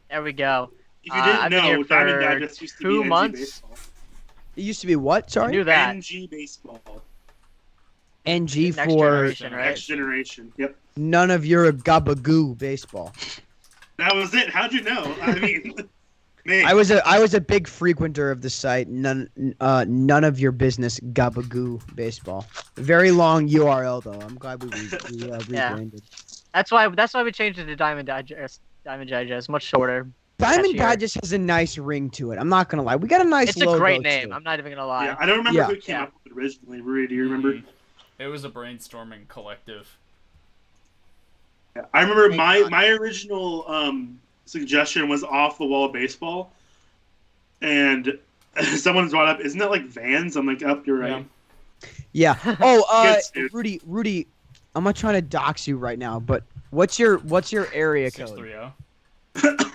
There we go. If you didn't I've been know, here Diamond for Digest used to 2 be months. NG Baseball. It used to be what? I Sorry? knew that. NG Baseball. NG Next for generation, right? Next generation. Yep. none of your gabagoo baseball. That was it. How'd you know? I mean, man. I was a big frequenter of the site. None of your business gabagoo baseball. Very long URL though. I'm glad we rebranded. That's why we changed it to Diamond Digest. Diamond Digest, much shorter. Diamond Catchier. Digest has a nice ring to it. I'm not gonna lie. We got a nice It's a logo great name. too. I'm not even gonna lie. Yeah, I don't remember Yeah. who came Yeah. up with it originally. Rudy, do you remember? It was a brainstorming collective. Yeah. I remember my original suggestion was off the wall baseball, and someone brought up, "Isn't that like Vans?" I'm like, "Up, you're right." Yeah. Oh, Yes, dude. Rudy, I'm not trying to dox you right now, but what's your area code? 630.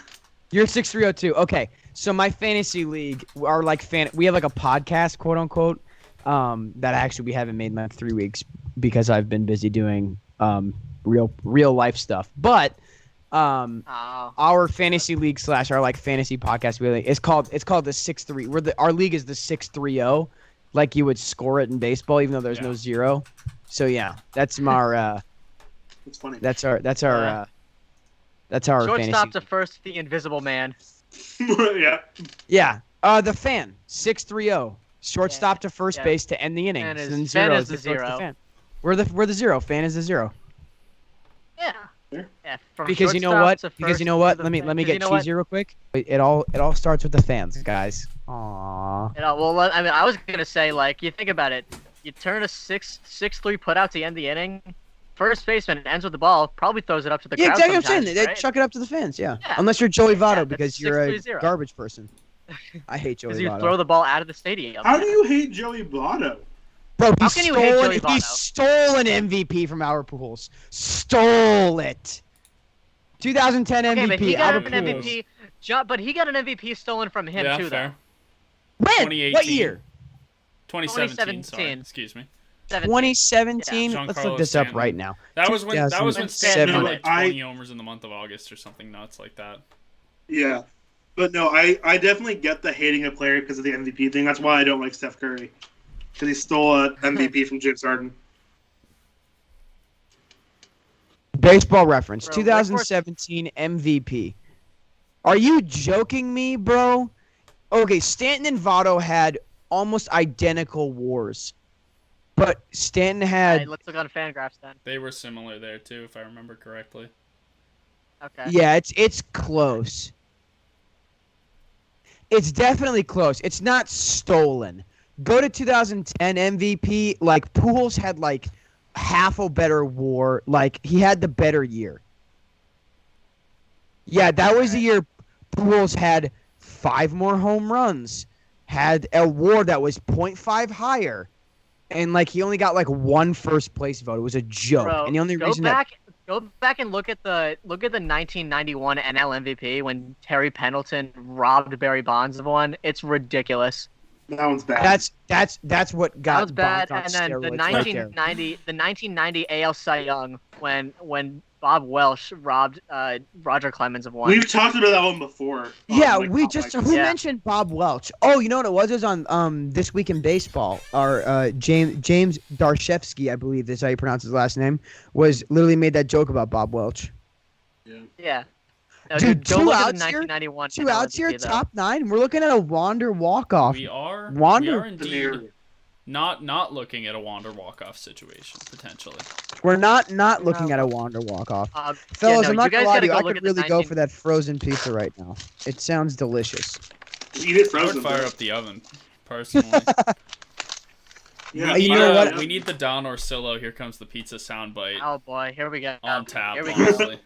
You're 6302. Okay. So my fantasy league, our like we have like a podcast, quote unquote, that actually we haven't made in like 3 weeks because I've been busy doing real life stuff. But Oh. our fantasy league / our like fantasy podcast really it's called the 6-3. Our league is the 630, like you would score it in baseball, even though there's no zero. So yeah, that's our It's funny. that's our Shortstop fantasy. to first, the Invisible Man. Yeah. Yeah. The fan 630. Shortstop to first Yeah. base to end the innings. Fan is- and fan zero is to the throw to zero. fan. We're the zero. Fan is the zero. Yeah. There. Yeah. From Because you know shortstop what? to Because first you know to what? the Let me fan. get 'Cause you know what? cheesy real quick. It all starts with the fans, guys. Aww. You know, well, I mean, I was gonna say, like, you think about it, you turn a 6-3 put out to end the inning. First baseman ends with the ball, probably throws it up to the Yeah, crowd. exactly what I'm saying. sometimes, They right? chuck it up to the fans. Yeah. Yeah. Unless you're Joey Yeah, Votto that's because you're a 6-3-0. garbage person. I hate Joey Because you Votto. throw the ball out of the stadium. How do you hate Joey Votto? Bro, How can you hate Joey he Votto? stole an MVP from Albert Pujols. Stole it. 2010 Okay, MVP. but he got Albert an Pujols. MVP. But he got an MVP stolen from him Yeah, too, fair. When? 2018. What year? 2017. Sorry, 2017. excuse me. though. 2017. Yeah. Let's Giancarlo look this up Stanton. right now. That was when 2007. Stanton had like I- 20 homers in the month of August or something nuts like that. Yeah. But no, I definitely get the hating a player because of the MVP thing. That's why I don't like Steph Curry. Because he stole an MVP from James Harden. Baseball Reference. Bro, 2017 MVP. Are you joking me, bro? Okay, Stanton and Votto had almost identical WARs, but Stanton had. Alright, let's look on Fangraphs then. They were similar there too, if I remember correctly. Okay. Yeah, it's close. It's definitely close. It's not stolen. Go to 2010 MVP. Like Pujols had like half a better WAR. Like he had the better year. Yeah, that was the year Pujols had 5 more home runs. had a award that was 0.5 higher, and like he only got like one first place vote. It was a joke, Bro, and the only go reason back and look at the 1991 NL MVP when Terry Pendleton robbed Barry Bonds of one. It's ridiculous. That one's bad. that's what That got was bad. Bonds on And then the steroids right there. 1990 AL Cy Young when Bob Welsh robbed Roger Clemens of one. We've talked about that one before. Yeah, Like, we top just mics. who Yeah. mentioned Bob Welch? Oh, you know what it was? It was on This Week in Baseball. Our James Darshevsky, I believe is how you pronounce his last name, was literally made that joke about Bob Welch. Yeah. No, Dude, go two look at outs the here? 1991 Two NL outs here, MVP, though. top 9. We're looking at a Wander walk-off. We are Wander. indeed not looking at a Wander walk-off situation potentially. We're not looking at a Wander walk-off. no, Fellas, I'm you not guys gonna lie gotta to you. go I look could at the really go 19 for that frozen pizza right now. It sounds delicious. Eat it I would frozen. fire bro. up the oven, personally. Yeah, You know fire what? it We up. need the Don Orsillo, here comes the pizza soundbite Oh boy, here we go. on tap, Here we go. honestly.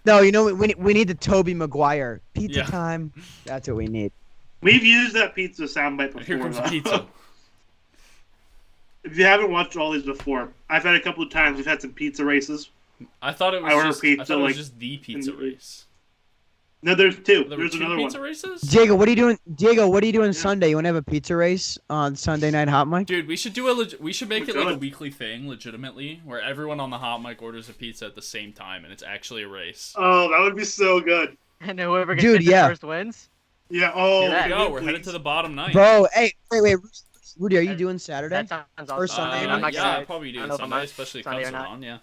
No, you know we need the Toby Maguire pizza Yeah. time. That's what we need. We've used that pizza soundbite before. Here comes the though. pizza. If you haven't watched all these before, I've had a couple of times. We've had some pizza races. I thought it was I order just, pizza, I thought it was like, just the pizza in- race. No, there's two. There were There's two another pizza one. races? Diego, what are you doing? Diego, what are you doing Sunday? You want to have a pizza race on Sunday Night Hot Mic? Dude, we should we should make We it like a could. weekly thing, legitimately, where everyone on the hot mic orders a pizza at the same time, and it's actually a race. Oh, that would be so good. And whoever gets Dude, picked yeah. first wins. Yeah. Oh, Here we Yeah. go. We're please. headed to the bottom 9. Bro, hey, wait, Rudy, are you doing Saturday? That sounds awesome. Or Sunday, I'm not yeah, gonna. I'll probably do I it don't know if I'm Sunday, not- especially if Sunday Cubs or are not. on, yeah.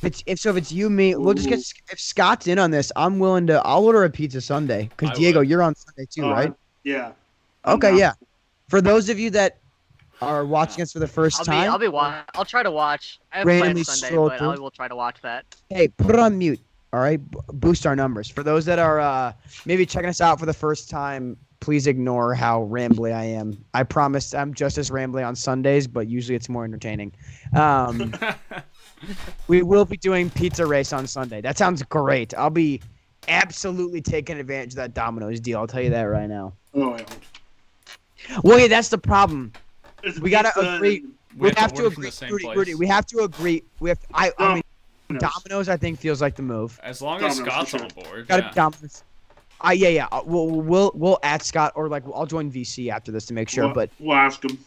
If it's you, me, we'll just get. If Scott's in on this, I'm willing to. I'll order a pizza Sunday. I Cause Diego, would. you're on Sunday too, Oh, right? Yeah. Okay, I'm yeah. For those of you that are watching us for the 1st time, I'll try to watch. I have Randomly plans Sunday, stroll but through. I will try to watch that. hey, put it on mute. All right, boost our numbers. For those that are maybe checking us out for the first time, please ignore how rambly I am. I promise I'm just as rambly on Sundays, but usually it's more entertaining. We will be doing pizza race on Sunday. That sounds great. I'll be absolutely taking advantage of that Domino's deal. I'll tell you that right now. Oh, yeah. Well, yeah, that's the problem. It's We gotta pizza agree. and- We have to order from agree, the same Rudy. place. Rudy, we have to agree. We have. I mean, Domino's. Domino's. I think feels like the move. As long as Domino's, Scott's for on board, Got to yeah. be Domino's. Yeah. We'll at Scott or like I'll join VC after this to make sure. But we'll ask him.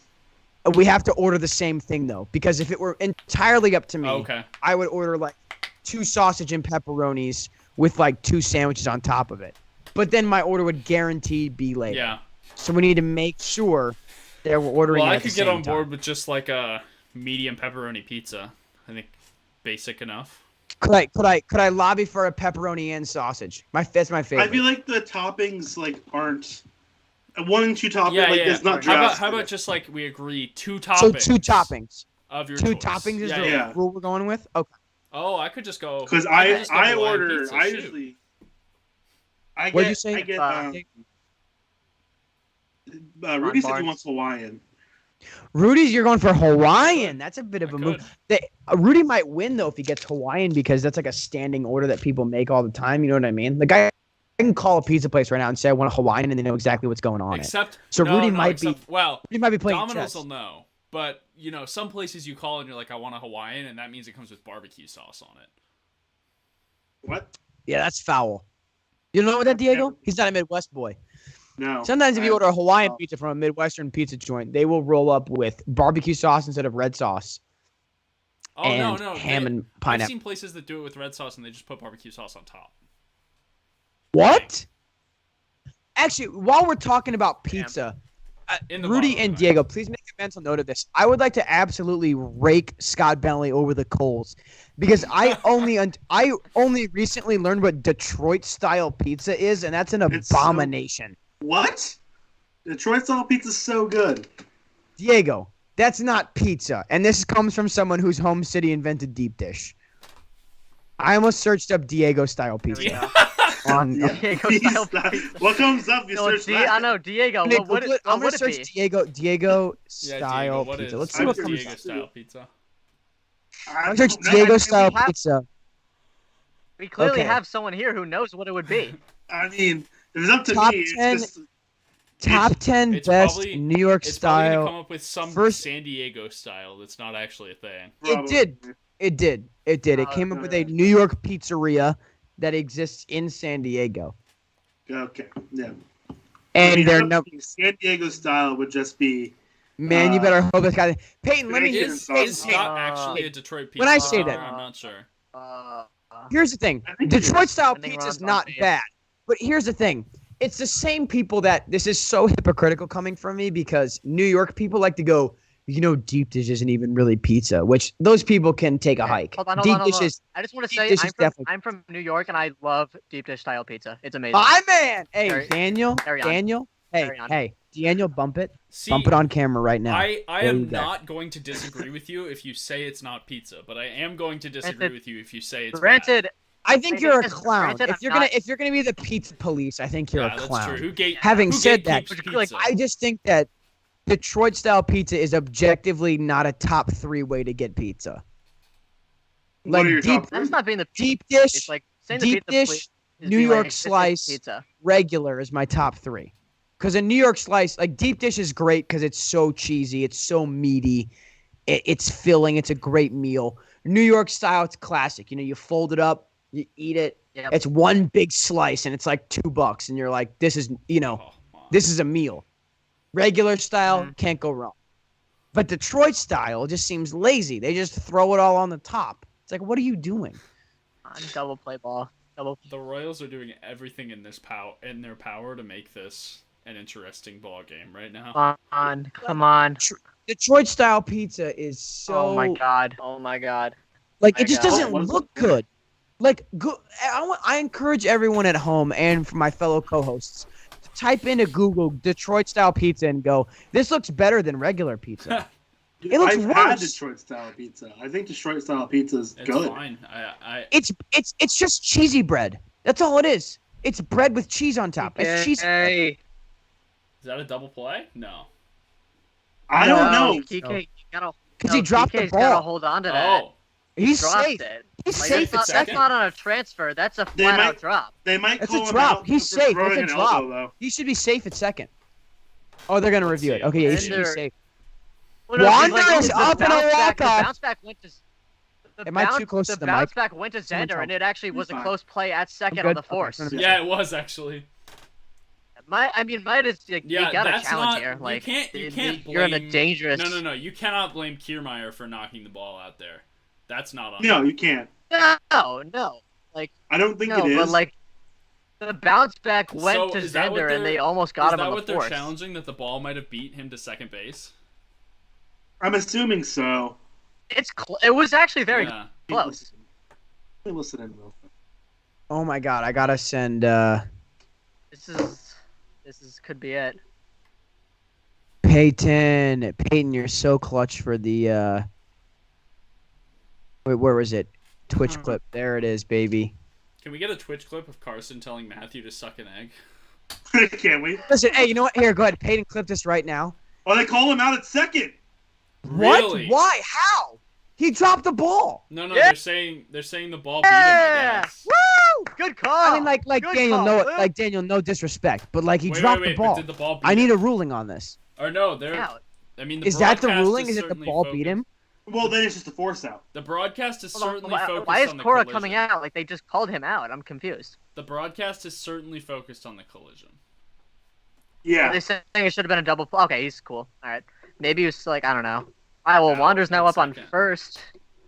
we have to order the same thing though, because if it were entirely up to me, Oh, okay. I would order like 2 sausage and pepperonis with like 2 sandwiches on top of it. But then my order would guaranteed be late. Yeah. So we need to make sure that we're ordering. Well, it I at the could get same on board time. with just like a medium pepperoni pizza. I think basic enough. Could I lobby for a pepperoni and sausage? That's my favorite. I feel like the toppings like aren't 1 and 2 toppings. Yeah, like yeah. it's not How drastic. about just like we agree 2 so toppings? 2 toppings. Of your 2 choice. toppings is yeah, the yeah. Yeah. rule we're going with. Okay. Oh, I could just go. Because could I just go Hawaiian order. pizza, I shoot. usually. I get. What'd you say? I get. Ron Rudy said he Barnes. wants Hawaiian. Rudy's, you're going for Hawaiian. That's a bit of I a could. move. Rudy might win though if he gets Hawaiian because that's like a standing order that people make all the time. You know what I mean? Like I can call a pizza place right now and say I want a Hawaiian and they know exactly what's going on. Except So no, Rudy no, might be- except, well, Rudy might be playing Domino's chess. will know. But you know, some places you call and you're like, I want a Hawaiian, and that means it comes with barbecue sauce on it. What? Yeah, that's foul. You know what that, Diego? He's not a Midwest boy. No. Sometimes if you I- order a Hawaiian oh. pizza from a Midwestern pizza joint, they will roll up with barbecue sauce instead of red sauce Oh and no, ham and I've pineapple. seen places that do it with red sauce and they just put barbecue sauce on top. What? Actually, while we're talking about pizza, In the Rudy bottom, and right? Diego, please make a mental note of this. I would like to absolutely rake Scott Bentley over the coals because I only recently learned what Detroit style pizza is, and that's an It's so- abomination. What? Detroit style pizza's so good. Diego, that's not pizza, and this comes from someone whose home city invented deep dish. I almost searched up Diego style Here we pizza go. on. Diego He's style not- pizza. What comes up? You No, search I that. know Diego. I'm gonna What would Google it. I'm what gonna would it search be? Diego Yeah, style Diego, what pizza. is Let's see what I'm comes Diego up. style pizza? I I'm searching don't know. Diego I- style have- pizza. We clearly Okay. have someone here who knows what it would be. I mean, if it's up to Top me, 10 it's just Top 10 It's best probably- New York It's probably gonna style. come up with some first- San Diego style that's not actually a thing. It did. It did. It did. It Oh, came up with a New York pizzeria that exists in San Diego. Okay, yeah. And I mean, they're I don't no think San Diego style would just be. man. You better hope this guy. Peyton, let me. Bacon Is sauce. Scott actually a Detroit pizza? When I say lover? that- I'm not sure. Here's the thing. I think it Detroit is. style Depending pizza is on not base. bad. But here's the thing. It's the same people that this is so hypocritical coming from me because New York people like to go, deep dish isn't even really pizza, which those people can take a hike. Hold on, Deep hold dish on. is I just want to deep say dish is definitely- I'm from New York and I love deep dish style pizza. It's amazing. my man. Hey, Carry- Daniel. carry on. Daniel. Hey, Carry on. hey, Daniel, bump it. See, Bump it on camera right now. I There you am go. not going to disagree with you if you say it's not pizza, but I am going to disagree Granted- with you if you say it's bad. Granted, I think you're a Granted, clown. I'm If you're gonna be the pizza police, I think you're Yeah, a that's clown. true. Having who said that, gatekeeps like, pizza? I just think that Detroit style pizza is objectively not a top 3 way to get pizza. What are your deep top that's not being the deep dish, It's like saying deep the pizza dish, is New being York like, this is slice. pizza. regular is my top 3. Because a New York slice, like deep dish is great because it's so cheesy, it's so meaty, it's filling, it's a great meal. New York style, it's classic. You fold it up, you eat it. Yep. It's one big slice and it's like $2, and you're like, this is, Oh, my. this is a meal. Regular style, Mhm. can't go wrong. But Detroit style just seems lazy. They just throw it all on the top. It's like, what are you doing? Double play ball. Double. The Royals are doing everything in their power to make this an interesting ball game right now. Come on. Detroit style pizza is so Oh my god. Oh my god. like my it just God. doesn't What is look it? good. Like I encourage everyone at home and for my fellow co-hosts to type into Google Detroit style pizza and go, this looks better than regular pizza. It looks I've had worse. Detroit style pizza. I think Detroit style pizza is It's good. fine. It's just cheesy bread. That's all it is. It's bread with cheese on top. It's cheese. Hey. Is that a double play? No. I don't know. TK, you gotta. Because he dropped the TK's gotta ball. hold on to that. Oh, He's Dropped safe. it. He's Like, safe. that's, At not, that's second. not on a transfer. That's a They flat might- out drop. They might That's call a him drop. out He's for safe. throwing It's a an drop. elbow, though. He should be safe at second. Oh, they're gonna Let's review see. it. Okay, yeah, he And should be they're- safe. Well, no, Wander because, is the up and a bounce back- walk-off. The bounce back went to. The Am I too bounce- close to the bounce mic? back went to Someone Zender, tell and me. it actually was a fine. close play at second good? on the Okay, force. turn it yeah, it was actually. Might is like, Yeah, you got a that's challenge not. here. Like you can't blame. you're in a dangerous. No. You cannot blame Kiermaier for knocking the ball out there. That's not on. No, him. you can't. No. I don't think No, it is. but like the bounce back went So to is that what Zender, and they're- they almost Is got him that on what the they're force. challenging? That the ball might have beat him to second base? I'm assuming so. It was actually very Yeah. close. Let me listen in real quick. Oh my god, I gotta send This is could be it. Peyton. Peyton, you're so clutch for the wait, where was it? Twitch clip. There it is, baby. Can we get a Twitch clip of Carson telling Matthew to suck an egg? Can't we? Listen, hey, you know what? Here, go ahead. Peyton, clip this right now. Oh, they call him out at second. Really? What? Why? How? He dropped the ball. No, Yeah. they're saying the ball beat him. I Yeah. guess. Woo! Good call. I mean, like Good Daniel, call, no, Luke. like Daniel, no disrespect, but like he Wait, dropped wait, the but ball. did the ball beat I need him? a ruling on this. Or no, they're. Out. I mean, the Is that the broadcast ruling? Is it the certainly ball focused- beat him? Well, then it's just a force out. The broadcast is Hold on, certainly focused why is on the Cora collision. coming out? Like they just called him out. I'm confused. The broadcast is certainly focused on the collision. Are Yeah. they saying it should have been a double? Okay, he's cool. All right. Maybe he was like I don't know. All right. Well, Out Wander's now in up on second. first.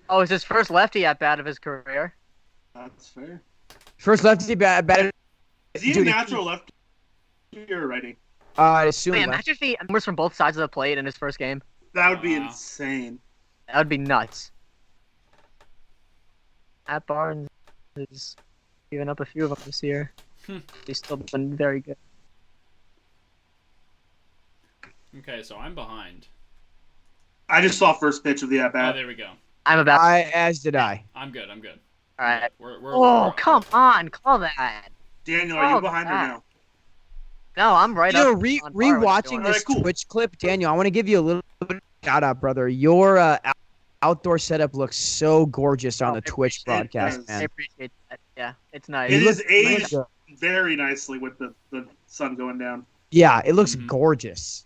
Oh, it's his first lefty at bat of his career. That's fair. First lefty batted. Is he a Dude, natural lefty or righty? I assume. Wait, left. imagine if he numbers from both sides of the plate in his first game. That would be Wow. insane. That would be nuts. Matt Barnes has given up a few of them this year. Hmm. He's still been very good. Okay, so I'm behind. I just saw first pitch of the at Oh, bat. there we go. I'm about. As did I. I'm good. I'm good. All right. We're Oh, come on, call that. Daniel, are you Oh, behind or that. no? No, I'm right You know, up. on par with rewatching everyone. this Alright, cool. Twitch clip, Daniel, I want to give you a little bit of a shout out, brother. Your outdoor setup looks so gorgeous on Oh, the I Twitch appreciate broadcast, that. I man. appreciate that. Yeah, it's nice. It You is look aged good. very nicely with the sun going down. Yeah, it looks Mhm. gorgeous.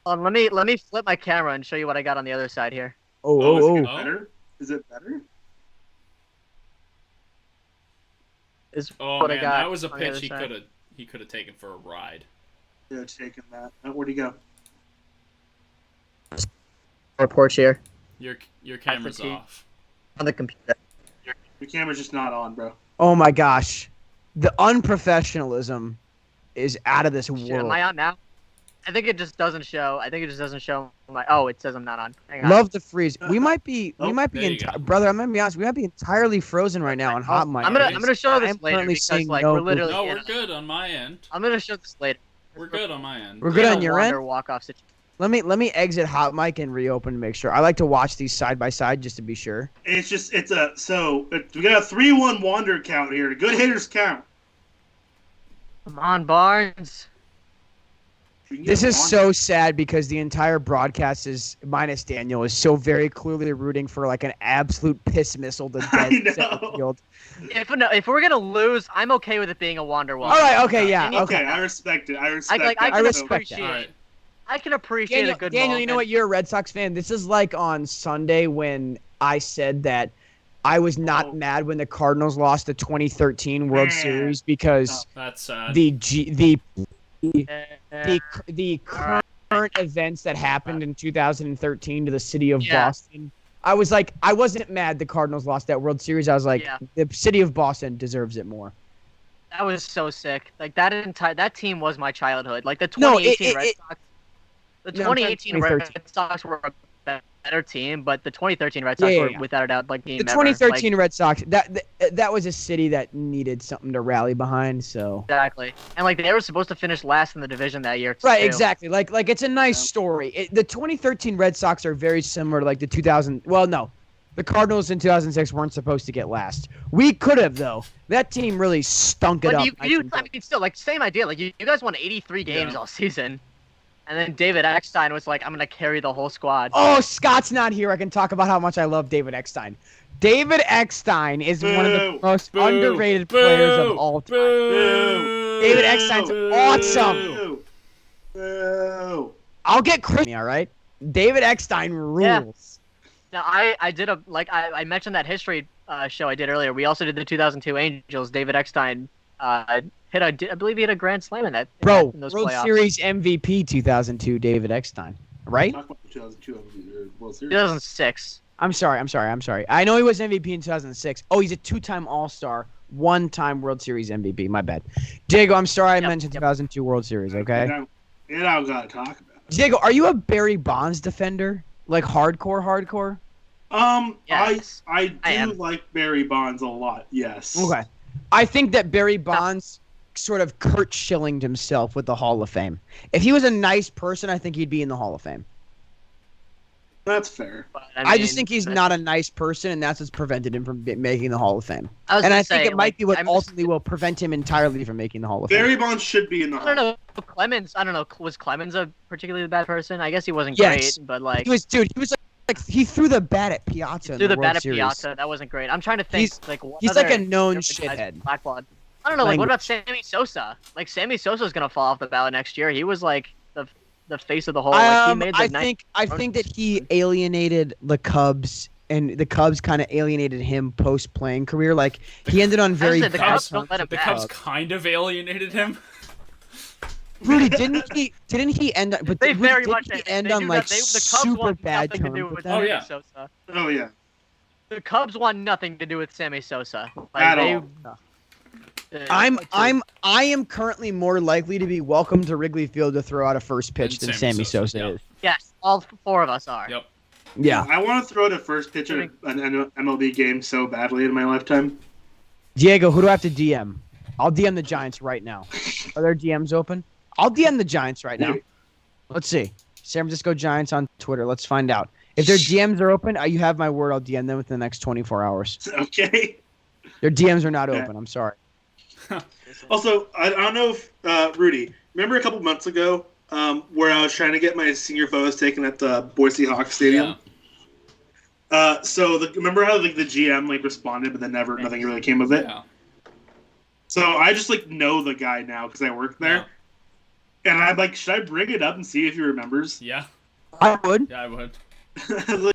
Let me flip my camera and show you what I got on the other side here. Oh, Is it oh, oh. better? Is it better? Is Oh what I man, got that was a on the pitch other he side. could have taken for a ride. Yeah, taking that. Where'd he go? Report here Your camera's fatigue. off. on the computer. Your camera's just not on, bro. Oh my gosh. The unprofessionalism is out of this Shit, am world. I on now? I think it just doesn't show. I think it just doesn't show my. Oh, it says I'm not on. Hang on. Love the freeze. We might be Oh, there you go. brother, I'm gonna be honest, we might be entirely frozen right now on hot mic. I'm gonna Alright. I'm gonna show this I'm later currently because seeing like no we're literally. No, in we're a- good on my end. I'm gonna show this later. We're good on my end. We're good In a on your wander end? walk-off situation. Let me exit hot mic and reopen to make sure. I like to watch these side by side just to be sure. We got a 3-1 Wander count here. Good hitters count. Come on, Barnes. We can get This a is Wander. so sad because the entire broadcast is minus Daniel is so very clearly rooting for like an absolute piss missile to I dead center know. field. If we're gonna lose, I'm okay with it being a wander walk. All right, okay, yeah, Daniel- okay. Okay, I respect it. I respect like, that. I can respect appreciate that. it. Alright. I can appreciate a good Daniel, you know what? moment. You're a Red Sox fan. This is like on Sunday when I said that I was not Oh. mad when the Cardinals lost the 2013 World Man. Series because That's sad. the Eh, current events that happened in 2013 to the city of Yeah. Boston. I was like, I wasn't mad the Cardinals lost that World Series. I was like, Yeah. the city of Boston deserves it more. that was so sick. Like that team was my childhood. Like the No, 2018 it- Red it- Sox. The No, I'm talking 2018 Red 2013. Sox were a better team, but the 2013 Red Sox Yeah, were yeah. without a doubt like The team 2013 Red Sox, that was a city that needed something to rally behind. So exactly, and like they were supposed to finish last in the division that year. right, too. exactly. Like it's a nice Yeah. story. The 2013 Red Sox are very similar to like the 2000. Well, no, the Cardinals in 2006 weren't supposed to get last. We could have though. That team really stunk it But up. you, I mean, still, like, same idea. Like, you guys won 83 games Yeah. all season. And then David Eckstein was like, I'm going to carry the whole squad. Oh, Scott's not here. I can talk about how much I love David Eckstein. David Eckstein is one of the Boo. most Boo. underrated Boo. players of all time. Boo. David Eckstein's awesome. Boo. Boo. I'll get Chris. All right. David Eckstein rules. Now, I did I mentioned that history show I did earlier. We also did the 2002 Angels. David Eckstein I believe he hit a grand slam in Bro, in those World playoffs. Series MVP 2002, David Eckstein. Right? Talk about the 2002 World Series. 2006. I'm sorry. I know he was MVP in 2006. Oh, he's a two-time All-Star, one-time World Series MVP. My bad. Diego, I'm sorry I Yep, mentioned yep. 2002 World Series, okay? And I gotta talk about it. Diego, are you a Barry Bonds defender? Like hardcore? Yes, I I do am. like Barry Bonds a lot. Yes. Okay. I think that Barry Bonds sort of Kurt Schillinged himself with the Hall of Fame. If he was a nice person, I think he'd be in the Hall of Fame. That's fair. But, I just mean, think he's but- not a nice person, and that's what's prevented him from making the Hall of Fame. I was And gonna I think say, it might like, be what I'm just- ultimately will prevent him entirely from making the Hall of Fame. Barry Bonds should be in the I don't Hall. know. Clemens. I don't know. Was Clemens a particularly bad person? I guess he wasn't Yes. great, but like He was like he threw the bat at Piazza in through the the World bat at Series. Piazza. That wasn't great. I'm trying to think. What he's like other a known guys shithead. Blackballed? I don't know. Like, what about Language. Sammy Sosa? Like, Sammy Sosa's gonna fall off the ballot next year. He was like the face of the whole. Like, he made the I think that he alienated the Cubs, and the Cubs kind of alienated him post playing career. Like he ended on very said, the bad Cubs don't terms let him with The back. Cubs kind of alienated him. Rudy, didn't he end up? But They Rudy, very didn't much he they end do on not- like the Cubs super want bad nothing to do terms with with them? Oh, Sammy yeah. Sosa. Oh yeah. The Cubs want nothing to do with Sammy Sosa. Like, At they, all. I am currently more likely to be welcome to Wrigley Field to throw out a first pitch than Sammy Sosa yeah. is. Yes, all four of us are. Yep. Yeah, I want to throw the first pitch at an MLB game so badly in my lifetime. Diego, who do I have to DM? I'll DM the Giants right now. Are their DMs open? I'll DM the Giants right now. Maybe. Let's see. San Francisco Giants on Twitter. Let's find out. If their DMs are open, you have my word. I'll DM them within the next 24 hours. Okay. Their DMs are not Okay. open. I'm sorry. Also, I don't know if Rudy, remember a couple months ago where I was trying to get my senior photos taken at the Boise Hawks Stadium? Remember how the GM responded, but then nothing really came of it. Yeah. So I just know the guy now because I work there. And I'm like, should I bring it up and see if he remembers? Yeah. I would. Yeah, I would. I was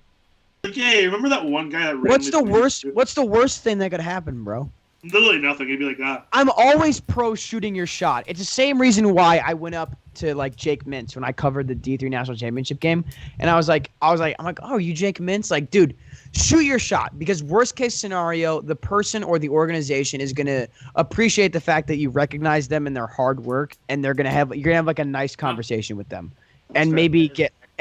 like, hey, remember that one guy that What's the randomly- worst? What's the worst thing that could happen, bro? Literally nothing. He'd be like, ah. I'm always pro shooting your shot. It's the same reason why I went up to like Jake Mintz when I covered the D3 National Championship game, and I'm like, oh, you Jake Mintz? Like, dude, shoot your shot, because worst case scenario, the person or the organization is gonna appreciate the fact that you recognize them and their hard work, and you're gonna have like a nice conversation with them, and fair.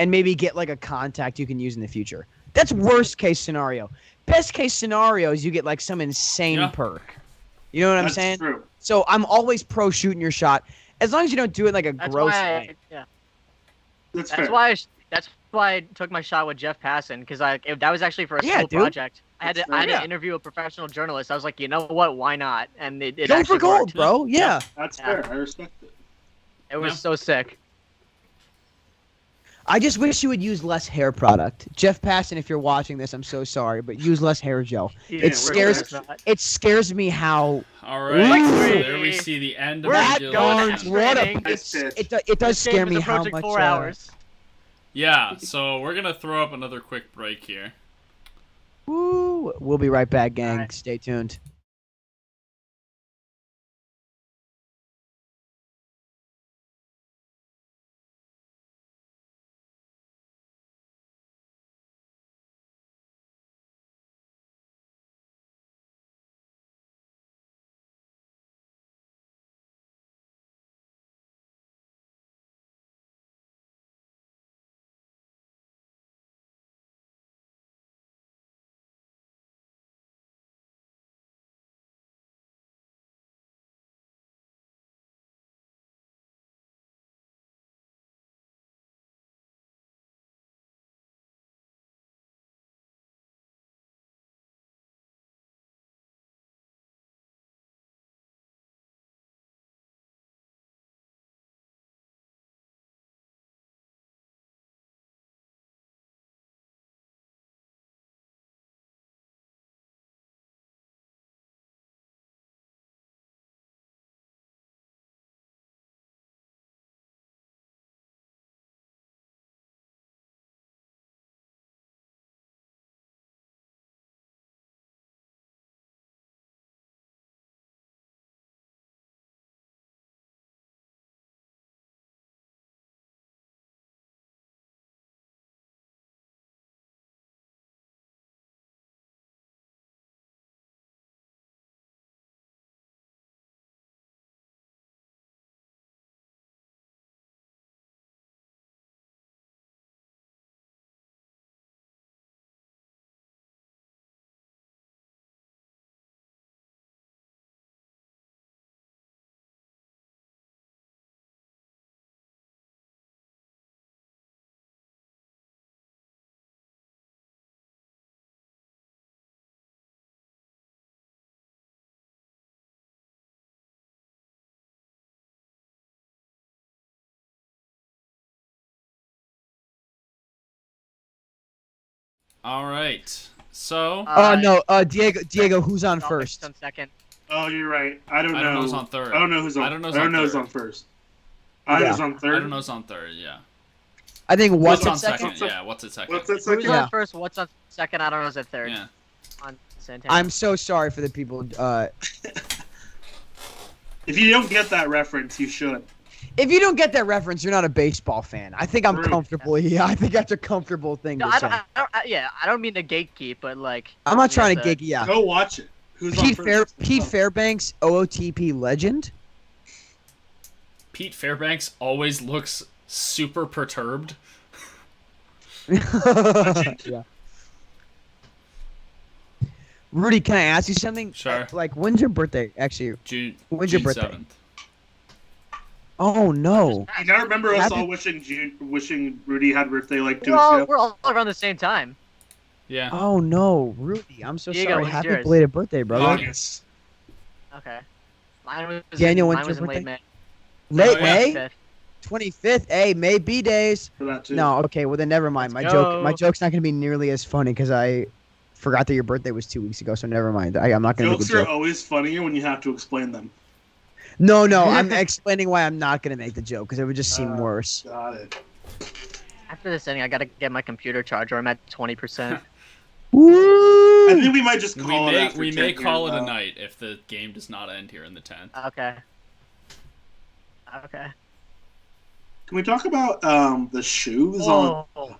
maybe get like a contact you can use in the future. That's worst case scenario. Best case scenario is you get like some insane perk. You know what I'm That's saying? true. So I'm always pro shooting your shot, as long as you don't do it like a gross way. That's That's fair. why I took my shot with Jeff Passan, because that was actually for a Yeah, school dude. project. I had That's to interview a professional journalist. I was like, you know what? Why not? And it Go for actually gold, worked. bro. Yeah. That's Yeah. fair. I respect it. It was Yeah. so sick. I just wish you would use less hair product. Jeff Passan, if you're watching this, I'm so sorry, but use less hair gel. Yeah, It scares we're- it scares me how All right. Ooh. So there we see the end of We're the at duel. going darn to what a training. it does This scare game is me how approaching much 4 hours. Yeah. So we're gonna throw up another quick break here. Woo. We'll be right back, gang. Alright. Stay tuned. All right. So Oh no, Diego, who's on first? On second. Oh, you're right. I don't know. I don't know who's on third. I don't know who's on. I don't know who's I don't on know who's third. on first. I was on I third. don't know who's on third. Yeah. I think What's what's on at second? second? Yeah. What's at second? What's that Who's second? Yeah. on first? What's on second? I don't know. Is it third? Yeah. On Santana. I'm so sorry for the people. If you don't get that reference, you should. If you don't get that reference, you're not a baseball fan. I think I'm True. comfortable. Yeah, I think that's a comfortable thing No, to say. I don't mean to gatekeep, but like. I'm not trying to yes, gig. Yeah, Go watch it. Who's on first? Pete Fairbanks, OOTP legend. Pete Fairbanks always looks super perturbed. Yeah. Rudy, can I ask you something? Sure. Like, when's your birthday? Actually, June. When's your June birthday? 7th. oh no. You now remember us Happy- all wishing Rudy had birthday like 2 We're weeks all, ago? we're all around the same time. Yeah. Oh no, Rudy, I'm so Diego, sorry. when's Happy yours? belated birthday, brother. August. Okay. Mine was Daniel, in, when's mine was your in late birthday? May. Late Oh, yeah. May, 25th. 25th. Hey, May B days. For that too. No, okay. Well then, never mind. Let's My go. joke's not gonna be nearly as funny because I forgot that your birthday was 2 weeks ago. So never mind. I'm not gonna make a Jokes are joke. always funnier when you have to explain them. No, I'm explaining why I'm not gonna make the joke because it would just seem worse. Got it. After this inning, I gotta get my computer charger. I'm at 20%. Woo! I think we might just call it after We 10 may here, call it a though. night if the game does not end here in the 10th. Okay. Okay. Can we talk about the shoes on? Oh,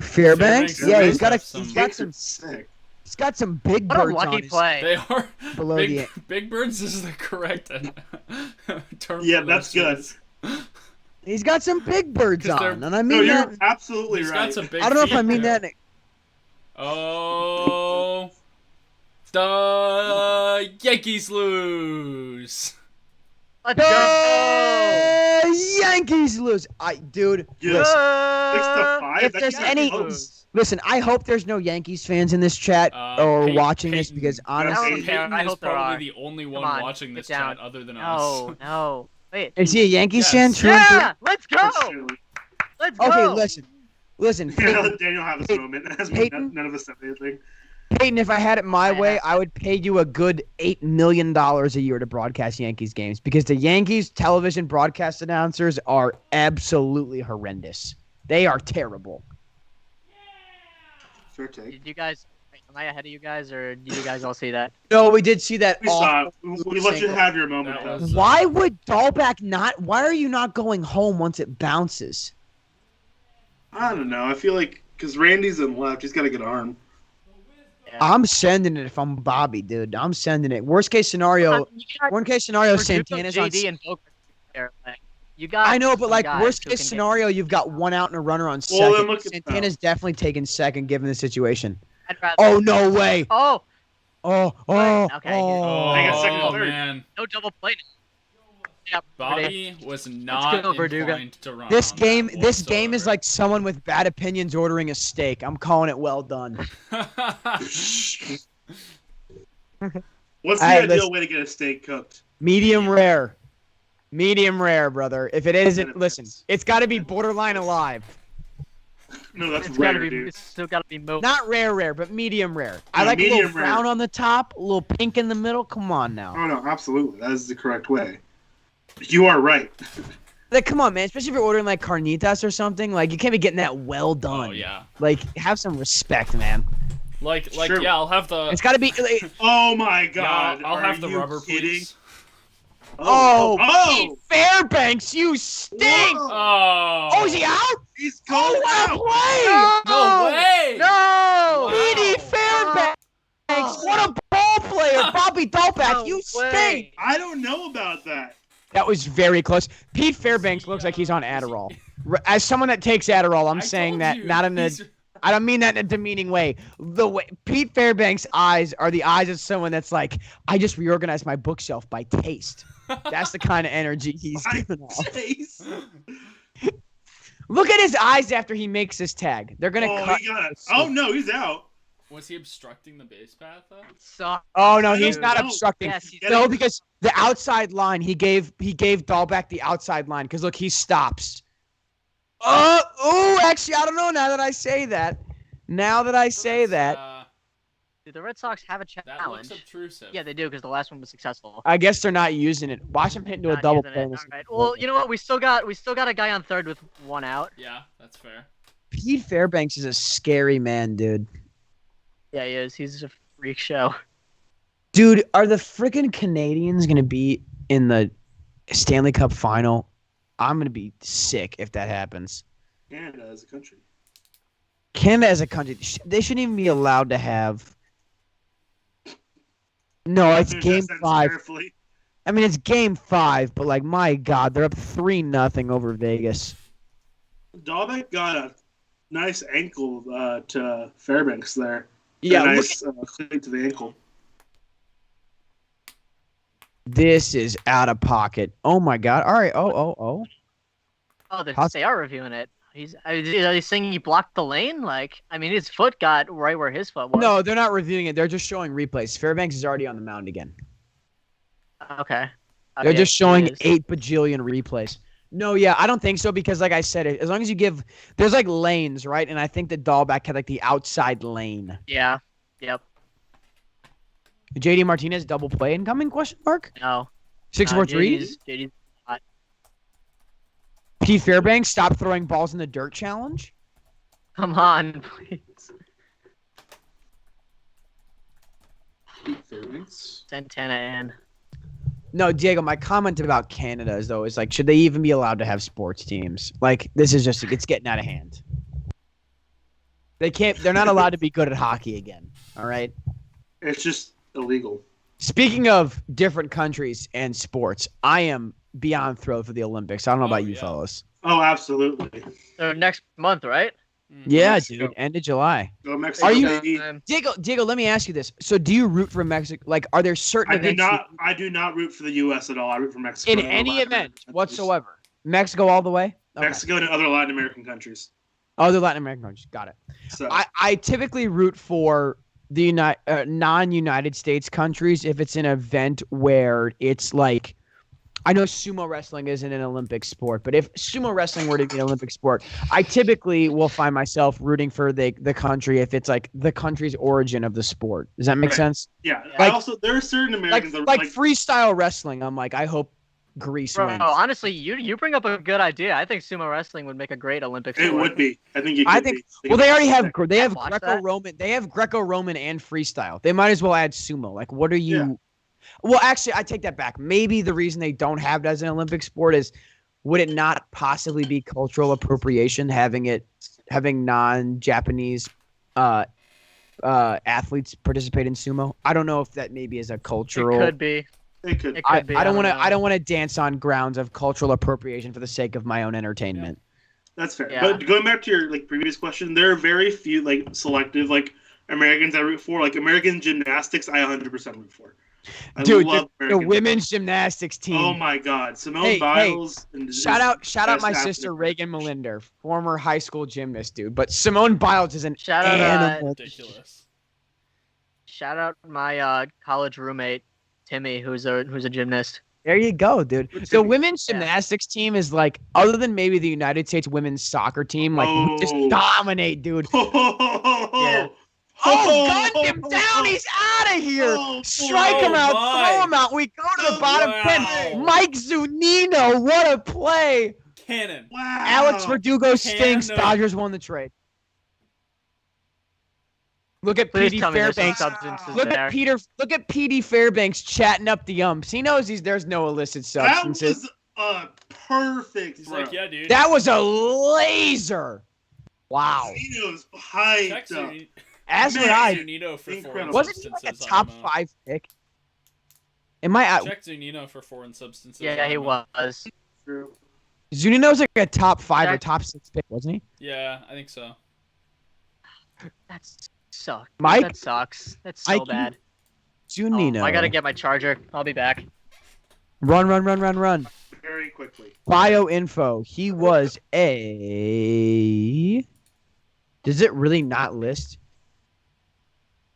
Fairbanks? Fairbanks Yeah, he's have got some- some. Sick. He's got some big what a birds on lucky his. play. They are Below big birds is the correct term. Yeah, for that's those good. shoes. He's got some big birds 'Cause they're- on, and I No, mean you're that. absolutely He's right. got some big I don't know if I feet mean there. that. Oh, the Yankees lose. Let's go. Yankees lose. Dude, Yeah. listen, 6-5. if That there's can't any- be close. listen. I hope there's no Yankees fans in this chat or watching this because honestly, Peyton- Peyton I is hope there probably are. the only one Come on, watching get this down. chat other than No, us. no. Wait. is he a Yankees Yes. fan? True and Yeah, let's go. Surely. Let's go. Okay, listen. Yeah, Peyton, let Daniel have this Peyton- moment. As Peyton? none of us said anything. Peyton, if I had it my I way, have- I would pay you a good $8 million a year to broadcast Yankees games because the Yankees television broadcast announcers are absolutely horrendous. They are terrible. Fair take. Did you guys? Am I ahead of you guys, or did you guys all see that? No, we did see that. We saw it. awful We let you single. have your moment. That though. was- Why would Dahlback not? Why are you not going home once it bounces? I don't know. I feel like because Randy's in left, he's got a good arm. Yeah. I'm sending it if I'm Bobby, dude. I'm sending it. Worst case scenario. Worst case scenario, Santana's on. JD and Boca there. Like, you got. I know, but some like guys worst who case can get- scenario, you've got one out and a runner on Well, then second. look at Santana's definitely taking second given the situation. I'd rather. Oh no way! Oh, Oh Okay. oh! I got second Oh and third. man, no double play. Yeah, Bobby was not go, Verdugo. inclined to run. This on game, that this game is whatsoever. like someone with bad opinions ordering a steak. I'm calling it well done. What's the Hey, ideal listen. way to get a steak cooked? Medium rare, brother. If it isn't, Benefits. listen, it's got to be borderline alive. No, that's It's rare, gotta be. dude. It's still gotta be milk. Not rare, but medium rare. I Yeah, like a little medium rare. brown on the top, a little pink in the middle. Come on now. Oh no, absolutely. That is the correct way. You are right. Like, come on, man. Especially if you're ordering like carnitas or something. Like, you can't be getting that well done. Oh yeah, Like, have some respect, man. like Sure. yeah. I'll have the. It's got to be. Like, Oh my Yeah, god. I'll Are have the you rubber, kidding? please. oh, oh! Pete Fairbanks, you stink. Whoa! Oh, is he out? He's Oh, going what a out! play! No way! No. Petey Fairbanks, what a ball player! Bobby Dahlback, No you way. stink! I don't know about that. That was very close. Pete Fairbanks looks like he's on Adderall. As someone that takes Adderall, I'm I saying told that you, not in a. he's- I don't mean that in a demeaning way. The way Pete Fairbanks' eyes are the eyes of someone that's like, I just reorganized my bookshelf by taste. That's the kind of energy he's My giving off. face. Look at his eyes after he makes this tag. They're gonna Oh, cut. he got it. Oh no, he's out. Was he obstructing the base path though? So, Oh no, I he's don't not know. obstructing. yes, he's No, because the outside line, he gave Dahlback the outside line. Because look, he stops. Oh, actually, I don't know. Now that I say that, do the Red Sox have a That challenge? looks obtrusive. Yeah, they do because the last one was successful. I guess they're not using it. Watch him hit into a Not double using play. it. in this- All right. Well, you know what? We still got a guy on third with one out. Yeah, that's fair. Pete Fairbanks is a scary man, dude. Yeah, he is. He's a freak show. Dude, are the freaking Canadians gonna be in the Stanley Cup final? I'm gonna be sick if that happens. Canada as a country. Canada as a country, they shouldn't even be allowed to have. No, it's There's game that sense 5. carefully. I mean, it's game 5, but like, my God, they're up 3-0 over Vegas. Dahlbeck got a nice ankle to Fairbanks there. Yeah, a look nice cleat to the ankle. this is out of pocket. Oh my God! All right. Oh. Oh, How's- they are reviewing it. Are they saying he blocked the lane? Like, I mean, his foot got right where his foot was. No, they're not reviewing it. They're just showing replays. Fairbanks is already on the mound again. Okay. They're Okay, just showing he is. 8 bajillion replays. No, yeah, I don't think so because, like I said, as long as you give, there's like lanes, right? And I think that Dahlback had like the outside lane. Yeah. Yep. JD Martinez double play incoming? Question mark. No. 643. JD's Pete Fairbanks, stop throwing balls in the dirt challenge. Come on, please. Santana in. No, Diego, my comment about Canada is like, should they even be allowed to have sports teams? Like, this is just, it's getting out of hand. They're not allowed to be good at hockey again. All right. It's just illegal. Speaking of different countries and sports, I am beyond thrilled for the Olympics. I don't know about you fellas. Oh, absolutely. So next month, right? Yeah, Mexico. dude. End of July. Go Mexico. Are you- baby. Diego, let me ask you this. So do you root for Mexico? Like, are there certain events I do not root for the U.S. at all. I root for Mexico. in and any Latin event American countries. whatsoever? Mexico all the way? Okay. Mexico and other Latin American countries. Other Latin American countries. Got it. So I typically root for the non-United States countries if it's an event where it's like, I know sumo wrestling isn't an Olympic sport, but if sumo wrestling were to be an Olympic sport, I typically will find myself rooting for the country if it's like the country's origin of the sport. Does that make Right. sense? yeah. Like- There are certain Like Americans that are like freestyle wrestling. I'm like, I hope Greece Bro, wins. honestly, you bring up a good idea. I think sumo wrestling would make a great Olympic sport. it would be. I think it could I think. be. Well, they already have Watch that. Greco-Roman. They have Greco-Roman and freestyle. They might as well add sumo. Like, what are you? Yeah. Well, actually, I take that back. Maybe the reason they don't have it as an Olympic sport is, would it not possibly be cultural appropriation having non-Japanese athletes participate in sumo? I don't know if that maybe is a cultural. It could be. It could. It could be. I don't want to. know. I don't want to dance on grounds of cultural appropriation for the sake of my own entertainment. That's fair. Yeah. But going back to your previous question, there are very few selective Americans I root for. Like American gymnastics, I 100% root for. I Dude, love the American women's gymnastics team. Oh my God, Simone Hey, Biles. And Shout out best my athlete. sister Reagan Melinder, former high school gymnast, dude. But Simone Biles is an Shout out, animal. Ridiculous. Shout out my college roommate Timmy, who's a gymnast. There you go, dude. What's The Timmy? women's gymnastics team is like, other than maybe the United States women's soccer team, like we just Oh. dominate, dude. Yeah. Oh, gunned him down. He's out of here. Oh, Strike him oh out, my. throw him out. We go to the Oh, bottom wow. 10. Mike Zunino, what a play. Cannon. Wow. Alex Verdugo stinks. Cannon. Dodgers won the trade. Look at Please Petey tell me there's some Fairbanks. substances Look there. at Petey Fairbanks chatting up the umps. He knows there's no illicit That substances. was perfect. He's bro. like, yeah, dude. That was a laser. Wow. Zeno's Check hyped up. As would Man, I. Zunino for Incredible. foreign Wasn't he like a substances. top on him. 5 pick? Am I out? Check Zunino for foreign substances. Yeah, on he him. was. True. Zunino's like a top 5 or Jack- top 6 pick, wasn't he? Yeah, I think so. That sucks. Mike? That sucks. That's so Mike, bad. Zunino. I gotta get my charger. I'll be back. Run. Very quickly. Bio info. He was a. Does it really not list?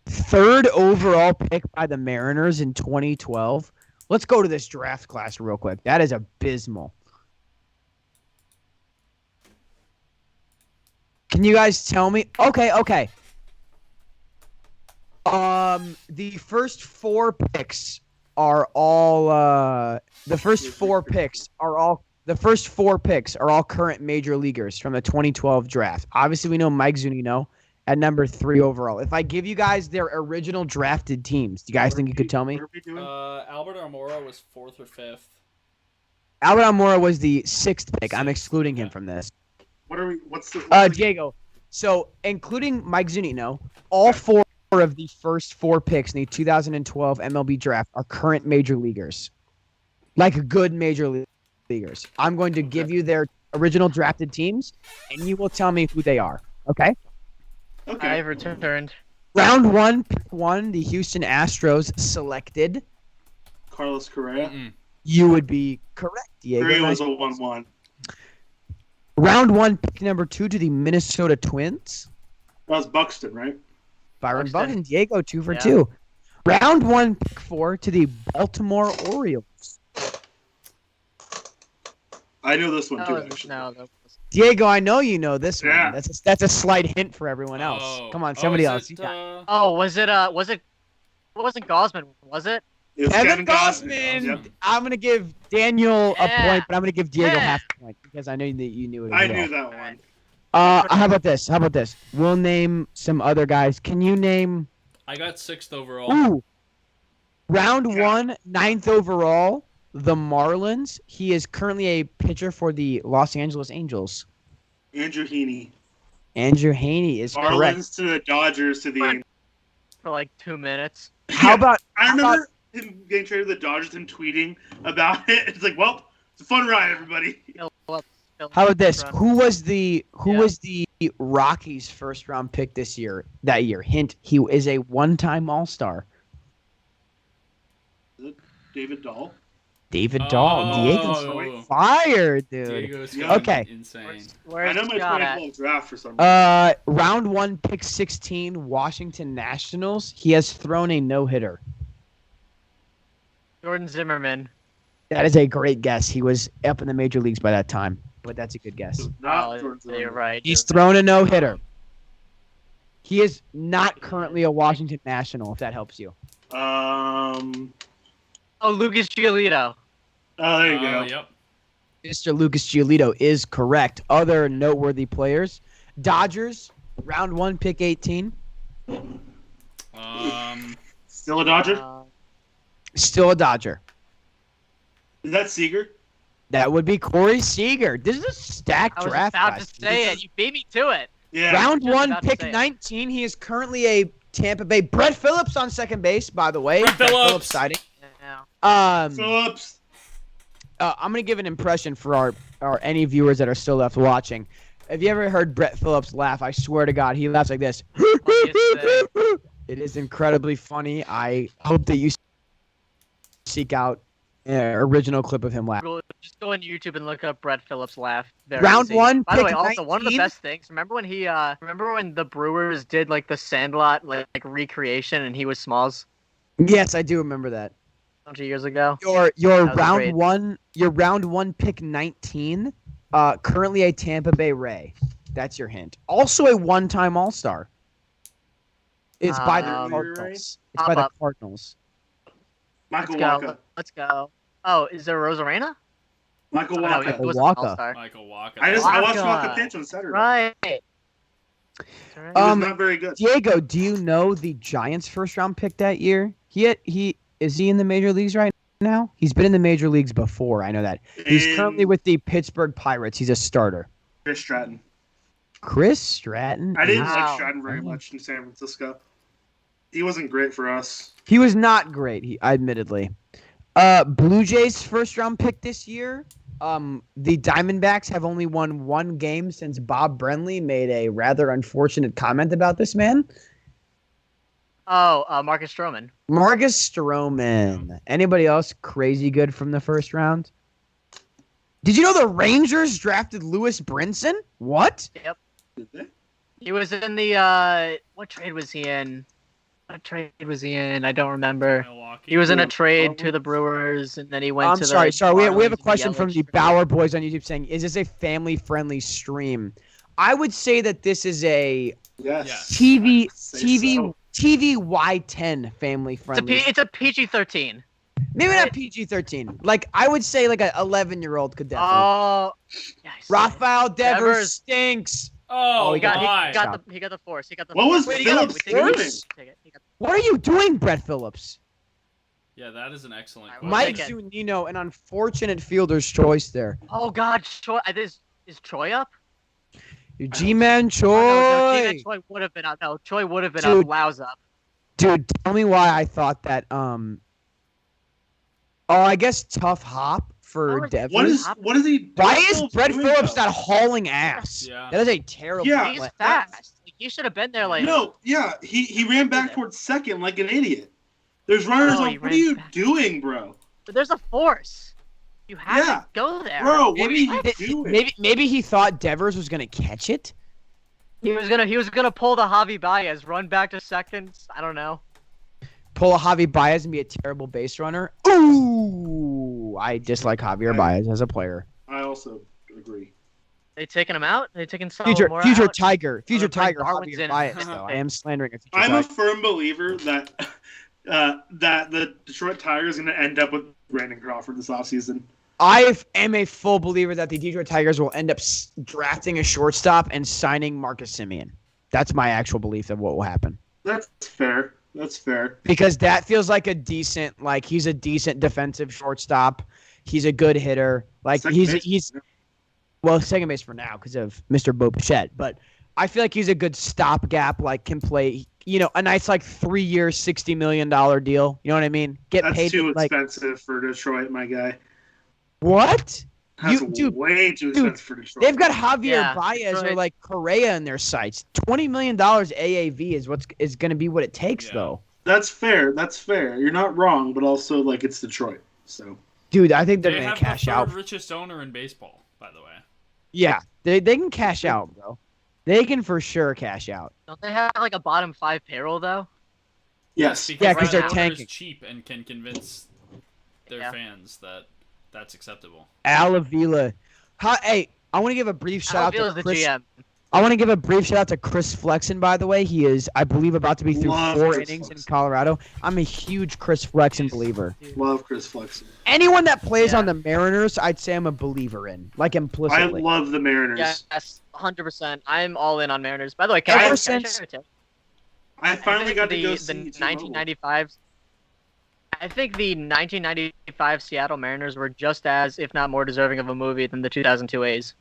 3rd overall pick by the Mariners in 2012. Let's go to this draft class real quick. That is abysmal. Can you guys tell me? Okay. The first 4 picks are all the first 4 picks are all current major leaguers from the 2012 draft. Obviously, we know Mike Zunino at number 3 overall. If I give you guys their original drafted teams, do you guys think you could tell me? What are we doing? Albert Almora was 4th or 5th. Albert Almora was the 6th pick. I'm excluding him from this. What are we? What's the? Diego. So, including Mike Zunino, all 4 of the first 4 picks in the 2012 MLB draft are current major leaguers. Like good major leaguers. I'm going to give you their original drafted teams, and you will tell me who they are. Okay? Okay. I've returned. Round 1, pick 1, the Houston Astros selected. Carlos Correa. Mm-mm. You would be correct, Diego. Correa Nice. was a 1-1. Round 1, pick number 2 to the Minnesota Twins. That was Buxton, right? Byron Buxton. Buxton, Diego, 2 for Yeah. 2. Round 1, pick 4 to the Baltimore Orioles. I know this one That too. was, Actually. no, that was, Diego, I know you know this Yeah. one. That's a slight hint for everyone else. Oh. Come on, Oh, somebody is else. it, You got it. oh, was it? It wasn't Gosman, was it? It was Kevin Gausman. Gausman. Yep. I'm gonna give Daniel a Yeah. point, but I'm gonna give Diego Yeah. half a point because I know that you knew it. As I well. knew that one. How about this? How about this? We'll name some other guys. Can you name? I got 6th overall. Ooh, round Yeah. 1, 9th overall, the Marlins. He is currently a pitcher for the Los Angeles Angels. Andrew Heaney. Andrew Haney is correct. Marlins to the Dodgers to the Angels. For like 2 minutes. How about? I how remember him getting traded to the Dodgers, him tweeting about it. It's like, well, it's a fun ride, everybody. How about this? Run. Who was the Yeah. Rockies' first round pick that year? Hint: he is a one-time All-Star. David Dahl. David Dahl. Diego's Oh. fire, dude. Diego's Yeah. going Okay. insane. I know my Scott at? 2012 draft for some reason. Round 1, pick 16, Washington Nationals. He has thrown a no-hitter. Jordan Zimmerman. That is a great guess. He was up in the major leagues by that time, but that's a good guess. Not Oh, Jordan you're Zimmerman. right. He's you're thrown a no-hitter. He is not currently a Washington National, if that helps you. Oh, Lucas Giolito. Oh, there you go. Yep. Mr. Lucas Giolito is correct. Other noteworthy players: Dodgers, round 1, pick 18. Still a Dodger? Still a Dodger. Is that Seager? That would be Corey Seager. This is a stacked I was draft. about guys. to say it. You beat me to it. Yeah. Round just 1, about to pick say it. 19. He is currently a Tampa Bay. Brett Phillips on second base, by the way. Brett Phillips. sighting. Yeah. Phillips. I'm gonna give an impression for our any viewers that are still left watching. Have you ever heard Brett Phillips laugh? I swear to God, he laughs like this. Funniest thing. It is incredibly funny. I hope that you seek out an original clip of him laughing. Just go on YouTube and look up Brett Phillips laugh. Very Round easy. 1, By the way, pick also one of the 19. best things. Remember when the Brewers did like the Sandlot like recreation and he was Smalls Yes, I do remember that. a bunch of years ago? Your That was round great. 1, pick 19. Currently a Tampa Bay Ray. That's your hint. Also a one-time All-Star. It's by the Um, Cardinals. It's pop by the up. Cardinals. Michael Let's go. Wacha. Let's go. Oh, is there Rosarena? Michael Oh, no, Wacha. he was Waka. an All-Star. Michael Walker. I watched Wacha. Wacha pitch on Saturday. Right. That's right. He was Um, not very good. Diego, do you know the Giants' first-round pick that year? Is he in the major leagues right now? He's been in the major leagues before. I know that. He's currently And with the Pittsburgh Pirates. He's a starter. Chris Stratton. Chris Stratton. I didn't Wow. like Stratton very much in San Francisco. He wasn't great for us. He was not great, admittedly. Blue Jays' first-round pick this year. The Diamondbacks have only won one game since Bob Brenly made a rather unfortunate comment about this man. Oh, Marcus Stroman. Marcus Stroman. Anybody else crazy good from the first round? Did you know the Rangers drafted Lewis Brinson? What? Did they? He was in the what trade was he in? What trade was he in? I don't remember. Milwaukee. He was in a Yeah. trade to the Brewers, and then he went I'm to the. sorry. We have a Marlins and question the from the Yelich Bauer boys on YouTube saying, "Is this a family-friendly stream?" I would say that this is a Yes. Yes. TV Say TV so. TV Y10 family-friendly. It's a PG-13. Maybe not PG-13. Like I would say, like a 11-year-old could definitely. Oh, nice. Rafael Devers Devers. stinks. Oh, He got my. he got the force. He got the. What was force. Wait, he got Phillips a doing? force? Take it. He got What are you doing, Brett Phillips? Yeah, that is an excellent Alright, question. Mike take it. Zunino, an unfortunate fielder's choice there. Oh God, Troy. Is Troy up? G-Man Oh, no, Choi. T-Man Troy would have been up. No, Troy would have been Dude. up. Lau's up. Dude, tell me why I thought that. Oh, I guess tough hop for How Devers. What is he? Why what is Phillips Brett doing, Phillips though? not hauling ass? Yeah. That is a terrible Yeah. He's play. fast. Like, he should have been there. Like No, yeah, he ran back towards second like an idiot. There's runners No, on. he What are ran you back. doing, bro? But there's a force. You have Yeah. to go there. Bro, what are Maybe, you doing? maybe he thought Devers was gonna catch it. He was gonna pull the Javi Baez, run back to second. I don't know. Pull a Javi Baez and be a terrible base runner. Ooh, I dislike Javier Baez as a player. I also agree. They taking him out? They taking Saul Future Mora future out? Tiger, future bring Tiger Darwin's Javier in. Baez. Though I am slandering a future I'm a Tiger. firm believer that that the Detroit Tigers are going to end up with Brandon Crawford this offseason. I am a full believer that the Detroit Tigers will end up drafting a shortstop and signing Marcus Semien. That's my actual belief of what will happen. That's fair. That's fair. Because that feels like he's a decent defensive shortstop. He's a good hitter. Like he's second base for now because of Mr. Bo Bichette. But I feel like he's a good stopgap. Like can play, a nice 3-year, $60 million deal. You know what I mean? That's paid too expensive for Detroit, my guy. What? That's way too expensive for Detroit. They've got Javier Baez or Correa in their sights. $20 million AAV is going to be what it takes, though. That's fair. That's fair. You're not wrong, but also it's Detroit. So, dude, I think they're going to cash out. They have the third richest owner in baseball, by the way. Yeah, they can cash out, bro. They can for sure cash out. Don't they have a bottom 5 payroll though? Yes. Because they're tanking. Cheap and can convince their fans that that's acceptable. Al Avila. Hey, I want to give a brief shout out to Chris. I want to give a brief shout out to Chris Flexen, by the way. He is, I believe, about to be through 4 innings in Colorado. I'm a huge Chris Flexen believer. Love Chris Flexen. Anyone that plays on the Mariners, I'd say I'm a believer in, implicitly. I love the Mariners. Yes, 100%. I'm all in on Mariners. By the way, I finally got to go the see 1995. I think the 1995 Seattle Mariners were just as, if not more, deserving of a movie than the 2002 A's.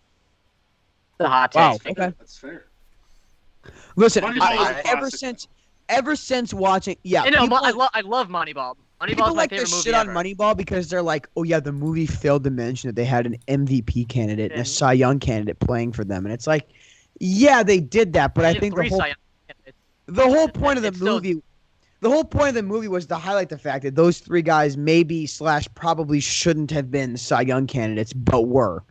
The hot take. Wow, okay. That's fair. Listen, ever since watching, I love Moneyball. Moneyball's my favorite movie shit on Moneyball because they're like, oh yeah, the movie failed to mention that they had an MVP candidate and a Cy Young candidate playing for them, and it's like, yeah, they did that, but I think the whole point of the movie. The whole point of the movie was to highlight the fact that those 3 guys probably shouldn't have been Cy Young candidates, but were.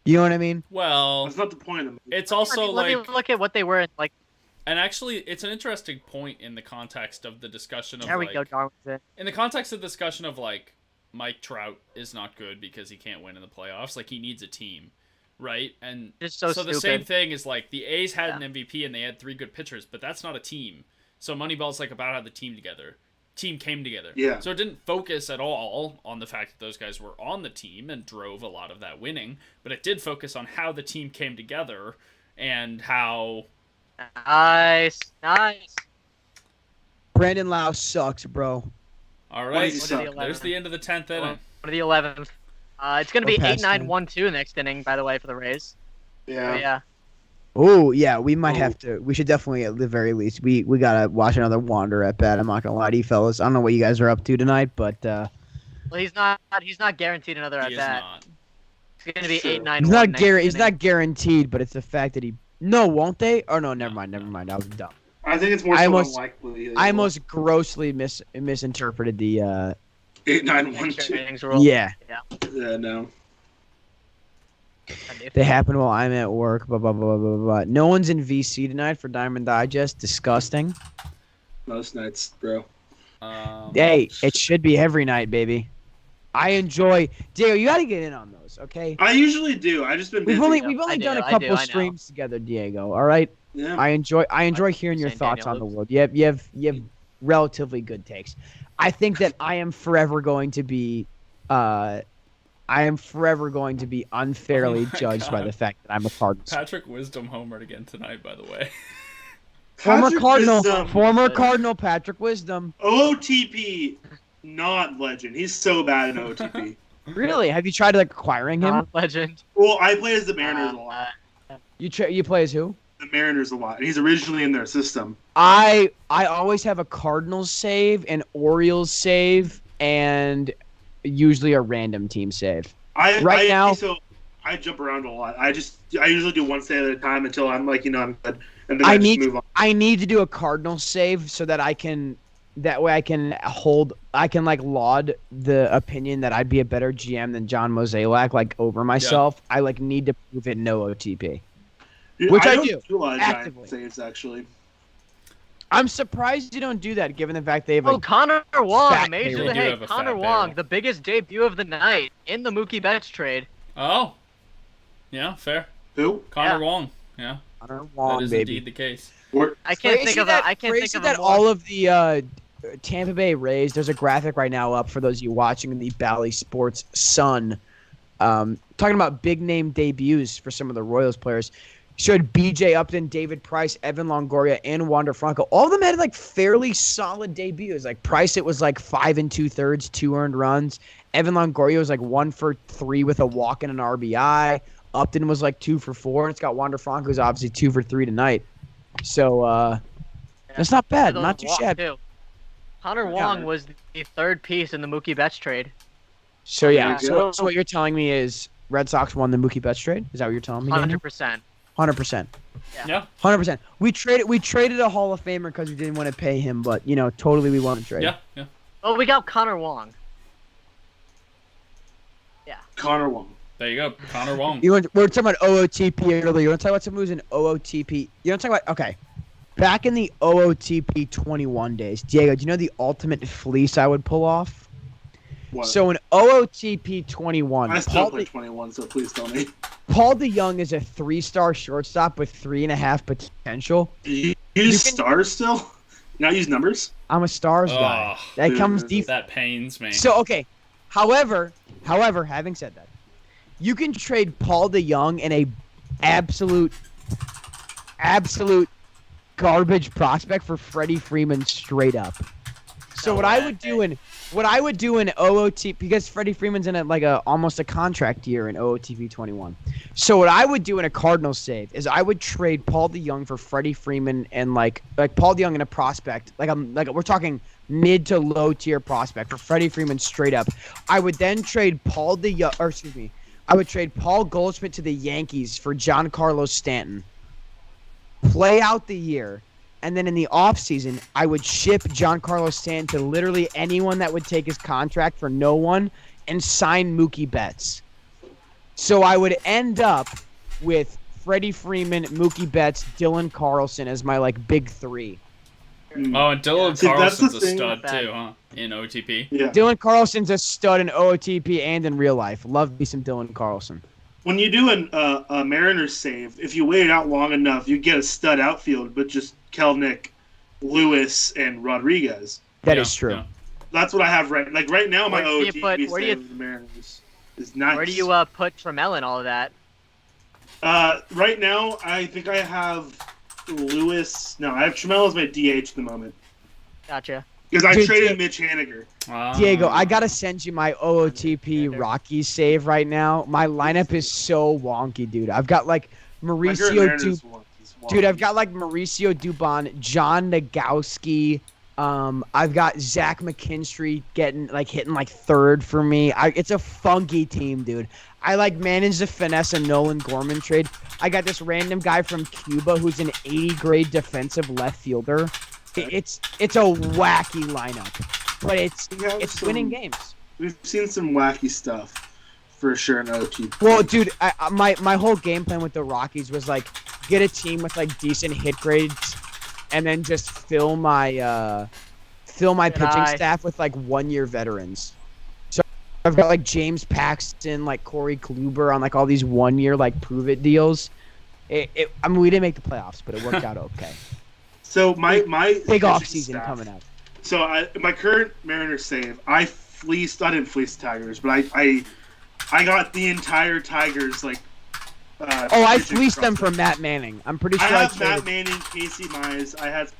You know what I mean? Well, that's not the point of the movie. It's also let me look at what they were like. And actually, it's an interesting point in the context of the discussion of there we go, Darwin. In the context of the discussion of Mike Trout is not good because he can't win in the playoffs. He needs a team, right? And so the same thing is the A's had an MVP and they had 3 good pitchers, but that's not a team. So Moneyball's about how the team came together. Yeah. So it didn't focus at all on the fact that those guys were on the team and drove a lot of that winning, but it did focus on how the team came together and how. Nice. Brandon Lau sucks, bro. All right. There's the end of the 10th inning. What are the 11th? It's going to be 8-9-1-2 next inning, by the way, for the Rays. Yeah. Yeah. Oh yeah, we might have to. We should definitely, at the very least, we gotta watch another Wander at bat. I'm not gonna lie to you, fellas. I don't know what you guys are up to tonight, but. Well, he's not guaranteed another at bat. It's gonna be 8-9-1. He's not guaranteed, but it's the fact that he. No, won't they? Oh no, never mind. I was dumb. I think it's more unlikely. I most grossly misinterpreted the. 8-9-1-2. Yeah. Yeah. No. They happen while I'm at work. Blah, blah, blah, blah, blah. No one's in VC tonight for Diamond Digest. Disgusting. Most nights, bro. Hey, it should be every night, baby. I enjoy. Diego, you got to get in on those, okay? I usually do. I just been busy. We've only done a couple streams together, Diego. All right. Yeah. I enjoy hearing your thoughts on the world. You have relatively good takes. I think that I am forever going to be. Unfairly judged by the fact that I'm a Cardinals. Patrick Wisdom homered again tonight, by the way. Former Cardinal Patrick Wisdom. OTP, not legend. He's so bad in OTP. Really? Have you tried acquiring him? Not legend. Well, I play as the Mariners a lot. You play as who? The Mariners a lot, and he's originally in their system. I always have a Cardinals save, an Orioles save, and usually a random team save. I jump around a lot. I usually do one save at a time until I'm I'm good, and then I just move on. I need to do a Cardinals save so that I can. That way I can laud the opinion that I'd be a better GM than John Mozeliak over myself. Yeah. I need to prove it no OTP, which I do a lot of actively. Saves actually. I'm surprised you don't do that, given the fact they have Connor Wong, major payroll. Hey, Connor Wong, the biggest debut of the night in the Mookie Betts trade. Oh, yeah, fair. Who? Connor Wong. Yeah, Connor Wong, that is baby. indeed the case. I can't think of that all of the Tampa Bay Rays. There's a graphic right now up for those of you watching in the Bally Sports Sun. Talking about big name debuts for some of the Royals players. Showed B.J. Upton, David Price, Evan Longoria, and Wander Franco. All of them had like fairly solid debuts. Like Price, it was like 5 2/3, 2 earned runs. Evan Longoria was like 1 for 3 with a walk and an RBI. Upton was like 2 for 4. And it's got Wander Franco, who's obviously 2 for 3 tonight. So that's not bad. Not too shabby. Too. Connor Wong was the third piece in the Mookie Betts trade. So yeah. There you So what you're telling me is Red Sox won the Mookie Betts trade? Is that what you're telling me? 100%. 100%. Yeah. 100%. We traded a Hall of Famer because we didn't want to pay him, but totally we won a trade. Yeah. Yeah. Oh, we got Connor Wong. Connor Wong. There you go. Connor Wong. We're talking about OOTP earlier. You want to talk about someone who's an OOTP? You want to talk about okay? Back in the OOTP 21 days, Diego, do you know the ultimate fleece I would pull off? What? So in OOTP 21, I still play 21, so please tell me. Paul DeYoung is a 3-star shortstop with 3.5 potential. Do you use stars still? You not use numbers? I'm a stars guy. Oh, That comes deep. that pains me. So okay, however, having said that, you can trade Paul DeYoung in a absolute garbage prospect for Freddie Freeman straight up. So what I would do in OOTP, because Freddie Freeman's in almost a contract year in OOTP 21. So what I would do in a Cardinals save is I would trade Paul DeYoung for Freddie Freeman and like Paul DeYoung in a prospect, we're talking mid to low tier prospect for Freddie Freeman straight up. I would then trade I would trade Paul Goldschmidt to the Yankees for Giancarlo Stanton. Play out the year. And then in the offseason, I would ship Giancarlo Stanton to literally anyone that would take his contract for no one and sign Mookie Betts. So I would end up with Freddie Freeman, Mookie Betts, Dylan Carlson as my big three. Oh, and Dylan See, that's the Carlson's a thing. stud too, huh? In OTP. Yeah. Dylan Carlson's a stud in OOTP and in real life. Love me some Dylan Carlson. When you do a Mariners save, if you wait it out long enough, you get a stud outfield, but just Kelnick, Lewis, and Rodriguez. That is true. Yeah. That's what I have right. Like right now, my Where do you OTP put- where do save you- of the Mariners is nice. Where do you put Trammell and all of that? Right now, I think I have Lewis. No, I have Trammell as my DH at the moment Gotcha. because I Dude, traded Mitch Haniger. Diego, I gotta send you my OOTP Rockies save right now. My lineup is so wonky, dude. I've got Mauricio Mariners one. Dude, I've got Mauricio Dubon, John Nagowski. I've got Zach McKinstry hitting third for me. It's a funky team, dude. I manage the finesse and Nolan Gorman trade. I got this random guy from Cuba who's an 80 grade defensive left fielder. It's a wacky lineup, but it's winning games. We've seen some wacky stuff for sure in OTP. Well, dude, my whole game plan with the Rockies was get a team with decent hit grades, and then just fill my pitching staff with 1-year veterans. So I've got James Paxton, Corey Kluber on all these 1-year prove it deals. We didn't make the playoffs, but it worked out okay. So my Big off pitching season staff- coming up. So my current Mariners save, I didn't fleece the Tigers, but I got the entire Tigers I pitching fleeced them prospect. for Matt Manning. I'm pretty I sure have traded- Matt Manning, Casey Mize. I had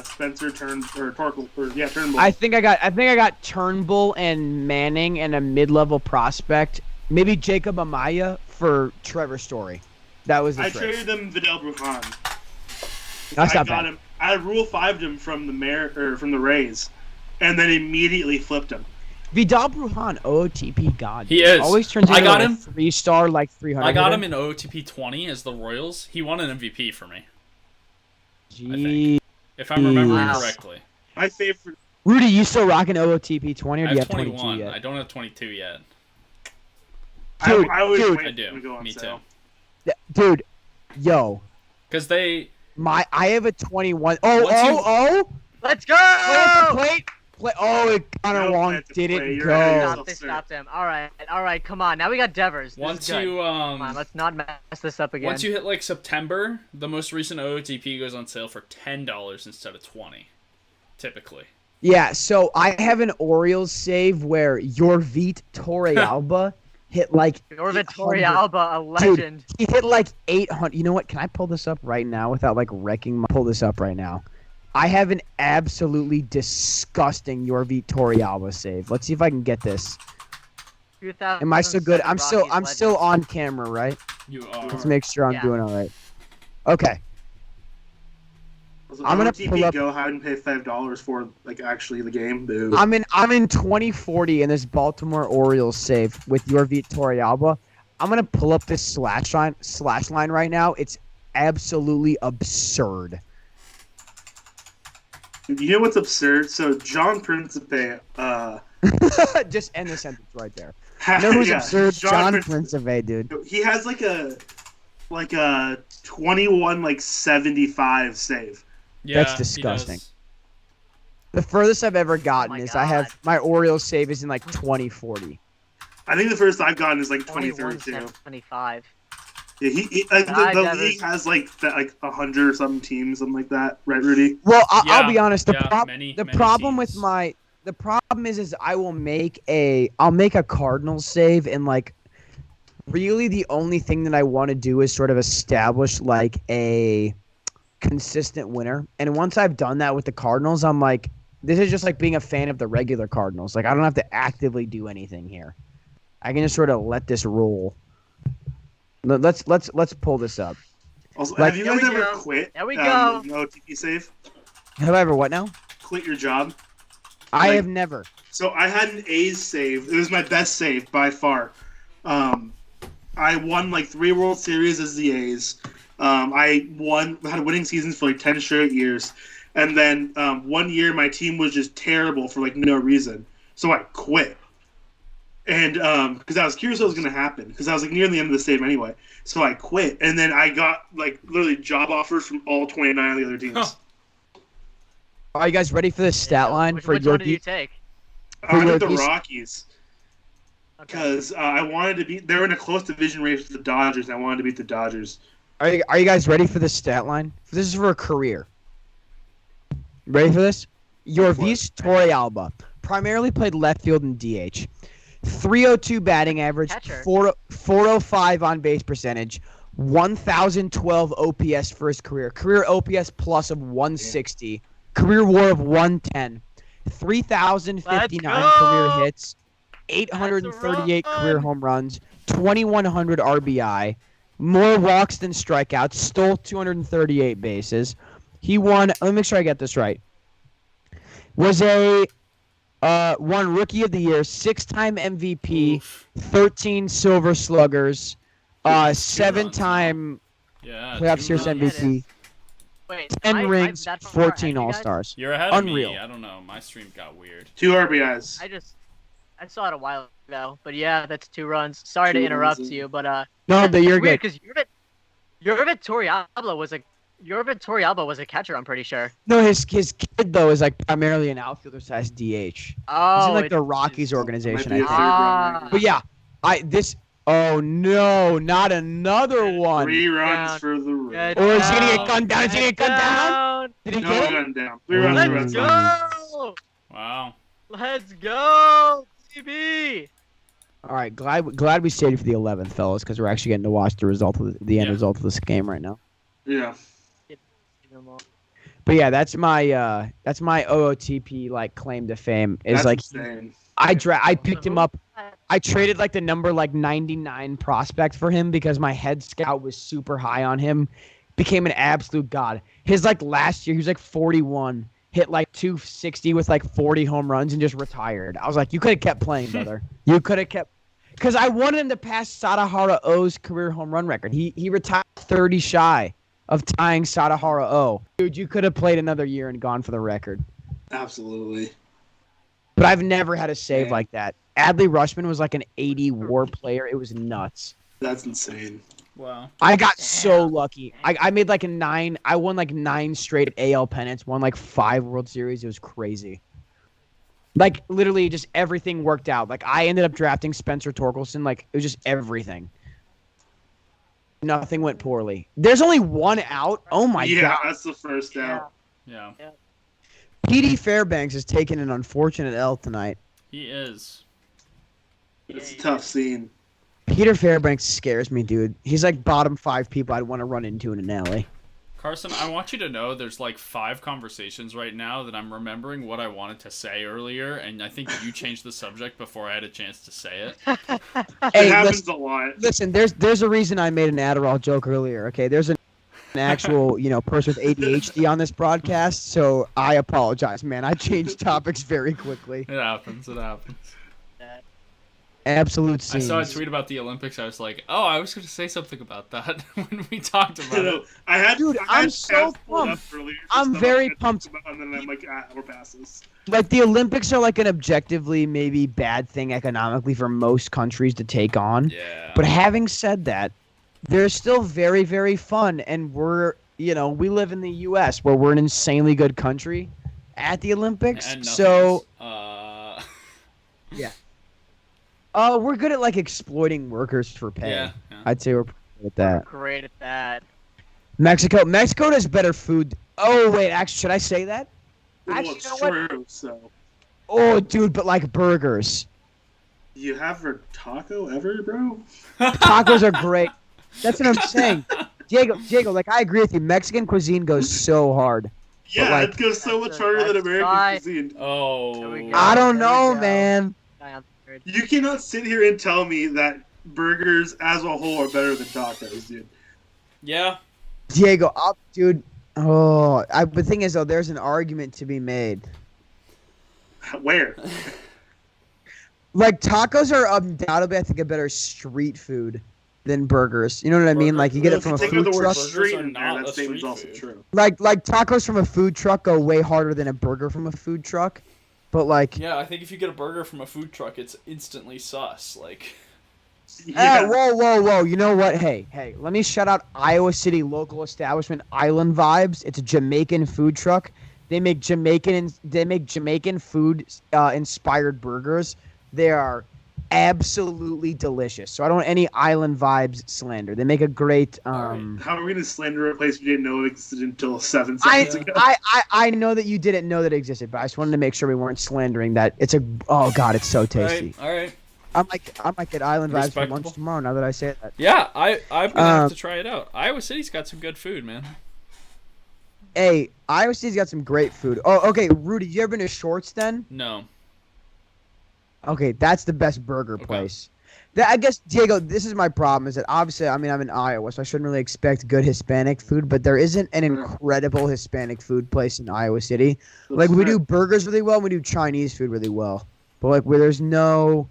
Spencer Turnbull. I think I got Turnbull and Manning and a mid-level prospect. Maybe Jacob Amaya for Trevor Story. That was the I trade. traded them Vidal Brujan. That's I not got bad. him. I Rule 5'd him from the Rays, and then immediately flipped him. Vidal Brujan, OOTP god. He is. Always turns I into got a him. 3-star 300. I got him in OTP 20 as the Royals. He won an MVP for me, Gee. if I'm remembering Wow. correctly. My favorite. Rudy, you still rocking OOTP 20 or I do you have have 22 21. yet? I don't have 22 yet. Dude, I always dude. wait I do. to go on Me sale. too. Dude, yo. Because they. I have a 21. Oh. Let's go! Play. Oh, Connor No Wong plan to play. didn't You're ahead of go. yourself. They stopped him. All right, come on. Now we got Devers. This Once is good. you Come on, let's not mess this up again. once you hit September, the most recent OOTP goes on sale for $10 instead of 20, typically. Yeah, so I have an Orioles save where Yorvit Torrealba hit like Jorvit 800 Torrealba, a Dude, legend. he hit like 800. You know what? Can I pull this up right now without like wrecking my... Pull this up right now. I have an absolutely disgusting Yorvit Torrealba save. Let's see if I can get this. Am I so good? 2007 I'm Rockies still legend. on camera, right? You are. Let's make sure I'm Yeah. doing all right. Okay. Also, I'm gonna OTP pull up- Go had to pay $5 for like actually the game. Boo. I'm in 2040 in this Baltimore Orioles save with Yorvit Torrealba. I'm gonna pull up this slash line right now. It's absolutely absurd. You know what's absurd? So John Principe, Just end the sentence right there. You know who's yeah, absurd? John Principe. Principe, dude. He has like a 21 like 75 save. Yeah, That's disgusting. he does. The furthest I've ever gotten my is I have God. my Orioles save is in like 2040. I think the first I've gotten is like 21, 2032. 25. Yeah, the I've never- league has like 100 or something teams, something like that, right, Rudy? Well, I'll Yeah, be honest. The yeah, many problem with teams. the problem is I'll make a Cardinals save, and like really the only thing that I want to do is sort of establish like a consistent winner. And once I've done that with the Cardinals, I'm like, this is just like being a fan of the regular Cardinals. Like I don't have to actively do anything here. I can just sort of let this roll. Let's pull this up. Also, Like- have you There guys we ever go. quit? There we go. No OTP save. Have I ever what now? Quit your job. I Like- have never. So I had an A's save. It was my best save by far. I won like 3 World Series as the A's. I had winning seasons for like 10 straight years. And then one year my team was just terrible for like no reason. So I quit. And because I was curious what was going to happen. Because I was like near the end of the save anyway. So I quit. And then I got like literally job offers from all 29 of the other teams. Huh. Are you guys ready for this stat line Which for one your did you take? I took the Yankees? Rockies. Okay. Because I wanted to beat. They were in a close division race with the Dodgers. And I wanted to beat the Dodgers. Are you guys ready for this stat line? This is for a career. Ready for this? Yorvis Torrealba primarily played left field and DH. 302 batting average, Catcher. 405 on base percentage, 1,012 OPS for his career. Career OPS plus of 160. Career WAR of 110. 3,059 Let's go! career hits, 838 Let's career run! home runs, 2,100 RBI, more walks than strikeouts, stole 238 bases. He won. Let me make sure I get this right. Was won Rookie of the Year, 6-time MVP, Oof. 13 Silver Sluggers, Nice. 7-time Yeah. playoff 2 series runs. MVP, Wait, 10 I'm rings, that far 14 ahead of you All guys? Stars. You're ahead of Unreal. me. I don't know. My stream got weird. 2 RBIs. I saw it a while ago, but yeah, that's 2 runs. Sorry to 2 interrupt runs. you, but No, but you're weird good. because Yorvit Torrealba was a catcher. I'm pretty sure. No, his kid though is like primarily an outfielder slash DH. He's Oh, in like it- the Rockies organization, Might be I a think. third Ah. round. But yeah, Oh no, not another one. 3 runs Down. for the Reds. Get Or is he gonna get down. gunned down? Is he gonna get gunned down? down. Did he No get it? gun down. 3 runs for the Let's Reds. go! Wow. Let's go, CB! All right, glad we stayed for the 11th, fellas, because we're actually getting to watch the result of the end Yeah. result of this game right now. Yeah. But yeah, that's my OOTP like claim to fame is That's like insane. I picked him up. I traded like the number like 99 prospect for him because my head scout was super high on him. Became an absolute god. His like last year he was like 41, hit like 260 with like 40 home runs and just retired. I was like, you could have kept playing, brother. You could have kept. Because I wanted him to pass Sadahara O's career home run record. He retired 30 shy of tying Sadahara O. Dude, you could have played another year and gone for the record. Absolutely. But I've never had a save Yeah. like that. Adley Rushman was like an 80 WAR player. It was nuts. That's insane. Wow. I got so lucky. I made like I won like 9 straight AL pennants, won like 5 World Series. It was crazy. Like literally just everything worked out. Like I ended up drafting Spencer Torkelson. Like it was just everything. Nothing went poorly. There's only one out. Oh my yeah, god. that's the first out. Yeah. PD Fairbanks is taking an unfortunate L tonight. He is. It's a tough scene. Peter Fairbanks scares me, dude. He's like bottom 5 people I'd want to run into in an alley. Carson, I want you to know there's like 5 conversations right now that I'm remembering what I wanted to say earlier, and I think you changed the subject before I had a chance to say it. Hey, It happens a lot. Listen, there's a reason I made an Adderall joke earlier. Okay, there's an actual person with ADHD on this broadcast, so I apologize, man. I changed topics very quickly. It happens. It happens. Absolute I scenes. saw a tweet about the Olympics. I was like, oh, I was going to say something about that when we talked about it. I had, Dude, I had I'm so stats pulled up pumped. earlier, I'm just very about pumped. and then I'm like, we're past this. Like, the Olympics are like an objectively maybe bad thing economically for most countries to take on. Yeah. But having said that, they're still very, very fun, and we live in the U.S. where we're an insanely good country at the Olympics. And So, yeah. we're good at like exploiting workers for pay. Yeah. I'd say we're pretty good at that. Great at that. Mexico does better food. Oh wait, actually, should I say that? Well, Actually, it's you know what? true, so. Oh, dude, but like burgers. You have a taco ever, bro? Tacos are great. That's what I'm saying. Diego, like I agree with you. Mexican cuisine goes so hard. Yeah, like- it goes so much That's harder than that's American why- cuisine. Oh. There we go. I don't there we know, go. man. Guy on third. You cannot sit here and tell me that burgers as a whole are better than tacos, dude. Yeah. Diego, dude. Oh, the thing is though, there's an argument to be made. Where? Like tacos are undoubtedly, I think, a better street food than burgers. You know what I mean? Like you get it from a Take out food the word truck. street Burgers are in there, not that a statement's street also food. true. Like tacos from a food truck go way harder than a burger from a food truck. But like, Yeah, I think if you get a burger from a food truck, it's instantly sus. Like, Yeah. whoa. You know what? Hey, let me shout out Iowa City local establishment Island Vibes. It's a Jamaican food truck. They make Jamaican food inspired burgers. They are absolutely delicious. So I don't want any Island Vibes slander. They make a great How are we gonna slander a place we didn't know existed until 7 I, seconds ago? I know that you didn't know that it existed, but I just wanted to make sure we weren't slandering that. It's oh god, it's so tasty. all right. I might get Island Vibes for Respectable. lunch tomorrow. Now that I say that. Yeah, I'm gonna have to try it out. Iowa City's got some good food, man. Hey, Iowa City's got some great food. Oh, okay, Rudy, you ever been to Shorts then? No. Okay, that's the best burger place. I guess, Diego, this is my problem, is that obviously, I mean, I'm in Iowa, so I shouldn't really expect good Hispanic food, but there isn't an incredible Hispanic food place in Iowa City. Like, we do burgers really well, and we do Chinese food really well. But, like, where there's no...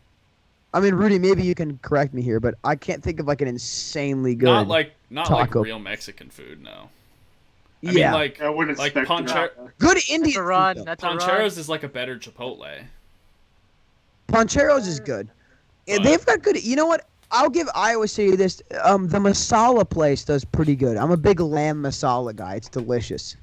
I mean, Rudy, maybe you can correct me here, but I can't think of, like, an insanely good Not like taco. real Mexican food, no. I Yeah. mean, like I wouldn't like expect Good That's Indian a run. food, though. That's a run. Pancheros is like a better Chipotle. Pancheros is good. But- They've got good... You know what? I'll give Iowa City this. The masala place does pretty good. I'm a big lamb masala guy. It's delicious.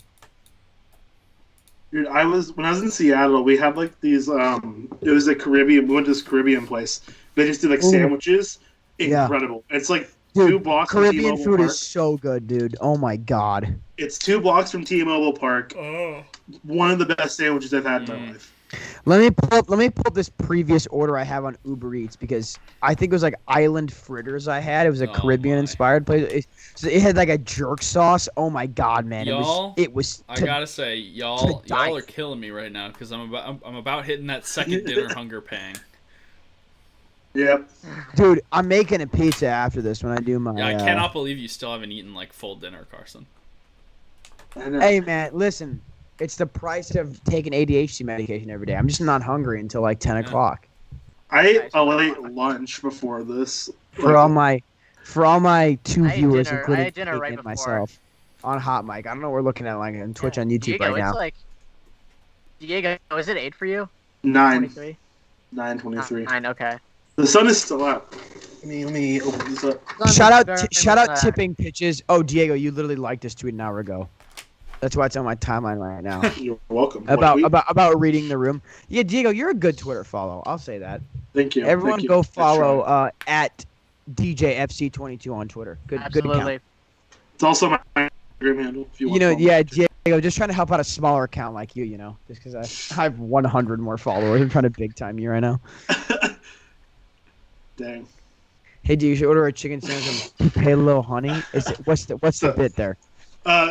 Dude, when I was in Seattle, we had like these. It was a Caribbean. We went to this Caribbean place. They just did like Ooh. sandwiches. Yeah. Incredible. It's like Dude, 2 blocks from Caribbean T-Mobile food Park. is so good, dude. Oh my god. It's 2 blocks from T-Mobile Park. Oh. One of the best sandwiches I've had in my life. Let me pull up this previous order I have on Uber Eats because I think it was like island fritters I had. It was a Oh Caribbean my. inspired place. It had like a jerk sauce. Oh my god, man. Y'all, it was I to- gotta say, y'all die are killing me right now because I'm about hitting that second dinner hunger pang. Yep. dude, I'm making a pizza after this when I do my Yeah, I cannot believe you still haven't eaten like full dinner, Carson. I know. Hey man, listen. It's the price of taking ADHD medication every day. I'm just not hungry until like 10 o'clock. I ate a late lunch before this. For all my 2 I ate viewers, dinner- I including ate dinner Jake right and before. myself, on Hot Mic. I don't know what we're looking at like on Twitch on YouTube Diego, right now. It's like Diego, is it 8 for you? 9, 23. 9:23. 9. Okay. The sun is still out. Let me open this up. Shout out Very famous, tipping pitches. Oh, Diego, you literally liked this tweet an hour ago. That's why it's on my timeline right now. You're welcome. about reading the room. Yeah, Diego, you're a good Twitter follow. I'll say that. Thank you. Everyone Thank you. go That's follow right. at DJFC22 on Twitter. Good account. Absolutely. It's also my Instagram handle. If you want You know, to follow yeah, me. Diego, just trying to help out a smaller account like you, just because I have 100 more followers. I'm trying to big time you right now. Dang. Hey, do you should order a chicken sandwich and pay a little honey? What's the bit there?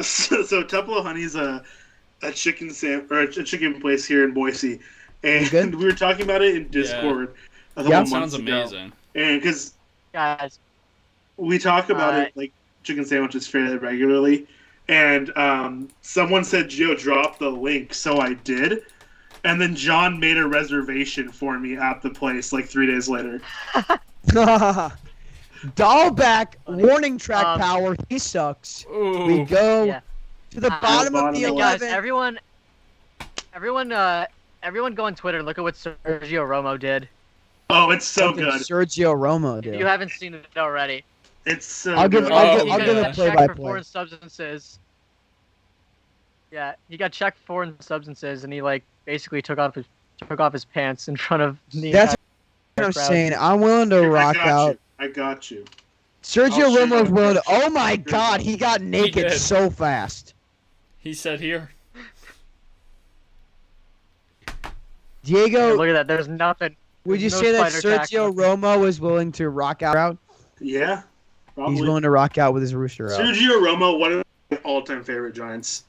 So Tupelo Honey's a chicken a chicken place here in Boise, and we were talking about it in Discord a couple months sounds ago. amazing. And because Guys, we talk about it like chicken sandwiches fairly regularly, and someone said, "Joe, drop the link," so I did, and then John made a reservation for me at the place like 3 days later. Dahlback, warning track power. He sucks. Ooh. We go Yeah. to the bottom of the Bottom. guys, 11. everyone go on Twitter and look at what Sergio Romo did. Oh, it's so Something good. Sergio Romo, If dude. you haven't seen it already. It's so I'll give- good. I'll He give got a checked play-by-play. for foreign substances. Yeah, he got checked for foreign substances, and he basically took off his pants in front of the That's entire what I'm crowd. saying. I'm willing to rock out. I got you. Sergio I'll show Romo's you. willing to. Oh my God, he got naked did. so fast. He said here. Diego, Look at that. There's nothing. would you there's say no that spider tack, Sergio nothing. Romo is willing to rock out? Yeah, probably. He's willing to rock out with his rooster out. Sergio Romo, one of my all-time favorite Giants.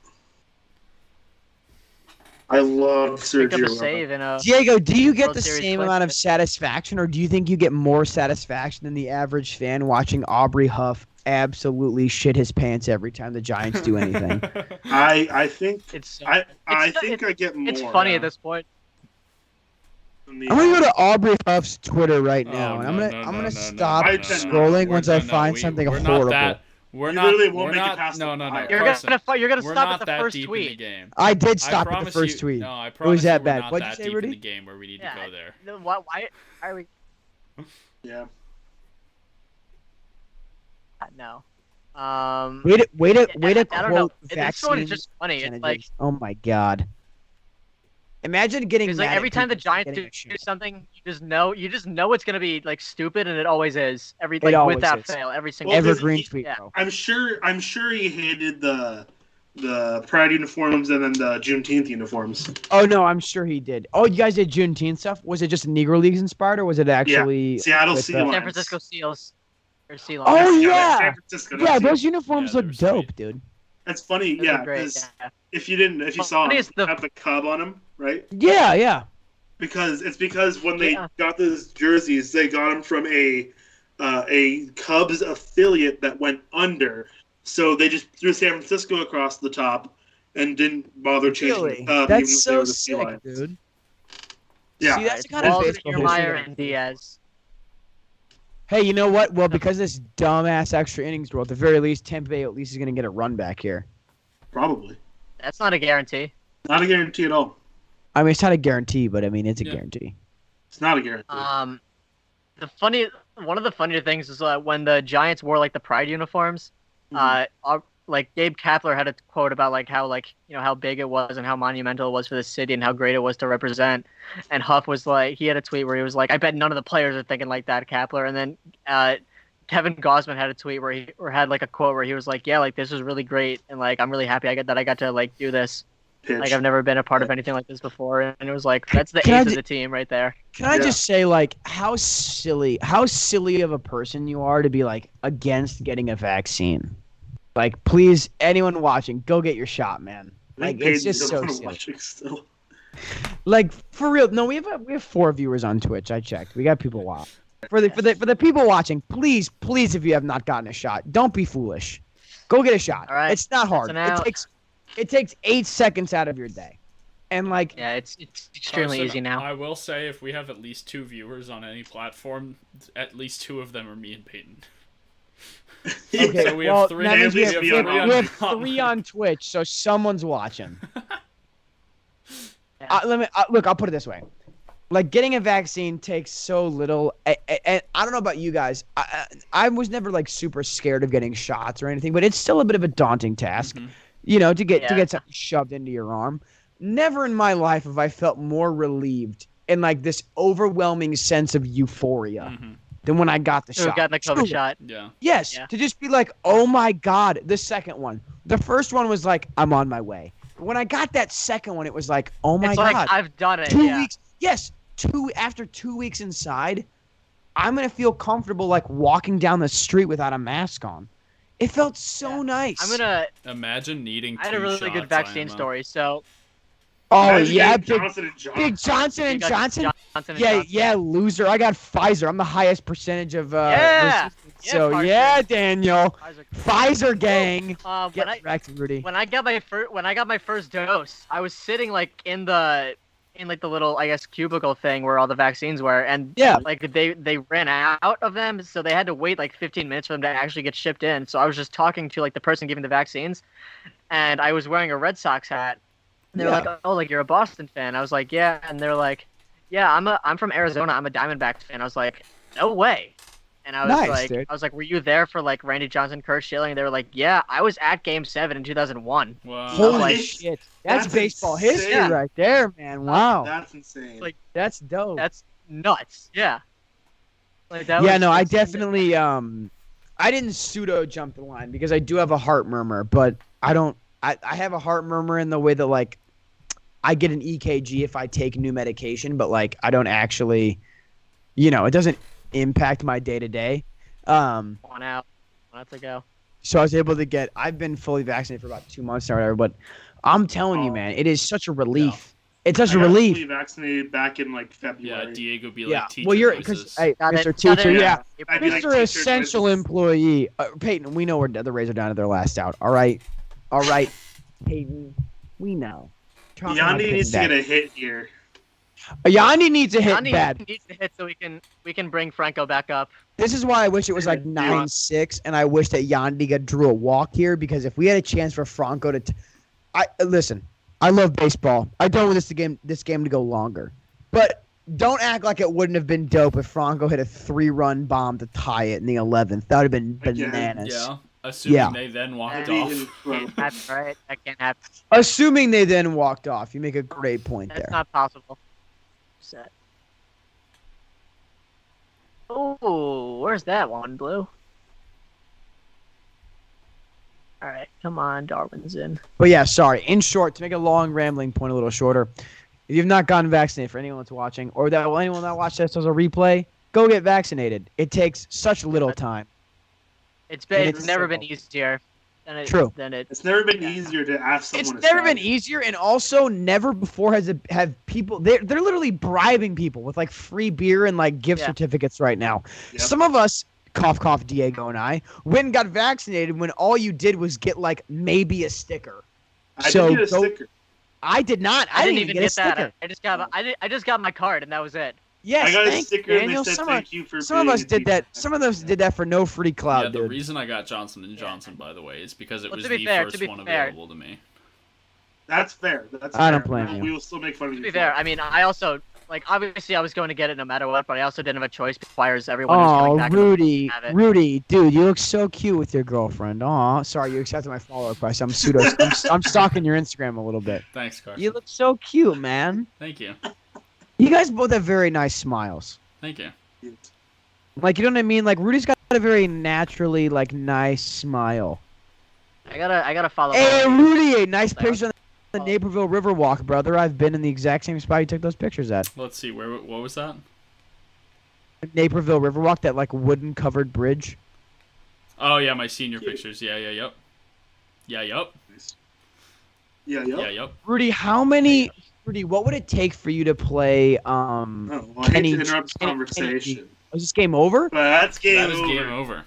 I love Picked up Sergio a Romo. save in a. Diego, do you get World the Series same clip. amount of satisfaction, or do you think you get more satisfaction than the average fan watching Aubrey Huff absolutely shit his pants every time the Giants do anything? I think It's. I it's- think I get more. It's funny yeah, at this point. than the I'm gonna go to Aubrey Huff's Twitter right now, Oh, and no, I'm gonna no, stop no, no, scrolling no, once no, I no, find we- something we're horrible. Not that, we're You not. literally won't we're make it not. past the No, no, no. fire. You're Carson, gonna we're stop not at the that first deep in tweet. the game. I did I stop at the promise first you, tweet. No, I was promise that you we're bad. not What'd you that say, deep Rudy? in the game where we need to go there. Why are we? Yeah. No. Way to I don't know. quote This one vaccine is just funny. It's percentages. like Oh my God! Imagine getting it's mad like at every time the people for Giants getting do a shot. something, you just know it's gonna be stupid, and it always is. always Without is. fail, every single. Well, Evergreen he- tweet, yeah. bro. I'm sure he hated the Pride uniforms and then the Juneteenth uniforms. Oh no, I'm sure he did. Oh, you guys did Juneteenth stuff? Was it just Negro Leagues inspired, or was it actually Seattle with, Sea Lions. San Francisco Seals. Or Sea Lions. Oh, Yeah, yeah! San Francisco, not Yeah, Seattle. those uniforms Yeah, look they were dope, sweet. dude. That's funny. Those Yeah, are great. because Yeah. if you Well, saw funny him is the- have the cub on him, right? Yeah. Because when they Yeah. got those jerseys, they got them from a Cubs affiliate that went under. So they just threw San Francisco across the top and didn't bother changing Really? the Cub. even That's though they so were the Sea sick, Lions. dude. Yeah, See, that's the kind of Walter, baseball Kiermaier, history. and Diaz. Hey, you know what? Well, because of this dumbass extra innings rule, at the very least, Tampa Bay at least is going to get a run back here. probably. That's not a guarantee. Not a guarantee at all. I mean, it's not a guarantee, but I mean, it's a Yeah. guarantee. It's not a guarantee. One of the funnier things is when the Giants wore the Pride uniforms. Gabe Kapler had a quote about how big it was and how monumental it was for the city and how great it was to represent. And Huff was he had a tweet where he was like, "I bet none of the players are thinking like that, Kapler." And then Kevin Gosman had a tweet where had a quote where he was like, "Yeah, this was really great, and I'm really happy I got to do this. Pitch. I've never been a part of anything like this before." And it was that's the Can I ace of ju- the team right there. Can I Yeah. just say, how silly of a person you are to be, against getting a vaccine? Please, anyone watching, go get your shot, man. I think It's Peyton's just the so one silly. watching still. For real. No, we have 4 viewers on Twitch. I checked. We got people watching. For the people watching, please, if you have not gotten a shot, don't be foolish. Go get a shot. All right. It's not hard. That's an out. It takes 8 seconds out of your day. And Yeah, it's extremely Carson, easy now. I will say, if we have at least 2 viewers on any platform, at least 2 of them are me and Peyton. okay, So we have well, 3. that means we have we three have on 3 on Twitch, so someone's watching. Yeah. Look, I'll put it this way. Getting a vaccine takes so little. And I don't know about you guys. I was never super scared of getting shots or anything, but it's still a bit of a daunting task, Mhm. to get Yeah. something shoved into your arm. Never in my life have I felt more relieved and this overwhelming sense of euphoria Mhm. than when I got the Who shot. got the COVID Truly. shot? Yeah. Yes, Yeah. to just be oh my God, the second one. The first one was I'm on my way. when I got that second one, it was like, oh my It's god, like I've done it. 2 Yeah. weeks. Yes, after 2 weeks inside, I'm gonna feel comfortable like walking down the street without a mask on. It felt so nice. I'm gonna. Imagine needing. I had a really shots, good vaccine IMO. story. So Oh Imagine yeah, getting Johnson and Johnson. Big Johnson and you got Johnson. Johnson and Yeah, Johnson. yeah, loser. I got Pfizer. I'm the highest percentage of Yeah. resistance. Yeah, So Pfizer. yeah, Daniel. Pfizer. Pfizer gang. When Get wrecked, Rudy. I got my first dose, I was sitting like in the little, I guess, cubicle thing where all the vaccines were, and Yeah. like they ran out of them, so they had to wait like 15 minutes for them to actually get shipped in. So I was just talking to like the person giving the vaccines, and I was wearing a Red Sox hat. And they were Yeah. like, "Oh, like you're a Boston fan?" I was like, "Yeah," and they're like, "Yeah, I'm from Arizona. I'm a Diamondbacks fan." I was like, "No way." And I was Nice, like, dude. "Were you there for like Randy Johnson, Kurt Schilling?" They were like, "Yeah, I was at Game 7 in 2001." Wow. Holy like, shit. That's that's baseball history insane. right there, man. Wow. That's insane. Like, That's dope. That's nuts. Yeah. Like that. Yeah, was no, I just- definitely I didn't pseudo jump the line because I do have a heart murmur, but I don't I have a heart murmur in the way that like I get an EKG if I take new medication, but like I don't actually it doesn't impact my day to day. One out to go. So I was able to I've been fully vaccinated for about 2 months now or whatever, but I'm telling you, man, it is such a relief. It's such I a got relief. fully vaccinated back in like February. Yeah, Diego be Yeah. like teacher Well, you're voices. because hey, Got Mr. it. Teacher, Yeah. yeah. I'd be like, Mr. teacher Essential voices. Employee. Peyton, we know where the Rays are down to their last out. All right. All right. Peyton, we know. Talking about Yandy Peyton needs to back. get a hit here. Yandy needs a hit Yandy bad. needs to hit so we can bring Franco back up. This is why I wish it was like Yeah. 9-6, and I wish that Yandy drew a walk here because if we had a chance for Franco to, listen. I love baseball. I don't want this game to go longer, but don't act like it wouldn't have been dope if Franco hit a 3-run bomb to tie it in the 11th. That would have been Again. bananas. Yeah, assuming Yeah. they then walked Yeah. off. Can't happen, right? That can't happen. Assuming they then walked off. You make a great point That's there. not possible. Set. Oh, where's that one, Blue? All right, come on, Darwin's in. But yeah, sorry. In short, to make a long rambling point a little shorter, if you've not gotten vaccinated, for anyone that's watching, or anyone that watched this as a replay, go get vaccinated. It takes such little time. It's it's never so been cool. easier than it. True. Than it. It's never been easier to ask someone. It's to never sign. been easier, and also never before have people. They're literally bribing people with like free beer and like gift Yeah. certificates right now. Yep. Some of us, cough cough, Diego and I, went and got vaccinated when all you did was get like maybe a sticker. I So did get a go- sticker. I did not. I didn't even even get a get that. sticker. I just got my card and that was it. Yes, I got a thank sticker you, and Daniel. they said Some thank you for of being us a did team that. fan. Some of us did that for no free clout, Yeah, the dude. reason I got Johnson and Johnson, by the way, is because it Well, was to be the fair- first to be one fair- available to me. That's fair. That's I don't fair. blame you. We will still make fun of you. To be for fair, it. I mean, I also obviously I was going to get it no matter what, but I also didn't have a choice. It requires everyone who's coming Oh, back. in the Rudy, have it. Rudy, dude, you look so cute with your girlfriend. Oh, sorry, you accepted my follow request. I'm I'm stalking your Instagram a little bit. Thanks, Carson. You look so cute, man. Thank you. You guys both have very nice smiles. Thank you. Like, you know what I mean? Like, Rudy's got a very naturally like nice smile. I gotta follow. Hey, my- Rudy, a nice There. picture on the Naperville Riverwalk, brother. I've been in the exact same spot you took those pictures at. Let's see. What was that? Naperville Riverwalk, that like wooden covered bridge. Oh yeah, my senior pictures. Yeah, yep. Yeah, yep. Yeah, Yeah, yep. Rudy, Rudy, what would it take for you to play Oh, well, I hate Kenny- to interrupt the Kenny- conversation, is this game over? but that's game That is over. game over.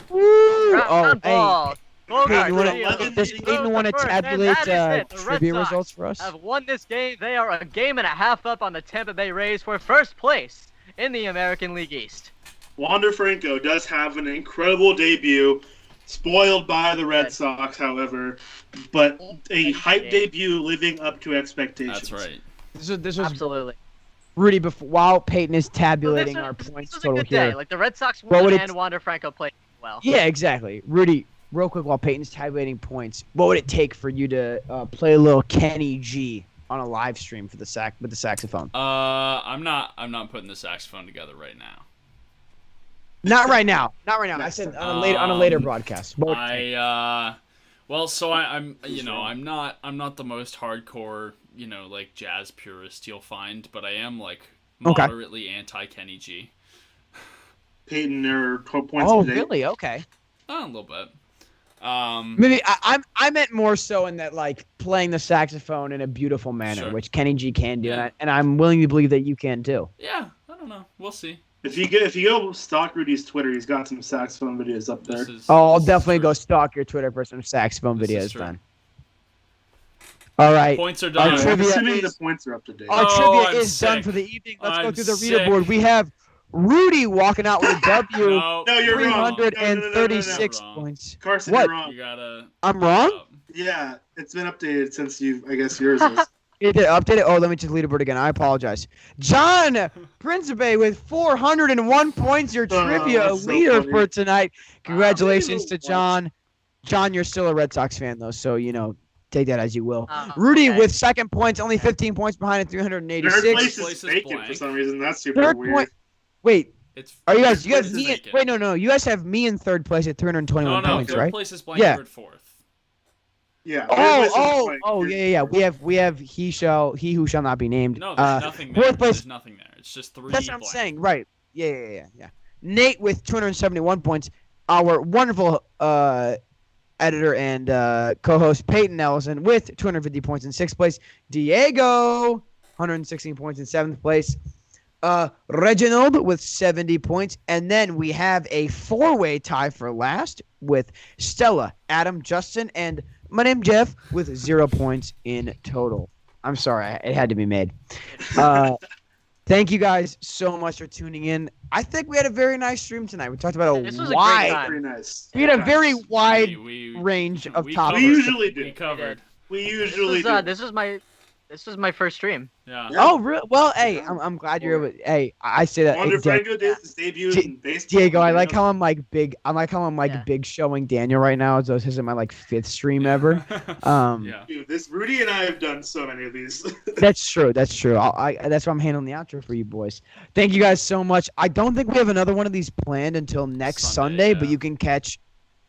Woo! Ground Oh, hey. ball. Bogart, Peyton, you wanna, Williams, does Peyton Peyton want to first, and tabulate that is it. The Red trivia Sox results for us? have won this game. They are a game and a half up on the Tampa Bay Rays for first place in the American League East. Wander Franco does have an incredible debut, spoiled by the Red Good. Sox, however, but a hype debut living up to expectations. That's right. This was Absolutely. Rudy. While Peyton is So tabulating this our was- points this was total a good here. day. Like the Red Sox What won would and it- Wander Franco played well. Yeah, exactly. Rudy, real quick, while Peyton's tabulating points, what would it take for you to play a little Kenny G on a live stream for with the saxophone? I'm not putting the saxophone together right now. Not right now. Not right now. I said on a later broadcast. What would it take? Well, so I'm I'm not the most hardcore, like jazz purist you'll find, but I am like moderately anti Kenny G. Peyton or 12 points Oh, a day. really? Okay. A little bit. Maybe I meant more so in that like playing the saxophone in a beautiful manner, Sure. which Kenny G can do, Yeah. and I'm willing to believe that you can too. Yeah, I don't know. We'll see. If you go stalk Rudy's Twitter, he's got some saxophone videos up there. I'll This is definitely true. go stalk your Twitter for some saxophone This is videos true. then. All right. Points are Our done. I'm trivia assuming the is- points are up to date. Our Oh, trivia I'm is done sick. for the evening. Let's go I'm through the sick. leaderboard. We have Rudy walking out with a W, No, No, you're wrong. 336 No. points. Carson, What? you're wrong. You gotta. I'm wrong? Yeah, it's been updated since I guess yours is. It did update it. Oh, let me check the leaderboard again. I apologize. John Principe with 401 points, your Oh, trivia that's so leader funny. for tonight. Congratulations Maybe a to little John. John, you're still a Red Sox fan though, so take that as you will. Oh, Rudy okay. with second points, only 15 points behind at Third 386. place Place is is vacant blank. for some reason. That's super Third weird. point. Wait, It's. are you Third guys? You have place is me. vacant. Wait, no. You guys have me in third place at 321 No, points, third right? place is blank. Yeah. You're fourth. Yeah. third place is blank. Yeah. We have he who shall not be named. No, there's nothing there. fourth place. There's nothing there. It's just three. That's what I'm blank. saying, right? Yeah. Nate with 271 points. Our wonderful editor and co-host Peyton Ellison with 250 points in sixth place. Diego, 116 points in seventh place. Reginald with 70 points. And then we have a four-way tie for last with Stella, Adam, Justin, and my name Jeff with 0 points in total. I'm sorry, it had to be made. Thank you guys so much for tuning in. I think we had a very nice stream tonight. We talked about This was a great wide, time. Very nice. we had a very wide We range of we topics. We usually do. We covered. We usually This is, do. this is my first stream. Yeah. Yeah. Oh, really? Well, hey, I'm glad you're able. Hey, I say that. Wonder Hey, Franco did his debut in baseball. Diego, I like how I'm like big. I like how I'm like Yeah. big showing Daniel right now. As though this isn't my like fifth stream ever. Yeah. Dude, this Rudy and I have done so many of these. That's true. That's true. That's why I'm handling the outro for you boys. Thank you guys so much. I don't think we have another one of these planned until next Sunday, but yeah. you can catch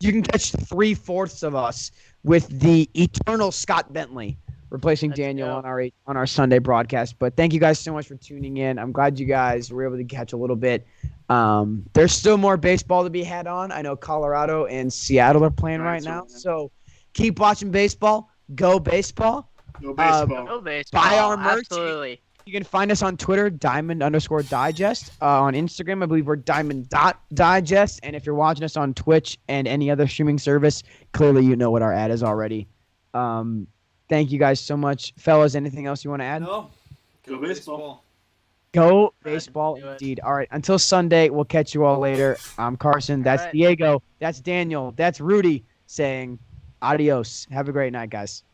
3/4 of us with the eternal Scott Bentley replacing Let's Daniel go. on our Sunday broadcast. But thank you guys so much for tuning in. I'm glad you guys were able to catch a little bit. There's still more baseball to be had on. I know Colorado and Seattle are playing right now, so keep watching baseball. Go baseball. No baseball. Oh, baseball. Buy our merch. Absolutely. You can find us on Twitter, Diamond_Digest. On Instagram, I believe we're Diamond.Digest. And if you're watching us on Twitch and any other streaming service, clearly you know what our ad is already. Thank you guys so much. Fellas, anything else you want to add? No. Go baseball. Go baseball do it. indeed. All right, until Sunday, we'll catch you all later. I'm Carson. That's right. Diego. That's Daniel. That's Rudy saying adios. Have a great night, guys.